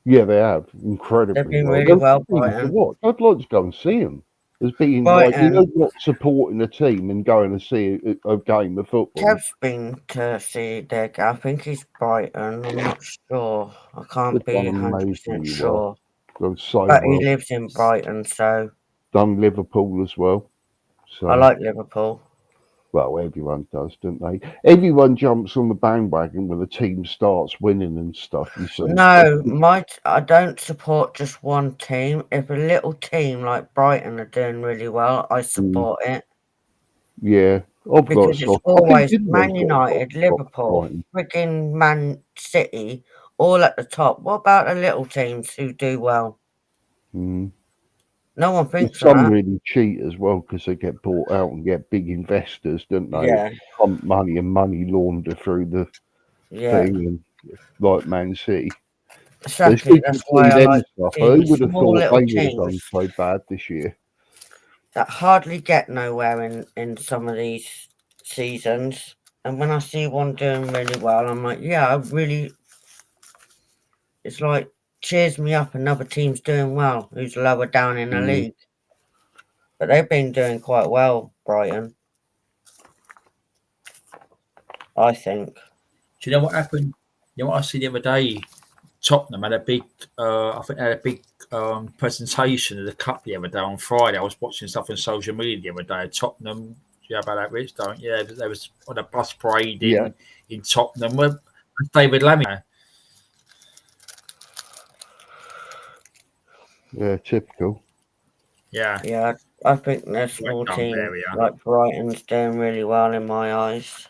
Speaker 7: Yeah, they have. Incredibly
Speaker 8: They've been
Speaker 7: well.
Speaker 8: really well,
Speaker 7: They're
Speaker 8: Brighton.
Speaker 7: what? I'd like to go and see them. As being like, you
Speaker 8: Brighton.
Speaker 7: know, not supporting a team and going to see a game of football.
Speaker 8: Kev's been to see their game. I think he's Brighton. I'm not sure. I can't be 100% sure.
Speaker 7: Done so
Speaker 8: But
Speaker 7: well.
Speaker 8: he lives in Brighton, so.
Speaker 7: Done Liverpool as well. So,
Speaker 8: I like Liverpool.
Speaker 7: Well, everyone does, don't they? Everyone jumps on the bandwagon when the team starts winning and stuff. You see.
Speaker 8: No, I don't support just one team. If a little team like Brighton are doing really well, I support it.
Speaker 7: Yeah,
Speaker 8: because it's always Man United, Liverpool, freaking Man City, all at the top. What about the little teams who do well? No one thinks of
Speaker 7: some
Speaker 8: that.
Speaker 7: really cheat as well because they get bought out and get big investors, don't they?
Speaker 8: Yeah.
Speaker 7: Pump money and money launder through the thing, and like Man City.
Speaker 8: Exactly. That's why I like
Speaker 7: Who would have
Speaker 8: small
Speaker 7: thought they
Speaker 8: little
Speaker 7: would have done
Speaker 8: teams
Speaker 7: so bad this year?
Speaker 8: that hardly get nowhere in some of these seasons. And when I see one doing really well, I'm like, yeah, I really. It's like cheers me up. Another team's doing well, who's lower down in the league. But they've been doing quite well, Brighton. I think.
Speaker 1: Do you know what happened? You know what I see the other day? Tottenham had a big, I think they had a big presentation of the cup the other day on Friday. I was watching stuff on social media the other day. Tottenham, you know about that, Rich, don't you? Yeah, there was on a bus parade in Tottenham with David Lammy.
Speaker 7: Yeah, typical.
Speaker 1: Yeah.
Speaker 8: Yeah, I think their small team like Brighton's doing really well in my eyes.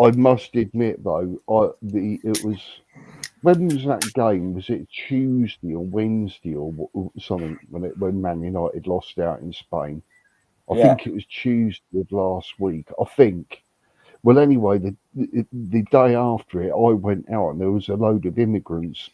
Speaker 7: I must admit though, it was when was that game? Was it Tuesday or Wednesday or something when Man United lost out in Spain? I think it was Tuesday of last week. I think. Well, anyway, the day after it, I went out and there was a load of immigrants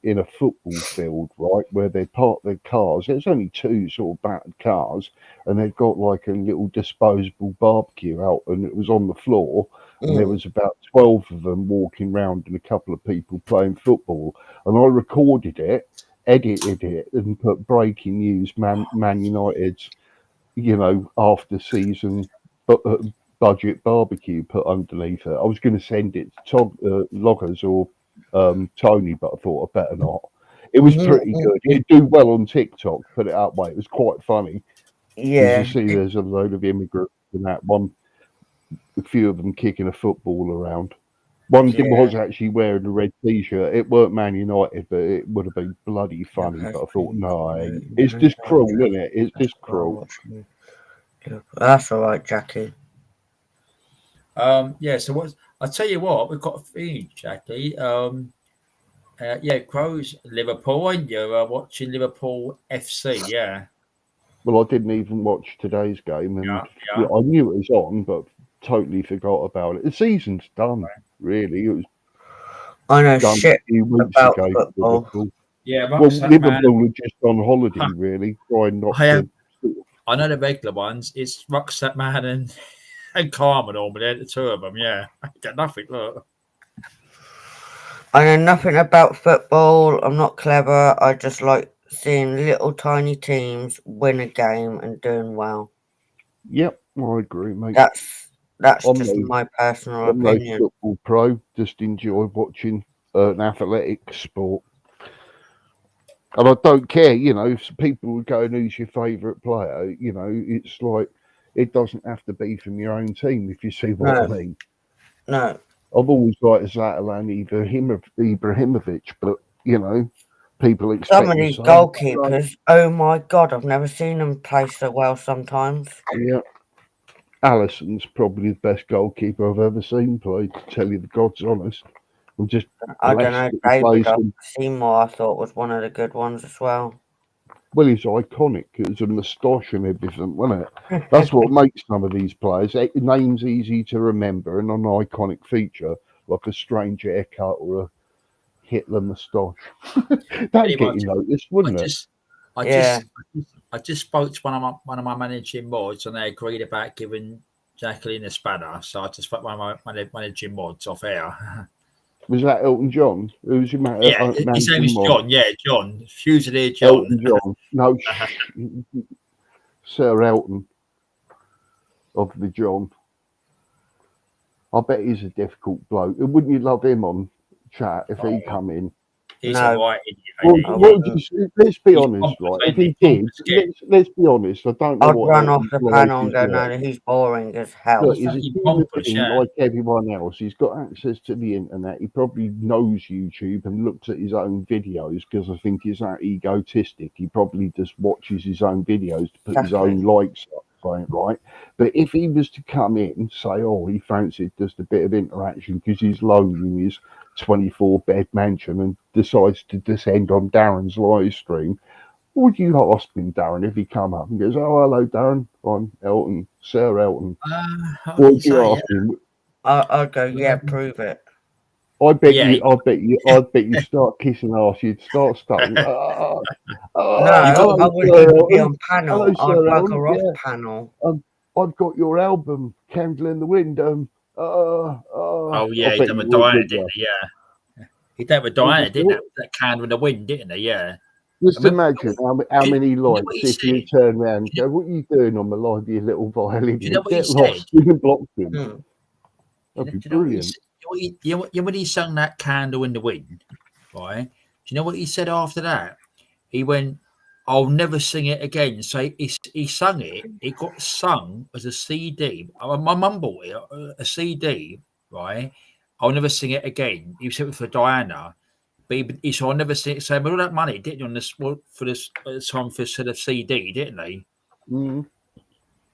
Speaker 7: in a football field, right, where they parked their cars. There's only two sort of battered cars, and they've got like a little disposable barbecue out, and it was on the floor, and there was about 12 of them walking around and a couple of people playing football. And I recorded it, edited it, and put breaking news: Man United's, after season, budget barbecue put underneath it. I was going to send it to Loggers or Tony, but I thought I better not. It was pretty good. It'd do well on TikTok, put it that way. It was quite funny.
Speaker 8: Yeah.
Speaker 7: You see there's a load of immigrants in that one, a few of them kicking a football around. One was actually wearing a red t-shirt. It weren't Man United, but it would have been bloody funny. But I thought, no, it's just cruel, isn't it? It's just cruel.
Speaker 8: That's all right, Jackie.
Speaker 1: So I'll tell you what, we've got a thing, Jackie. Crows Liverpool, and you're watching Liverpool FC, yeah.
Speaker 7: Well, I didn't even watch today's game, and I knew it was on, but totally forgot about it. The season's done, really. It was
Speaker 8: I know
Speaker 7: done
Speaker 8: shit
Speaker 7: a few weeks
Speaker 8: about
Speaker 7: ago.
Speaker 8: football.
Speaker 1: Yeah,
Speaker 7: Well,
Speaker 1: Rucksack Man.
Speaker 7: Liverpool are just on holiday, really, trying not to.
Speaker 1: I know the regular ones. It's Rucksack Man and Carmen normally. The two of them. Yeah, I got nothing. Look.
Speaker 8: I know nothing about football. I'm not clever. I just like seeing little tiny teams win a game and doing well.
Speaker 7: Yep, I agree, mate.
Speaker 8: That's
Speaker 7: I'm
Speaker 8: just
Speaker 7: no,
Speaker 8: my personal
Speaker 7: I'm no
Speaker 8: opinion.
Speaker 7: football pro. Just enjoy watching an athletic sport. And I don't care, if people would go, who's your favourite player? It's like, it doesn't have to be from your own team, if you see what I mean.
Speaker 8: No.
Speaker 7: I've always liked Zlatan Ibrahimovic, but, people expect
Speaker 8: Some of
Speaker 7: the
Speaker 8: these
Speaker 7: same.
Speaker 8: goalkeepers, oh my God, I've never seen them play so well sometimes.
Speaker 7: Yeah. Alisson's probably the best goalkeeper I've ever seen play, to tell you the God's honest. I'm just
Speaker 8: I don't know,
Speaker 7: blessed that he
Speaker 8: David
Speaker 7: plays him.
Speaker 8: Seymour I thought was one of the good ones as well.
Speaker 7: Well, he's iconic. It was a moustache and everything, wasn't it? That's what makes some of these players. Names easy to remember and an iconic feature, like a strange haircut or a Hitler moustache. That'd get you noticed, wouldn't it?
Speaker 1: I just spoke to one of my managing mods, and they agreed about giving Jacqueline a spanner. So I just spoke to one of my managing mods off air.
Speaker 7: Was that Elton John? Who's your
Speaker 1: his name is
Speaker 7: mod?
Speaker 1: John. Yeah, John. Fusilier John.
Speaker 7: Elton John. No, Sir Elton of the John. I bet he's a difficult bloke. Wouldn't you love him on chat if he come in?
Speaker 1: He's a right
Speaker 7: idiot. Let's be honest, right? If he did, let's be honest. I don't know
Speaker 8: I'd
Speaker 7: what
Speaker 8: run off
Speaker 7: Elton's
Speaker 8: the
Speaker 7: life
Speaker 8: panel and
Speaker 7: is
Speaker 8: go,
Speaker 7: like.
Speaker 8: no, he's boring as hell.
Speaker 7: Look, he's a human being like everyone else. He's got access to the internet. He probably knows YouTube and looks at his own videos because I think he's that egotistic. He probably just watches his own videos to put his own likes up, right? But if he was to come in and say, oh, he fancied just a bit of interaction because he's lonely in his 24-bed mansion and decides to descend on Darren's live stream, would you ask him, Darren, if he come up and goes, oh, hello, Darren, I'm Elton, Sir Elton? What would you ask him?
Speaker 8: I'd go, yeah, prove it.
Speaker 7: I bet you start kissing ass, you'd start stuttering.
Speaker 8: No, I wouldn't be on panel. I'd bugger off panel.
Speaker 7: I've got your album, Candle in the Wind.
Speaker 1: Oh yeah, he never died, didn't he? Yeah, he never died, didn't he? That Candle in the Wind, didn't he? Yeah.
Speaker 7: Just imagine how many likes if you turn around and go, what are you doing on the live, you little violin?
Speaker 1: Do you know what
Speaker 7: Get
Speaker 1: he
Speaker 7: lost.
Speaker 1: said?
Speaker 7: You can block him. That'd be brilliant.
Speaker 1: When he sang that Candle in the Wind, right? Do you know what he said after that? He went, I'll never sing it again. So he sung it. It got sung as a CD. My mum bought it, a CD, right? I'll never sing it again. He said it for Diana. But he said, I'll never sing it. So all that money, didn't you, on this for this time for the CD, didn't they?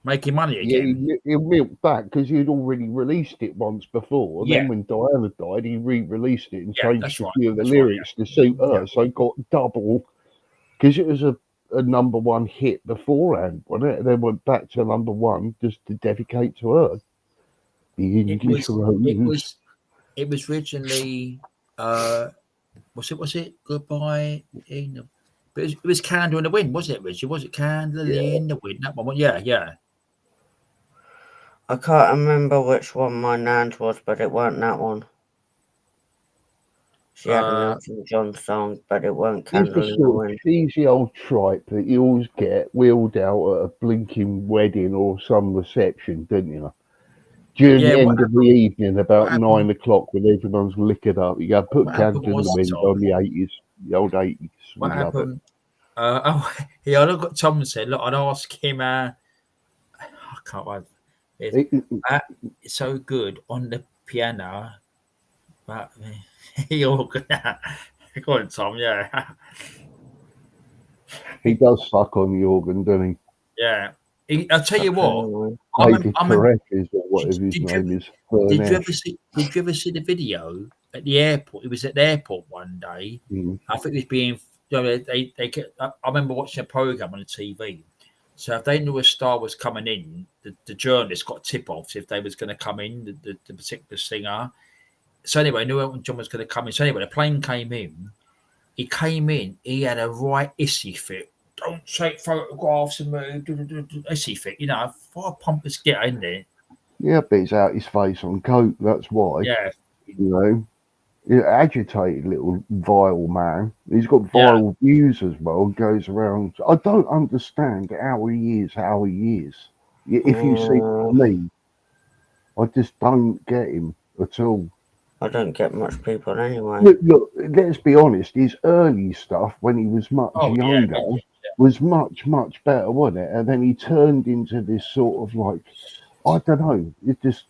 Speaker 1: Making money again.
Speaker 7: Yeah, he milked back because he'd already released it once before. And then when Diana died, he re-released it and changed a few of the lyrics to suit her. So he got double, because it was a number one hit beforehand, wasn't it? And then went back to number one just to dedicate to her. The English Rose.
Speaker 1: It was originally, was it Goodbye in the... But it was Candle in the Wind, wasn't it, Richard? Was it Candle in the Wind? That one, yeah.
Speaker 8: I can't remember which one my nan's was, but it weren't that one. She had an Elton John song, but it weren't Candle in the Wind.
Speaker 7: Cheesy old tripe that you always get wheeled out at a blinking wedding or some reception, didn't you? During the end of the evening, about 9 o'clock, when everyone's liquored up, you go put Candle in the Wind on the 80s, the old 80s.
Speaker 1: What happened? I got Tom said, look, I'd ask him. I can't wait. It's so good on the piano, but you're go on, Tom. Yeah,
Speaker 7: he does suck on the organ, doesn't he?
Speaker 1: Yeah. I'll tell you what.
Speaker 7: David Koresh or whatever his name is.
Speaker 1: Did you ever see the video at the airport? It was at the airport one day. I think it was being. I remember watching a program on the TV. So if they knew a star was coming in, the journalist got tip-offs if they was going to come in, the particular singer. So anyway, I knew Elton John was going to come in. So anyway, the plane came in. he came in, he had a right issy fit. Don't take photographs of me, issy fit. You know, far pompous get in there.
Speaker 7: Yeah, but he's out his face on coke. That's why.
Speaker 1: Yeah,
Speaker 7: You know, he's an agitated little vile man. He's got
Speaker 1: Yeah.
Speaker 7: vile views as well. Goes around. I don't understand how he is. How he is. If you see me, I just don't get him at all.
Speaker 8: I don't get much people anyway.
Speaker 7: Look, let's be honest. His early stuff when he was much younger was much better, wasn't it? And then he turned into this sort of like, I don't know. It just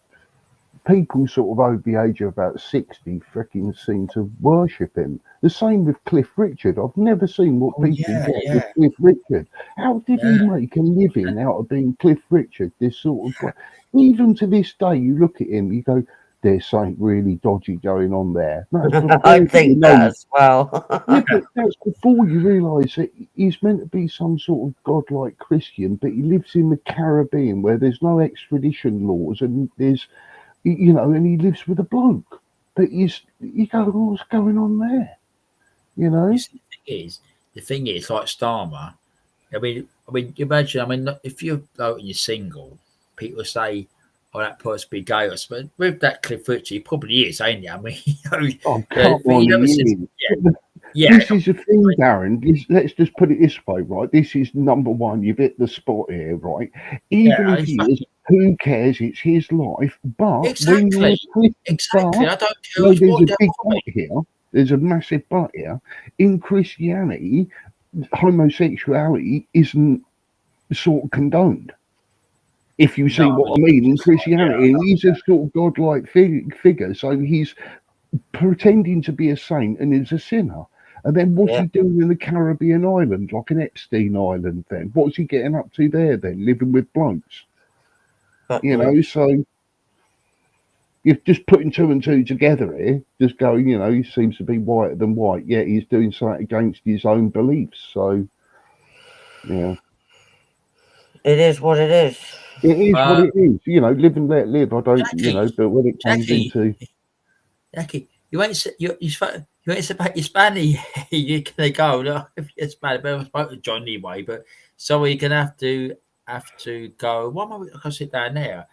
Speaker 7: people sort of over the age of about 60 freaking seem to worship him. The same with Cliff Richard. I've never seen what people get with Cliff Richard. How did he make a living out of being Cliff Richard? This sort of guy. Even to this day, you look at him, you go, there's something really dodgy going on there.
Speaker 8: I think that as well.
Speaker 7: Yeah, but that's before you realise that he's meant to be some sort of godlike Christian, but he lives in the Caribbean where there's no extradition laws and there's, you know, and he lives with a bloke. But you go, what's going on there? You know?
Speaker 1: The thing is, like Starmer. I mean, imagine. I mean, if you're and you're single, people say, "Oh, that person be gay." Or something. With that Cliff Richard, he probably is, ain't he? I mean,
Speaker 7: oh, come on,
Speaker 1: yeah.
Speaker 7: This is the thing, Darren. Let's just put it this way, right? This is number one. You've hit the spot here, right? Even if he is, who cares? It's his life. But when you're
Speaker 1: exactly, I don't care.
Speaker 7: No, there's a big but here. There's a massive but here. In Christianity, homosexuality isn't sort of condoned. If you see what I mean, in Christianity, he's a sort of godlike figure. So he's pretending to be a saint and is a sinner. And then what's he doing in the Caribbean island, like an Epstein Island then? What's he getting up to there then, living with blokes? You know, so you're just putting two and two together here, just going, you know, he seems to be whiter than white, yet he's doing something against his own beliefs. So, yeah.
Speaker 8: It is what it is.
Speaker 7: It is what it is. You know, live and let live. I don't, Jackie, you know, but when it comes into...
Speaker 1: Jackie, you ain't about your Spanish. You're gonna go. No, if you're Spanish, but I spoke to John anyway. But so you're gonna have to go. Why am I going to sit down there?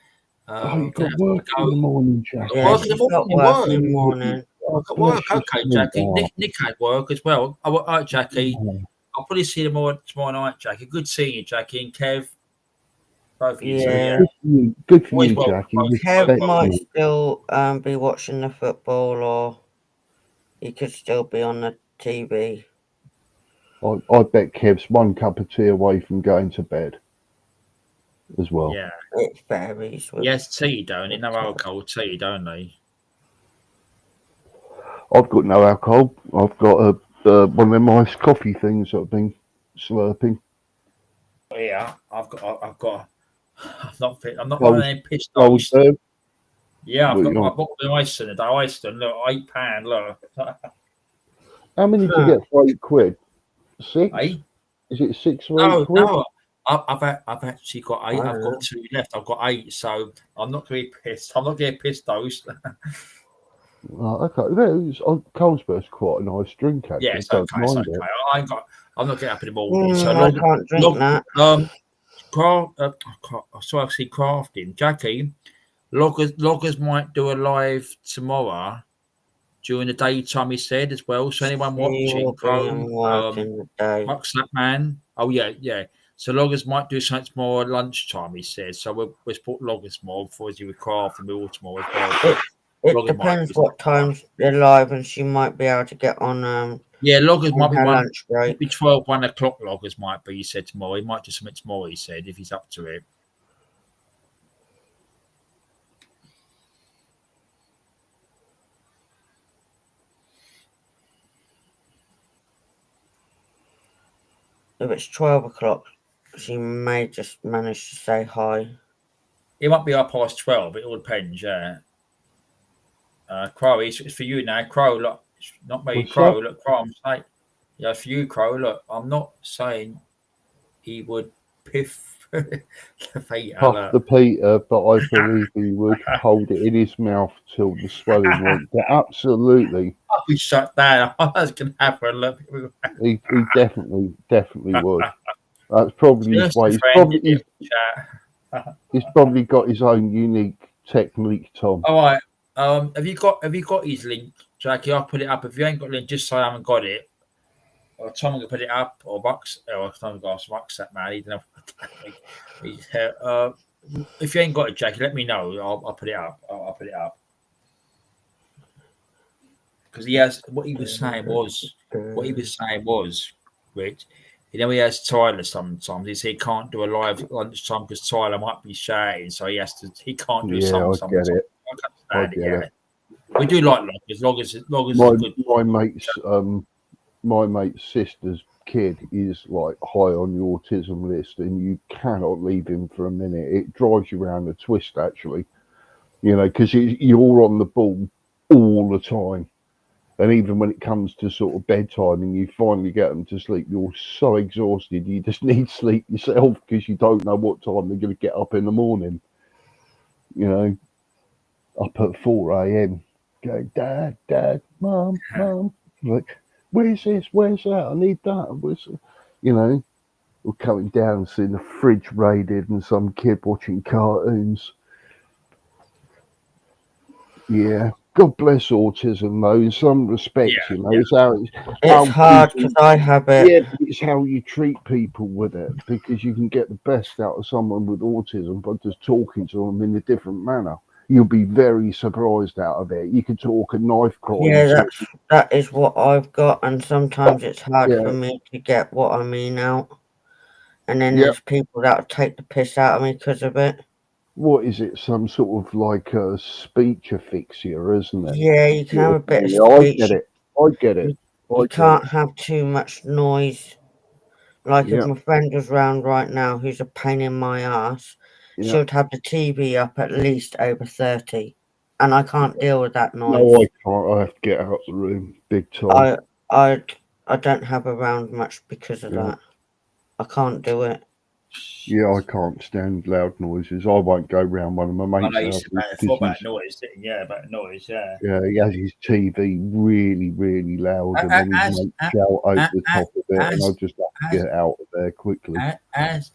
Speaker 7: You've got work in the morning, Jackie.
Speaker 8: Work in the morning.
Speaker 1: I've got work. Okay, Jackie. Nick had work as well. All right, Jackie. I'll probably see you tomorrow night, Jackie. Good seeing you, Jackie and Kev. Both of you.
Speaker 8: Yeah.
Speaker 7: Good for you, Jackie.
Speaker 8: Kev might still be watching the football, or he could still be on the TV.
Speaker 7: I bet Kev's one cup of tea away from going to bed as well.
Speaker 1: Yeah.
Speaker 8: It varies.
Speaker 1: Yes, tea, don't he? No alcohol tea, don't they?
Speaker 7: I've got no alcohol. I've got one of them iced coffee things that I've been slurping.
Speaker 1: Yeah, I'm not one of them pissed off. Yeah, I've got the ice in it. The ice in look, £8. Look.
Speaker 7: How many did you get for £8? 6?
Speaker 1: Is
Speaker 7: it 6 or 8 quid?
Speaker 1: No. I've actually got 8. I've got 2 left. I've got 8, so I'm not going to be pissed. I'm not getting pissed toast.
Speaker 7: Okay, Carlsberg's quite a nice drink. Actually,
Speaker 1: yeah, it's okay. It's okay. I'm not getting up in the morning.
Speaker 8: So I can't drink that.
Speaker 1: So I see crafting. Jackie, loggers might do a live tomorrow during the daytime. He said as well. So anyone watching, that man. Oh yeah. So loggers might do something tomorrow at lunchtime. He said. So we'll support loggers more before you with craft and we'll tomorrow as well.
Speaker 8: It depends what times they're live, and she might be able to get on.
Speaker 1: Yeah, loggers might be
Speaker 8: lunch break.
Speaker 1: Might be 12, 1 o'clock. Loggers might be. He said tomorrow. He might do something tomorrow. He said if he's up to it.
Speaker 8: If it's 12 o'clock, she may just manage to say hi.
Speaker 1: It might be 12:30. It all depends. Yeah. Crow, it's for you now. Crow, look, not me.
Speaker 7: What's
Speaker 1: Crow,
Speaker 7: that?
Speaker 1: look, Crow. I'm saying, yeah, for you, Crow. Look, I'm not saying he would piff
Speaker 7: Puff the Peter, but I believe he would hold it in his mouth till the swelling went down. Absolutely.
Speaker 1: I'll be shut down. I was going to have a look.
Speaker 7: He definitely would. That's probably his
Speaker 1: Just
Speaker 7: way.
Speaker 1: a friend in the chat.
Speaker 7: He's probably got his own unique technique, Tom.
Speaker 1: All right. Have you got his link, Jackie? I'll put it up. If you ain't got the link, just say I haven't got it. Or Tom can put it up, or Bucks, or Tom got that man. He don't know. If you ain't got it, Jackie, let me know. I'll put it up. I'll put it up. Because he has what he was saying was, Rich. You know, he has Tyler sometimes. He said he can't do a live lunchtime because Tyler might be shouting, so he can't do something.
Speaker 7: I get it. I get it.
Speaker 1: We do like as long as
Speaker 7: my mate's sister's kid is like high on the autism list, and you cannot leave him for a minute. It drives you around a twist, actually. You know, because you're on the ball all the time. And even when it comes to sort of bedtime and you finally get them to sleep, you're so exhausted, you just need sleep yourself because you don't know what time they're going to get up in the morning. You know, up at 4 a.m. going, Dad, Mum. Like, where's this? Where's that? I need that. You know, we're coming down and seeing the fridge raided and some kid watching cartoons. Yeah. God bless autism, though. In some respects, you know, it's
Speaker 8: hard because I have it.
Speaker 7: Yeah, it's how you treat people with it, because you can get the best out of someone with autism by just talking to them in a different manner. You'll be very surprised out of it. You can talk a knife crime.
Speaker 8: Yeah, that is what I've got, and sometimes it's hard for me to get what I mean out. And then there's people that take the piss out of me because of it.
Speaker 7: What is it? Some sort of like a speech asphyxia, isn't it?
Speaker 8: Yeah, you can have a bit of speech.
Speaker 7: I get it.
Speaker 8: You can't have too much noise. Like if my friend was round right now, who's a pain in my ass, she would have the TV up at least over 30, and I can't deal with that noise.
Speaker 7: No, I can't. I have to get out of the room big time.
Speaker 8: I don't have around much because of that. I can't do it.
Speaker 7: Yeah, I can't stand loud noises. I won't go round one of my mates' houses.
Speaker 1: About noise. Yeah.
Speaker 7: Yeah, he has his TV really, really loud, and then his mates shout over the top of it, and I just have to get out of there quickly.
Speaker 1: Has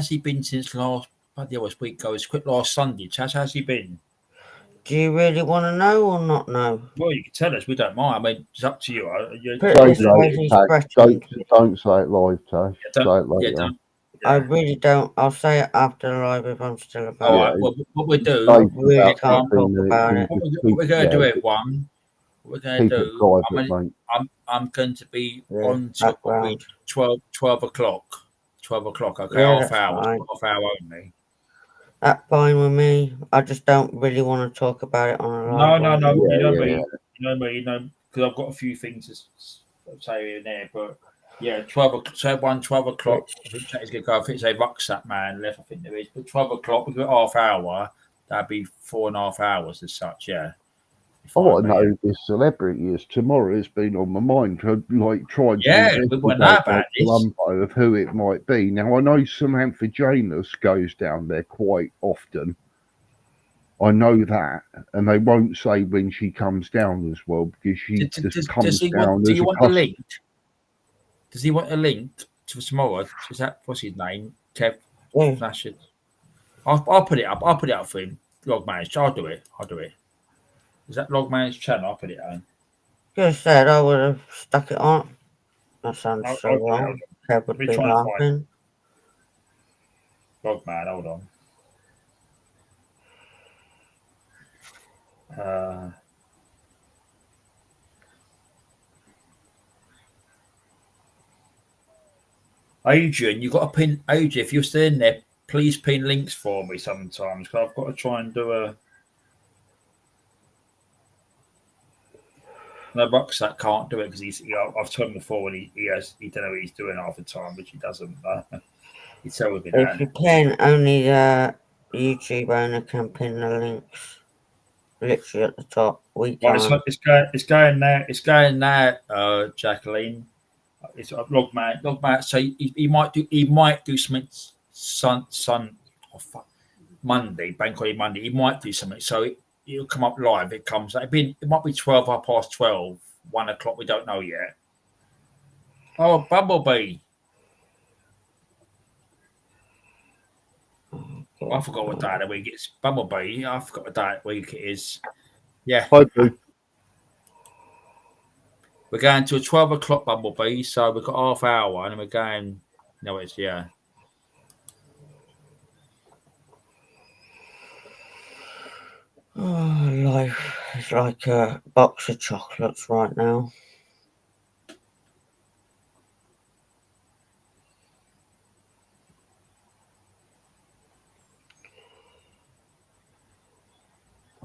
Speaker 1: he been since last? The other week goes quick. Last Sunday, Chaz, how's he been?
Speaker 8: Do you really want to know or not know?
Speaker 1: Well, you can tell us. We don't mind. I mean, it's up to you.
Speaker 7: Don't say it live, Tash. Say it later.
Speaker 8: I really don't. I'll say it after the live if I'm still about.
Speaker 1: All right. Well, what we do?
Speaker 8: Really can't talk about it.
Speaker 1: What we're going to do it one. What we're going to do? I'm going to be on till 12 o'clock. 12 o'clock. Okay, half hour only.
Speaker 8: That's fine with me. I just don't really want to talk about it on a live.
Speaker 1: No. You know me. Because I've got a few things to say in there, but. Yeah, 12 o'clock. I think that is going to go. I think it's a rucksack man left. I think there is. But 12 o'clock, we've got half hour. That'd be 4.5 hours as such, yeah.
Speaker 7: Oh, I know this celebrity is. Tomorrow has been on my mind. Like, trying to
Speaker 1: we won't know about this.
Speaker 7: Of who it might be. Now, I know Samantha Janus goes down there quite often. I know that, and they won't say when she comes down as well, because she just comes down.
Speaker 1: Do you want the link? Does he want a link to tomorrow? Is that what's his name? Kev Flashard. I'll put it up. I'll put it up for him. Logman's. I'll do it. Is that Logman's channel? I'll put it on.
Speaker 8: Just said I would have stuck it on. That sounds so wrong. Kev would be laughing.
Speaker 1: Logman, hold on. Adrian, you've got to pin. Adrian, if you're still in there, please pin links for me sometimes, because I've got to try and do a. No, Rucksack can't do it because I've told him before when he don't know what he's doing half the time, which he doesn't. He tells me that.
Speaker 8: If you can, only the YouTube owner can pin the links. Literally at the top.
Speaker 1: It's going now. It's going now, Jacqueline. It's Logman. So he might do Monday, Bank Holiday Monday, he might do something. So it'll come up live. It might be 12:12, 1 o'clock. We don't know yet. Oh, Bumblebee. I forgot what day of the week it's. Bumblebee. I forgot what day of the week it is. Yeah.
Speaker 7: Hi, Boo.
Speaker 1: We're going to a 12 o'clock Bumblebee, so we've got half hour, and we're going. No, it's yeah.
Speaker 8: Oh, life is like a box of chocolates right now.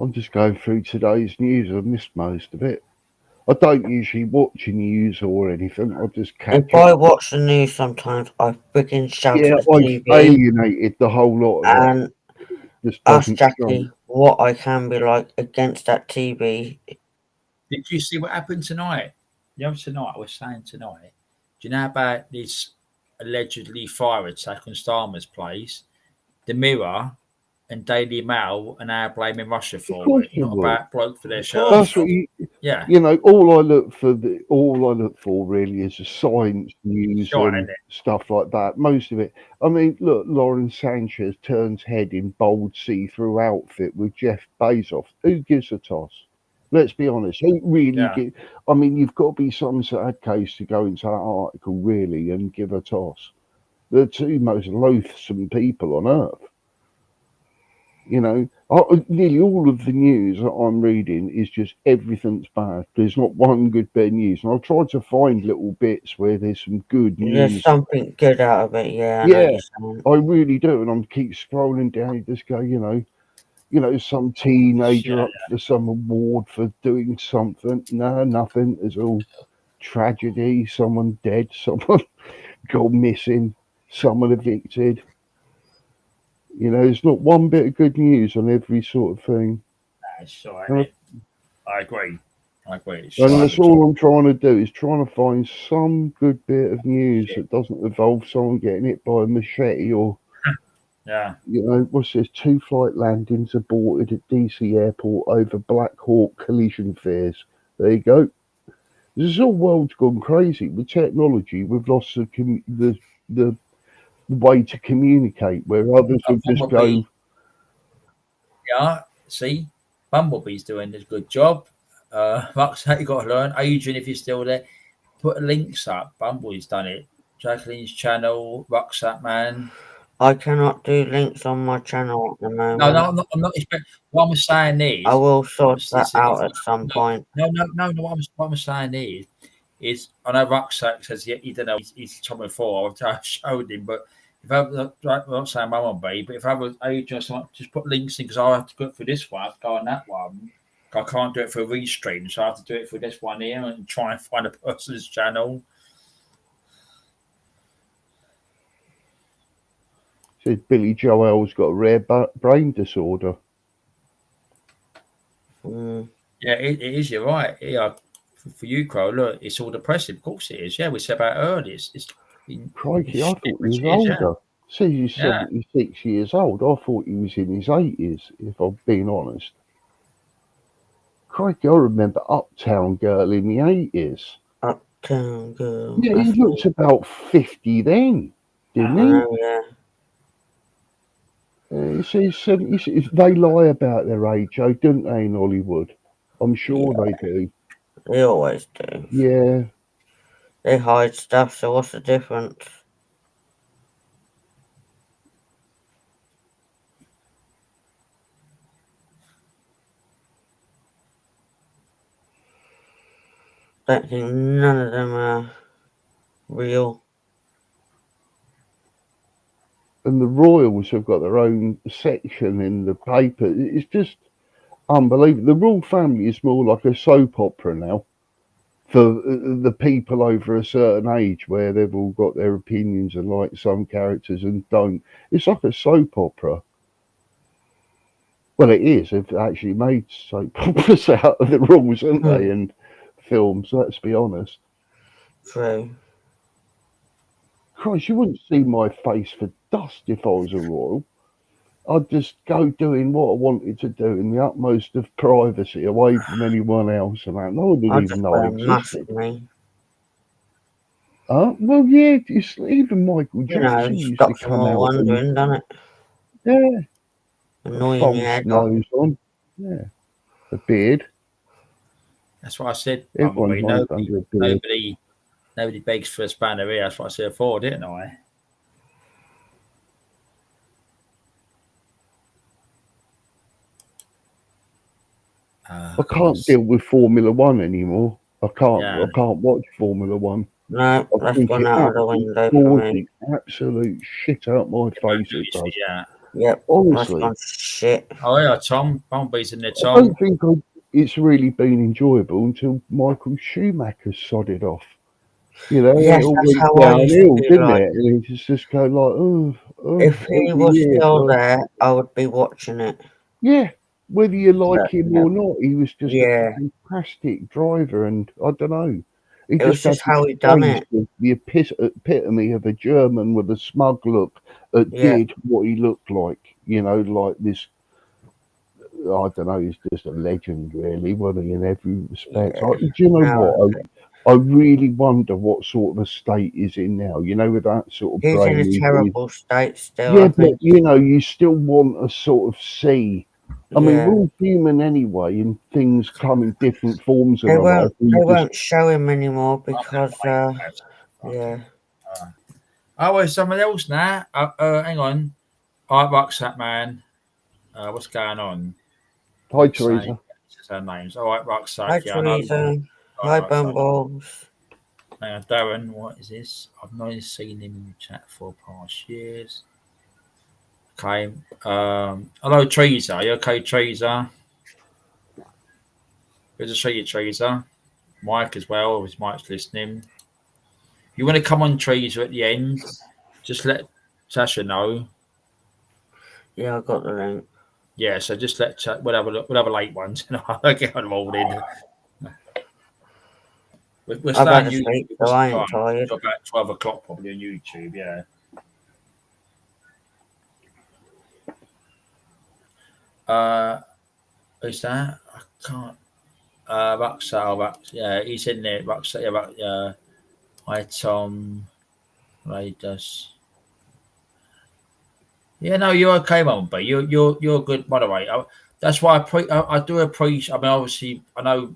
Speaker 7: I'm just going through today's news. I've missed most of it. I don't usually watch news or anything. I just catch
Speaker 8: If I watch the news sometimes, I freaking shout
Speaker 7: Yeah,
Speaker 8: at the
Speaker 7: I've
Speaker 8: TV.
Speaker 7: alienated the whole lot of it.
Speaker 8: And
Speaker 7: Just
Speaker 8: ask
Speaker 7: doesn't
Speaker 8: Jackie
Speaker 7: show.
Speaker 8: what I can be like against that TV.
Speaker 1: Did you see what happened tonight? You know, tonight, I was saying tonight, do you know about this allegedly fire attack on Starmer's place? The Mirror and Daily Mail are now blaming Russia
Speaker 7: Of
Speaker 1: for
Speaker 7: course
Speaker 1: it,
Speaker 7: they
Speaker 1: not
Speaker 7: will.
Speaker 1: about bloke for their shirt
Speaker 7: That's
Speaker 1: off.
Speaker 7: what
Speaker 1: Yeah,
Speaker 7: you know. All I look for really is the science news
Speaker 1: Sure,
Speaker 7: and
Speaker 1: isn't it?
Speaker 7: stuff like that. Most of it. I mean, look, Lauren Sanchez turns head in bold see-through outfit with Jeff Bezos. Who gives a toss? Let's be honest. Who really
Speaker 1: Yeah.
Speaker 7: give? I mean, you've got to be some sad case to go into that article really and give a toss. They're the two most loathsome people on earth. You know, nearly all of the news that I'm reading is just everything's bad. There's not one good bit of news. And I've tried to find little bits where there's some good
Speaker 8: There's
Speaker 7: news.
Speaker 8: something good out of it, yeah. I know what
Speaker 7: Yeah,
Speaker 8: you're saying.
Speaker 7: I really do. And I'm keep scrolling down. You just go, some teenager
Speaker 1: Yeah.
Speaker 7: up for some award for doing something. No, nothing. It's all tragedy. Someone dead. Someone gone missing. Someone evicted. You know, there's not one bit of good news on every sort of thing.
Speaker 1: That's sure,
Speaker 7: And
Speaker 1: isn't it? I agree. It's
Speaker 7: And
Speaker 1: sure,
Speaker 7: that's all I'm trying to do is trying to find some good bit of news that doesn't involve someone getting hit by a machete or,
Speaker 1: Yeah.
Speaker 7: What's this? 2 flight landings aborted at DC airport over Black Hawk collision fears. There you go. This is all world's gone crazy with technology. We've lost the way to communicate where others would just go.
Speaker 1: Yeah. See, Bumblebee's doing a good job. Rucksack, you got to learn. Adrian, if you're still there, put links up. Bumblebee's done it. Jacqueline's channel, Rucksack Man.
Speaker 8: I cannot do links on my channel at the moment.
Speaker 1: No, I'm not expecting. What I'm saying is,
Speaker 8: I will sort that out at some point.
Speaker 1: No. What I'm saying is I know Rucksack says he don't know he's top before. I showed him, but if I was not saying Bumblebee, but if I was just put links in because I have to go for this one, I have to go on that one. I can't do it for a restream, so I have to do it for this one here and try and find a person's channel.
Speaker 7: Says Billy Joel's got a rare brain disorder.
Speaker 8: Mm.
Speaker 1: Yeah, it is. You're right. Yeah, for you, Crow. Look, it's all depressive. Of course, it is. Yeah, we said about earlier.
Speaker 7: Crikey, I thought he was older. Says he's 76 years old. I thought he was in his 80s, if I'm being honest. Crikey, I remember Uptown Girl in the 80s.
Speaker 8: Uptown Girl.
Speaker 7: Yeah, he looked about 50 then, didn't he?
Speaker 8: Yeah.
Speaker 7: He says 76. They lie about their age, though, don't they, in Hollywood? I'm sure they do.
Speaker 8: They always do.
Speaker 7: Yeah.
Speaker 8: They hide stuff, so what's the difference? Don't think none of them are real.
Speaker 7: And the royals have got their own section in the paper. It's just unbelievable. The royal family is more like a soap opera now for the people over a certain age where they've all got their opinions and like some characters and don't. It's like a soap opera. Well, it is. They've actually made soap operas out of the rules, haven't they, and films, let's be honest.
Speaker 8: True.
Speaker 7: Christ, you wouldn't see my face for dust if I was a royal. I'd just go doing what I wanted to do in the utmost of privacy, away from anyone else, and that. No one would
Speaker 8: I
Speaker 7: even
Speaker 8: just
Speaker 7: know
Speaker 8: wear
Speaker 7: I
Speaker 8: a mask,
Speaker 7: existed.
Speaker 8: me.
Speaker 7: Well, yeah, even Michael
Speaker 8: You know,
Speaker 7: Jackson
Speaker 8: it
Speaker 7: used to
Speaker 8: stops them
Speaker 7: come
Speaker 8: all
Speaker 7: out and,
Speaker 8: wondering, doesn't it?
Speaker 7: yeah, a
Speaker 8: Annoying your
Speaker 7: false
Speaker 8: head off.
Speaker 7: nose on, yeah, a beard.
Speaker 1: That's what I said.
Speaker 7: Everyone hides under a beard.
Speaker 1: Nobody begs for a spanner here. That's what I said before, didn't I?
Speaker 7: I can't deal with Formula One anymore. I can't.
Speaker 1: Yeah.
Speaker 7: I can't watch Formula One.
Speaker 8: No,
Speaker 7: I
Speaker 8: that's
Speaker 7: think
Speaker 8: gone
Speaker 7: it
Speaker 8: out of the window for
Speaker 7: bores
Speaker 8: me.
Speaker 7: the absolute shit out my face. It does.
Speaker 1: Yeah.
Speaker 8: Yep, that's
Speaker 7: Honestly,
Speaker 8: gone shit.
Speaker 1: Oh yeah, Tom. Bumblebee's in there,
Speaker 7: I
Speaker 1: Tom.
Speaker 7: don't think it's really been enjoyable until Michael Schumacher sodded off. You know,
Speaker 8: Yes,
Speaker 7: it all
Speaker 8: that's
Speaker 7: went
Speaker 8: how I used to
Speaker 7: downhill,
Speaker 8: be
Speaker 7: didn't
Speaker 8: like.
Speaker 7: it? And it just go like,
Speaker 8: If he
Speaker 7: every
Speaker 8: was
Speaker 7: year.
Speaker 8: still there, I would be watching it.
Speaker 7: Yeah, whether you like
Speaker 8: But,
Speaker 7: him
Speaker 8: yeah.
Speaker 7: or not, he was just
Speaker 8: Yeah.
Speaker 7: a fantastic driver, and I don't know. He
Speaker 8: It was
Speaker 7: had
Speaker 8: just how
Speaker 7: this
Speaker 8: he done
Speaker 7: face
Speaker 8: it.
Speaker 7: of the epitome of a German with a smug look that
Speaker 8: Yeah.
Speaker 7: did what he looked like. You know, like this. I don't know. He's just a legend, really, wasn't he? In every respect.
Speaker 8: Yeah.
Speaker 7: Do you know
Speaker 8: Now,
Speaker 7: what? I really wonder what sort of a state he's in now. You know, with that sort of
Speaker 8: he's in
Speaker 7: brain.
Speaker 8: a terrible state still,
Speaker 7: Yeah,
Speaker 8: I
Speaker 7: but
Speaker 8: think.
Speaker 7: you know, you still want to sort of see. I mean,
Speaker 8: Yeah.
Speaker 7: we're all human anyway, and things come in different forms in
Speaker 8: They
Speaker 7: our life.
Speaker 8: won't. They won't show him anymore because. Yeah.
Speaker 1: Oh, there's someone else now. Hang on. All right, Rucksack Man. What's going on?
Speaker 7: Hi, Teresa.
Speaker 1: That's our names. All right, Rucksack.
Speaker 8: Hi,
Speaker 1: Yeah, I know.
Speaker 8: Teresa. Hi, Bumbles.
Speaker 1: Darren, what is this? I've not seen him in the chat for past years. Okay. Hello, Teresa. Are you okay, Teresa? Good to see you, Teresa. Mike as well, if Mike's listening. If you want to come on, Teresa, at the end, just let Tasha know.
Speaker 8: Yeah, I got the link.
Speaker 1: Yeah, so just let we'll have a late ones, and I'll get them all in. We're
Speaker 8: I've had
Speaker 1: starting
Speaker 8: a sleep,
Speaker 1: YouTube
Speaker 8: so I ain't
Speaker 1: time
Speaker 8: tired.
Speaker 1: till about 12 o'clock probably on YouTube. Yeah. Who's that? I can't. Rucksack. Yeah, he's in there. Rucksack. Yeah, hi, Tom. Raiders. Yeah, no, you're okay, Mum. But you're good moderator. That's why I do appreciate. I mean, obviously, I know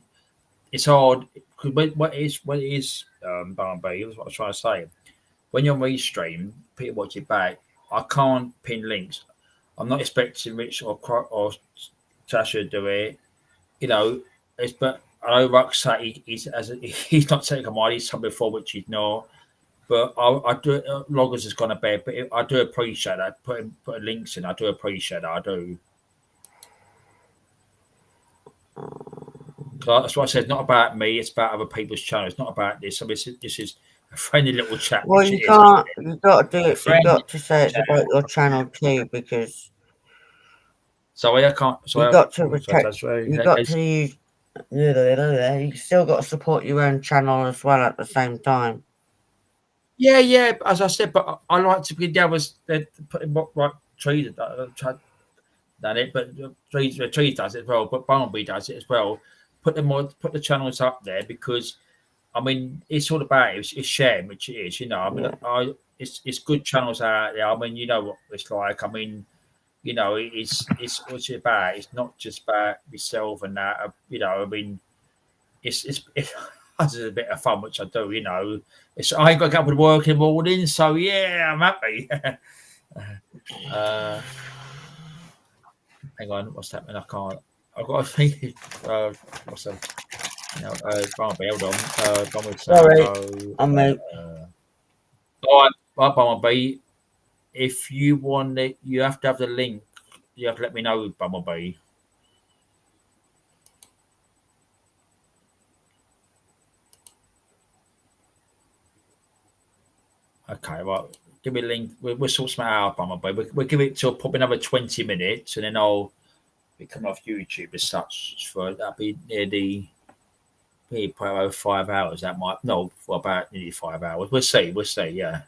Speaker 1: it's hard because what it is, Barnaby. That's what I was trying to say. When you're on restream, people watch it back. I can't pin links. I'm not expecting Rich or Tasha to do it. You know, but I know Rucksack. He's not taking a mind. He's come before, which he's not. But I do. Loggers has gone to bed, but I do appreciate that. Putting links in, I do appreciate that. I do. That's why I said it's not about me. It's about other people's channels. It's not about this. I mean, this is a friendly little chat.
Speaker 8: Well, you can't. You got to do it. You got to say it's about your channel too, because.
Speaker 1: Sorry, I can't.
Speaker 8: You got to protect. You got to use. You still got to support your own channel as well at the same time.
Speaker 1: Yeah. As I said, but I like to be the others putting what right trees done it, but trees does it as well. But Barnaby does it as well. Put the channels up there because, I mean, it's all about it's sharing, which it is. You know, I mean, it's good channels out there. I mean, you know what it's like. I mean, you know, it's what's it about? It's not just about myself and that. You know, I mean, it's a bit of fun, which I do. You know, I ain't got to get up and work in the morning, so yeah, I'm happy. Hang on, what's happening? I can't. I've got to think. What's that? Barnaby, hold on.
Speaker 8: Sorry, I'm out.
Speaker 1: All right, Barnaby. If you want it, you have to have the link. You have to let me know, Bumblebee. Okay, well, give me a link. We'll sort something out, Bumblebee. We'll give it till probably another 20 minutes, and then I'll be coming off YouTube as such. For that'll be nearly probably over 5 hours. That might for about nearly 5 hours. We'll see. Yeah.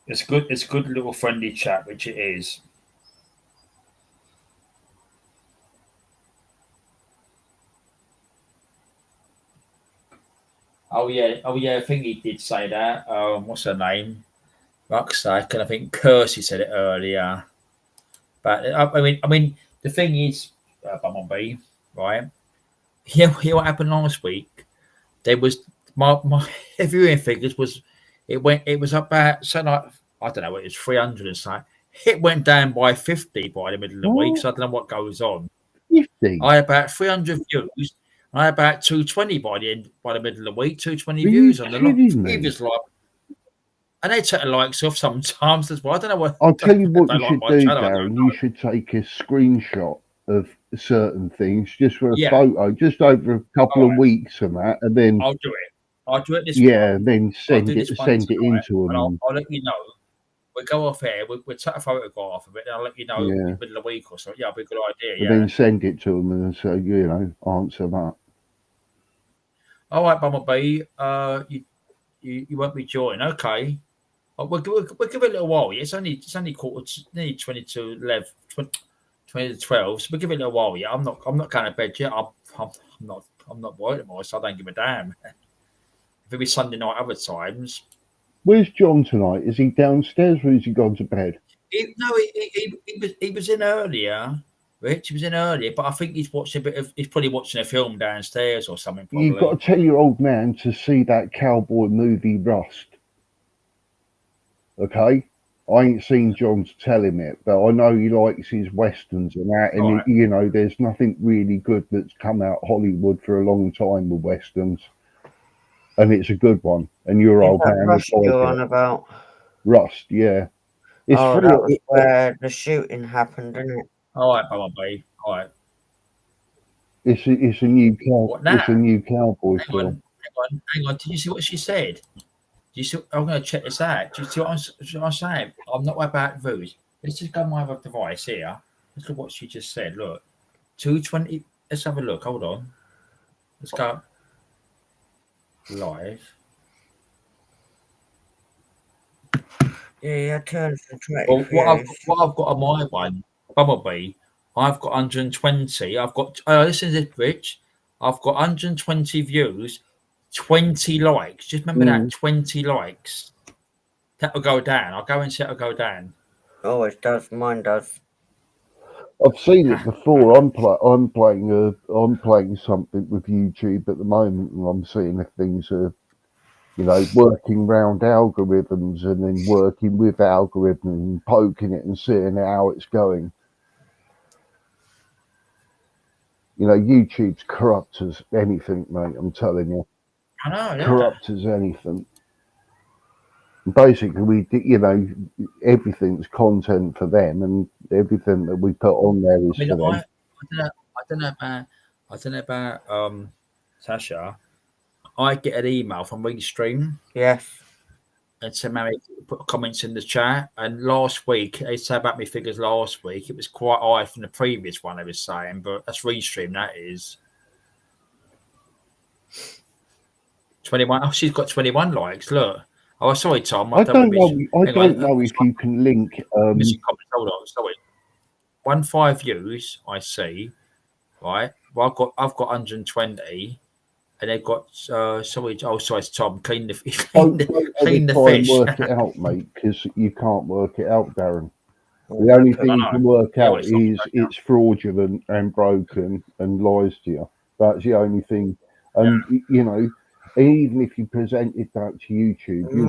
Speaker 1: It's good. It's a good little friendly chat, which it is. Oh yeah. I think he did say that. What's her name? Rucksack, and I think Kirsty said it earlier. But I mean, the thing is, Bumblebee, right? Here, what happened last week? There was my viewing figures was it was about so like I don't know, it was 300 and something. It went down by 50 by the middle of the week,
Speaker 7: What?
Speaker 1: so I don't know what goes on.
Speaker 7: 50?
Speaker 1: I had about 300 views. I had about 220 by the middle of the week. 220
Speaker 7: Are you
Speaker 1: views on the
Speaker 7: kidding me?
Speaker 1: previous live, and they take the likes off sometimes as well. I don't know what.
Speaker 7: I'll tell you what
Speaker 1: They
Speaker 7: you
Speaker 1: like
Speaker 7: should
Speaker 1: my
Speaker 7: do,
Speaker 1: channel. I don't
Speaker 7: Darren.
Speaker 1: know.
Speaker 7: You should take a screenshot of certain things just for a
Speaker 1: Yeah,
Speaker 7: photo, just over a couple
Speaker 1: all
Speaker 7: of
Speaker 1: right.
Speaker 7: weeks and that, and then
Speaker 1: I'll do it. I'll do it this
Speaker 7: yeah,
Speaker 1: one.
Speaker 7: then
Speaker 1: I'll do this one
Speaker 7: send it
Speaker 1: tonight,
Speaker 7: into
Speaker 1: and
Speaker 7: them.
Speaker 1: I'll let you know. We'll go off here. We'll take a photograph of it, and I'll let you know in
Speaker 7: Yeah,
Speaker 1: the middle of the week or so. Yeah, it'll be a good idea.
Speaker 7: and
Speaker 1: Yeah.
Speaker 7: then send it to them and say, answer that.
Speaker 1: All right, Bumblebee. You won't be joining. Okay. We'll give it a little while. Yeah, it's only nearly 22 left, 20 to 12. So we'll give it a little while. Yeah, I'm not going to bed yet. I'm not worried about it, so I don't give a damn. If it be Sunday night other times.
Speaker 7: Where's John tonight? Is he downstairs or has he gone to bed?
Speaker 1: He was in earlier. Rich, he was in earlier, but I think he's probably watching a film downstairs or something.
Speaker 7: You've got
Speaker 1: Probably.
Speaker 7: to tell your old man to see that cowboy movie Rust. Okay? I ain't seen John to tell him it, but I know he likes his westerns and that. And,
Speaker 1: Right.
Speaker 7: there's nothing really good that's come out Hollywood for a long time with westerns. And it's a good one. And your
Speaker 8: Is
Speaker 7: old
Speaker 8: that
Speaker 7: man
Speaker 8: Rust
Speaker 7: would like
Speaker 8: you're
Speaker 7: it.
Speaker 8: on about?
Speaker 7: Rust, yeah. It's
Speaker 8: Oh,
Speaker 7: free.
Speaker 8: that was where the shooting happened, isn't it?
Speaker 1: All right, Bumblebee. All right.
Speaker 7: It's a
Speaker 1: What now?
Speaker 7: new cowboy
Speaker 1: Hang
Speaker 7: film.
Speaker 1: on, hang on. Did you see what she said? Do you see? I'm going to check this out. Do you see what I'm saying? I'm not worried about views. Let's just go on my other device here. Look at what she just said. Look, 220. Let's have a look. Hold on. Let's go live.
Speaker 8: Yeah, 220
Speaker 1: Well,
Speaker 8: views.
Speaker 1: what I've got on my one, Bumblebee, I've got 120. I've got. Listen to this, Rich. I've got 120 views, 20 likes. Just remember that 20 likes. That will go down. I'll go and see it will go down.
Speaker 8: Always does. Mine does.
Speaker 7: I've seen it before. I'm playing something with YouTube at the moment, and I'm seeing if things are, working round algorithms and then working with algorithms and poking it and seeing how it's going. YouTube's corrupt as anything, mate. I'm telling you,
Speaker 1: I know. Yeah.
Speaker 7: corrupt as anything. Basically, everything's content for them, and everything that we put on there is for them.
Speaker 1: I don't know about Sasha. I get an email from Restream.
Speaker 8: Yes.
Speaker 1: And so Mary put comments in the chat. And last week, they said about me figures last week. It was quite high from the previous one they were saying, but that's Restream, that is. 21. Oh, she's got 21 likes. Look. Oh, sorry, Tom.
Speaker 7: I don't know if you can link.
Speaker 1: Hold on. Sorry. 15 views. I see. Right. Well, I've got 120, and they've got. Sorry. Oh, sorry, it's Tom. Clean the fish.
Speaker 7: Try and work it out, mate, because you can't work it out, Darren. The only thing you can work out is it's fraudulent and broken and lies to you. That's the only thing. And even if you presented that to YouTube, you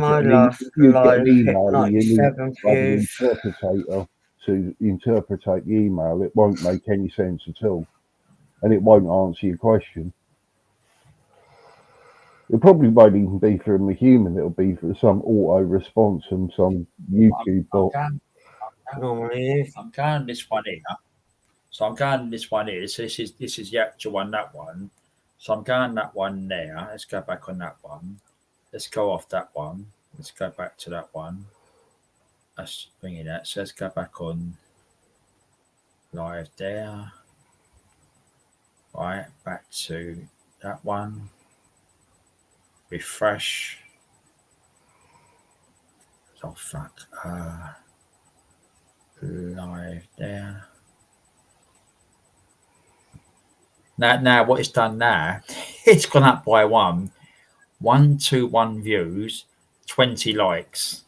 Speaker 7: get an email and you need an interpreter to interpret the email. It won't make any sense at all, and it won't answer your question. It probably won't even be from a human. It'll be for some auto response from some YouTube bot.
Speaker 1: I'm going this one here. So I'm going this one here. So this is the actual one, that one. So I'm going that one there. Let's go back on that one. Let's go off that one. Let's go back to that one. Let's bring it out. So let's go back on live there. Right, back to that one. Refresh. Oh fuck. Live there. Now, what it's done now, it's gone up by 121 views, 20 likes.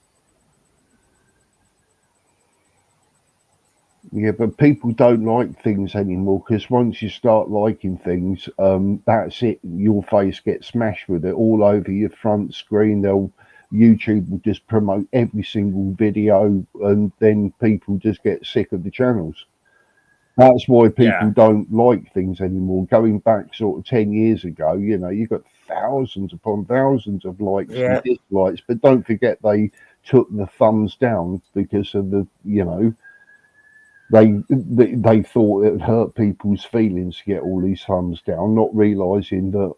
Speaker 7: Yeah, but people don't like things anymore because once you start liking things, that's it. Your face gets smashed with it all over your front screen. YouTube will just promote every single video, and then people just get sick of the channels. That's why people
Speaker 1: Yeah.
Speaker 7: don't like things anymore. Going back sort of 10 years ago, you got thousands upon thousands of likes and
Speaker 8: Yeah.
Speaker 7: dislikes, but don't forget they took the thumbs down because of they thought it would hurt people's feelings to get all these thumbs down, not realizing that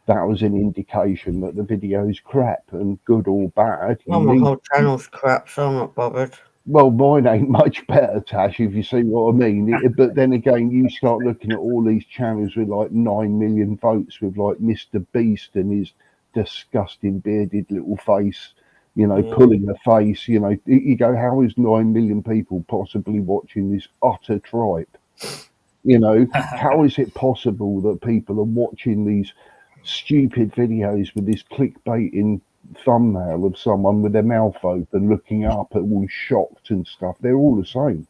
Speaker 7: that was an indication that the video's crap, and good or bad, you
Speaker 8: Well, my
Speaker 7: need.
Speaker 8: whole channel's crap, so I'm not bothered.
Speaker 7: Well, mine ain't much better, Tash, if you see what I mean. But then again, you start looking at all these channels with like 9 million votes, with like Mr. Beast and his disgusting bearded little face, pulling a face. You go, how is 9 million people possibly watching this utter tripe? How is it possible that people are watching these stupid videos with this clickbaiting thumbnail of someone with their mouth open looking up at all shocked and stuff? They're all the same.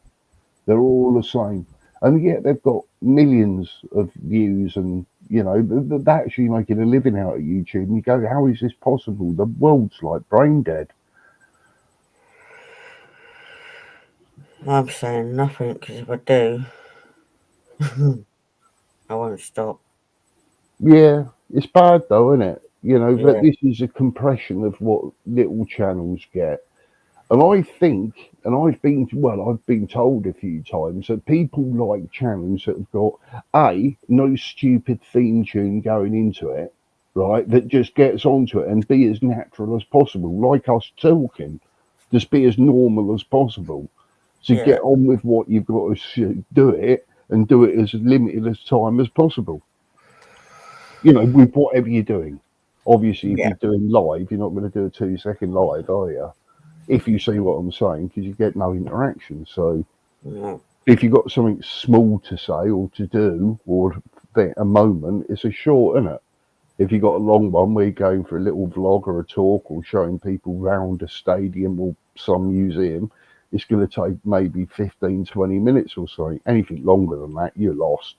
Speaker 7: They're all the same. And yet they've got millions of views, and they're actually making a living out of YouTube. And you go, how is this possible? The world's like brain dead.
Speaker 8: I'm saying nothing because if I do, I won't stop.
Speaker 7: Yeah, it's bad though, isn't it? But
Speaker 8: Yeah.
Speaker 7: this is a compression of what little channels get. And I think, and I've been told a few times that people like channels that have got no stupid theme tune going into it, right? That just gets onto it, and be as natural as possible, like us talking, just be as normal as possible. So
Speaker 8: Yeah.
Speaker 7: get on with what you've got to do it, and do it as limited as time as possible. With whatever you're doing. Obviously, if
Speaker 8: Yeah.
Speaker 7: you're doing live, you're not going to do a 2-second live, are you? If you see what I'm saying, because you get no interaction. So
Speaker 8: No.
Speaker 7: if you've got something small to say or to do, or a moment, it's a short, isn't it? If you've got a long one where you're going for a little vlog or a talk or showing people round a stadium or some museum, it's going to take maybe 15, 20 minutes or something. Anything longer than that, you're lost.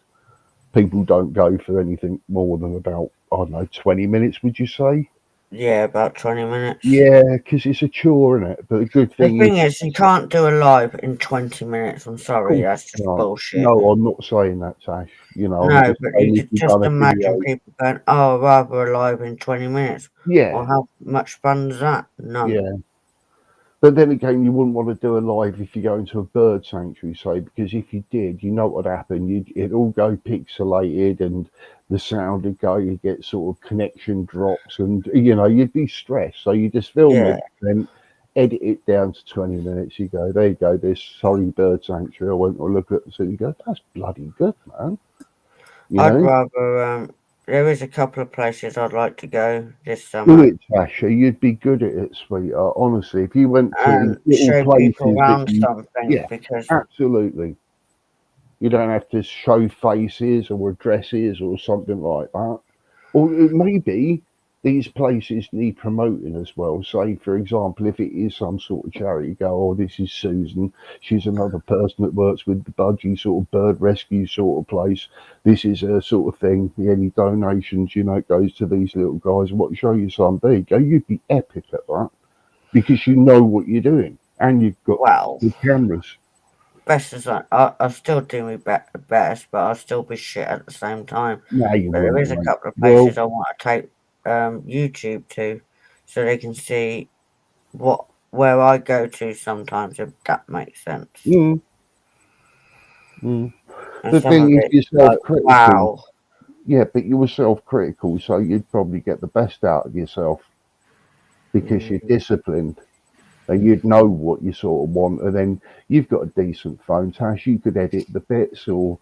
Speaker 7: People don't go for anything more than about, I don't know, 20 minutes, would you say?
Speaker 8: Yeah, about 20 minutes.
Speaker 7: Yeah, because it's a chore, isn't it? But the good
Speaker 8: The
Speaker 7: thing
Speaker 8: thing is, you can't do a live in 20 minutes. I'm sorry, that's just
Speaker 7: no,
Speaker 8: bullshit.
Speaker 7: no, I'm not saying that, Tash. I'm
Speaker 8: No,
Speaker 7: just
Speaker 8: but
Speaker 7: saying
Speaker 8: you
Speaker 7: if
Speaker 8: could
Speaker 7: you've
Speaker 8: just
Speaker 7: done a
Speaker 8: imagine
Speaker 7: video.
Speaker 8: people going, oh, I'd rather a live in 20 minutes.
Speaker 7: Yeah,
Speaker 8: Well, how much fun is that? None.
Speaker 7: yeah. But then again, you wouldn't want to do a live if you go into a bird sanctuary, say, because if you did, you know what would happen. It'd all go pixelated, and the sound would go. You get sort of connection drops, and you'd be stressed. So you just film
Speaker 8: Yeah.
Speaker 7: it, then edit it down to 20 minutes. You go, there you go. This Surrey bird sanctuary. I went to look at. So you go, that's bloody good, man.
Speaker 8: I'd rather, there is a couple of places I'd like to go this
Speaker 7: Do
Speaker 8: summer.
Speaker 7: it, Tasha. You'd be good at it, sweetheart. Honestly, if you went to
Speaker 8: And
Speaker 7: these little
Speaker 8: show people
Speaker 7: places that
Speaker 8: around something,
Speaker 7: yeah,
Speaker 8: because
Speaker 7: absolutely. You don't have to show faces or addresses or something like that. Or maybe these places need promoting as well. Say, for example, if it is some sort of charity, go, oh, this is Susan. She's another person that works with the budgie sort of bird rescue sort of place. This is a sort of thing. Any donations, it goes to these little guys. What show you some? There you go. You'd be epic at that because you know what you're doing and you've got the cameras.
Speaker 8: best is like, I'll still do my best, but I'll still be shit at the same time.
Speaker 7: No, you
Speaker 8: But there
Speaker 7: wouldn't,
Speaker 8: is a
Speaker 7: mate.
Speaker 8: couple of places I want to take YouTube to, so they can see where I go to sometimes, if that makes sense.
Speaker 7: The
Speaker 8: And some
Speaker 7: thing
Speaker 8: of
Speaker 7: is,
Speaker 8: it,
Speaker 7: you're
Speaker 8: like,
Speaker 7: self-critical.
Speaker 8: wow.
Speaker 7: Yeah, but you were self-critical, so you'd probably get the best out of yourself because you're disciplined and you'd know what you sort of want. And then you've got a decent phone, Tash. You could edit the bits, or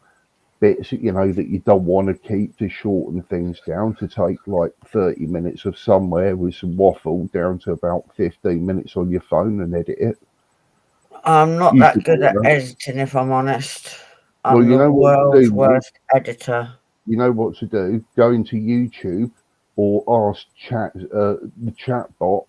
Speaker 7: bits, you know, that you don't want to keep, to shorten things down, to take like 30 minutes of somewhere with some waffle down to about 15 minutes on your phone and edit it.
Speaker 8: I'm not
Speaker 7: You
Speaker 8: that
Speaker 7: could
Speaker 8: good
Speaker 7: do
Speaker 8: at
Speaker 7: that.
Speaker 8: editing, if I'm honest.
Speaker 7: Well,
Speaker 8: I'm
Speaker 7: you
Speaker 8: the
Speaker 7: know what to
Speaker 8: world's
Speaker 7: do, mate.
Speaker 8: worst editor.
Speaker 7: You know what to do. Go into YouTube or ask the chat bot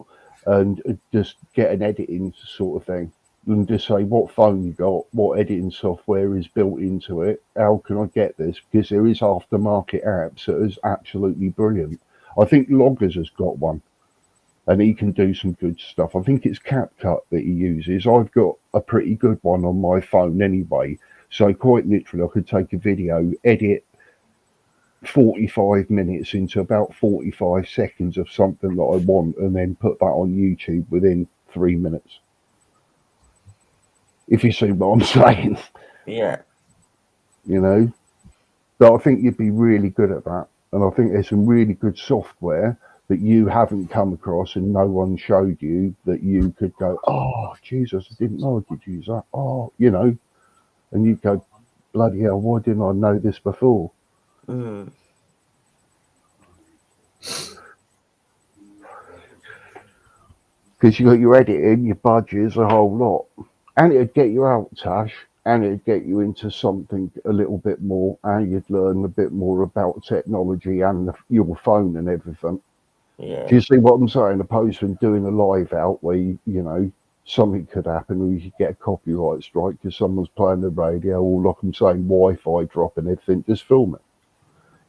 Speaker 7: and just get an editing sort of thing. And just say what phone you got, what editing software is built into it, how can I get this? Because there is aftermarket apps that is absolutely brilliant. I think Loggers has got one, and he can do some good stuff. I think it's CapCut that he uses. I've got a pretty good one on my phone anyway. So quite literally, I could take a video, edit 45 minutes into about 45 seconds of something that I want, and then put that on YouTube within 3 minutes. If you see what I'm saying.
Speaker 8: Yeah.
Speaker 7: You know, but I think you'd be really good at that. And I think there's some really good software that you haven't come across and no one showed you, that you could go, oh, Jesus, I didn't know I could use that. Oh, you know, and you go, bloody hell, why didn't I know this before?
Speaker 8: Mm.
Speaker 7: Because you got your editing, your budgets, a whole lot. And it'd get you out, Tash, and it'd get you into something a little bit more, and you'd learn a bit more about technology and your phone and everything.
Speaker 8: Yeah.
Speaker 7: Do you see what I'm saying? Opposed to doing a live out where, you know, something could happen, or you could get a copyright strike because someone's playing the radio, or like I'm saying, Wi-Fi drop and everything, just film it.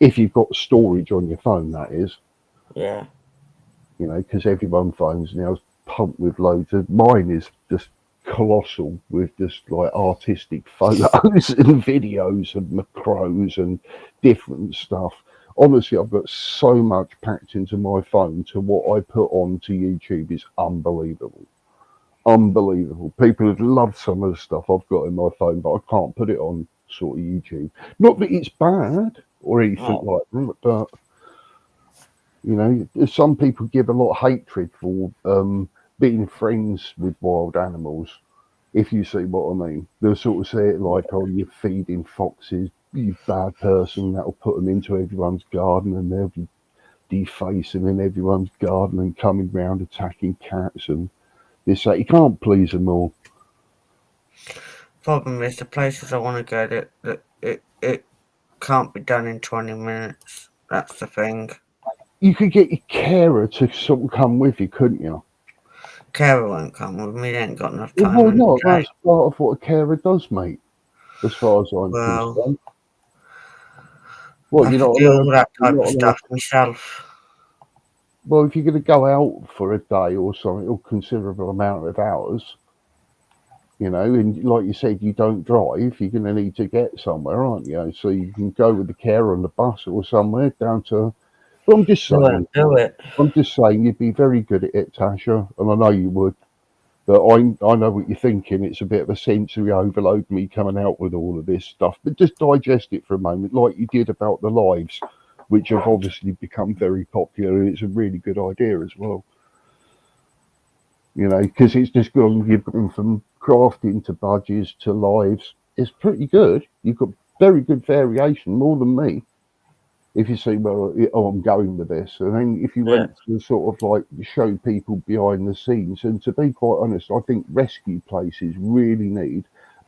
Speaker 7: If you've got storage on your phone, that is.
Speaker 8: Yeah.
Speaker 7: You know, because everyone's phones now is pumped with loads of, mine is just colossal with just like artistic photos and videos and macros and different stuff. Honestly, I've got so much packed into my phone to what I put onto YouTube is unbelievable. Unbelievable. People would love some of the stuff I've got in my phone, but I can't put it on sort of YouTube. Not that it's bad or anything like that, but you know, some people give a lot of hatred for being friends with wild animals. If you see what I mean, they'll sort of say it like, "Oh, you're feeding foxes, you bad person." That'll put them into everyone's garden, and they'll be defacing in everyone's garden and coming round attacking cats and this. That you can't please them all.
Speaker 8: Problem is, the places I want to go, that it can't be done in 20 minutes. That's the thing.
Speaker 7: You could get your carer to sort of come with you, couldn't you?
Speaker 8: Carer won't come with me. They ain't got enough time.
Speaker 7: Well, no, that's part of what a carer does, mate. As far as I'm concerned. Well,
Speaker 8: I
Speaker 7: you're
Speaker 8: have
Speaker 7: not
Speaker 8: to deal
Speaker 7: allowed,
Speaker 8: with that
Speaker 7: you're
Speaker 8: type
Speaker 7: not
Speaker 8: of
Speaker 7: allowed.
Speaker 8: stuff myself.
Speaker 7: Well, if you're going to go out for a day or something, or considerable amount of hours, you know, and like you said, you don't drive, you're going to need to get somewhere, aren't you? So you can go with the carer on the bus or somewhere down to. Well, I'm just
Speaker 8: They
Speaker 7: saying.
Speaker 8: won't do it.
Speaker 7: I'm just saying you'd be very good at it, Tasha, and I know you would. But I know what you're thinking. It's a bit of a sensory overload, me coming out with all of this stuff. But just digest it for a moment, like you did about the lives, which have obviously become very popular. It's a really good idea as well. You know, because it's just you've gone from crafting to budgies to lives. It's pretty good. You've got very good variation, more than me. If you see where I'm going with this, and then if you went to sort of like show people behind the scenes, and to be quite honest, I think rescue places really need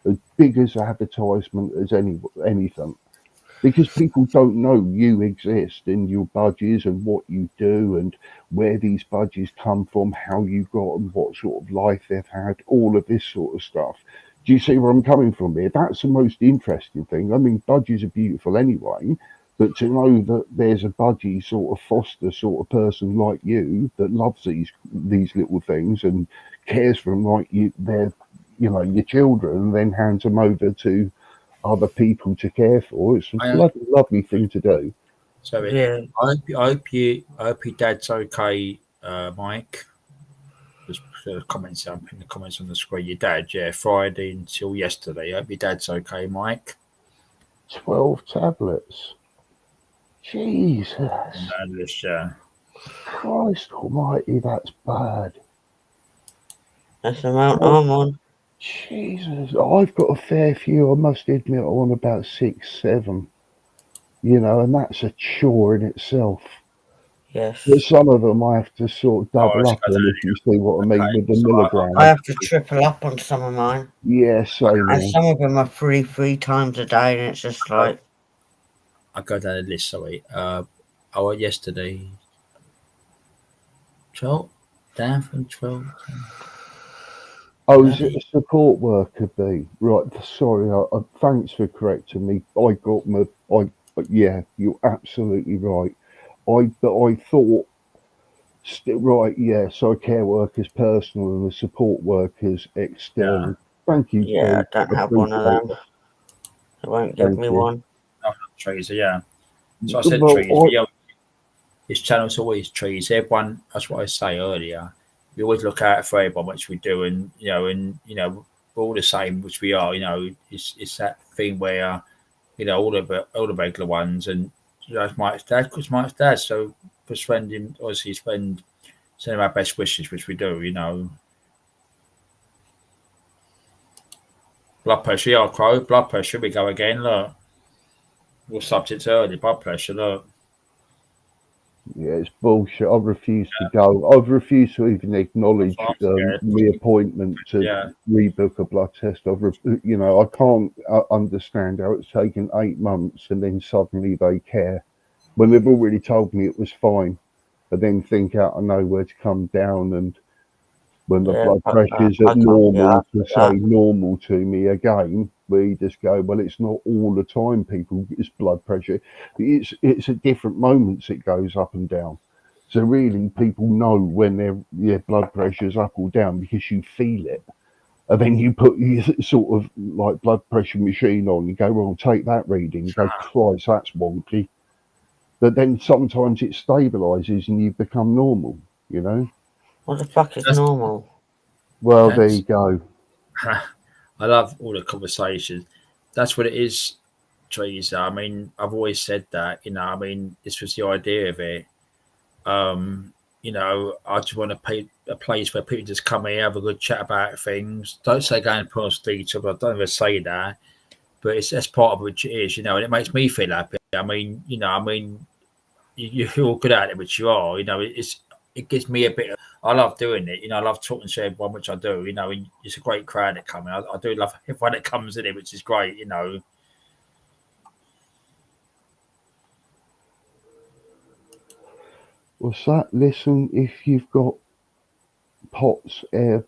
Speaker 7: as big as advertisement as anything, because people don't know you exist and your budgies and what you do and where these budgies come from, how you got and what sort of life they've had, all of this sort of stuff. Do you see where I'm coming from here? That's the most interesting thing. I mean, budgies are beautiful anyway. But to know that there's a budgie sort of foster sort of person like you that loves these little things and cares for them like they're, you know, your children, and then hands them over to other people to care for, it's a bloody lovely thing to do.
Speaker 1: So I hope your dad's okay, Mike. Just put the comments on the screen. Your dad, Friday until yesterday. I hope your dad's okay, Mike.
Speaker 7: 12 tablets. Jesus. Christ almighty, that's bad.
Speaker 8: That's the amount I'm on.
Speaker 7: Jesus, I've got a fair few. I must admit, I'm on about 6, 7. And that's a chore in itself.
Speaker 8: Yes.
Speaker 7: But some of them I have to sort of double
Speaker 1: it's
Speaker 7: up on, if you see what I mean,
Speaker 1: okay.
Speaker 7: with the
Speaker 1: So
Speaker 7: milligrams.
Speaker 8: I have to triple up on some of mine.
Speaker 7: Yeah, same
Speaker 8: And
Speaker 7: here.
Speaker 8: some of them are three times a day, and it's just like,
Speaker 1: I go down the list. Sorry. I went yesterday. 12, down from 12.
Speaker 7: Oh, is it
Speaker 1: Bloody.
Speaker 7: a support worker, B? Right, sorry, thanks for correcting me. I got my, yeah, you're absolutely right. But I thought, right, yeah, so a care worker's personal and a support worker's external. Thank you,
Speaker 8: yeah, I
Speaker 7: B.
Speaker 8: don't have one of
Speaker 7: Appreciate
Speaker 8: them.
Speaker 7: it.
Speaker 8: They won't give
Speaker 7: Thank
Speaker 8: me
Speaker 7: you.
Speaker 8: one.
Speaker 1: Trees, yeah. So I said trees.
Speaker 7: Well,
Speaker 1: His channel's always trees. Everyone, that's what I say earlier. We always look out for everyone, which we do, and we're all the same, which we are. It's that thing where all the regular ones, and it's Mike's dad, because Mike's dad. So for spending, obviously, sending our best wishes, which we do. Blood pressure, yeah, Crow. Blood pressure. We go again. Look, we'll subject early. Blood pressure. Look.
Speaker 7: yeah, it's bullshit. I refuse to go. I've refused to even acknowledge
Speaker 1: That's what I'm scared.
Speaker 7: the appointment to
Speaker 1: Yeah.
Speaker 7: rebook a blood test. I can't understand how it's taken 8 months and then suddenly they care when they've already told me it was fine, and then think out of nowhere to come down, and when the
Speaker 8: Yeah,
Speaker 7: blood
Speaker 8: but,
Speaker 7: pressure's
Speaker 8: I
Speaker 7: at
Speaker 8: can't be
Speaker 7: normal,
Speaker 8: asked
Speaker 7: to
Speaker 8: for
Speaker 7: say
Speaker 8: that.
Speaker 7: normal to me again, we just go, well, it's not all the time people it's blood pressure. It's at different moments it goes up and down. So really people know when their blood pressure's up or down because you feel it. And then you put your sort of like blood pressure machine on, you go, well, take that reading, you go, Christ, that's wonky. But then sometimes it stabilises and you become normal.
Speaker 8: What the fuck is
Speaker 1: That's
Speaker 8: normal?
Speaker 7: Well, there you
Speaker 1: that's.
Speaker 7: go.
Speaker 1: I love all the conversations. That's what it is, Teresa. I mean, I've always said that. I mean, this was the idea of it. I just want a place where people just come here, have a good chat about things. Don't say going to past detail, but I don't ever say that. But that's part of which it is, and it makes me feel happy. You're all good at it, which you are. It gives me a bit. I love doing it. I love talking to everyone, which I do. And it's a great crowd that come in. I do love everyone that comes in it, which is great.
Speaker 7: What's that? Listen, if you've got POTS, air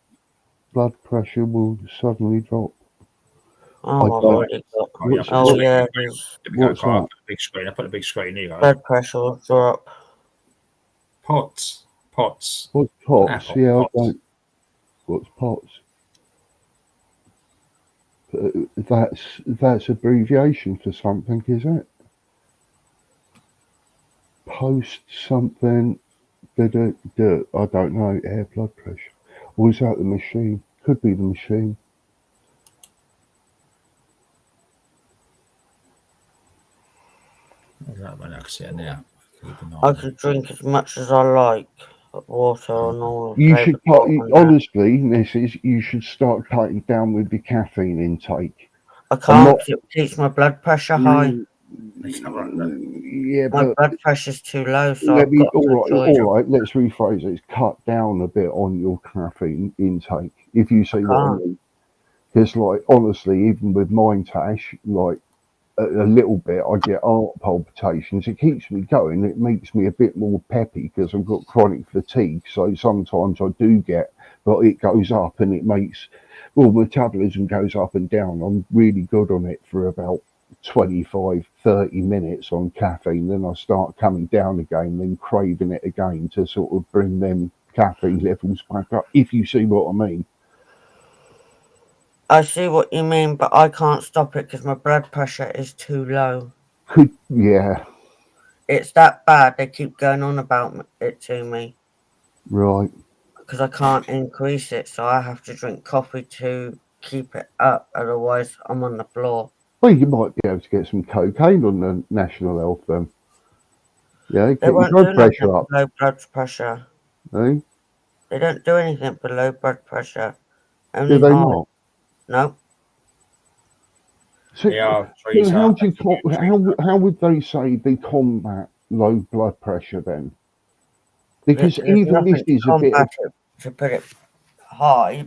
Speaker 7: blood pressure will suddenly drop. I
Speaker 8: Oh, I've
Speaker 7: don't.
Speaker 8: already got.
Speaker 7: What's
Speaker 8: Oh, yeah, there's
Speaker 7: what's
Speaker 1: I
Speaker 7: that?
Speaker 1: put a big screen. I put a big screen here.
Speaker 8: blood pressure will drop.
Speaker 1: Pots.
Speaker 7: What's
Speaker 1: An
Speaker 7: POTS?
Speaker 1: apple.
Speaker 7: Yeah, I
Speaker 1: Pots.
Speaker 7: don't. What's POTS? That's abbreviation for something, is it? Post something. I don't know. Air blood pressure. Or is that the machine? Could be the machine.
Speaker 1: That one I can see it now.
Speaker 8: I can drink as much as I like, water or normal
Speaker 7: You should
Speaker 8: flavoured water. and that.
Speaker 7: honestly, you should start cutting down with the caffeine intake.
Speaker 8: I
Speaker 7: I'm
Speaker 8: can't
Speaker 7: not.
Speaker 8: 'cause it keeps my blood pressure high.
Speaker 7: Yeah,
Speaker 8: My
Speaker 7: but
Speaker 8: blood pressure's too low, so
Speaker 7: let
Speaker 8: I've
Speaker 7: me.
Speaker 8: got to avoid.
Speaker 7: All right. Let's rephrase it. Cut down a bit on your caffeine intake, if you see what I
Speaker 8: Can't.
Speaker 7: mean. Because, like, honestly, even with mine, Tash, like a little bit, I get heart palpitations. It keeps me going. It makes me a bit more peppy because I've got chronic fatigue. So sometimes I do get, but it goes up and it makes, well, metabolism goes up and down. I'm really good on it for about 25, 30 minutes on caffeine. Then I start coming down again, then craving it again to sort of bring them caffeine levels back up, if you see what I mean.
Speaker 8: I see what you mean, but I can't stop it because my blood pressure is too low.
Speaker 7: Yeah,
Speaker 8: It's that bad. They keep going on about it to me
Speaker 7: right.
Speaker 8: because I can't increase it, so I have to drink coffee to keep it up. Otherwise, I'm on the floor.
Speaker 7: Well, you might be able to get some cocaine on the national health then. Yeah,
Speaker 8: They
Speaker 7: get your
Speaker 8: won't do
Speaker 7: blood
Speaker 8: nothing
Speaker 7: pressure
Speaker 8: for
Speaker 7: up.
Speaker 8: low blood pressure.
Speaker 7: Eh?
Speaker 8: They don't do anything for low blood pressure.
Speaker 7: Do
Speaker 8: Only
Speaker 7: they
Speaker 8: high.
Speaker 7: not?
Speaker 8: No.
Speaker 7: So,
Speaker 1: They are
Speaker 7: so
Speaker 1: trees.
Speaker 7: how would they say they combat low blood pressure then? Because
Speaker 8: There's
Speaker 7: even this
Speaker 8: nothing to
Speaker 7: is a bit of,
Speaker 8: combat it, to put it higher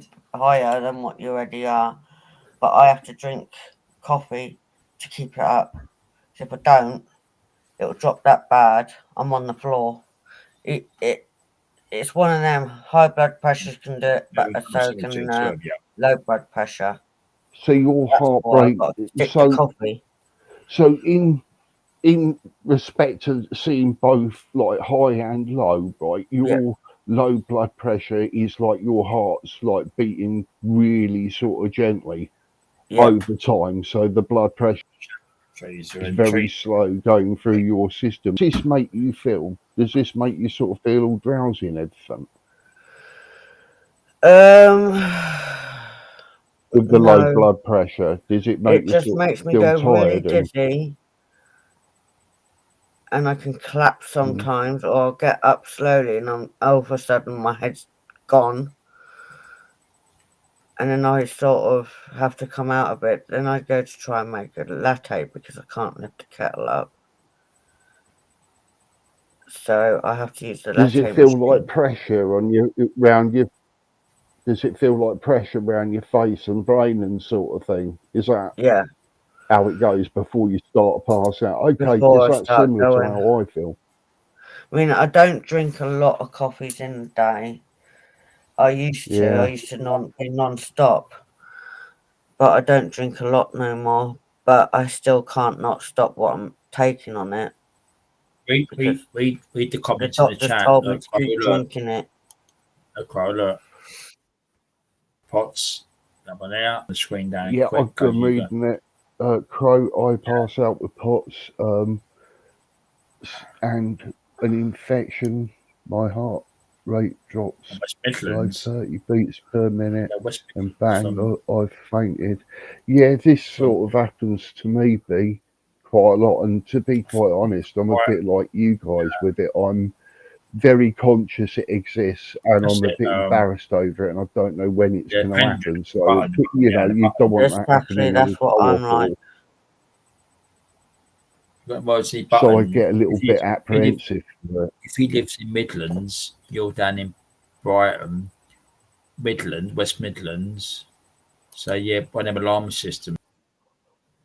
Speaker 8: than what you already are. But I have to drink coffee to keep it up. So if I don't, it'll drop that bad. I'm on the floor. It's one of them. High blood pressures can do it, but so can low blood pressure.
Speaker 7: so your
Speaker 8: That's
Speaker 7: heart
Speaker 8: why I've
Speaker 7: rate.
Speaker 8: got to stick to coffee.
Speaker 7: So in respect to seeing both like high and low, right? Your low blood pressure is like your heart's like beating really sort of gently over time. So the blood pressure is very slow going through your system. Does this make you feel? Does this make you sort of feel all drowsy and everything? With the low blood pressure, does it make
Speaker 8: It
Speaker 7: you
Speaker 8: just
Speaker 7: sort
Speaker 8: makes
Speaker 7: of
Speaker 8: me
Speaker 7: feel
Speaker 8: go really
Speaker 7: tired?
Speaker 8: dizzy, and I can collapse sometimes, or I'll get up slowly, and all of a sudden my head's gone, and then I sort of have to come out of it. Then I go to try and make a latte because I can't lift the kettle up, so I have to use the
Speaker 7: Does
Speaker 8: latte
Speaker 7: it feel
Speaker 8: machine.
Speaker 7: like pressure on you around your? Does it feel like pressure around your face and brain and sort of thing? Is that how it goes before you start to pass out? Okay,
Speaker 8: Before
Speaker 7: is
Speaker 8: I
Speaker 7: that
Speaker 8: start
Speaker 7: similar to
Speaker 8: going.
Speaker 7: how I feel?
Speaker 8: I mean, I don't drink a lot of coffees in a day. I used to. I used to be non-stop. But I don't drink a lot no more. But I still can't not stop what I'm taking on it.
Speaker 1: Read the
Speaker 8: The
Speaker 1: comments in the
Speaker 8: doctors
Speaker 1: chat.
Speaker 8: told me to keep drinking it.
Speaker 1: Look. Pots. That one out. The screen down
Speaker 7: Yeah,
Speaker 1: quick.
Speaker 7: I've been reading it. Crow, I pass out with POTS and an infection. My heart rate drops below 30 beats per minute, and bang, I've fainted. Yeah, this sort of happens to me, B, quite a lot. And to be quite honest, I'm a bit like you guys with it. I'm very conscious it exists, and I'm a bit embarrassed over it, and I don't know when it's going to happen. So, you know, you don't want that happening.
Speaker 8: That's what I'm like.
Speaker 7: So I get a little bit apprehensive.
Speaker 1: If he lives in Midlands, you're down in Brighton, West Midlands. So yeah, one of them alarm systems.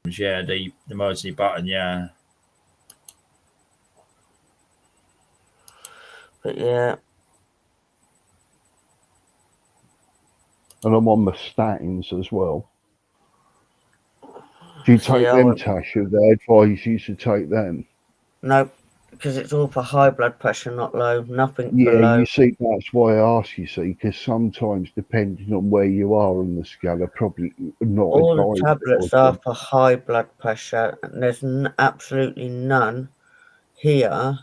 Speaker 1: Yeah, the emergency button. Yeah.
Speaker 8: But yeah.
Speaker 7: And I'm on the statins as well. Do you take them, Tash? Have they advised you to take them?
Speaker 8: No, because it's all for high blood pressure, not low. Nothing for
Speaker 7: Yeah,
Speaker 8: low.
Speaker 7: you see, that's why I ask, you see, because sometimes depending on where you are on the scale, are probably not
Speaker 8: all
Speaker 7: advised.
Speaker 8: The tablets are for high blood pressure, and there's absolutely none here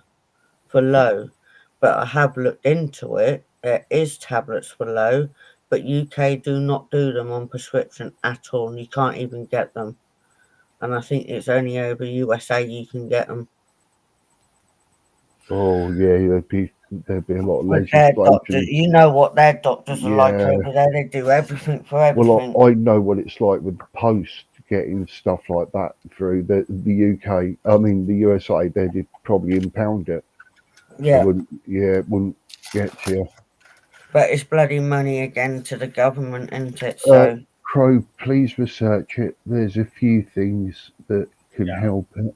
Speaker 8: for low. But I have looked into it. There is tablets for low, but UK do not do them on prescription at all, and you can't even get them. And I think it's only over USA you can get them.
Speaker 7: Oh yeah, there'd be a lot of
Speaker 8: legislation. You know what their doctors are like over there. They do everything for everything.
Speaker 7: Well, I know what it's like with the post getting stuff like that through the UK. I mean the USA. They'd probably impound it.
Speaker 8: Yeah.
Speaker 7: It wouldn't get to you.
Speaker 8: But it's bloody money again to the government, isn't it? So
Speaker 7: Crow, please research it. There's a few things that can help it.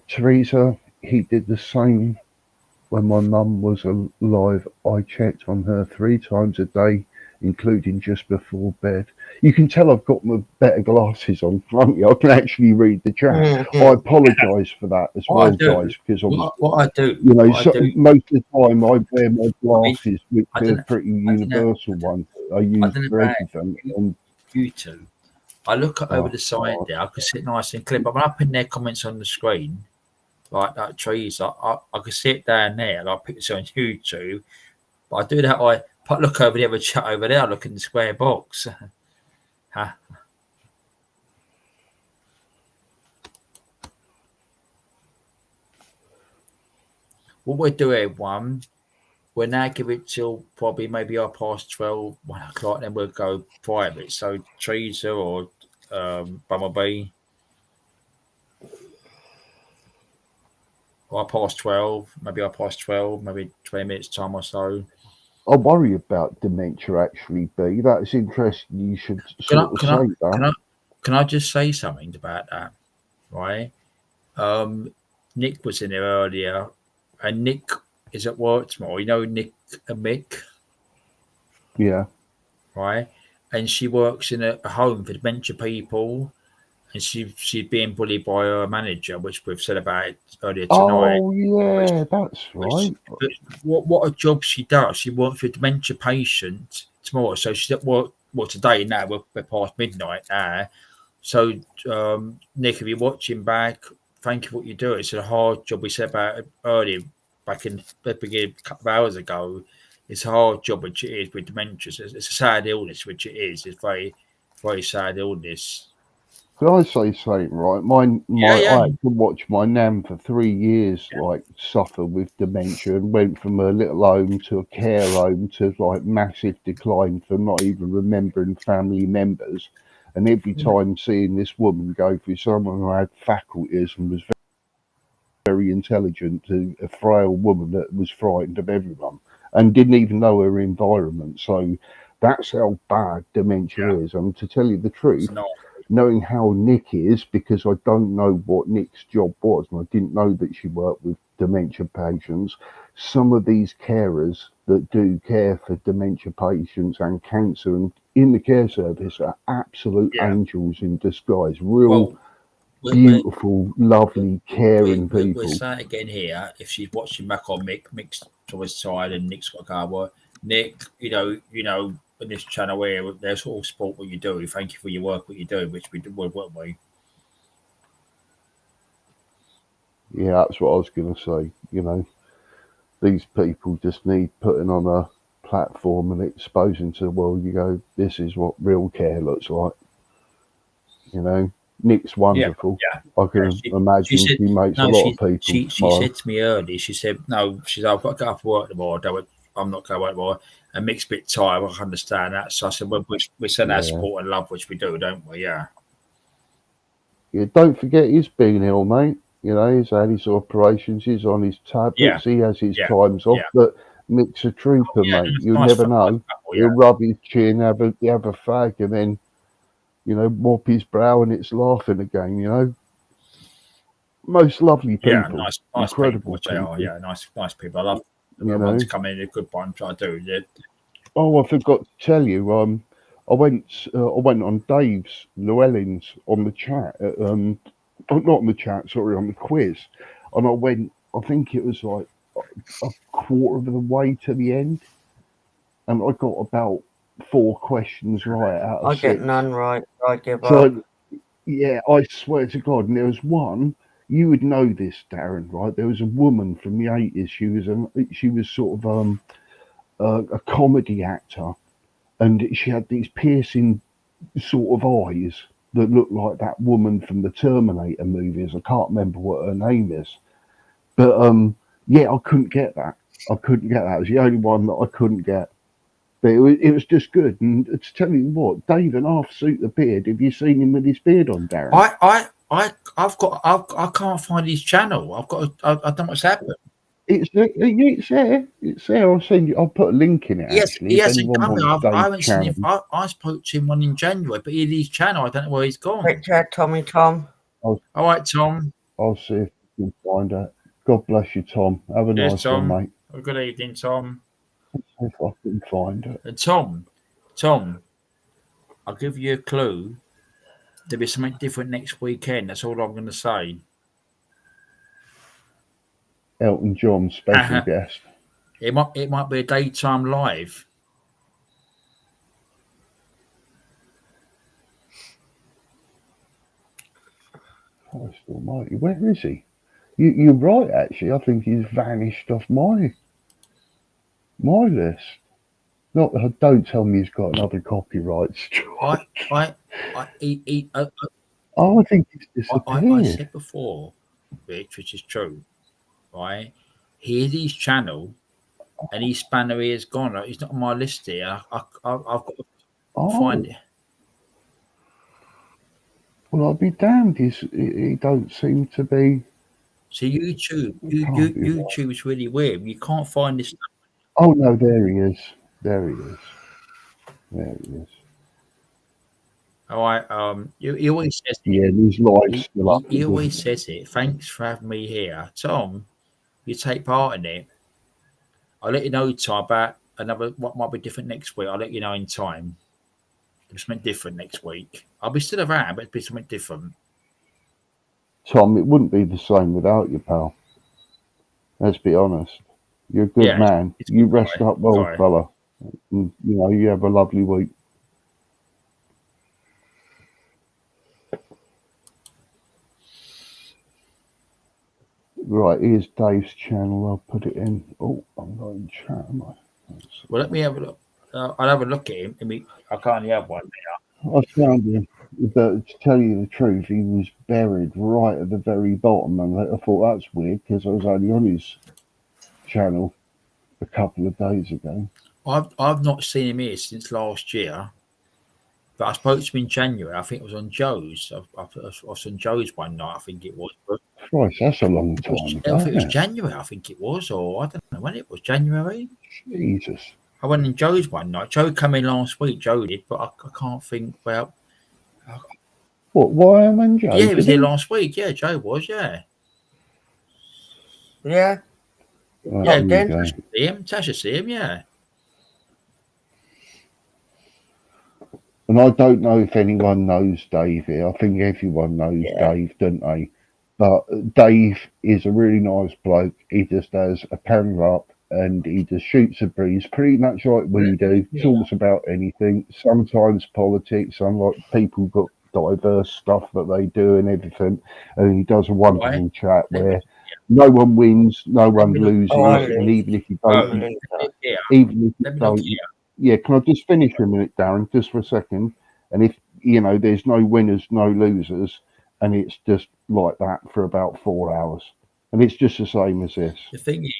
Speaker 7: Teresa, he did the same when my mum was alive. I checked on her 3 times a day, including just before bed. You can tell I've got my better glasses on front you. I can actually read the chat. I apologise for that as well, guys, because
Speaker 1: what I do,
Speaker 7: you know, most of the time I wear my glasses, which are pretty universal ones. I use for everything. And
Speaker 1: you two, I look over the side there. I can sit nice and clear, but when I put their comments on the screen, like that trees, I can see it down there, and I pick this on YouTube. But I do that. I look over the other chat over there. I look in the square box. What we do, everyone, we'll now give it till probably maybe 12:30, 1 o'clock, then we'll go private. So Teresa or Bumblebee, 12:30, maybe 12:30, maybe 20 minutes time or so.
Speaker 7: I worry about dementia. Actually, B. That's interesting. You should
Speaker 1: Can I
Speaker 7: sort of
Speaker 1: can I
Speaker 7: say that.
Speaker 1: can I just say something about that? Right. Nick was in there earlier, and Nick is at work tomorrow. You know Nick and Mick,
Speaker 7: Yeah.
Speaker 1: right? And she works in a home for dementia people, and she's being bullied by her manager, which we've said about earlier tonight.
Speaker 7: Oh
Speaker 1: Which,
Speaker 7: yeah, that's
Speaker 1: which
Speaker 7: right.
Speaker 1: but what a job she does. She works for a dementia patient tomorrow, so she's at work. Well, today now we're past midnight now. So, Nick, if you're watching back, thank you for what you do. It's a hard job. We said about it earlier, back in the beginning, a couple of hours ago. It's a hard job, which it is with dementia. It's a sad illness, which it is. It's very, very sad illness.
Speaker 7: Can I say something? Right,
Speaker 1: Yeah, yeah,
Speaker 7: I had to watch my nan for 3 years, like suffer with dementia, and went from a little home to a care home to like massive decline for not even remembering family members. And every time seeing this woman go through someone who had faculties and was very intelligent to a frail woman that was frightened of everyone and didn't even know her environment. So that's how bad dementia is. And to tell you the truth,
Speaker 1: it's not.
Speaker 7: knowing how Nick is, because I don't know what Nick's job was, and I didn't know that she worked with dementia patients. Some of these carers that do care for dementia patients and cancer and in the care service are absolute
Speaker 1: Yeah.
Speaker 7: angels in disguise. Real
Speaker 1: Well,
Speaker 7: beautiful, lovely, caring
Speaker 1: we'll
Speaker 7: people.
Speaker 1: say it again here. If she's watching back on Mick's to his side, and Nick's got a car work. Nick, you know, on this channel here, there's all sport what you do. Thank you for your work, what you do, which we did, weren't we?
Speaker 7: Yeah, that's what I was going to say. You know, these people just need putting on a platform and exposing to the world. You go, this is what real care looks like. You know, Nick's wonderful.
Speaker 1: Yeah.
Speaker 7: I can imagine she makes a lot of people
Speaker 1: She
Speaker 7: smile.
Speaker 1: said to me earlier, she said, no, I've got to go up work tomorrow. I'm not going to work tomorrow. And Mick's a bit tired. I can understand that. So I said, well, we send our support and love, which we do, don't we? Yeah.
Speaker 7: Yeah, don't forget he's been ill, mate. You know, he's had his operations, he's on his tablets, he has his times off, but Mick's a trooper, mate. You'll never know. He'll rub his chin, have a fag, and then, you know, mop his brow and it's laughing again, you know. Most lovely people.
Speaker 1: Yeah, nice
Speaker 7: incredible
Speaker 1: people, which they are. Yeah, nice people. I love
Speaker 7: you
Speaker 1: ones
Speaker 7: know.
Speaker 1: come in a good bunch. I do. Yeah.
Speaker 7: Oh, I forgot to tell you. I went on Dave's Llewellyn's on the chat. Not on the chat. Sorry, on the quiz. And I went. I think it was like a quarter of the way to the end, and I got about 4 questions right out of 6.
Speaker 8: I get none right. I give up.
Speaker 7: So, yeah, I swear to God. And there was one. You would know this, Darren, right? There was a woman from the 80s. She was sort of a comedy actor, and she had these piercing sort of eyes that looked like that woman from the Terminator movies. I can't remember what her name is, but yeah, I couldn't get that. It was the only one that I couldn't get. But it was just good. And to tell you what, Dave and half suit the beard. Have you seen him with his beard on, Darren?
Speaker 1: I can't find his channel. I don't know what's happened.
Speaker 7: It's there. I'll send you. I'll put a link in it.
Speaker 1: Yes,
Speaker 7: actually,
Speaker 1: he hasn't come. I haven't seen him. I spoke to him one in January, but he had his channel. I don't know where he's gone.
Speaker 8: Richard, Tommy, Tom.
Speaker 1: All right, Tom.
Speaker 7: I'll see if you can find it. God bless you, Tom. Have a nice
Speaker 1: Tom.
Speaker 7: one, mate.
Speaker 1: Good evening, Tom.
Speaker 7: If I can find it.
Speaker 1: And Tom, I'll give you a clue. There'll be something different next weekend. That's all I'm going to say.
Speaker 7: Elton John special guest.
Speaker 1: It might be a daytime live.
Speaker 7: Christ almighty, where is he? You're right, actually. I think he's vanished off my list. Not don't tell me he's got another copyright strike.
Speaker 1: I
Speaker 7: think he's disappeared.
Speaker 1: I said before, Rich, which is true, right? He had his channel and his spanner is gone. He's not on my list here. I've got to
Speaker 7: Oh,
Speaker 1: find it.
Speaker 7: well, I'll be damned. He don't seem to be.
Speaker 1: So YouTube,
Speaker 7: Can't be right.
Speaker 1: YouTube is really weird. You can't find this.
Speaker 7: Oh no, there he is. There he is. There he is.
Speaker 1: All right. He always says it.
Speaker 7: Yeah, his live's still up.
Speaker 1: He always says it. Thanks for having me here, Tom. You take part in it. I'll let you know, Tom, about another what might be different next week. I'll let you know in time. It'll be something different next week. I'll be still around, but it'll be something different.
Speaker 7: Tom, it wouldn't be the same without you, pal. Let's be honest. You're a good man.
Speaker 1: it's
Speaker 7: You
Speaker 1: good
Speaker 7: rest
Speaker 1: guy.
Speaker 7: up well,
Speaker 1: Sorry.
Speaker 7: fella. And, you have a lovely week. Right, here's Dave's channel. I'll put it in. Oh, I'm not in chat, am I?
Speaker 1: Well, let me have a look. I'll have a look at him. I can't only have one now.
Speaker 7: I found him. But to tell you the truth, he was buried right at the very bottom, and I thought that's weird because I was only on his channel a couple of days ago.
Speaker 1: I've not seen him here since last year, but I spoke to him in January. I think it was on Joe's. I was on Joe's one night. I think it was. But
Speaker 7: Christ, that's a long
Speaker 1: it was,
Speaker 7: time
Speaker 1: I
Speaker 7: ago.
Speaker 1: think it was
Speaker 7: Isn't it?
Speaker 1: January. I think it was, or I don't know when it was. January.
Speaker 7: Jesus.
Speaker 1: I went in Joe's one night. Joe came in last week. Joe did, but I can't think. Well,
Speaker 7: What? Why am I Joe?
Speaker 1: yeah, he was here last week. Yeah, Joe was. Yeah.
Speaker 8: Yeah.
Speaker 7: Oh,
Speaker 1: Yeah,
Speaker 7: there you go.
Speaker 1: Tasha see him, yeah.
Speaker 7: And I don't know if anyone knows Dave here. I think everyone knows Dave, don't they? But Dave is a really nice bloke. He just has a camera up and he just shoots a breeze, pretty much like we do. Talks about anything. Sometimes politics. Some like people got diverse stuff that they do and everything. And he does a wonderful chat where no one wins, no one loses, and even if you don't, yeah, can I just finish for a minute, Darren, just for a second? And if, there's no winners, no losers, and it's just like that for about 4 hours. And it's just the same as this.
Speaker 1: The thing is,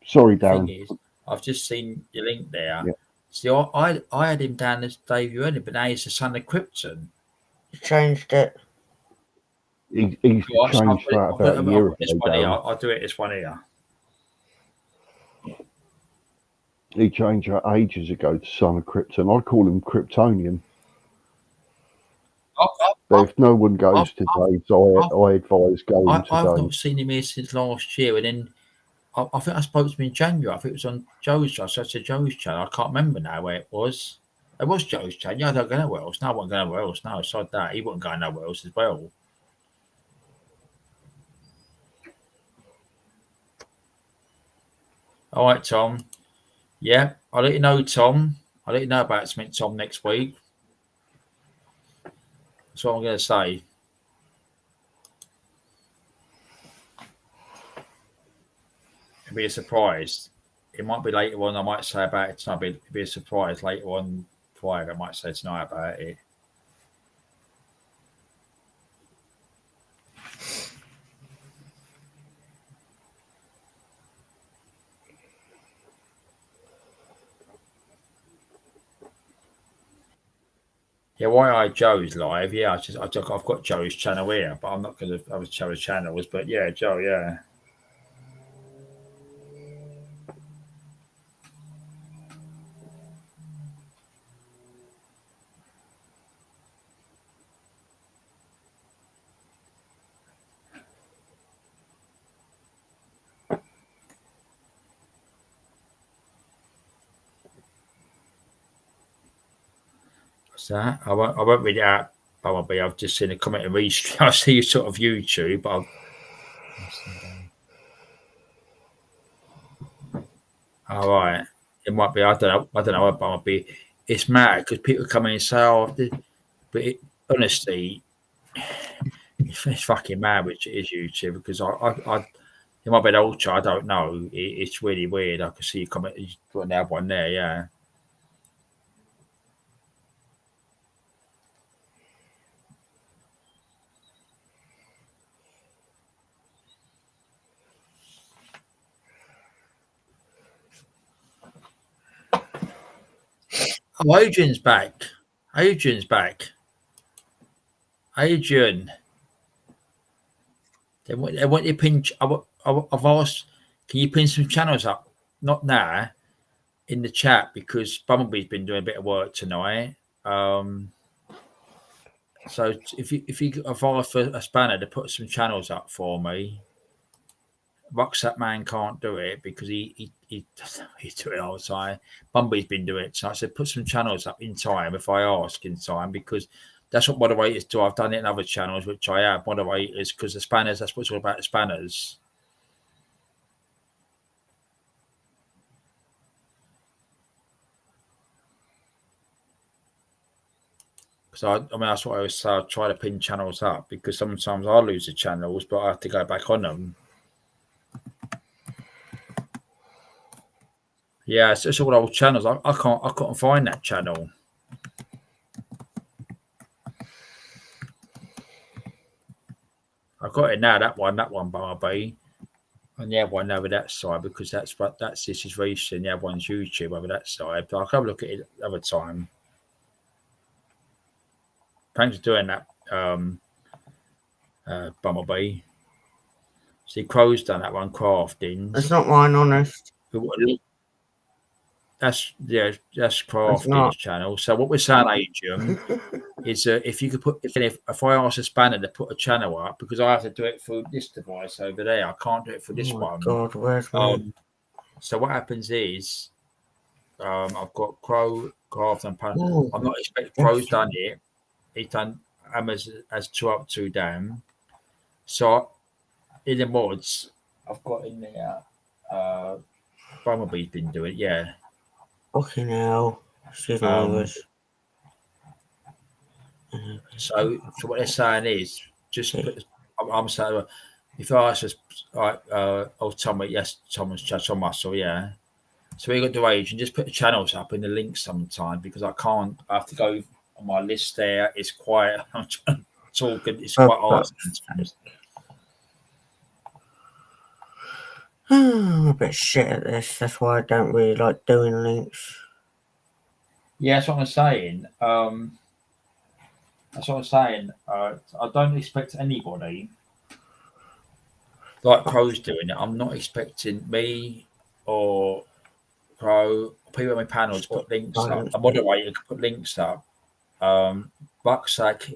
Speaker 7: sorry, Darren.
Speaker 1: I've just seen your link there.
Speaker 7: Yeah.
Speaker 1: See, I had him down as Dave Early, but now he's the son of Krypton.
Speaker 8: He changed it.
Speaker 7: He's changed that about a year ago.
Speaker 1: I'll do it this one here.
Speaker 7: He changed that ages ago to Son of Krypton. I call him Kryptonian. But if no one goes to Dave's, I advise going to Dave.
Speaker 1: I've not seen him here since last year, and then I think I spoke to him in January. I think it was on Joe's channel. So I said Joe's channel. I can't remember now where it was. It was Joe's channel. Yeah, I don't go nowhere else. No, I won't go nowhere else. No, aside that, he wouldn't go nowhere else as well. All right, Tom. Yeah, I'll let you know, Tom. I'll let you know about something, Tom, next week. That's what I'm going to say. It'll be a surprise. It might be later on. I might say about it tonight. It'll be a surprise later on. Friday, I might say tonight about it. Yeah, why I Joe's live? Yeah, I've got Joe's channel here, but I'm not going to have Joe's channels. But yeah, Joe, yeah. That I won't read it out. Probably I've just seen a comment in Restream. I see sort of YouTube, but all right, it might be. I don't know. It might be. It's mad because people come in and say, "Oh," but honestly, it's fucking mad, which is YouTube because it might be an ultra. I don't know. It's really weird. I can see you comment. You put another one there, yeah. Oh, Adrian's back. Adrian's back. Adrian. They want you to pin. I've asked, can you pin some channels up? Not now, in the chat, because Bumblebee's been doing a bit of work tonight. So I've asked for a spanner to put some channels up for me. Rucksack Man can't do it because he's doing it all the time. Bumblebee's been doing it. So I said, put some channels up in time if I ask in time, because that's what moderators do. I've done it in other channels, which I have moderators, because the spanners, that's what's all about, the spanners. So I mean, that's what I always say. I try to pin channels up, because sometimes I lose the channels, but I have to go back on them. Yeah, it's all old channels. I couldn't find that channel. I've got it now. That one, Barbie, and the other one over that side, because that's this is recent. The other one's YouTube over that side. But I'll have a look at it another time. Thanks for doing that, Bumblebee. See, Crow's done that one, crafting.
Speaker 8: That's not mine, honest.
Speaker 1: That's crafting's channel. So what we're saying, Adrian, is if you could put, if I ask a spanner to put a channel up, because I have to do it through this device over there, I can't do it for this one.
Speaker 8: God, where's mine?
Speaker 1: So what happens is, I've got Crow, Craft, and Pan. I'm not expecting Crow's done it. He's done as 2 up, 2 down. So in the mods, I've got in there. Bumblebee's been doing it, yeah.
Speaker 8: Okay, now. Excuse me,
Speaker 1: so what they're saying is, just put, I'm saying, if I ask us, Tommy, yes, Thomas Muscle, yeah. So we got to age and just put the channels up in the link sometime, because I have to go on my list there. It's quite, I'm talking, it's quite hard sometimes.
Speaker 8: I'm a bit shit at this. That's why I don't really like doing links.
Speaker 1: Yeah, that's what I'm saying. I don't expect anybody, like Crow's doing it. I'm not expecting me or Crow, people on my panels to put links up. A moderator can put links up. Rucksack,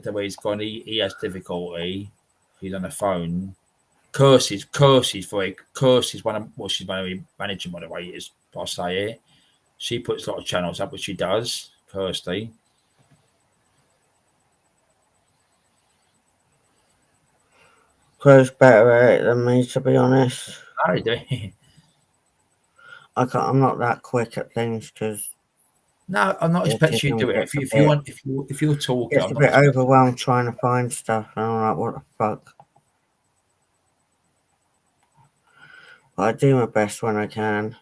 Speaker 1: the way he's gone, he has difficulty. He's on the phone. Curses she's one of my managing moderators, I'll say it. She puts a lot of channels up, which she does, Kirsty.
Speaker 8: Crow's better at it than me, to be honest.
Speaker 1: I do.
Speaker 8: I'm not that quick at things, because
Speaker 1: no, I'm not expecting you to do it. If you're talking,
Speaker 8: it's a bit overwhelmed trying to find stuff, and I'm like, what the fuck? But I do my best when I can.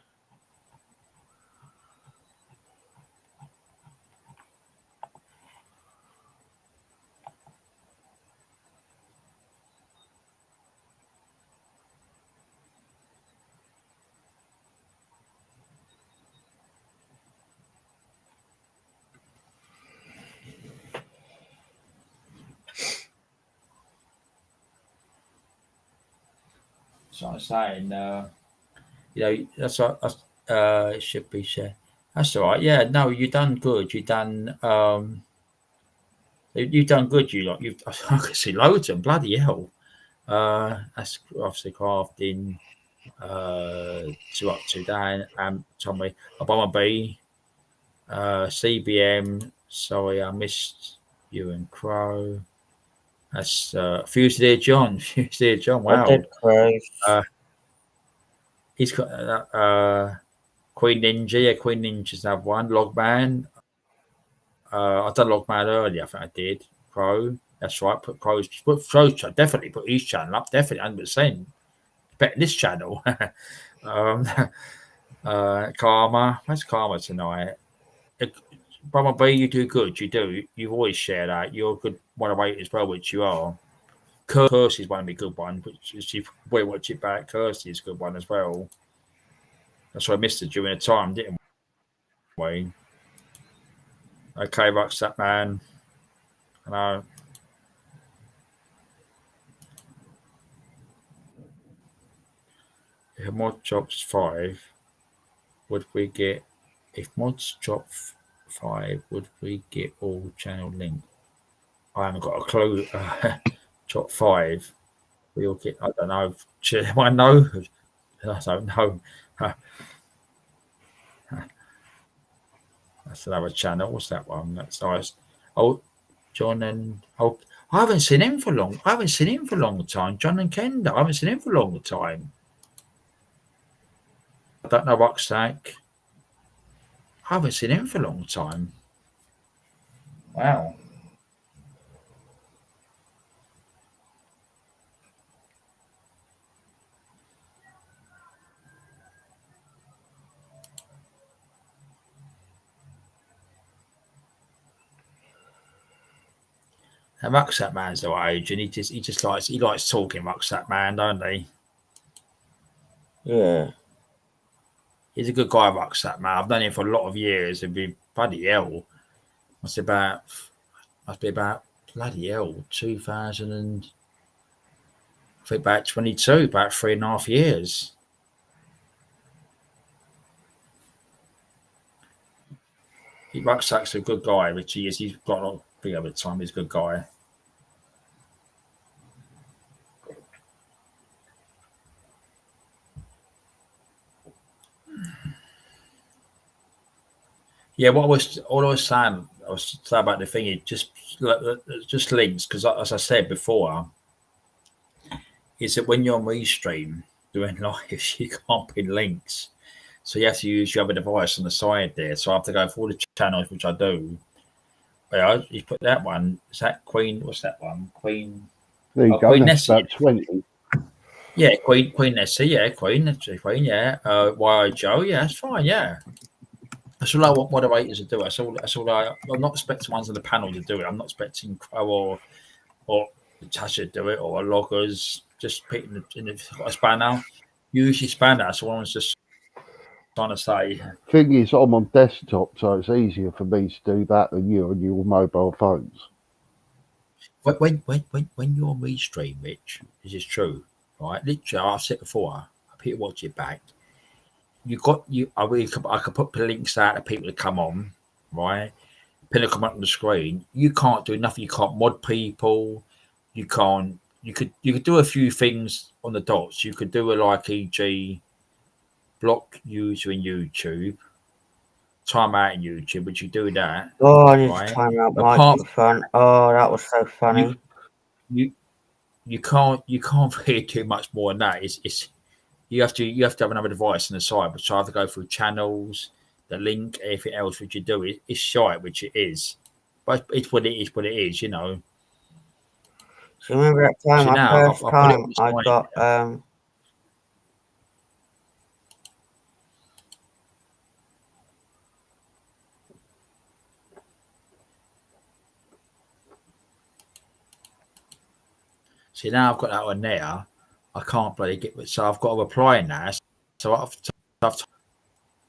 Speaker 1: So I'm saying, that's what it should be shared. That's all right. Yeah, no, you've done good. You've done good. I can see loads of them. Bloody hell. That's obviously crafting. 2 up, 2 down. Tommy, Bumblebee, CBM. Sorry, I missed you and Crow. That's Fusilier John. Fusilier John. Wow. He's got Queen Ninja. Yeah, Queen Ninja's another one. Logman. I done Logman earlier. I think I did. Crow. That's right. Put Crow's. Definitely put his channel up. Definitely 100%. Bet this channel. Karma. Where's Karma tonight? Bumblebee, you do good. You do. You always share that. You're a good moderator as well, which you are. Curse is one of the good ones, which you probably watch it back. Curse is a good one as well. That's why I missed it during the time, didn't we? Okay, Rucksack Man. Hello. If mod drops 5, would we get? If mods drop 5, would we get all channel link? I haven't got a clue. Drop 5, we'll get. I don't know. I know. I don't know. That's another channel. What's that one? That's nice. Oh, John and I haven't seen him for long. I haven't seen him for a long time. John and Kenda. I haven't seen him for a long time. I don't know Rucksack. I haven't seen him for a long time. Wow. And Rucksack Man's the age, and he just likes talking. Rucksack Man, don't he?
Speaker 8: Yeah.
Speaker 1: He's a good guy, Rucksack Man. I've known him for a lot of years. It'd be bloody hell. Must be about bloody hell 2000 and I think about 22, about 3.5 years. Rucksack's a good guy, which he is. He's got a lot of big over time. He's a good guy. Yeah, all I was saying about the thing, it just links because, as I said before, is that when you're on Restream doing lives, you can't pin links, so you have to use your other device on the side there. So I have to go for all the channels, which I do. Yeah, you put that one. Is that Queen? What's that one? Queen.
Speaker 7: There you go.
Speaker 1: Queen
Speaker 7: That's
Speaker 1: Nessie.
Speaker 7: about 20.
Speaker 1: Yeah, Queen Nessie. Yeah, Queen. Yeah. Why Joe? Yeah, that's fine. Yeah. That's all I want moderators to do. That's all. I'm not expecting ones on the panel to do it. I'm not expecting Crow or Tasha to do it or loggers. Just put in a spanner. Use your spanner. That's what I was just trying to say.
Speaker 7: Thing is, I'm on desktop, so it's easier for me to do that than you on your mobile phones.
Speaker 1: When you're on Restream, Rich, this is true, right? Literally, I've said before. I put watch it back. I could put links out to people to come on, right? Pin them come up on the screen. You can't do nothing. You can't mod people. You can't. You could do a few things on the dots. You could do a like e.g. block user in YouTube, time out in YouTube, but you do that.
Speaker 8: Oh, I need
Speaker 1: right?
Speaker 8: to time out microphone. Oh, that was so funny.
Speaker 1: You can't really do much more than that. It's you have to have another device on the side, which I have to go through channels, the link, everything else which you do. It's shite, which it is, but it's what it is, you know.
Speaker 8: So remember that time, I got
Speaker 1: See, now I've got that on there. I can't bloody get it, so I've got to reply now. So I've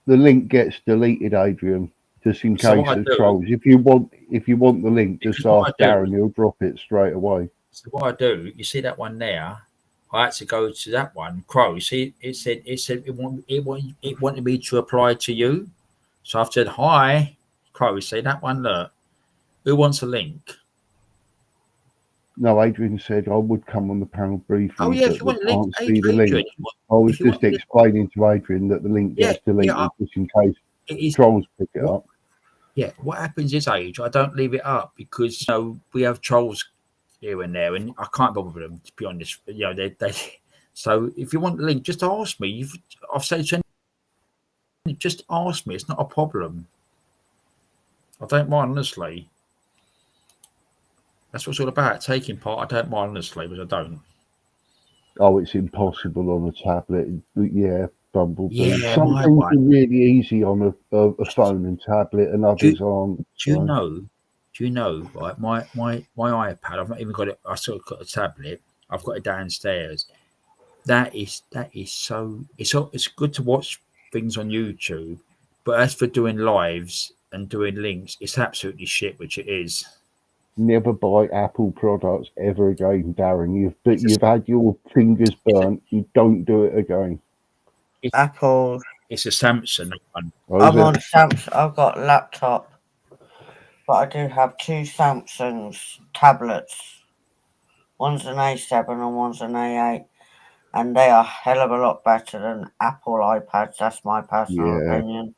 Speaker 7: the link gets deleted, Adrian, just in
Speaker 1: So
Speaker 7: case
Speaker 1: what I
Speaker 7: of
Speaker 1: do-
Speaker 7: trolls. If you want the link, just
Speaker 1: Because what
Speaker 7: ask
Speaker 1: I do-
Speaker 7: Darren, he'll drop it straight away.
Speaker 1: So what I do, you see that one there? I had to go to that one, Crow. You see, it said it wanted me to apply to you. So I've said hi, Crow. See that one? Look, who wants a link?
Speaker 7: No, Adrian said I would come on the panel briefly.
Speaker 1: Oh yeah,
Speaker 7: but
Speaker 1: if you want a
Speaker 7: we
Speaker 1: link,
Speaker 7: can't see the link.
Speaker 1: Adrian,
Speaker 7: I was
Speaker 1: if you
Speaker 7: just
Speaker 1: want-
Speaker 7: explaining to Adrian that the link gets deleted just in case
Speaker 1: it is.
Speaker 7: trolls pick it up.
Speaker 1: Yeah, what happens is, Age, I don't leave it up because we have trolls here and there, and I can't bother with them, to be honest. They. So if you want the link, just ask me. I've said to anyone, just ask me. It's not a problem. I don't mind, honestly. That's what it's all about. Taking part, I don't mind, honestly, but I don't.
Speaker 7: Oh, it's impossible on a tablet. Yeah, Bumblebee.
Speaker 1: Yeah,
Speaker 7: Some
Speaker 1: my
Speaker 7: things
Speaker 1: one.
Speaker 7: are really easy on a phone and tablet, and others aren't.
Speaker 1: Do you know? Right, my iPad. I've not even got it. I still got a tablet. I've got it downstairs. That is so. It's good to watch things on YouTube, but as for doing lives, and doing links, it's absolutely shit, which it is.
Speaker 7: Never buy Apple products ever again, Darren. You've had your fingers burnt. You don't do it again.
Speaker 8: Apple.
Speaker 1: It's a Samsung one.
Speaker 8: I'm on Samsung. I've got a laptop, but I do have 2 Samsung's tablets. One's an A7 and one's an A8, and they are a hell of a lot better than Apple iPads. That's my personal opinion.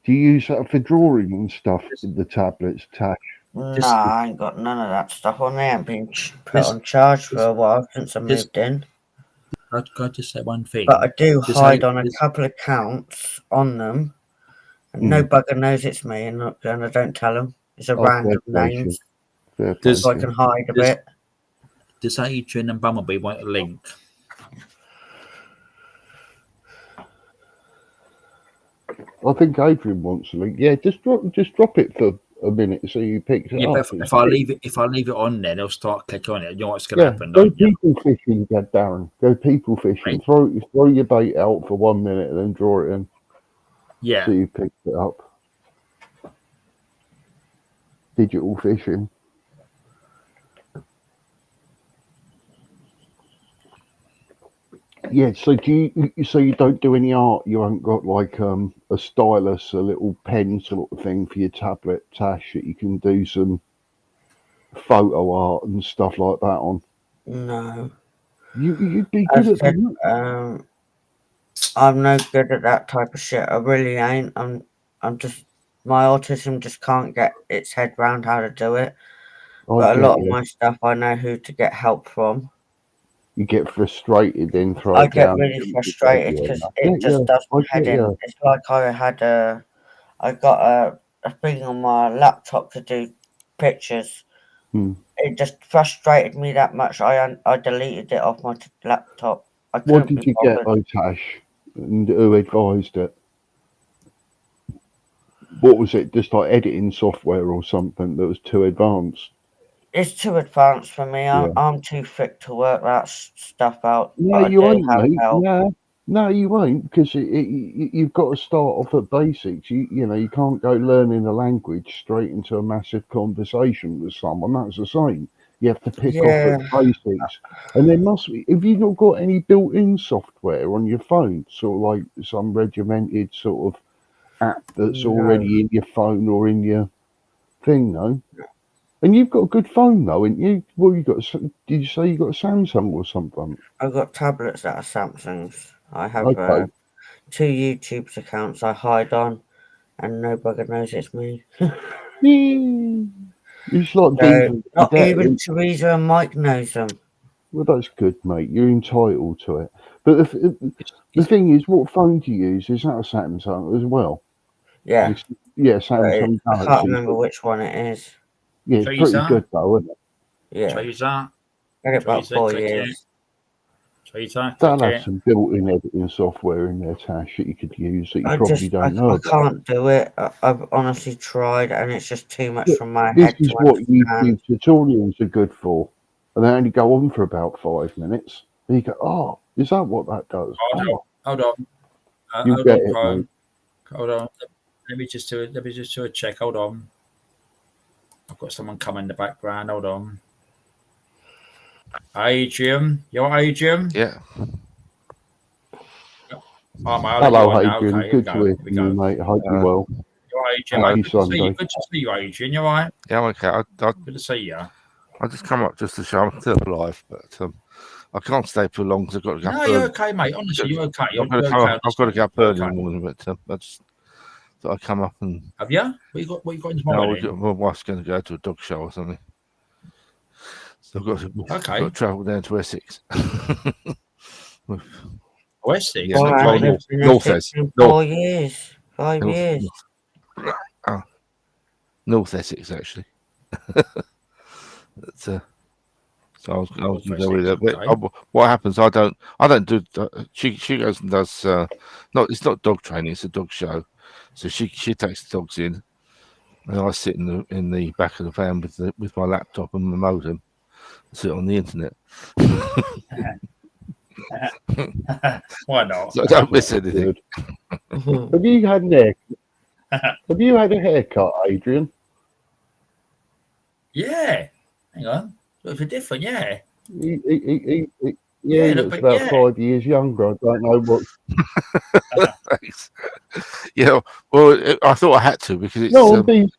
Speaker 7: Do you use that for drawing and stuff with the tablets, Tash?
Speaker 8: No, I ain't got none of that stuff on. They ain't been put on charge for a while since I moved in.
Speaker 1: Can I just say one thing?
Speaker 8: But I do hide on a couple of accounts on them, and no bugger knows it's me, and I don't tell them. It's a random name, so I can hide a bit.
Speaker 1: Does Adrian and Bumblebee want a link?
Speaker 7: I think Adrian wants a link. Yeah, just drop it for a minute so you picked it up.
Speaker 1: If I leave it on there, they'll start clicking on it. You know what's going to happen?
Speaker 7: Go people fishing, Darren. Go people fishing. Right. Throw your bait out for 1 minute and then draw it in.
Speaker 1: Yeah.
Speaker 7: So you picked it up. Digital fishing. Yeah, so you don't do any art? You haven't got like a stylus, a little pen sort of thing for your tablet, Tash, that you can do some photo art and stuff like that on?
Speaker 8: No.
Speaker 7: You'd be good at that.
Speaker 8: I'm no good at that type of shit. I really ain't. I'm just, my autism just can't get its head round how to do it. But a lot of my stuff I know who to get help from.
Speaker 7: You get frustrated, then throw
Speaker 8: I
Speaker 7: it down.
Speaker 8: get really frustrated because it just does my head in. It's like I got a thing on my laptop to do pictures. It just frustrated me that much. I deleted it off my laptop.
Speaker 7: What did you get, Tash? And who advised it? What was it? Just like editing software or something that was too advanced?
Speaker 8: It's too advanced for me. I'm too thick to work that stuff out.
Speaker 7: No, you won't, mate. No, you won't, because you've got to start off at basics. You can't go learning a language straight into a massive conversation with someone. That's the same. You have to pick off at basics. And there must be, if you've not got any built-in software on your phone, sort of like some regimented sort of app that's already in your phone or in your thing, though. And you've got a good phone, though, ain't you? Well, did you say you got a Samsung or something?
Speaker 8: I've got tablets that are Samsungs. I have 2 YouTube accounts I hide on, and no bugger knows it's me.
Speaker 7: It's like
Speaker 8: not even Teresa and Mike knows them.
Speaker 7: Well, that's good, mate. You're entitled to it. But the thing is, what phone do you use? Is that a Samsung as well?
Speaker 8: Yeah.
Speaker 7: Samsung.
Speaker 8: I can't remember which one it is.
Speaker 7: Yeah, it's pretty good though, isn't it?
Speaker 8: Yeah.
Speaker 1: Teresa.
Speaker 8: Had it about 4 years.
Speaker 1: Teresa.
Speaker 7: That has some built-in editing software in there, Tash, that you could use that you probably don't know.
Speaker 8: I can't do it. I've honestly tried, and it's just too much from my head.
Speaker 7: This is what YouTube tutorials are good for, and they only go on for about 5 minutes. And you go, "Oh, is that what that does?"
Speaker 1: Hold on.
Speaker 7: You get it, mate.
Speaker 1: Hold on. Let me just do a check. Hold on. I've got someone coming in the background. Hold on. Adrian. You're Adrian?
Speaker 9: Yeah.
Speaker 1: Oh, mate,
Speaker 7: hello, Adrian. Okay, good to hear from you, mate. I hope you're well.
Speaker 1: You're Adrian, mate. Good to see you, Adrian. You all right?
Speaker 9: Yeah, I'm okay.
Speaker 1: Good to see you.
Speaker 9: I just come up just to show I'm still alive, but I can't stay for long because I've got to go.
Speaker 1: No, you're okay, mate. Honestly, you're okay.
Speaker 9: I've got to go up early in the morning, but I just thought I'd come up and.
Speaker 1: Have you? What you got in tomorrow?
Speaker 9: No, my wife's going to go to a dog show or something. So I've got to travel down to Essex.
Speaker 1: Essex?
Speaker 8: Yeah,
Speaker 9: North Essex.
Speaker 8: 4 years. 5 years.
Speaker 9: North Essex, actually. So I was going to go with that. What happens? I don't do. She goes and does. It's not dog training. It's a dog show. So she takes the dogs in, and I sit in the back of the van with my laptop and my modem, and sit on the internet.
Speaker 1: Why not?
Speaker 9: So I don't miss anything.
Speaker 7: Have you had Have you had a haircut, Adrian?
Speaker 1: Yeah. Hang on. Looks a bit different, yeah.
Speaker 7: He
Speaker 1: Yeah,
Speaker 7: looks about 5 years younger. I don't know what.
Speaker 9: Thanks. Yeah, well, I thought I had to because it's.
Speaker 7: No, I'm being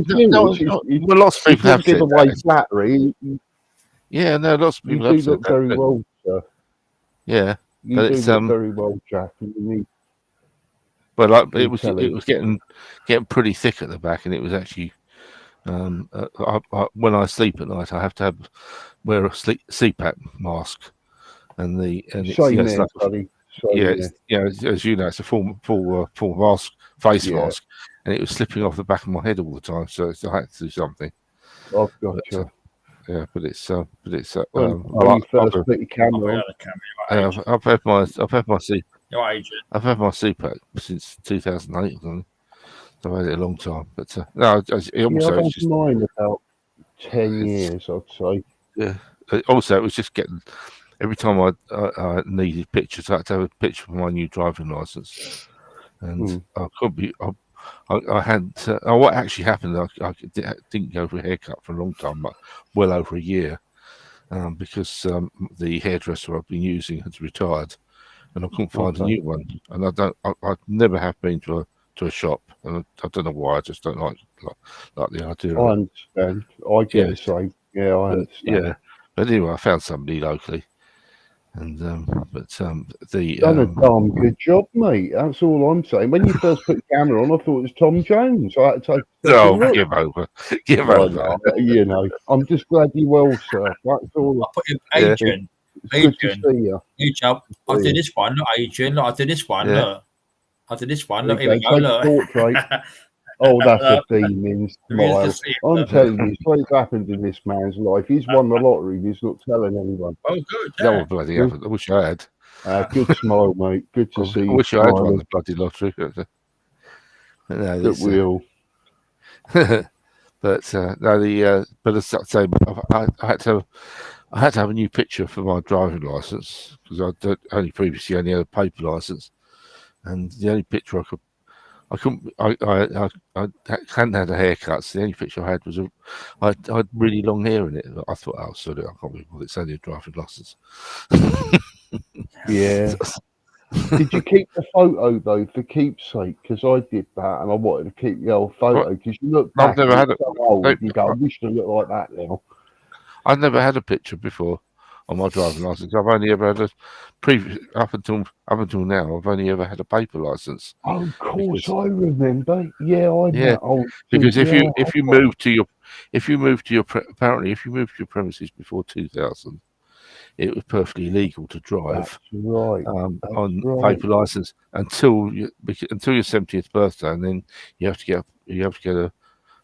Speaker 7: serious.
Speaker 9: Well, lots of people
Speaker 7: not
Speaker 9: have
Speaker 7: give
Speaker 9: said
Speaker 7: away
Speaker 9: that.
Speaker 7: flattery.
Speaker 9: Yeah, no, lots of
Speaker 7: You
Speaker 9: people
Speaker 7: do
Speaker 9: have said
Speaker 7: look
Speaker 9: that.
Speaker 7: very
Speaker 9: But,
Speaker 7: well, sir.
Speaker 9: yeah,
Speaker 7: You
Speaker 9: but
Speaker 7: do
Speaker 9: it's
Speaker 7: look very well, Jack. And you need
Speaker 9: but like
Speaker 7: to
Speaker 9: it was getting pretty thick at the back, and it was actually when I sleep at night, I have to wear a CPAP mask, and it's
Speaker 7: Same
Speaker 9: it's
Speaker 7: there,
Speaker 9: like
Speaker 7: buddy.
Speaker 9: it's, as you know, it's a full mask, face
Speaker 7: Yeah.
Speaker 9: mask, and it was slipping off the back of my head all the time, so I had to do something.
Speaker 7: I've got you.
Speaker 9: Yeah, but it's
Speaker 7: When you first put your camera on.
Speaker 9: I've had my CPAP since 2008 or something. So I've had it a long time, but no,
Speaker 7: I've had mine about 10 years, I'd say.
Speaker 9: Yeah. Also, it was just getting every time I needed pictures, I had to have a picture of my new driving license, and I could be. I had. What actually happened? I didn't go for a haircut for a long time, well over a year, because the hairdresser I've been using had retired, and I couldn't find a new one. And I never have been to a shop, and I don't know why. I just don't like the idea.
Speaker 7: I understand. I get the same. Yeah, I understand.
Speaker 9: Yeah, but anyway, I found somebody locally, and the
Speaker 7: done a damn good job, mate. That's all I'm saying. When you first put the camera on, I thought it was Tom Jones. I had to take a second look.
Speaker 9: Give over.
Speaker 7: No, you know, I'm just glad you're well, sir. That's all.
Speaker 1: Adrian,
Speaker 7: good to see you.
Speaker 1: Adrian, I'll do this one. Look, Adrian, look, I'll do this one. Look, I'll do this one. Look, here we go. Look.
Speaker 7: Oh, that's a beaming smile. I'm telling you, something's happened in this man's life. He's won the lottery. He's not telling anyone.
Speaker 1: Oh, good.
Speaker 9: That was bloody happened. I wish I had.
Speaker 7: Good smile, mate. Good to see you.
Speaker 9: I wish I had won the bloody lottery. But no,
Speaker 7: that we all.
Speaker 9: But no, but as I say, I had to have a new picture for my driving license because I previously only had a paper license, and the only picture I hadn't had a haircut, so the only picture I had was I had really long hair in it. I thought, oh, sorry, I can't believe it's only a driving license.
Speaker 7: Yeah. Did you keep the photo though for keepsake? Because I did that, and I wanted to keep the old photo because you look back.
Speaker 9: I've never had it.
Speaker 7: So old, you go, I wish to look like that now.
Speaker 9: I've never had a picture before on my driving license. I've only ever had up until now. I've only ever had a paper license.
Speaker 7: Oh, of course, I remember. Yeah,
Speaker 9: because if you move to your premises before 2000, it was perfectly legal to drive on paper license until your 70th birthday, and then you have to get a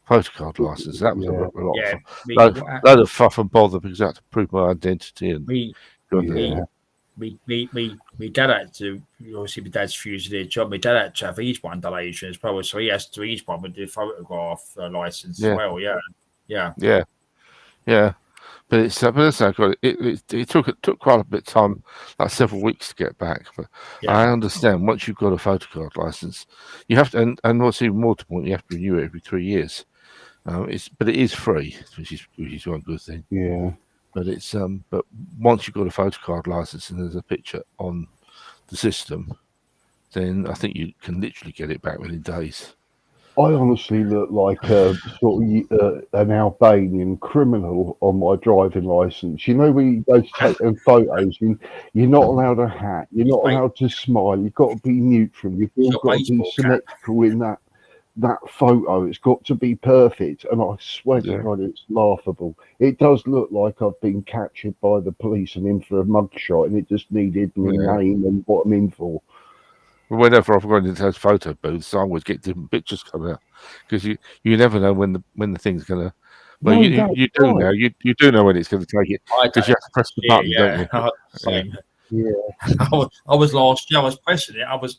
Speaker 9: photocard license. That was a lot of fuff and bother because I had to prove my identity and
Speaker 1: my dad had to, obviously my dad's fused their job. My dad had to have his one done Asian as well, so he has to his one with the photograph license as well.
Speaker 9: Yeah. But it's it took quite a bit of time, like several weeks to get back. But I understand once you've got a photocard license, you have to, and what's even more to the point, you have to renew it every 3 years. But it is free, which is one good thing.
Speaker 7: Yeah.
Speaker 9: But it's but once you've got a photocard license and there's a picture on the system, then I think you can literally get it back within days.
Speaker 7: I honestly look like an Albanian criminal on my driving license. You know, when you go to take them photos, you're not allowed a hat, you're not allowed to smile, you've got to be neutral, you've all got to be symmetrical in that photo. It's got to be perfect, and I swear to God, it's laughable. It does look like I've been captured by the police and in for a mugshot, and it just needed my name and what I'm in for.
Speaker 9: Whenever I've gone into those photo booths, I always get different pictures come out because you never know when the thing's gonna. Well, no, you do now. You do know when it's going to take it because you have to press the button, don't you?
Speaker 1: Same.
Speaker 7: Yeah.
Speaker 1: I was last year. I was pressing it. I was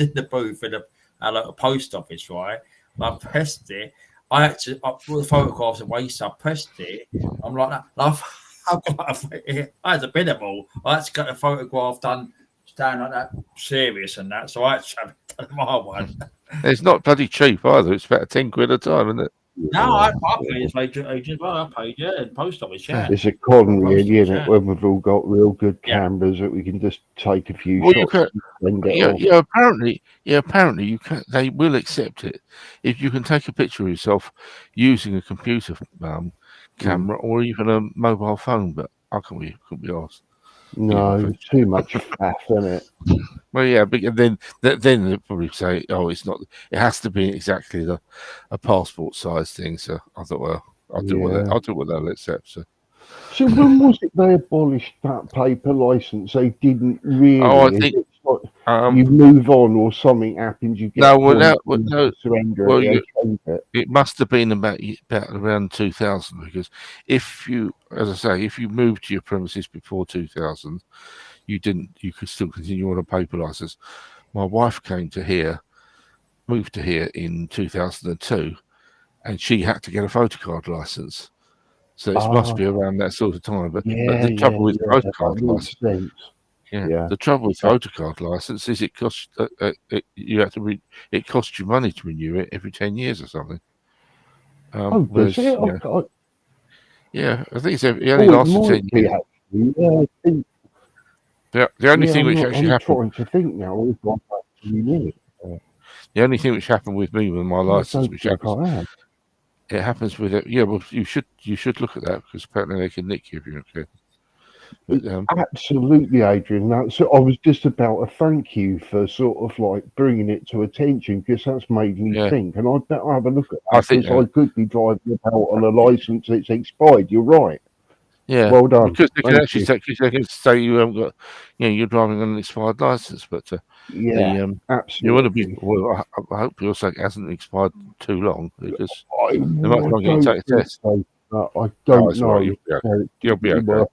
Speaker 1: in the booth at a post office, right? I pressed it. I had to put the photographs away, so I pressed it. I'm like that. I had a bit of all. I had to get a photograph done stand like that serious and that, so I had to have my one.
Speaker 9: It's not bloody cheap either. It's about £10 a time, isn't it?
Speaker 1: No, I paid as agent. Well, I paid, post office, yeah.
Speaker 7: It's a con really, isn't it?
Speaker 1: Yeah.
Speaker 7: When we've all got real good cameras that we can just take a few
Speaker 9: Well,
Speaker 7: shots and get off.
Speaker 9: Apparently you can. They will accept it if you can take a picture of yourself using a computer camera or even a mobile phone. But I couldn't be asked.
Speaker 7: No, too much faff, isn't it?
Speaker 9: Well, yeah, but then they'll probably say, "Oh, it's not. It has to be exactly a passport size thing." So I thought, well, I'll do what they'll accept.
Speaker 7: So when was it they abolished that paper license? They didn't really.
Speaker 9: Oh, I think
Speaker 7: you move on or something happens, you get surrender it.
Speaker 9: It must have been about around 2000 because if you moved to your premises before 2000, you could still continue on a paper license. My wife moved to here in 2002, and she had to get a photocard license. So it must be around that sort of time. But the trouble with photocard license, the trouble with photocard license is it costs it costs you money to renew it every 10 years or something.
Speaker 7: Does it?
Speaker 9: Yeah, I think it only lasts for 10 years. The only thing which actually happened.
Speaker 7: I'm trying to think now.
Speaker 9: The only thing which happened with me with my license, it happens with it. Yeah, well, you should look at that because apparently they can nick you if you're not careful.
Speaker 7: Absolutely, Adrian. So I was just about to thank you for sort of like bringing it to attention because that's made me think, and I'd better have a look at that because I could be driving about on a license that's expired. You're right.
Speaker 9: Yeah,
Speaker 7: well done.
Speaker 9: Because they can they can say you haven't got, you're driving on an expired license, but
Speaker 7: absolutely.
Speaker 9: You want to be. Well, I hope your sake hasn't expired too long because they might not get you to take a test.
Speaker 7: I don't know.
Speaker 9: Right. You'll be okay.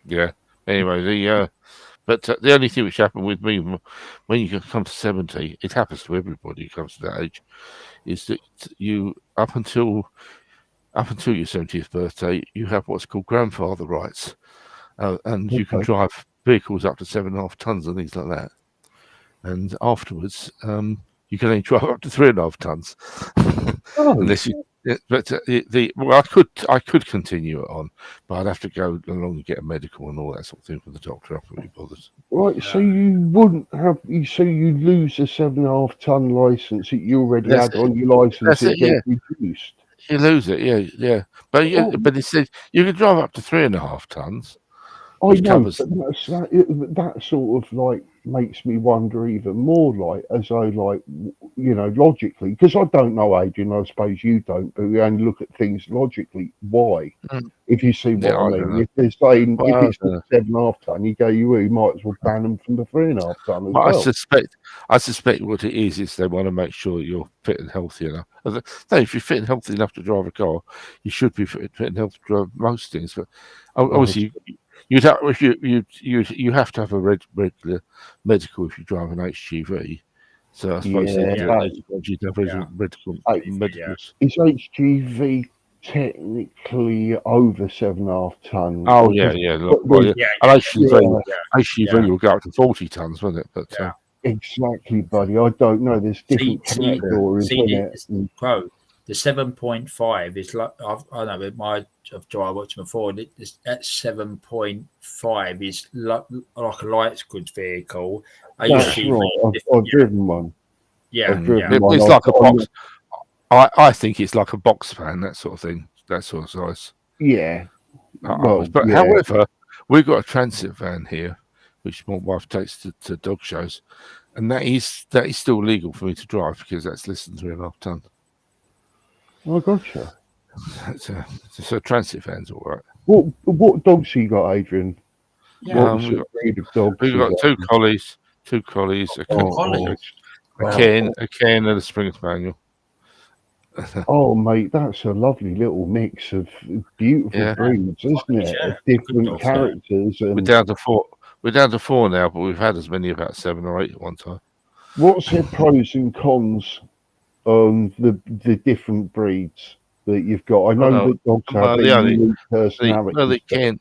Speaker 9: Yeah. Anyway, but the only thing which happened with me when you come to 70, it happens to everybody who comes to that age, is that you up until your 70th birthday, you have what's called grandfather rights, and you can drive vehicles up to 7.5 tons and things like that. And afterwards, you can only drive up to 3.5 tons, unless you. But I could continue it on, but I'd have to go along and get a medical and all that sort of thing for the doctor. I couldn't be bothered.
Speaker 7: Right, so you wouldn't have. So you lose a 7.5 ton license that you already had on your license. It gets reduced.
Speaker 9: You lose it, yeah. But it says you can drive up to 3.5 tons.
Speaker 7: I know, but that sort of like makes me wonder even more, like as though, like logically, because I don't know, Adrian. I suppose you don't, but we only look at things logically. Why? If you see what I mean, if they're saying if it's 7.5 ton, you might as well ban them from the 3.5 ton as well.
Speaker 9: I suspect what it is they want to make sure you're fit and healthy enough. No, if you're fit and healthy enough to drive a car, you should be fit and healthy to drive most things. But obviously. You have to have a regular medical if you drive an HGV. So I suppose you'd have medicals.
Speaker 7: Is HGV technically over 7.5 tons?
Speaker 9: Oh yeah. An HGV will go up to 40 tons, won't it? But
Speaker 7: exactly, buddy. I don't know. There's different categories in it.
Speaker 1: The 7.5 is like I know with my I worked before. That 7.5 is like a light goods vehicle.
Speaker 7: That's right. I've driven one.
Speaker 1: Yeah,
Speaker 9: it's like a box. I think it's like a box fan, that sort of thing, that sort of size.
Speaker 7: Yeah.
Speaker 9: However, we've got a transit van here, which my wife takes to dog shows, and that is still legal for me to drive because that's less than 3.5 ton.
Speaker 7: Oh, gotcha.
Speaker 9: So transit vans, all right.
Speaker 7: What dogs you got, Adrian?
Speaker 9: We've got two collies, a Cairn, and a Springer Spaniel.
Speaker 7: Oh, mate, that's a lovely little mix of beautiful breeds, isn't it? Different characters. And...
Speaker 9: We're down to four now, but we've had as many about 7 or 8 at one time.
Speaker 7: What's the pros and cons on the different breeds that you've got? I know that dogs have unique personalities.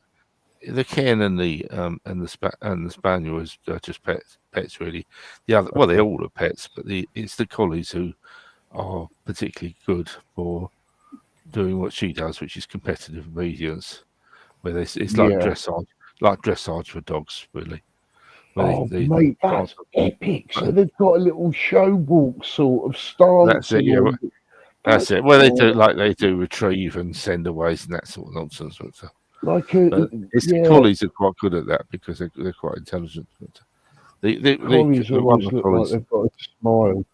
Speaker 9: the Ken and the Spaniel is just pets really. The other, well, they all are pets, but it's the collies who are particularly good for doing what she does, which is competitive obedience, where it's like dressage for dogs, really.
Speaker 7: Mate, that's epic. So they've got a little show walk sort of stance.
Speaker 9: That's it. Yeah, that's it. Well, they do retrieve and send aways and that sort of nonsense. But the collies are quite good at that because they're quite intelligent. But the
Speaker 7: collies always look like they've got a smile.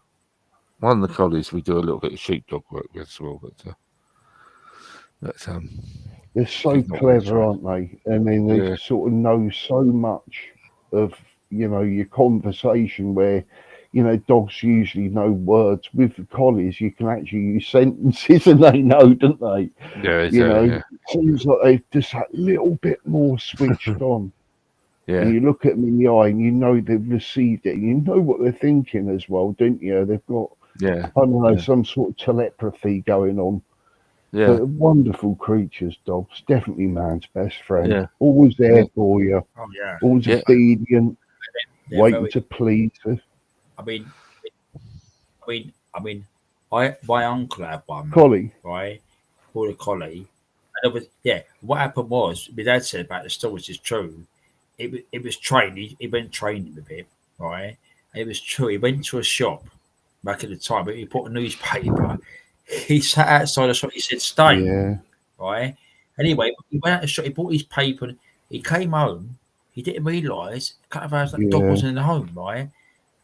Speaker 9: One of the collies we do a little bit of sheepdog work with as well, but
Speaker 7: they're so clever, aren't they? I mean, they sort of know so much of your conversation where dogs usually know words. With the collies you can actually use sentences and they know, don't they? It seems like they've just that little bit more switched on. And you look at them in the eye and you know they've received it and you know what they're thinking as well, don't you? They've got I don't know, some sort of telepathy going on. But wonderful creatures, dogs. Definitely man's best friend. Always there for you. Always obedient. Waiting to please us.
Speaker 1: My uncle had one.
Speaker 7: Collie.
Speaker 1: Right? Called a collie. And what happened was, my dad said about the story, which is true. It was trained. He went training with it, right? And it was true. He went to a shop back at the time, but he put a newspaper. He sat outside the shop. He said, "Stay." Right. Anyway, he went out the shop. He bought his paper. And he came home. He didn't realise a couple of hours the dog wasn't in the home. Right.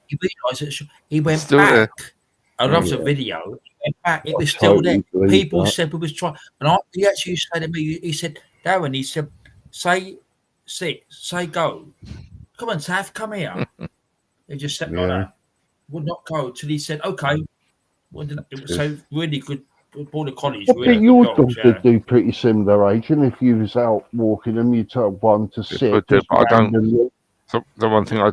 Speaker 1: He realised that he went back. I love the video. He went back. It was still there. People said we was trying. And he actually said to me, he said, "Darren," he said, "Say sit, say go. Come on, Taff, come here." He just sat like that. Would not go till he said, "Okay." It was so really good. Border collies.
Speaker 7: I think your dogs would do pretty similar, Adrian. If you was out walking them, you tell one to sit.
Speaker 9: The one thing I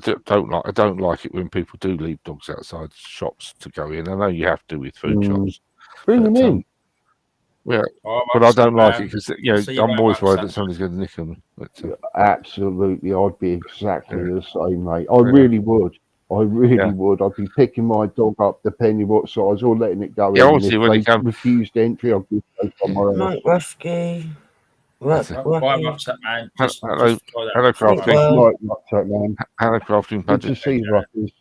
Speaker 9: don't like it when people do leave dogs outside shops to go in. I know you have to with food shops.
Speaker 7: Bring them in.
Speaker 9: Yeah, but I don't like it because I'm always worried that somebody's going to nick them.
Speaker 7: Absolutely, I'd be exactly the same, mate. I really would. I really would. I'd be picking my dog up depending what size or letting it go in.
Speaker 9: Obviously, when it
Speaker 7: refused entry, I'd be somewhere else.
Speaker 8: Night, Rusky.
Speaker 1: Man.
Speaker 9: Hello, Crafting. Hello, Crafting.
Speaker 7: Good to see you, Ruffles.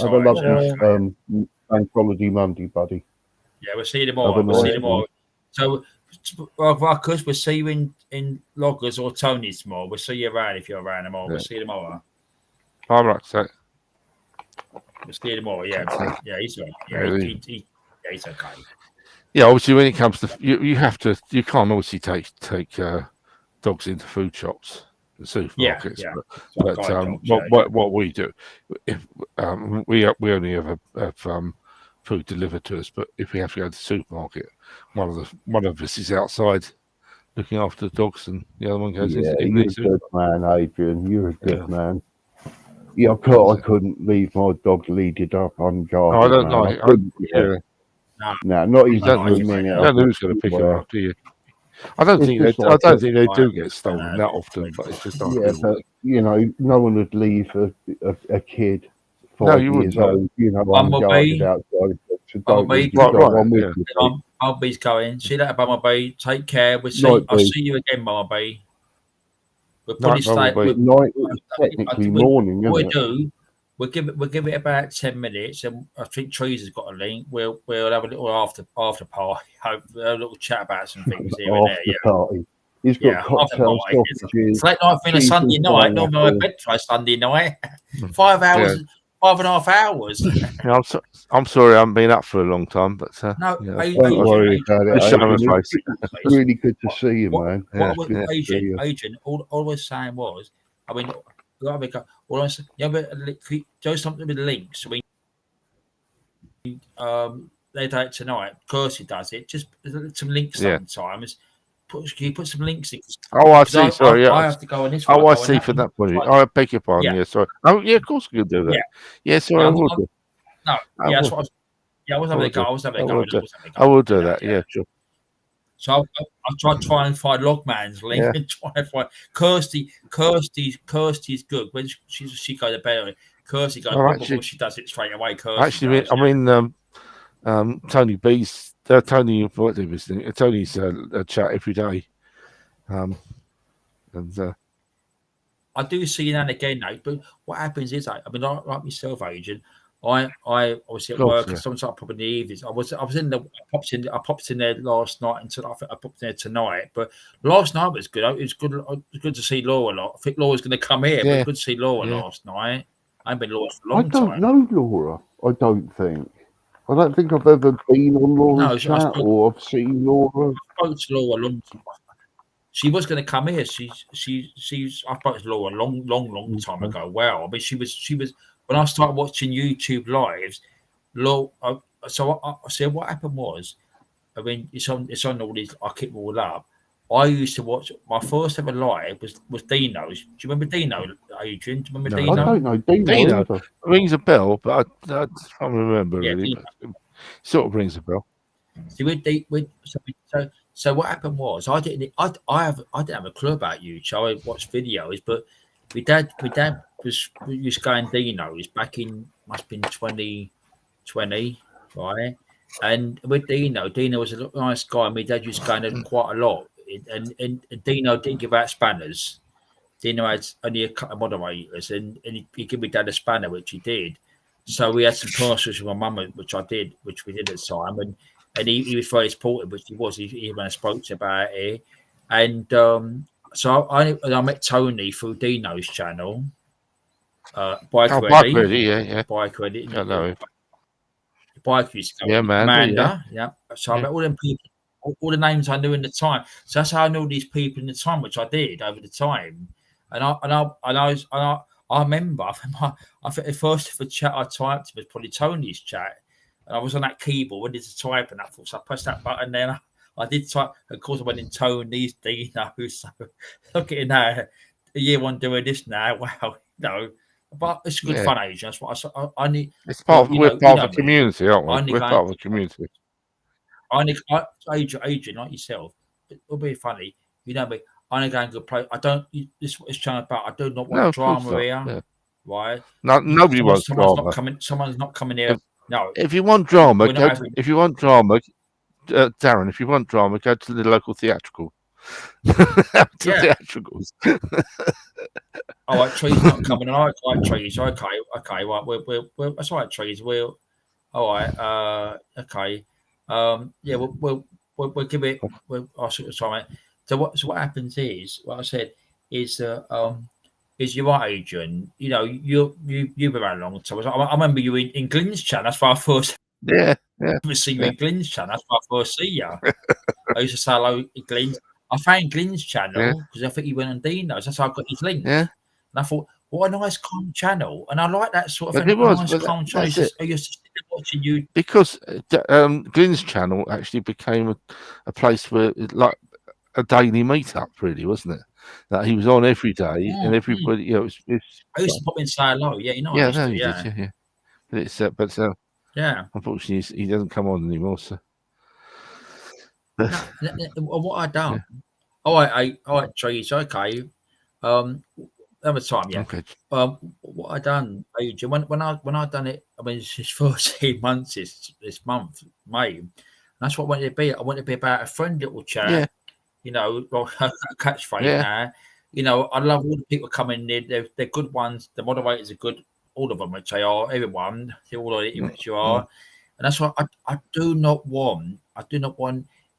Speaker 7: Have a lovely Bank Holiday Monday, buddy.
Speaker 1: Yeah, we'll see you tomorrow. We'll see you tomorrow. So, Ruckus, we'll see you in Loggers or Tony's tomorrow. We'll see you around if you're around tomorrow. We'll see you tomorrow.
Speaker 9: All right, so.
Speaker 1: We'll see you tomorrow. Yeah, he's right. Yeah, he's okay.
Speaker 9: Yeah, obviously, when it comes to you can't obviously take dogs into food shops, and supermarkets. But what we do, if we only have food delivered to us, but if we have to go to the supermarket, one of us is outside looking after the dogs, and the other one goes.
Speaker 7: You're a good man, Adrian. You're a good man. Yeah, I couldn't leave my dog leaded up unguarded.
Speaker 9: I don't like it.
Speaker 7: No, not even for a minute.
Speaker 9: I don't know who's going to pick them up, do you? I don't think they do get stolen that often, but it's just
Speaker 7: but no one would leave a kid 5 years old, unguarded outside.
Speaker 1: Bumblebee's going. See that, Bumblebee. Take care. I'll see you again, Bumblebee. We'll probably stay.
Speaker 7: Technically morning.
Speaker 1: What we do, we'll give it about 10 minutes, and I think Trees has got a link. We'll have a little after party. Hope a little chat about some things here and there.
Speaker 7: Party. He's got cocktails, sausages.
Speaker 1: It's late night for a Sunday night. Normally I bed for a Sunday night. 5 hours. 5.5 hours.
Speaker 9: I'm sorry, I haven't been up for a long time, but
Speaker 1: no,
Speaker 7: don't worry about it. It's really good to see you, man.
Speaker 1: Adrian, all I was saying was, I mean, do something with links. I mean, they do it tonight. Kirsty does it. Just some links sometimes. Can you put some links in?
Speaker 9: Oh, I see. Sorry,
Speaker 1: I have to go on this one.
Speaker 9: Oh, I see. For that point, I beg your pardon. Yeah, sorry. Oh, yeah, of course we can do that. Yeah, sorry, I will do.
Speaker 1: No, I was having a go.
Speaker 9: I will do that. Yeah, sure.
Speaker 1: So I try and find Logman's link
Speaker 9: Yeah.
Speaker 1: and try and find Kirsty's good when she goes to bed. Kirsty goes,
Speaker 9: actually,
Speaker 1: she does it straight away. Kirsty
Speaker 9: actually,
Speaker 1: does,
Speaker 9: I mean, Tony B's, Tony's chat every day, and
Speaker 1: I do see now and again, though. But what happens is, I mean, like myself, Agent. I obviously at work, and sometimes I pop in the evenings. I popped in there last night, and I think I popped in there tonight. But last night was good. It was good. It was good to see Laura a lot. I think Laura's going to come here, but good to see Laura last night. I haven't been Laura for a long time.
Speaker 7: I don't know Laura. I don't think I've ever been on Laura's chat or I've seen Laura.
Speaker 1: I spoke to Laura a long time. She was going to come here. She's. I spoke to Laura a long time ago. Wow. I mean, she was. When I started watching YouTube lives, Laura. So I said, what happened was, I mean, it's on all these. I keep them all up. I used to watch my first ever live was Dino's. Do you remember Dino, Adrian? Do you remember Dino?
Speaker 7: I don't know Dino.
Speaker 9: Rings a bell, but I can't remember really.
Speaker 1: Dino.
Speaker 9: Sort of rings a bell.
Speaker 1: So what happened was I didn't have a clue about you. So I watched videos, but my dad was used going Dino's back in must have been 2020, right? And with Dino was a nice guy. My dad used going to quite a lot, and Dino didn't give out spanners. Dino had only a couple of moderators, and he gave my dad a spanner, which he did. So we had some classes with my mum, which we did at the time, and he was very supportive, which he was. He when I spoke to about it, and so I met Tony through Dino's channel. Bike Ready,
Speaker 9: yeah.
Speaker 1: Bike Ready.
Speaker 9: I know.
Speaker 1: Bike used to go.
Speaker 9: Yeah,
Speaker 1: Amanda, yeah. So I met all them people, all the names I knew in the time. So that's how I knew these people in the time, which I did over the time. And I remember, I think the first ever chat I typed was probably Tony's chat, and I was on that keyboard, ready to type, and so I pressed that button. Then I did type. Of course, I went in Tony's Dino. So look at that, year one doing this now. Wow, but it's good fun, Age. That's what I need.
Speaker 9: It's part of we're part of the community, aren't we? We're part of the community.
Speaker 1: Adrian, like yourself, it'll be funny. You know me. I ain't going to play. I don't. This is what it's trying about. I do not want drama here, right?
Speaker 9: No, nobody wants drama.
Speaker 1: Someone's not coming here. No.
Speaker 9: If you want drama, Darren. If you want drama, go to the local theatrical. Theatricals.
Speaker 1: All right, Trees not coming. I like Trees. Okay, right. We're that's all right, Trees. We'll. All right. Okay. Yeah. We'll give it. I'll sort of time. So what happens is what I said is is you're right, Adrian. You know you've been around a long time. I remember you in Glenn's channel. That's why I first see you in Glenn's channel. That's why I first see you. I used to say hello, Glenn. I found Glenn's channel because I think he went on Dino's. That's how I got his link. Yeah. And I thought, what a nice calm channel, and I like that sort of thing.
Speaker 9: It was
Speaker 1: nice calm channel. I used to sit watching you
Speaker 9: because Glenn's channel actually became a place where like a daily meetup, really, wasn't it? That he was on every day, and everybody, you know,
Speaker 1: I used to pop in and say hello. Yeah, you know.
Speaker 9: Yeah, no, you did, yeah. But it's
Speaker 1: yeah.
Speaker 9: Unfortunately, he doesn't come on anymore. So
Speaker 1: what I done? I Trees. Okay. Another time, yeah.
Speaker 9: Okay.
Speaker 1: What I done, Adrian, when I done it, I mean, it's 14 months this month, May. And that's what I wanted to be. I wanted to be about a friend little chat. Yeah. You know, like a catchphrase now. You know, I love all the people coming in. They're good ones. The moderators are good. All of them, which they are. Everyone, they're all it, which you are. And that's why I do not want.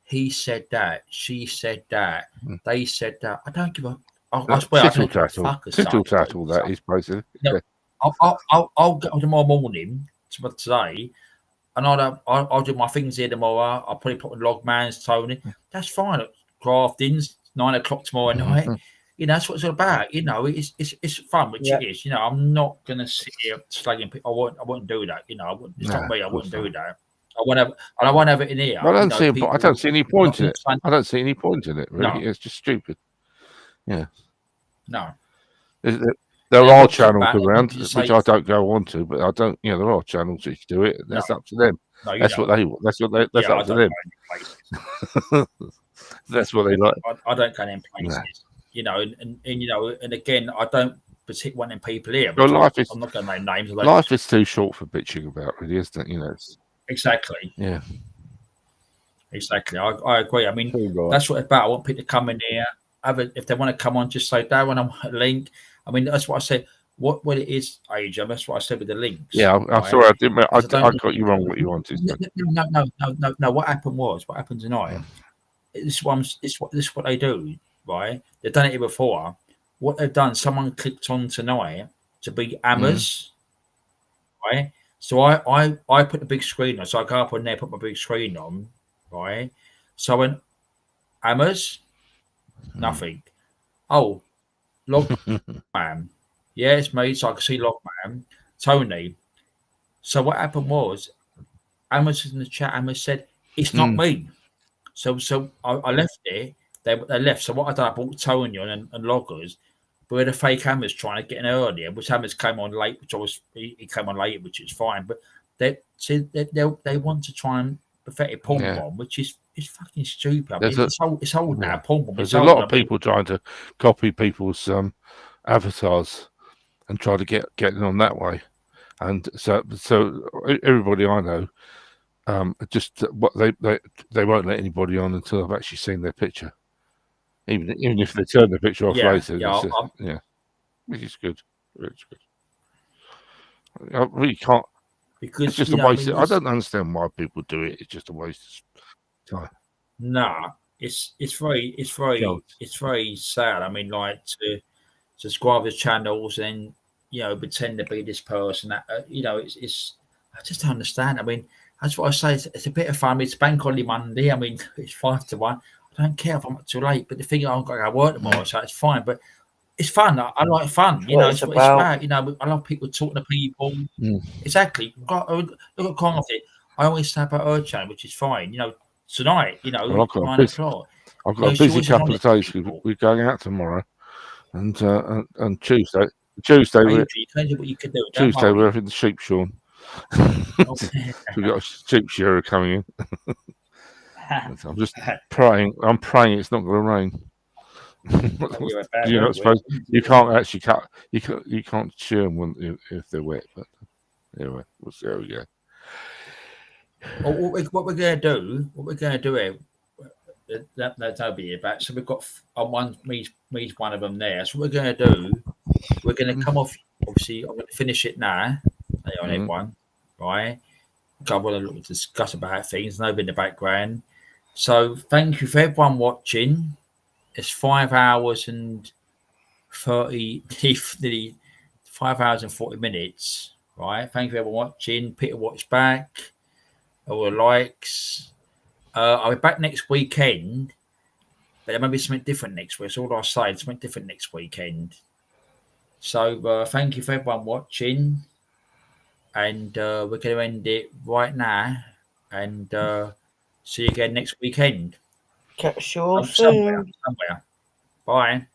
Speaker 1: He said that. She said that. They said that. I don't give a. I swear, I don't give a fuck.
Speaker 9: Tittle tattle. That is basically.
Speaker 1: You know, I'll get on tomorrow morning today. And I'll do my things here tomorrow. I'll probably put on Logman's Tony. That's fine. Craftings 9 o'clock tomorrow night. You know, that's what it's all about. You know, it's fun, which it is. You know, I'm not gonna sit here slagging people. I wouldn't do that. You know, it's not me. I wouldn't do that. I won't have it in here.
Speaker 9: I don't see any point in it. I don't see any point in it. Really, it's just stupid. Yeah.
Speaker 1: No.
Speaker 9: There are channels around which I don't go on to, but I don't. You know, there are channels which do it. That's up to them.
Speaker 1: No,
Speaker 9: that's what they. That's up to them. That's what they like.
Speaker 1: I don't go in places,
Speaker 9: No.
Speaker 1: you know, and you know, and again, I don't particularly want them people here.
Speaker 9: Well,
Speaker 1: I'm not going to name names.
Speaker 9: Life is too short for bitching about, really, isn't it? You know.
Speaker 1: Exactly.
Speaker 9: Yeah.
Speaker 1: Exactly. I agree. I mean,
Speaker 7: Right.
Speaker 1: that's what it's about. I want people to come in here. If they want to come on, just say, Darren, I want a link. I mean, that's what I said. What it is, Adrian, that's what I said with the links.
Speaker 9: Yeah, I'm
Speaker 1: right?
Speaker 9: sorry, I didn't. I
Speaker 1: don't-
Speaker 9: got you wrong. What you wanted.
Speaker 1: No. What happened tonight? This what they do, right? They've done it here before. What they've done, someone clicked on tonight to be Ammers, right? So I put the big screen on. So I go up on there, put my big screen on, right? So I went, Ammers, nothing. Oh, Logman. Yeah, it's me. So I can see Logman. Tony. So what happened was, Ammers in the chat, Ammers said, it's not me. So I left it. They left. So what I done, I brought Tony on and loggers. But we had a fake Hammers trying to get in earlier, which Hammers came on late, which he came on late, which is fine. But they want to try and perfect a porn bomb, which is fucking stupid. I mean, it's old now. Porn bomb.
Speaker 9: There's a lot of people trying to copy people's avatars and try to get them on that way, and so everybody I know, just what they won't let anybody on until I've actually seen their picture. Even if they turn the picture off later, which is good. It's good. I really can't.
Speaker 1: Because
Speaker 9: it's just a waste. I don't understand why people do it. It's just a waste of time.
Speaker 1: Nah, it's very sad. I mean, like to subscribe to channels and pretend to be this person. That it's I just don't understand. I mean, that's what I say. It's a bit of fun. It's bank holiday Monday. I mean, it's 5 to 1. I don't care if I'm up too late, but the thing I've got to go work tomorrow, so it's fine. But it's fun. I like fun. It's what it's about. I love people talking to people. Exactly. Look at Conrad. I always say about her channel, which is fine. Tonight,
Speaker 9: Well, I've got
Speaker 1: 9 o'clock.
Speaker 9: I've got a busy couple of days. We're going out tomorrow, and Tuesday. Tuesday we're having the sheep shorn. We've got a sheep shearer coming in. I'm just praying. I'm praying it's not going to rain. You're not supposed. You can't actually cut. You can't shear them if they're wet. But anyway, we'll see how we go.
Speaker 1: What we're going to do here. That'll be it back. So we've got me's one of them there. So what we're going to do, we're going to come off. Obviously, I'm going to finish it now. On everyone, right? I want to discuss about things. Nobody in the background. So thank you for everyone watching. It's 5 hours and 30, 5 hours and 40 minutes. Right? Thank you for everyone watching. Peter watch back. All the likes. I'll be back next weekend, but there may be something different next week. That's all I'll say. Something different next weekend. So thank you for everyone watching, and we're going to end it right now, and see you again next weekend.
Speaker 8: Catch you all soon.
Speaker 1: Somewhere. Bye.